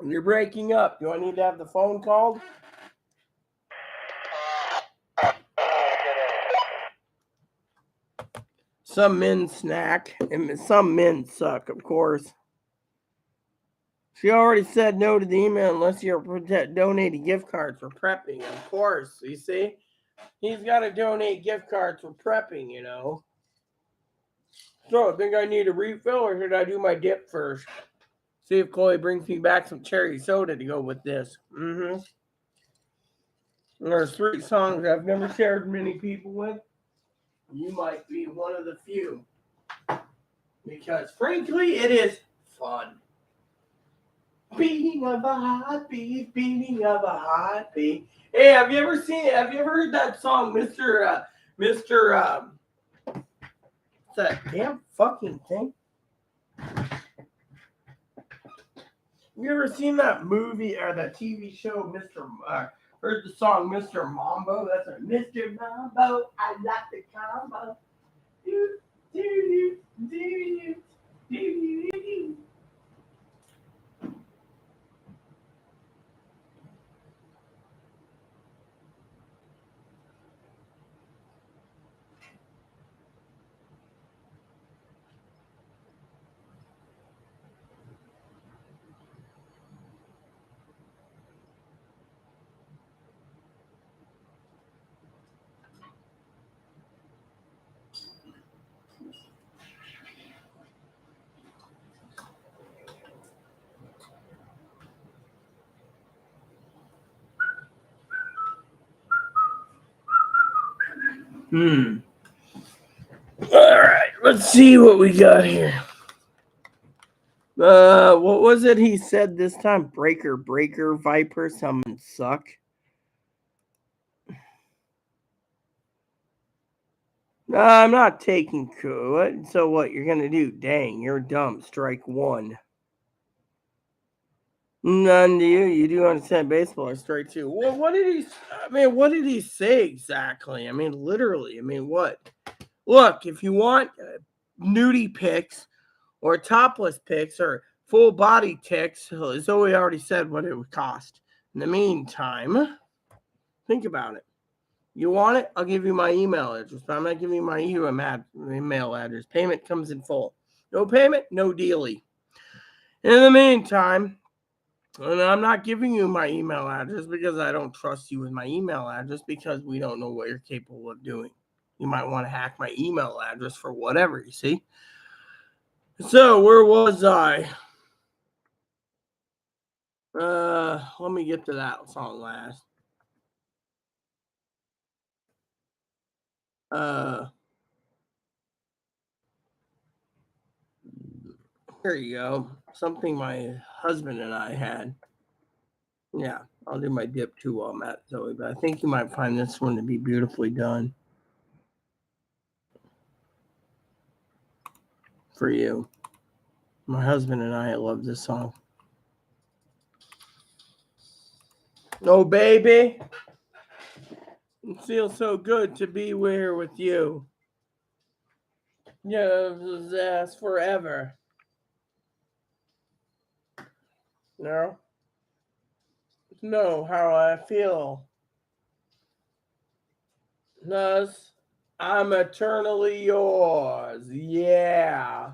You're breaking up. Do I need to have the phone called? Some men snack, and some men suck, of course. She already said no to the email unless you're donating gift cards for prepping, of course. You see? He's got to donate gift cards for prepping, So, I think I need a refill, or should I do my dip first? See if Chloe brings me back some cherry soda to go with this. There's 3 songs I've never shared many people with. You might be one of the few. Because, frankly, it is fun. Beating of a heartbeat, beating of a heartbeat. Hey, have you ever heard that song, Mr. What's that damn fucking thing? Have you ever seen that movie or that TV show, heard the song Mr. Mambo? That's a Mr. Mambo, I like the combo. Do, do, do, do, do, do. All right, let's see what we got here. What was it he said this time? Breaker, Viper, summon suck. I'm not taking what? So what you're gonna do? Dang, you're dumb. Strike 1. None to you. You do understand baseball or strike 2. Well, what did he say exactly? Literally. What? Look, if you want nudie pics or topless pics or full body pics, Zoe already said what it would cost. In the meantime, think about it. You want it? I'll give you my email address, but I'm not giving you my email address. Payment comes in full. No payment, no dealie. In the meantime, and I'm not giving you my email address because I don't trust you with my email address because we don't know what you're capable of doing. You might want to hack my email address for whatever, you see? So, where was I? Let me get to that song last. Here you go. Something my husband and I had. Yeah, I'll do my dip too while I'm at Zoe, but I think you might find this one to be beautifully done for you. My husband and I love this song. Oh, baby. It feels so good to be here with you. Yeah, this lasts forever. No? Know how I feel. Thus, I'm eternally yours. Yeah.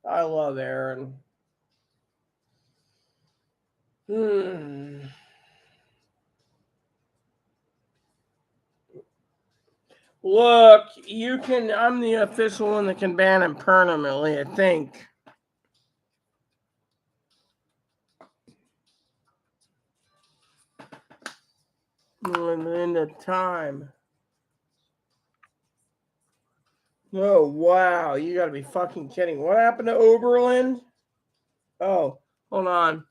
I love Aaron. Look, you can. I'm the official one that can ban him permanently, I think. In the time. Oh, wow. You gotta be fucking kidding. What happened to Oberlin? Oh, hold on.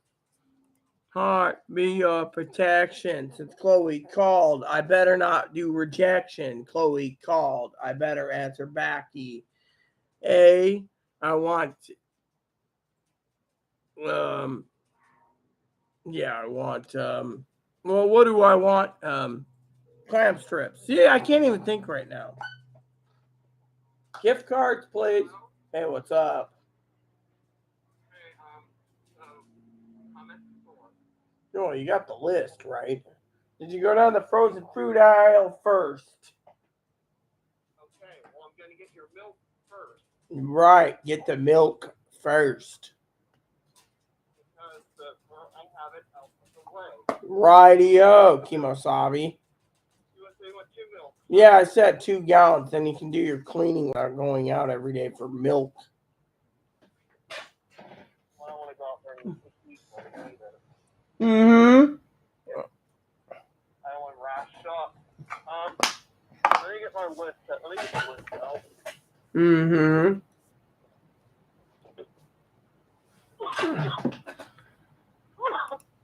Heart, be your protection. Since Chloe called, I better not do rejection. Chloe called. I better answer backy. I want I want well, what do I want? Clam strips. Yeah, I can't even think right now. Gift cards, please. Hey, what's up? Oh, you got the list, right? Did you go down the frozen food aisle first? Okay, well, I'm gonna get your milk first. Right, get the milk first. Because I have it out of the way. Rightio, Kimosabi. You want 2 milk? Yeah, I said 2 gallons. Then you can do your cleaning without going out every day for milk. Well, I don't want to go out there and eat either. Mm-hmm. I don't want to rash up. Let me get my list. Let me get the list out. Mm-hmm.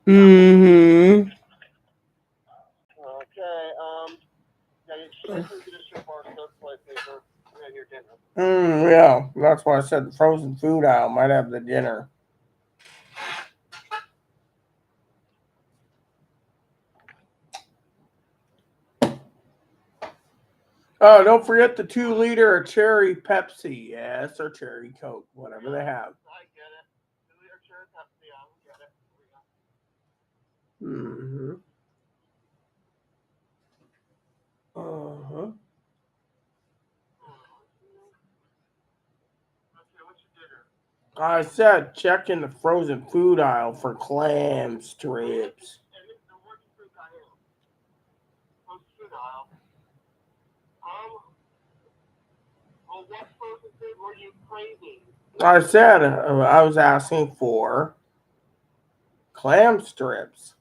Mm-hmm. Okay, yeah, you should get a strip bar, soap, toilet paper, and your dinner. Yeah, that's why I said the frozen food aisle might have the dinner. Oh, don't forget the 2-liter of cherry Pepsi. Yes, or cherry Coke, whatever they have. I get it. 2-liter cherry Pepsi, I get it. Mm-hmm. Uh-huh. Okay, what's your dinner? I said check in the frozen food aisle for clam strips. And the what's the food aisle? What's the food aisle? Well, what frozen food were you craving? I said I was asking for clam strips.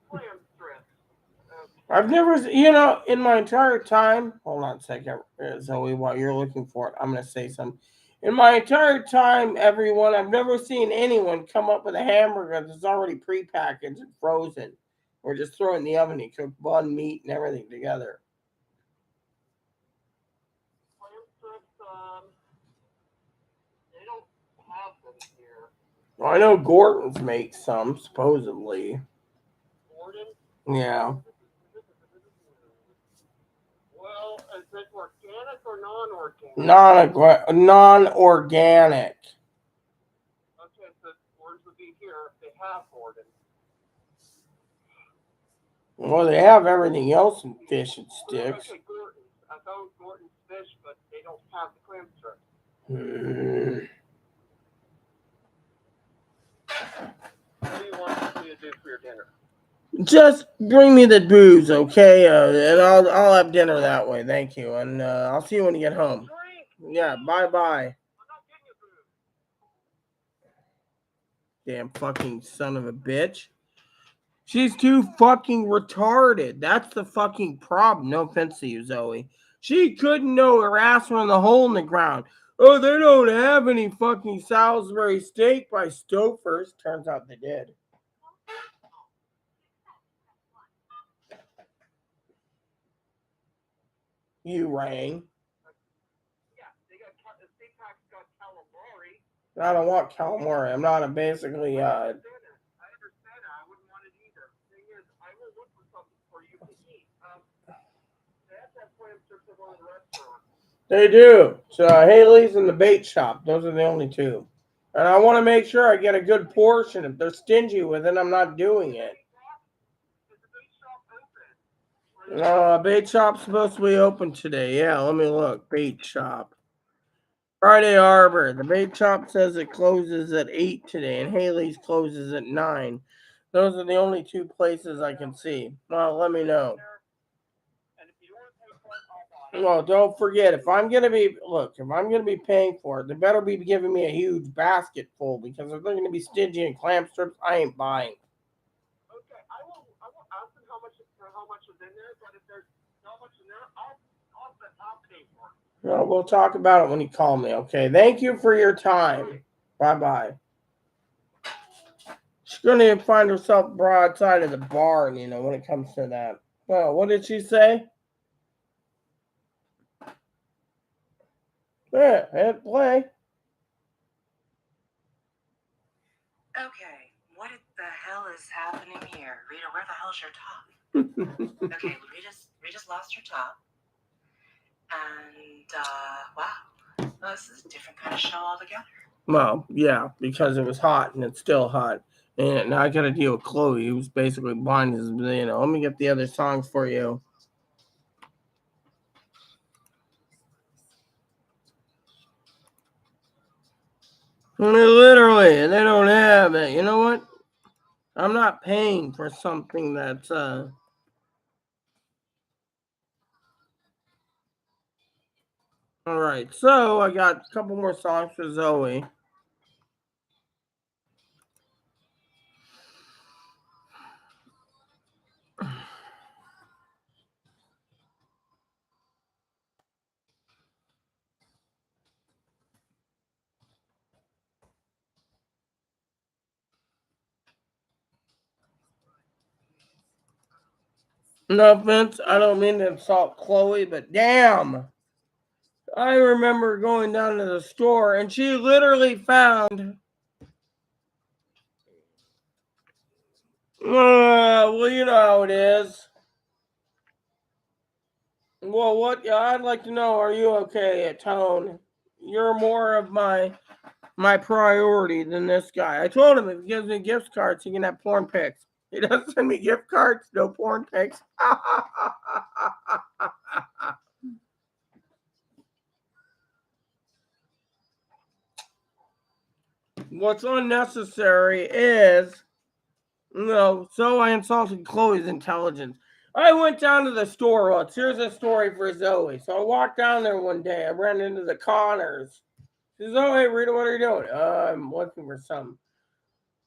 Clam strips. I've never, in my entire time. Hold on a second, Zoe. While you're looking for it, I'm gonna say something. In my entire time, everyone, I've never seen anyone come up with a hamburger that's already prepackaged and frozen, or just throw it in the oven and cook bun, meat, and everything together. Clam strips, they don't have them here. Well, I know Gorton's makes some, supposedly. Gordon? Yeah. Well, is it organic or non-organic? Non-organic. Okay, so Gordon's would be here if they have Gordon. Well, they have everything else in fish and sticks. Okay, Gordon's. I found Gordon's fish, but they don't have the clam strips. What do you want me to do for your dinner? Just bring me the booze, okay? And I'll have dinner that way. Thank you, and I'll see you when you get home. Drink. Yeah, bye. I'm not getting you booze. Damn fucking son of a bitch. She's too fucking retarded. That's the fucking problem. No offense to you, Zoe. She couldn't know her ass was in the hole in the ground. Oh, they don't have any fucking Salisbury steak by Stouffer's. Turns out they did. You rang. Yeah, they got the steak pack's got calamari. I don't want calamari. I'm not a basically. I clam strips over in the restaurant. They do. So Haley's and the bait shop. Those are the only two. And I want to make sure I get a good portion. If they're stingy with it, I'm not doing it. Is the bait shop open? Bait shop's supposed to be open today. Yeah, let me look. Bait shop. Friday Arbor. The bait shop says it closes at 8 today, and Haley's closes at 9. Those are the only two places I can see. Well, let me know. And if you want to pay for it, I'll buy it. Well, don't forget, if I'm gonna be paying for it, they better be giving me a huge basket full, because if they're gonna be stingy and clam strips, I ain't buying. Okay, I will ask them how much is in there, but if there's not much in there, I'll pay for it. Well, we'll talk about it when you call me, okay? Thank you for your time. Bye-bye. She's gonna find herself broadside of the barn, when it comes to that. Well, what did she say? Yeah, hit play. Okay, what the hell is happening here? Rita, where the hell's your top? Okay, Rita's lost her top. And, wow. Well, this is a different kind of show altogether. Well, yeah, because it was hot, and it's still hot. And now I got to deal with Chloe, who's basically blind as, let me get the other songs for you. Literally, they don't have it. You know what? I'm not paying for something that's, All right, so I got a couple more songs for Zoe. No offense, I don't mean to insult Chloe, but damn. I remember going down to the store, and she literally found... well, you know how it is. Well, what I'd like to know, are you okay at Tone? You're more of my priority than this guy. I told him if he gives me gift cards, he can have porn pics. He doesn't send me gift cards, no porn pics. What's unnecessary is, so I insulted Chloe's intelligence. I went down to the store once. Here's a story for Zoe. So I walked down there one day. I ran into the Connors. She says, "Oh, hey, Rita, what are you doing?" I'm looking for something.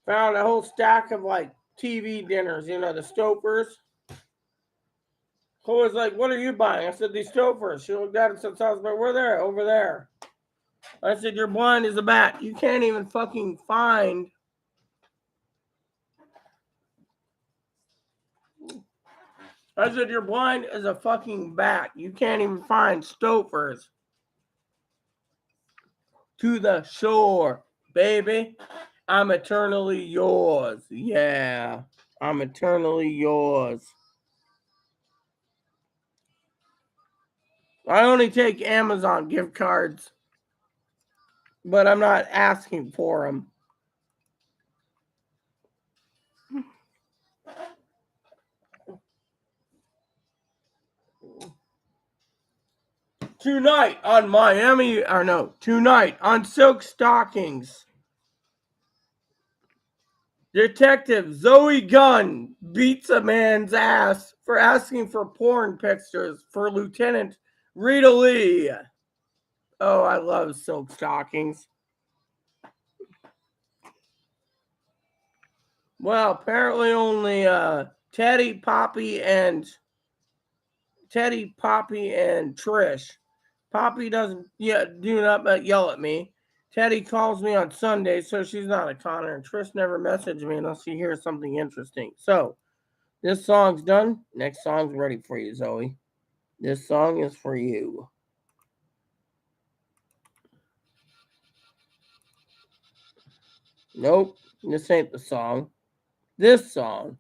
Found a whole stack of, TV dinners, the Stopers. Chloe's like, "What are you buying?" I said, "These Stopers." She looked at it and said, "But where there? Over there." I said, "You're blind as a bat. You can't even fucking find..." I said, "You're blind as a fucking bat. You can't even find Stopers." To the shore, baby. I'm eternally yours. Yeah, I'm eternally yours. I only take Amazon gift cards, but I'm not asking for them. Tonight on Silk Stockings, Detective Zoe Gunn beats a man's ass for asking for porn pictures for Lieutenant Rita Lee. Oh, I love Silk Stockings. Well, apparently only Teddy, Poppy, and Trish. Poppy doesn't do not but yell at me. Teddy calls me on Sunday, so she's not a Connor. And Trish never messaged me unless she hears something interesting. So, this song's done. Next song's ready for you, Zoe. This song is for you. Nope, this ain't the song. This song.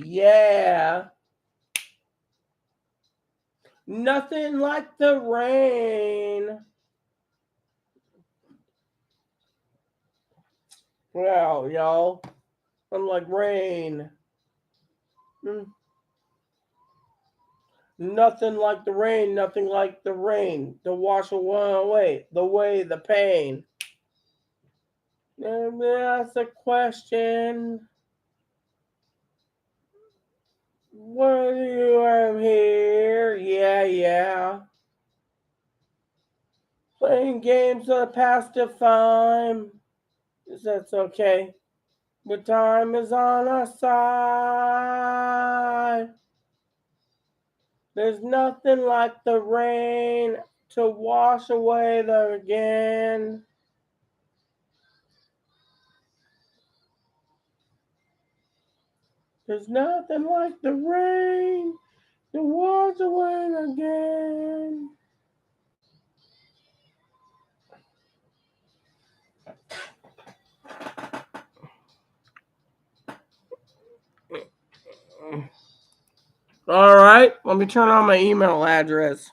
Yeah. Nothing like the rain. Well, y'all. I'm like rain. Nothing like the rain, nothing like the rain to wash away the pain. And that's a question. What do you have here? Yeah. Playing games to pass the time. That's okay. The time is on our side. There's nothing like the rain to wash away the again. There's nothing like the rain to wash away again. All right, let me turn on my email address.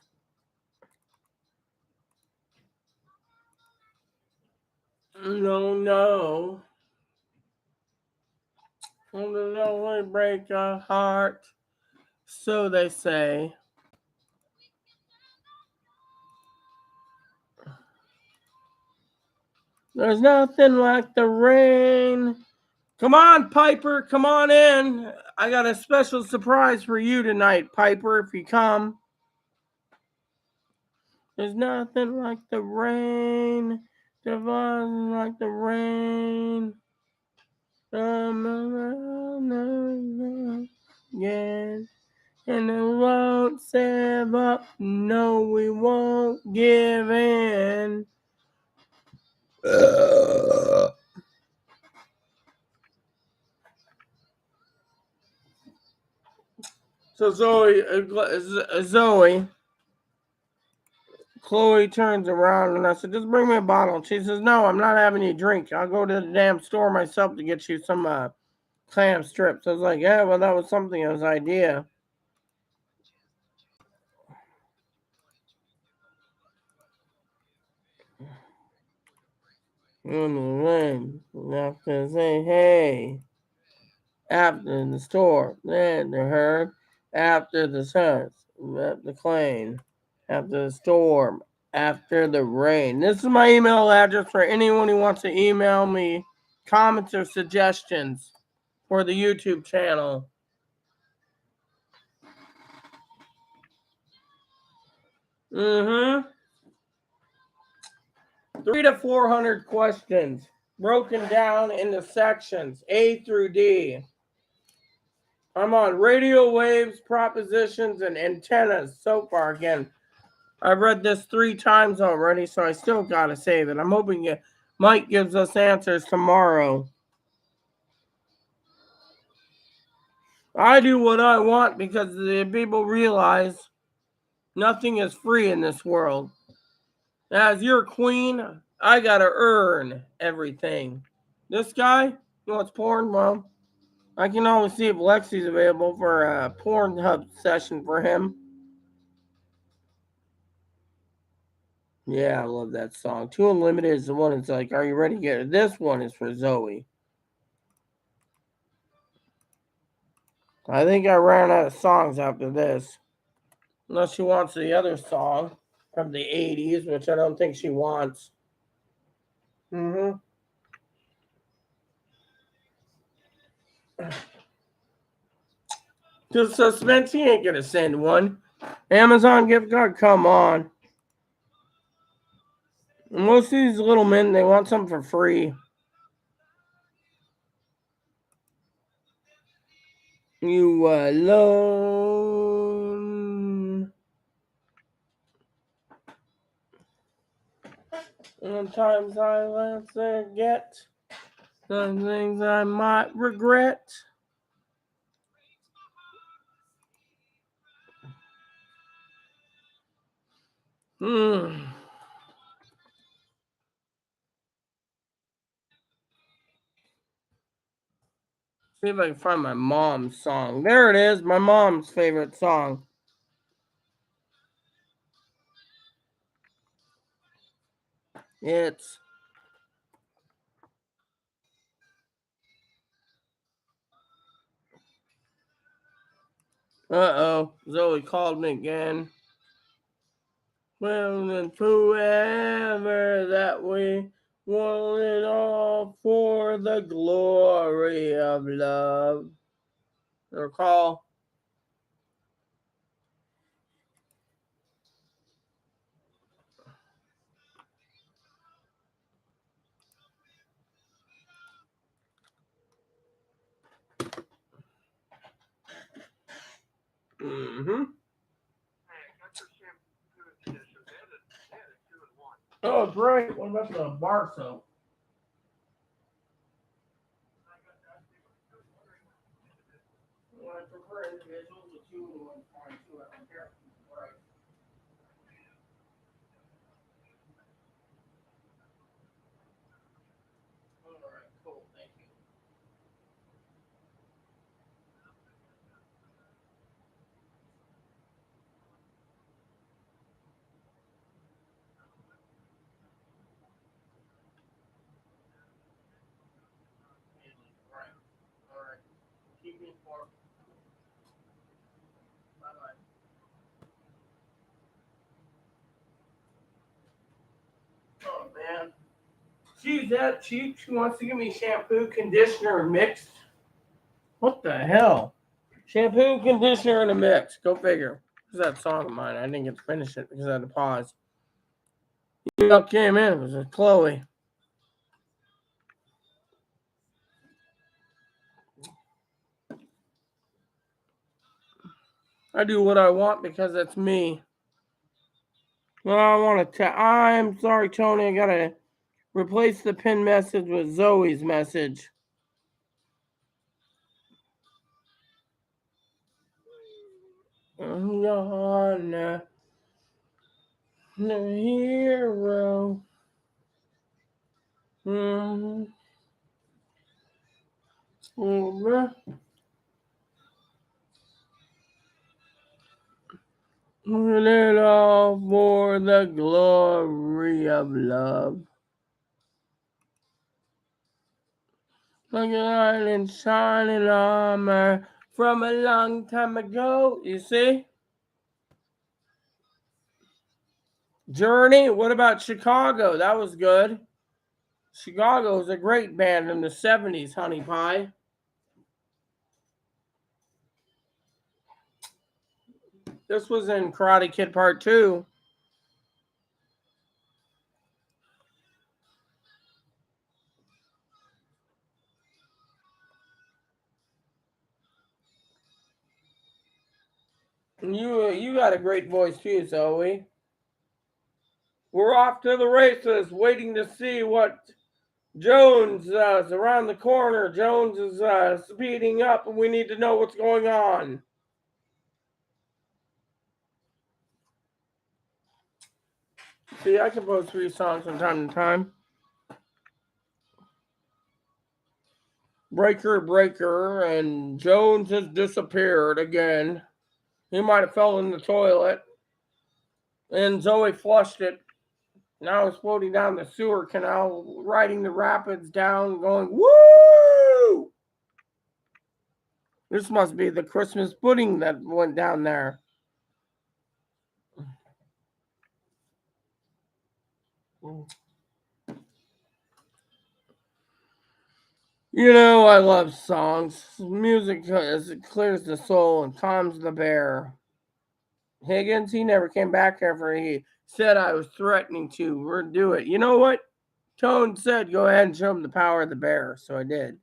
No. Only break a heart. So they say. There's nothing like the rain. Come on, Piper. Come on in. I got a special surprise for you tonight, Piper, if you come. There's nothing like the rain. Divine like the rain. Again. And it won't save up. No, we won't give in. So Zoe, Chloe turns around and I said, just bring me a bottle. She says, no, I'm not having you drink. I'll go to the damn store myself to get you some clam strips. I was like, yeah, well, that was something. It was an idea. On the lane, after say, hey, after the store, then the herd, after the sun, the plane, after the storm, after the rain. This is my email address for anyone who wants to email me comments or suggestions for the YouTube channel. 3 to 400 questions broken down into sections A through D. I'm on radio waves, propositions, and antennas so far. Again, I've read this 3 times already, so I still gotta save it. I'm hoping Mike gives us answers tomorrow. I do what I want because the people realize nothing is free in this world. As your queen, I gotta earn everything. This guy wants porn. Well, I can always see if Lexi's available for a porn hub session for him. Yeah, I love that song. Too Unlimited is the one that's like, are you ready to get it? This one is for Zoe. I think I ran out of songs after this. Unless she wants the other song from the 80s, which I don't think she wants. Just suspense, he ain't gonna send one. Amazon gift card, come on. Most of these little men, they want something for free. You alone. Sometimes I forget some things I might regret. See if I can find my mom's song. There it is, my mom's favorite song. It's Zoe called me again. Well, then whoever that we want it all for the glory of love. Recall. Mm-hmm. Oh, great. What about the bar soap? Well, I prefer individuals with 2 in 1 point, too. I don't care. Right. All right, cool. Thank you. Right. All right. Keep me informed. Bye-bye. Oh, man. She wants to give me shampoo, conditioner, mixed. What the hell? Shampoo, conditioner, and a mix. Go figure. What's that song of mine? I didn't get to finish it because I had to pause. Email came in. It was a Chloe. I do what I want because that's me. Well, I want to I'm sorry, Tony. I got to replace the pin message with Zoe's message. I'm gonna the hero. Mm-hmm. It all for the glory of love. Like an island shining armor from a long time ago. You see? Journey. What about Chicago? That was good. Chicago was a great band in the 70s, Honey Pie. This was in Karate Kid Part 2. You got a great voice too, Zoe. We're off to the races, waiting to see what Jones is around the corner. Jones is speeding up, and we need to know what's going on. See, I compose 3 songs from time to time. Breaker, breaker, and Jones has disappeared again. He might have fell in the toilet, and Zoe flushed it. Now it's floating down the sewer canal, riding the rapids down, going, woo! This must be the Christmas pudding that went down there. You know, I love songs. Music it clears the soul and calms the bear. Higgins, he never came back after he said I was threatening to do it. You know what? Tone said, go ahead and show him the power of the bear. So I did.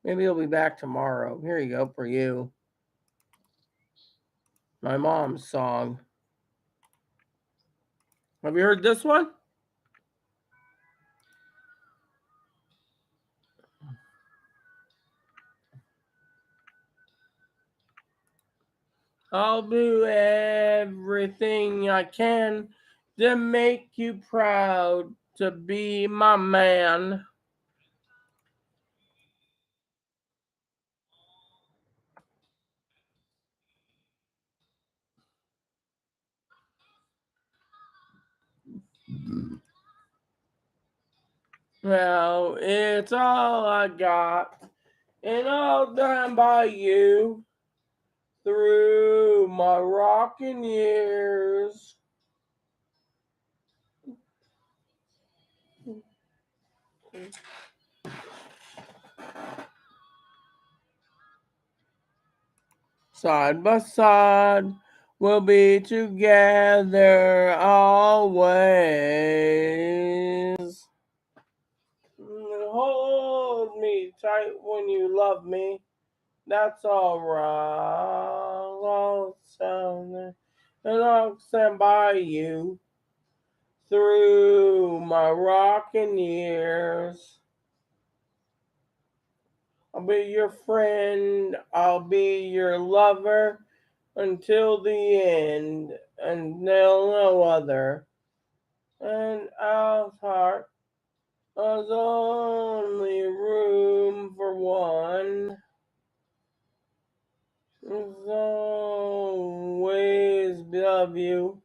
Maybe he'll be back tomorrow. Here you go for you. My mom's song. Have you heard this one? I'll do everything I can to make you proud to be my man. Well, it's all I got, and all done by you through my rocking years. Side by side, we'll be together always. Hold me tight when you love me. That's alright. And I'll stand by you through my rocking years. I'll be your friend. I'll be your lover until the end, and no other. And our heart has only room for one. I'll always love you,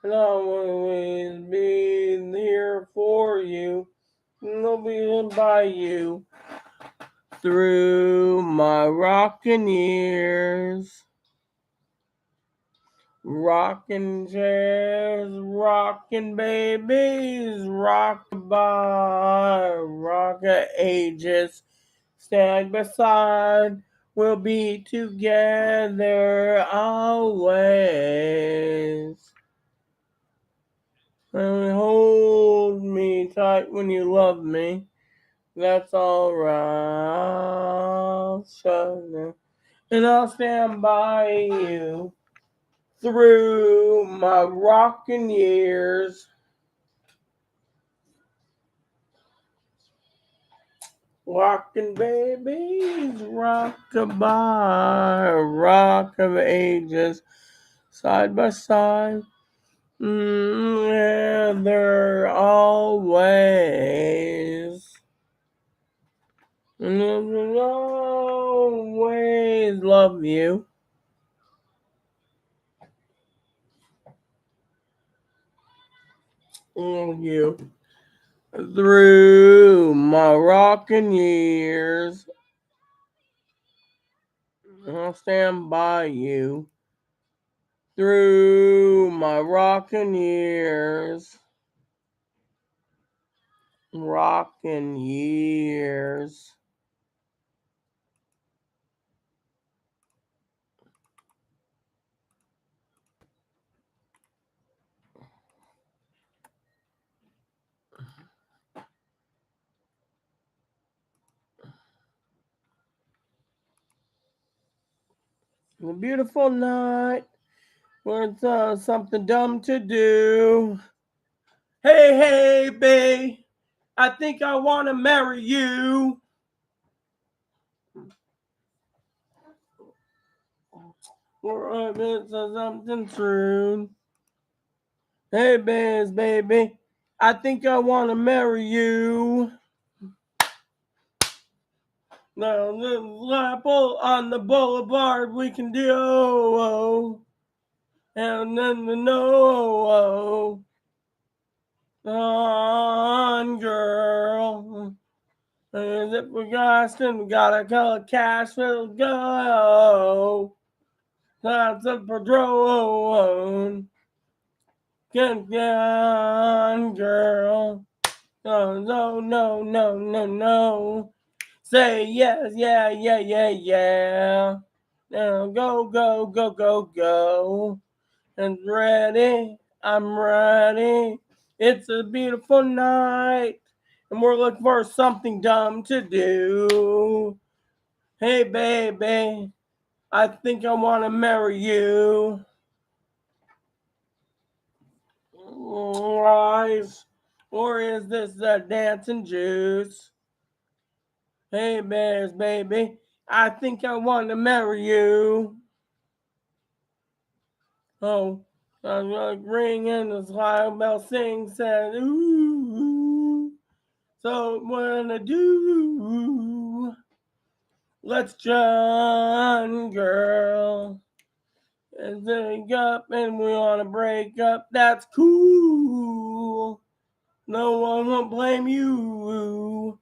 and I'll always be here for you, and I'll be by you through my rocking years. Rocking chairs, rocking babies, rock-a-bye, rock-a-ages, stand beside, we'll be together always. And hold me tight when you love me, that's alright. And I'll stand by you through my rocking years. Rockin' babies, rock-a-bye, rock of ages, side by side. Yeah, they're always. And I'll always love you. You through my rocking years. I'll stand by you through my rocking years. Rocking years. A beautiful night where it's something dumb to do. Hey, hey, babe, I think I want to marry you. Or if it's something true. Hey, Biz, baby, I think I want to marry you. Now, little apple on the boulevard we can do. And then the no. On, girl. And if we gotta call cash, we'll go. That's a padrone. Get on, girl. No, no, no, no, no, no. Say yes, yeah, yeah, yeah, yeah. Now go, go, go, go, go. And ready, I'm ready. It's a beautiful night, and we're looking for something dumb to do. Hey, baby, I think I want to marry you. Rise, or is this the dancing juice? Hey, bears, baby, I think I want to marry you. Oh, I'm like ringing the slide bell sing said, ooh. So what to do? Let's John, girl. And then up and we wanna break up. That's cool. No one will blame you.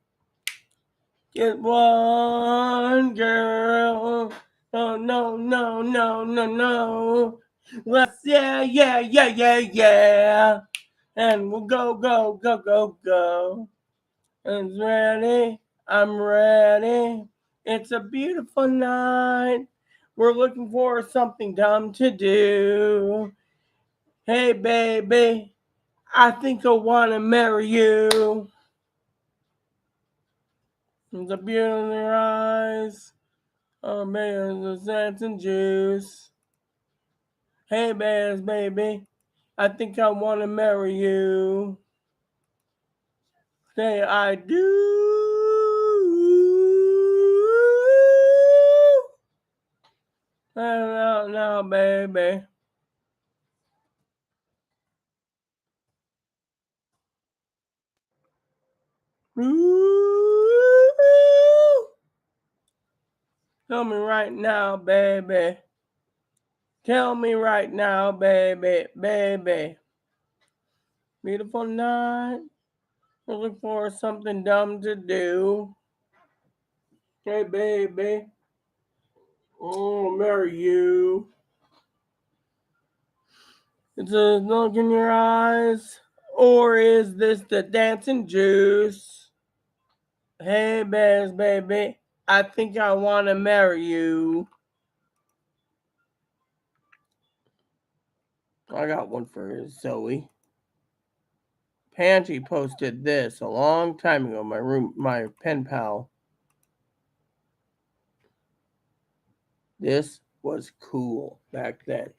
Get one girl. Oh, no, no, no, no, no. Let's, yeah. And we'll go. I'm ready. I'm ready. It's a beautiful night. We're looking for something dumb to do. Hey, baby, I think I want to marry you. There's a beauty in your eyes. Oh, man, the sense and juice. Hey, bears, baby, I think I want to marry you. Say I do. Now, baby. Ooh. Tell me right now, baby. Tell me right now, baby. Beautiful night. Looking for something dumb to do. Hey, baby. Oh, marry you. It's a look in your eyes. Or is this the dancing juice? Hey, bears, baby. I think I want to marry you. I got one for Zoe. Panty posted this a long time ago. My pen pal. This was cool back then.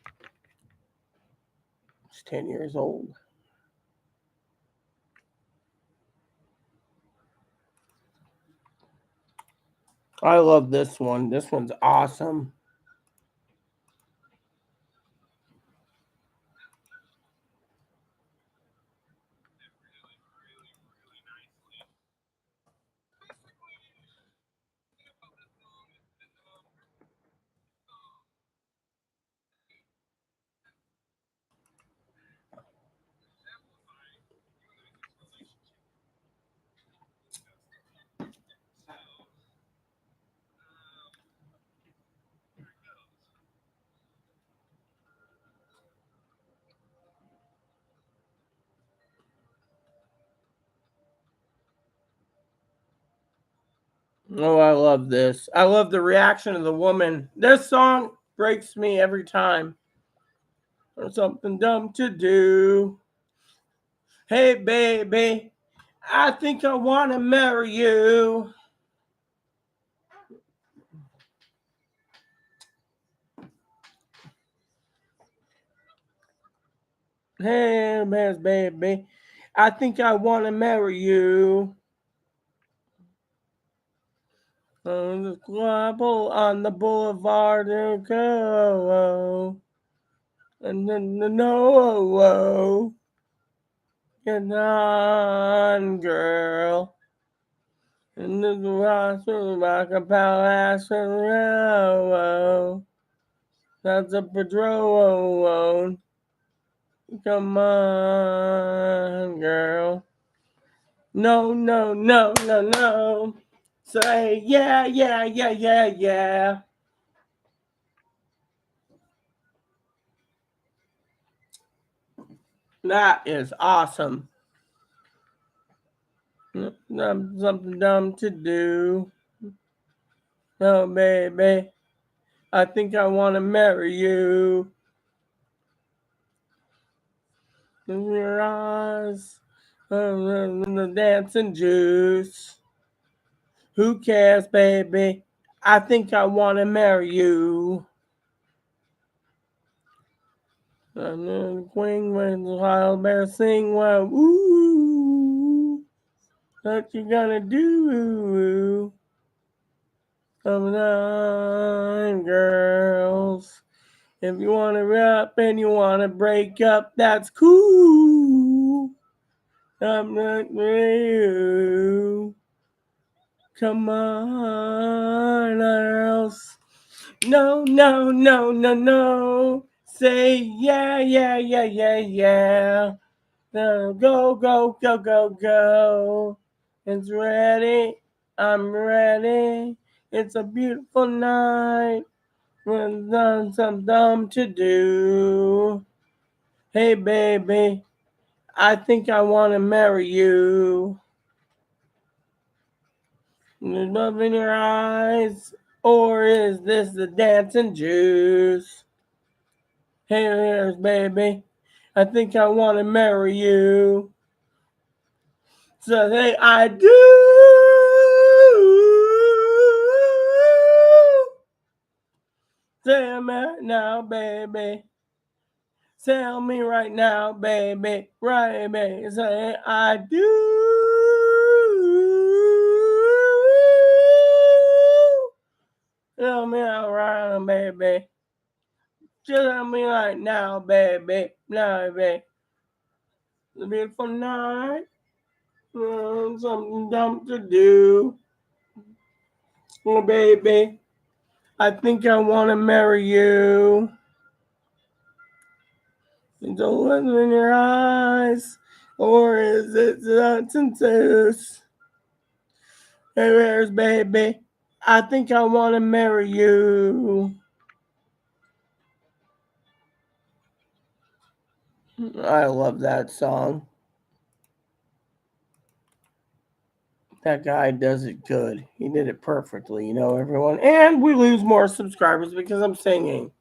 It's 10 years old. I love this one. This one's awesome. Oh, I love this. I love the reaction of the woman. This song breaks me every time. There's something dumb to do. Hey, baby, I think I want to marry you. Hey, baby, I think I want to marry you. On the squabble on the boulevard to go. And then no. Get on, girl. And the hospital like a palace. That's a padrone. Come on, girl. No. Say yeah. That is awesome. Something dumb to do. Oh, baby, I think I want to marry you. In your eyes, the dancing juice. Who cares, baby? I think I want to marry you. And then the queen when the wild bear sing, well, ooh, what you gonna do? Come on, girls. If you want to rap and you want to break up, that's cool. I'm not you. Come on, girls. No. Say yeah. Go, go, go, go, go. It's ready. I'm ready. It's a beautiful night. We've done some dumb to do. Hey, baby, I think I want to marry you. There's love in your eyes, or is this the dancing juice? Hey, here's baby, I think I want to marry you. So say I do. Say it now, baby. Tell me right now, baby, right, baby. Say I do. Tell me right, baby. Tell me right now, baby, now, baby. It's a beautiful night. Something dumb to do. Oh, baby, I think I want to marry you. Don't look in your eyes, or is it nonsense? Hey, there's baby. I think I want to marry you. I love that song. That guy does it good. He did it perfectly, you know, everyone. And we lose more subscribers because I'm singing.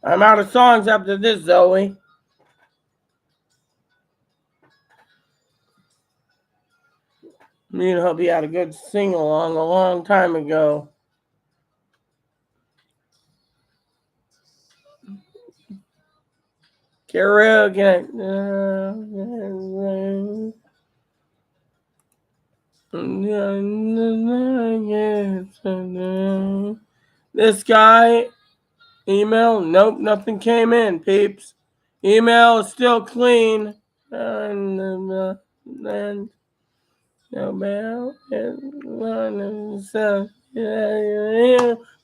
I'm out of songs after this, Zoe. Me and hubby had a good sing along a long time ago. Karaoke. This guy, email, nope, nothing came in, peeps. Email is still clean. And no mail is one so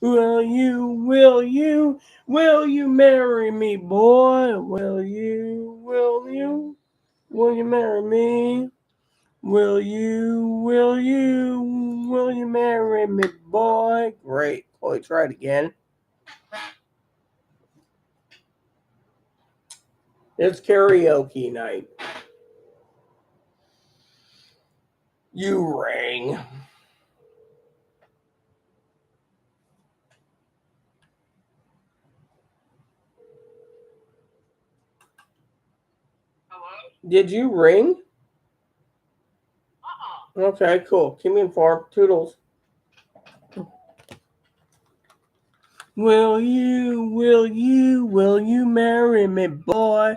will you marry me, boy? Will you marry me? Will you marry me, boy? Great. Boy, try it again. It's karaoke night. You rang. Hello? Did you ring? Okay, cool. Keep me informed. Toodles. Will you marry me, boy?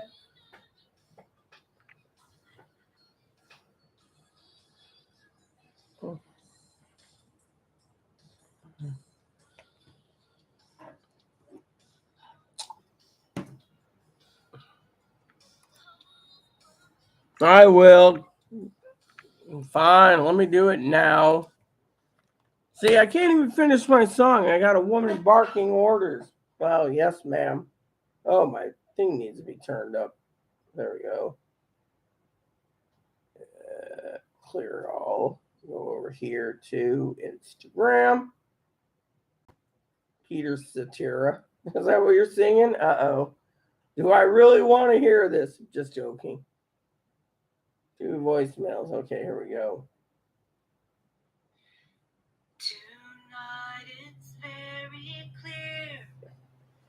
I will. Fine, let me do it now. See, I can't even finish my song. I got a woman barking orders. Well, yes, ma'am. Oh, my thing needs to be turned up. There we go. Clear all. Go over here to Instagram. Peter Satira. Is that what you're singing? Uh-oh. Do I really want to hear this? Just joking. 2 voicemails. Okay, here we go. Tonight it's very clear,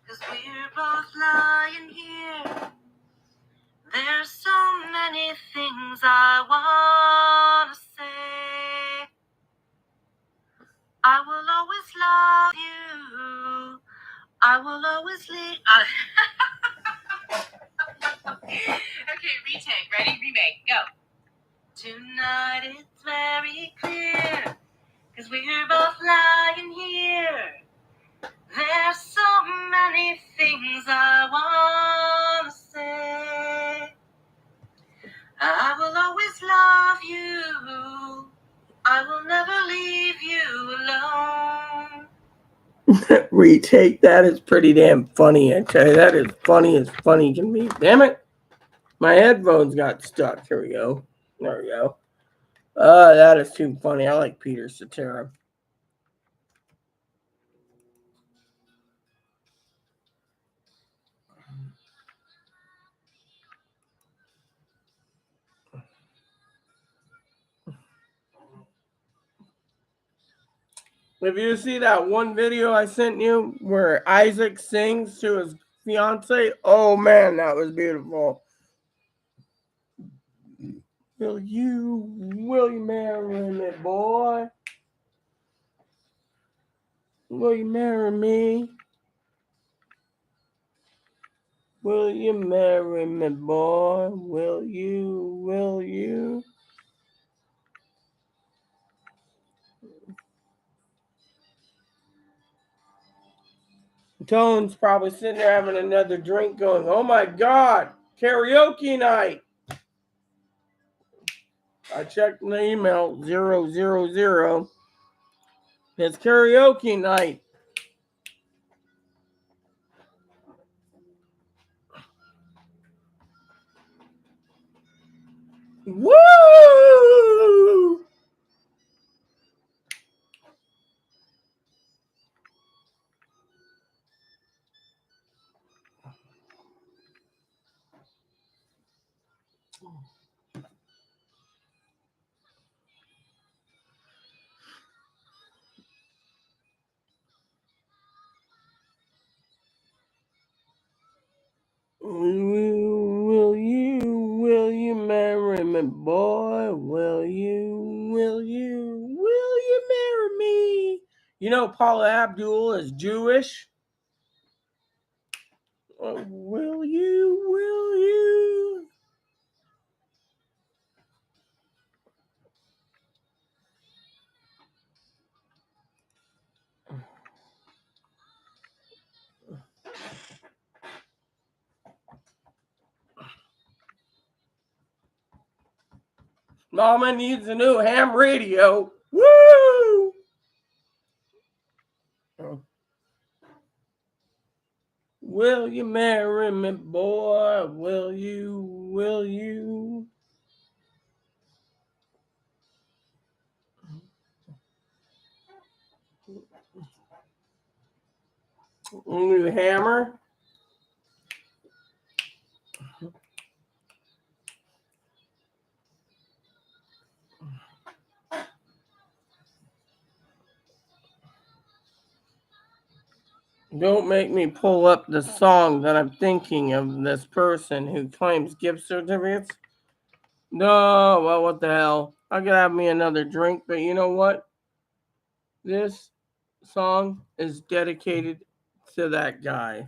'cause we're both lying here. There's so many things I wanna say. I will always love you. I will always leave. Okay, retake. Ready? Remake. Go. Tonight it's very clear, 'cause we're both lying here. There's so many things I wanna say. I will always love you. I will never leave you alone. Retake that is pretty damn funny. I tell you, that is funny as funny can be. Damn it. My headphones got stuck. Here we go. There we go. That is too funny. I like Peter Cetera. If you see that one video I sent you where Isaac sings to his fiance, oh man, that was beautiful. Will you marry me, boy? Will you marry me? Will you marry me, boy? Will you? Tone's probably sitting there having another drink going, oh my God, karaoke night. I checked the email, 000. It's karaoke night. Woo! Will you marry me, boy? Will you marry me? You know Paula Abdul is Jewish. Will you? Mama needs a new ham radio. Woo! Will you marry me, boy? Will you? New hammer? Don't make me pull up the song that I'm thinking of this person who claims gift certificates. No, well, what the hell? I could have me another drink, but you know what? This song is dedicated to that guy.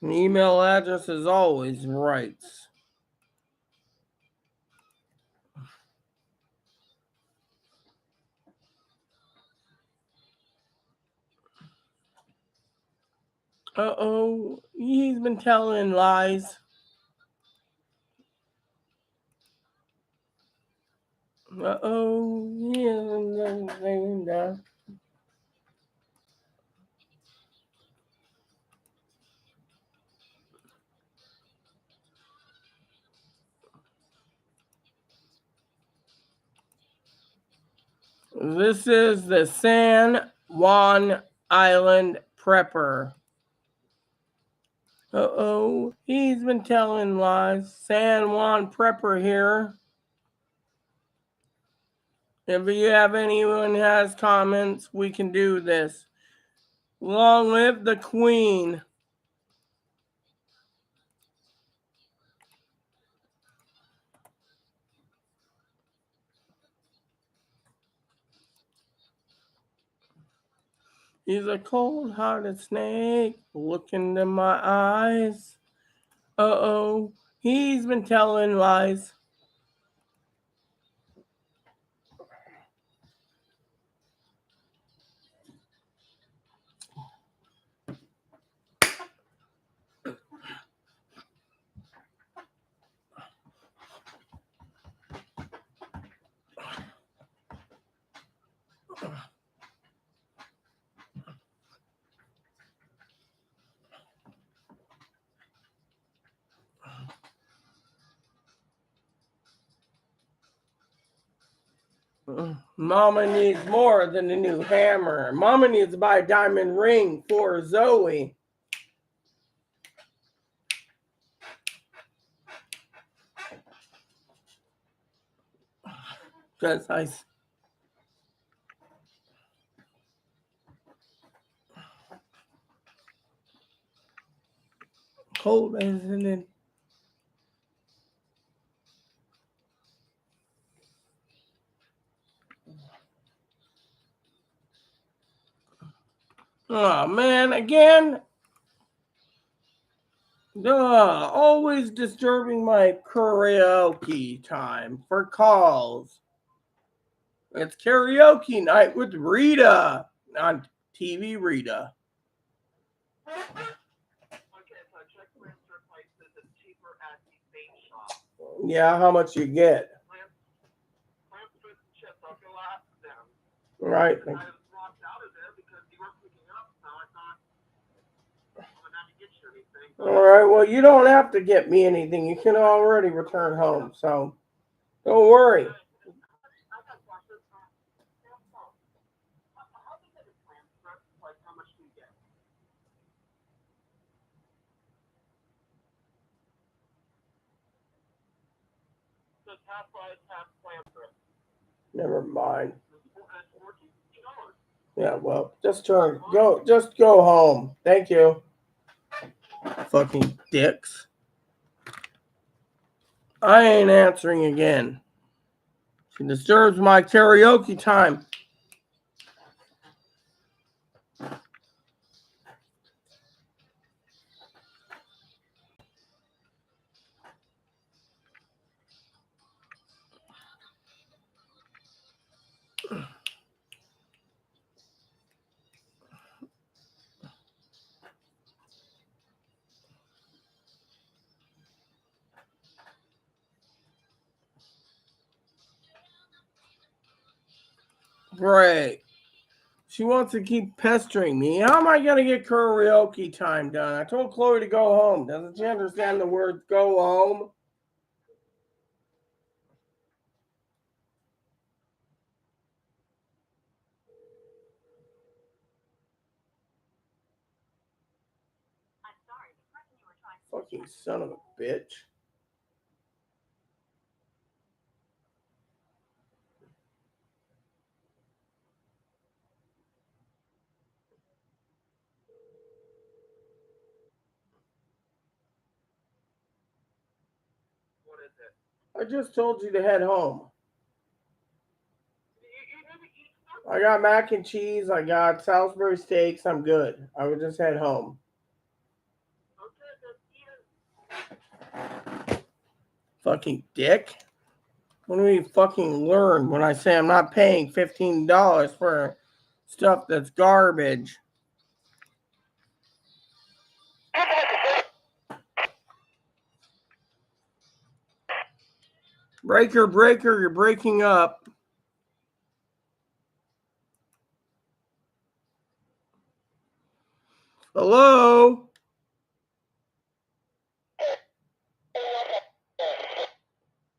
An email address is always rights. Uh-oh, he's been telling lies. Uh-oh, he hasn't done anything now. This is the San Juan Island Prepper. Uh-oh, he's been telling lies. San Juan Prepper here. If you have anyone has comments, we can do this. Long live the Queen. He's a cold-hearted snake. Look into my eyes. Uh-oh. He's been telling lies. Mama needs more than a new hammer. Mama needs to buy a diamond ring for Zoe. That's nice. Cold, isn't it? Oh man, again. Always disturbing my karaoke time for calls. It's karaoke night with Rita on TV Rita. Okay, so I checked transfer prices. It's cheaper at the bait shop. Yeah, how much you get? Lamp strips and chips. I'll go ask them. Right. And I was locked out of there because you weren't picking up, so I thought I wouldn't have to get you anything. All right. Well, you don't have to get me anything. You can already return home, so don't worry. I got questions. How do you get a transfer? Like, how much do you get? Just half price, half transfer. Never mind. It's $14. Yeah. Well, just go home. Thank you. Fucking dicks. I ain't answering again. She disturbs my karaoke time. Great. She wants to keep pestering me. How am I going to get karaoke time done? I told Chloe to go home. Doesn't she understand the word go home? I'm sorry, the person you were trying to Fucking son of a bitch. What is it? I just told you to head home. You didn't eat something. I got mac and cheese. I got Salisbury steaks. I'm good. I would just head home. Okay, just eat it. Fucking dick. When do we fucking learn when I say I'm not paying $15 for stuff that's garbage? Breaker, you're breaking up. Hello?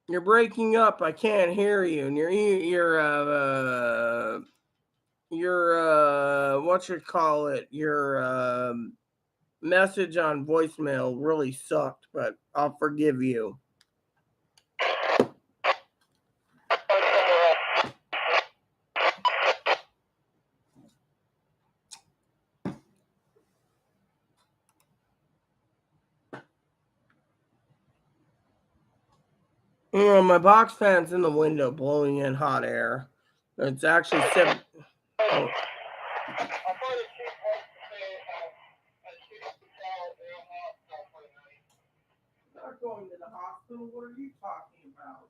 You're breaking up. I can't hear you. And what you call it? Your message on voicemail really sucked, but I'll forgive you. My box fan's in the window blowing in hot air. It's actually seven. Oh. hospital. What are you talking about?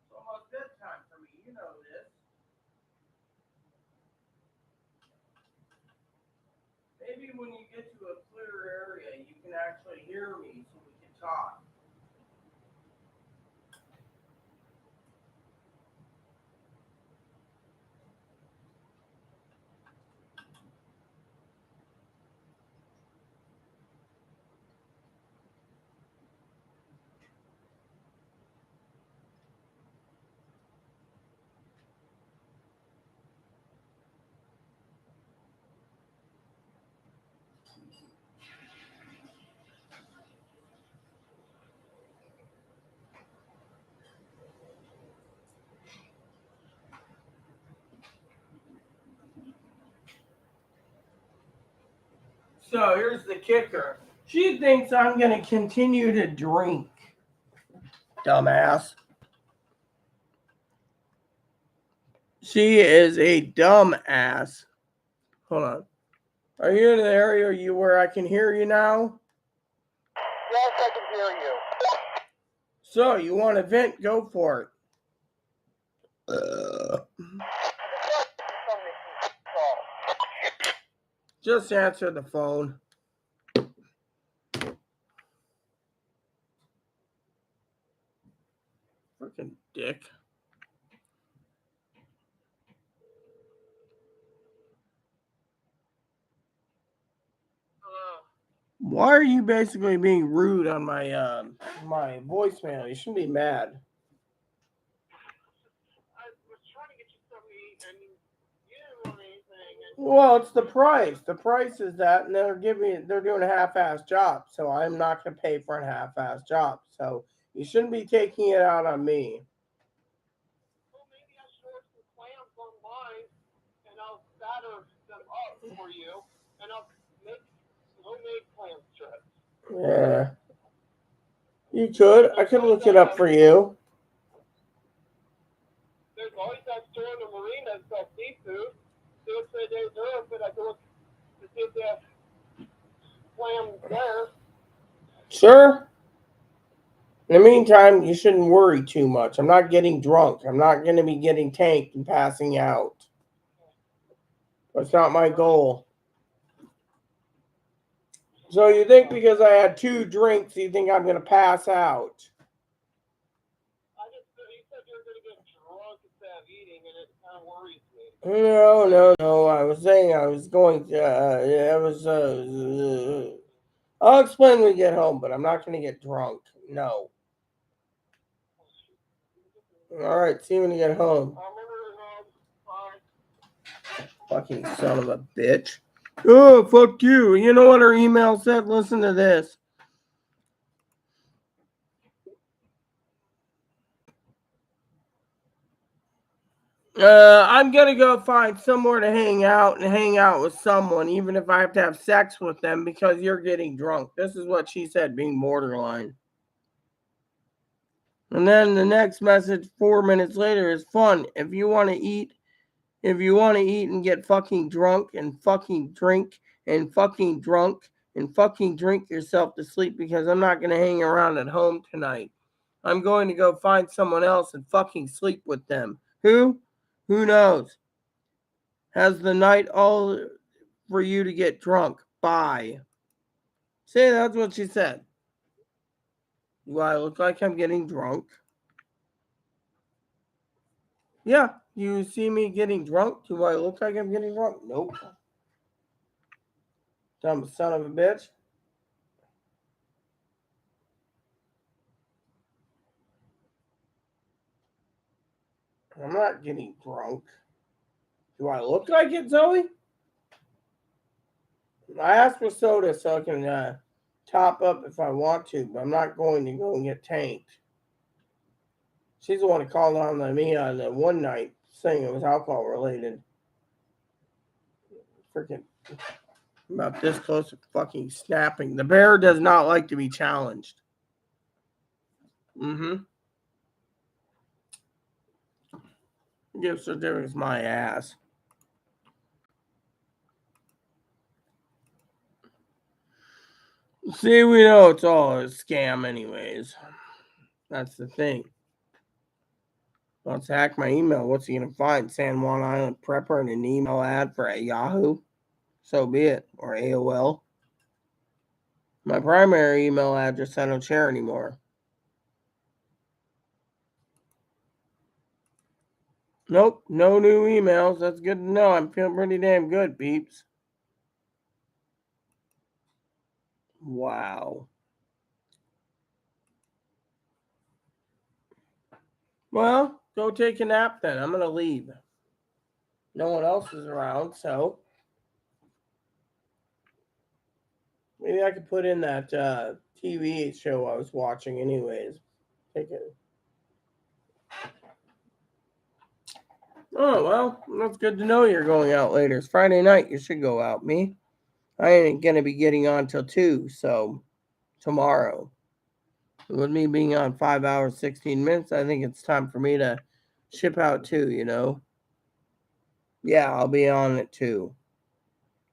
It's almost bedtime for me. You know this. Maybe when you get to a clear area, you can actually hear me so we can talk. So here's the kicker. She thinks I'm going to continue to drink. Dumbass. She is a dumbass. Hold on. Are you in an area where I can hear you now? Yes, I can hear you. So you want to vent? Go for it. Just answer the phone. Freaking dick. Why are you basically being rude on my my voicemail? You shouldn't be mad. I was trying to get you something to eat, and you didn't want anything. And Well, it's the price. The price is that, and they're doing a half-ass job. So I'm not gonna pay for a half-ass job. So you shouldn't be taking it out on me. well, maybe I should order some clams online, and I'll batter them up for you, and I'll make homemade clam strips. Yeah, you could. I could look it up for you. There's always that store in the marina that sells seafood. See if they're open. I can look to see if they have clams there. Sure. In the meantime, you shouldn't worry too much. I'm not getting drunk. I'm not going to be getting tanked and passing out. That's not my goal. So you think because I had 2 drinks, you think I'm going to pass out? I just you said you were going to get drunk instead of eating, and it kind of worries me. No. I was saying I was going to. I'll explain when we get home, but I'm not going to get drunk. No. All right. See you when you get home. I remember bye. Fucking son of a bitch. Oh, fuck you. You know what her email said? Listen to this. I'm gonna go find somewhere to hang out and hang out with someone, even if I have to have sex with them because you're getting drunk. This is what she said, being borderline. And then the next message 4 minutes later is fun. If you want to eat and get fucking drunk and fucking drink and fucking drunk and fucking drink yourself to sleep because I'm not gonna hang around at home tonight. I'm going to go find someone else and fucking sleep with them. Who? Who knows? Has the night all for you to get drunk. Bye. See, that's what she said. Do I look like I'm getting drunk? Yeah. You see me getting drunk? Do I look like I'm getting drunk? Nope. Dumb son of a bitch. I'm not getting drunk. Do I look like it, Zoe? I asked for soda so I can top up if I want to, but I'm not going to go and get tanked. She's the one who called on me on the one night saying it was alcohol related. Freaking about this close to fucking snapping. The bear does not like to be challenged. Gift certificate's my ass. See, we know it's all a scam anyways. That's the thing. Wants to hack my email. What's he going to find? San Juan Island Prepper and an email ad for a Yahoo? So be it. Or AOL. My primary email address I don't share anymore. Nope, no new emails. That's good to know. I'm feeling pretty damn good, peeps. Wow. Well, go take a nap then. I'm going to leave. No one else is around, so maybe I could put in that TV show I was watching anyways. Take it. Oh, well, that's good to know you're going out later. It's Friday night. You should go out, me. I ain't going to be getting on till 2, so tomorrow. With me being on 5 hours, 16 minutes, I think it's time for me to ship out too, you know? Yeah, I'll be on it too.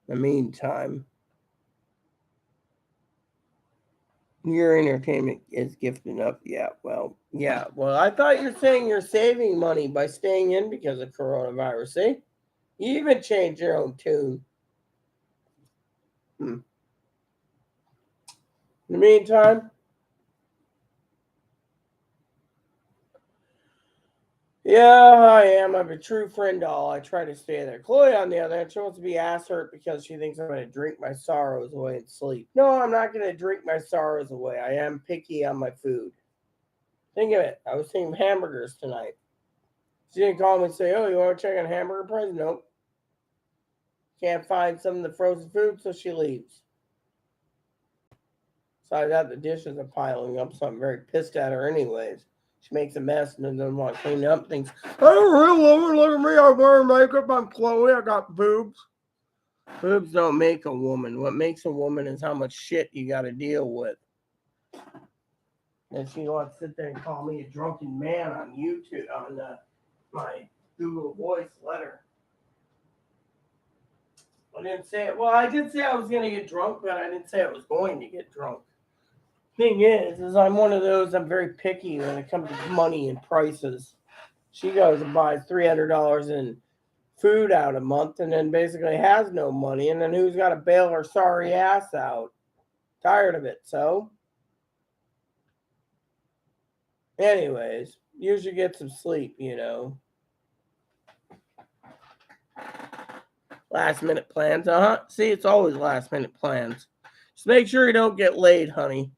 In the meantime, your entertainment is gifted up. Yeah, well, I thought you're saying you're saving money by staying in because of coronavirus, see? You even changed your own tune. In the meantime, yeah, I am. I'm a true friend doll. I try to stay there. Chloe, on the other hand, she wants to be ass hurt because she thinks I'm going to drink my sorrows away and sleep. No, I'm not going to drink my sorrows away. I am picky on my food. Think of it. I was thinking hamburgers tonight. She didn't call me and say, oh, you want to check on hamburger price? Nope. Can't find some of the frozen food, so she leaves. Besides that, the dishes are piling up, so I'm very pissed at her anyways. She makes a mess and then doesn't want to clean up things. I don't really love her. Look at me. I'm wearing makeup. I'm Chloe. I got boobs. Boobs don't make a woman. What makes a woman is how much shit you got to deal with. And she wants to sit there and call me a drunken man on YouTube, on my Google Voice letter. I didn't say it. Well, I did say I was going to get drunk, but I didn't say I was going to get drunk. Thing is I'm one of those, I'm very picky when it comes to money and prices. She goes and buys $300 in food out a month and then basically has no money, and then who's got to bail her sorry ass out? Tired of it, so. Anyways, you should get some sleep, you know. Last minute plans, See, it's always last minute plans. Just make sure you don't get laid, honey.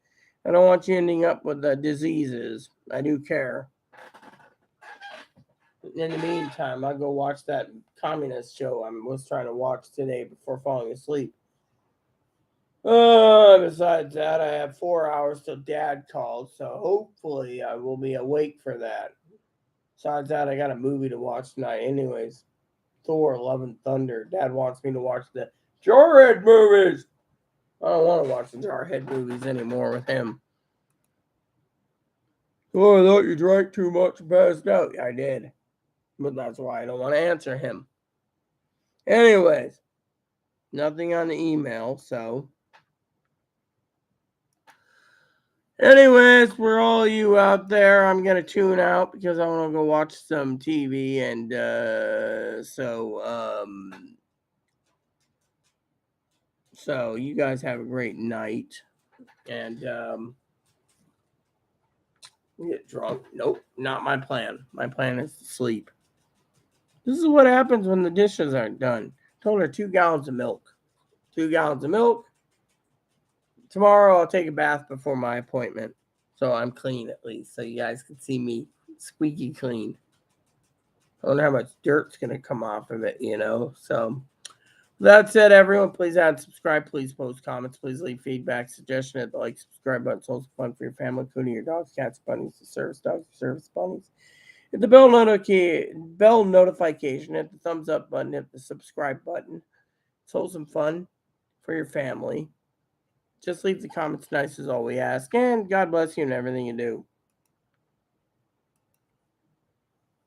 I don't want you ending up with diseases. I do care. In the meantime, I'll go watch that communist show I was trying to watch today before falling asleep. Besides that, I have 4 hours till Dad calls, so hopefully I will be awake for that. Besides that, I got a movie to watch tonight anyways. Thor, Love and Thunder. Dad wants me to watch the Jarhead movies. I don't want to watch the Jarhead movies anymore with him. Oh, I thought you drank too much and passed out. I did. But that's why I don't want to answer him. Anyways, nothing on the email, so. Anyways, for all you out there, I'm going to tune out because I want to go watch some TV. And so you guys have a great night. And get drunk. Nope, not my plan. My plan is to sleep. This is what happens when the dishes aren't done. I told her 2 gallons of milk. 2 gallons of milk. Tomorrow I'll take a bath before my appointment. So I'm clean at least. So you guys can see me squeaky clean. I wonder how much dirt's going to come off of it, you know. So that said, everyone, please add, subscribe, please post comments, please leave feedback, suggestion at the like, subscribe button. It's also fun for your family, including your dogs, cats, bunnies, the service dogs, the service bunnies. Hit the bell notification, hit the thumbs up button, hit the subscribe button. It's wholesome fun for your family. Just leave the comments nice is all we ask. And God bless you in everything you do.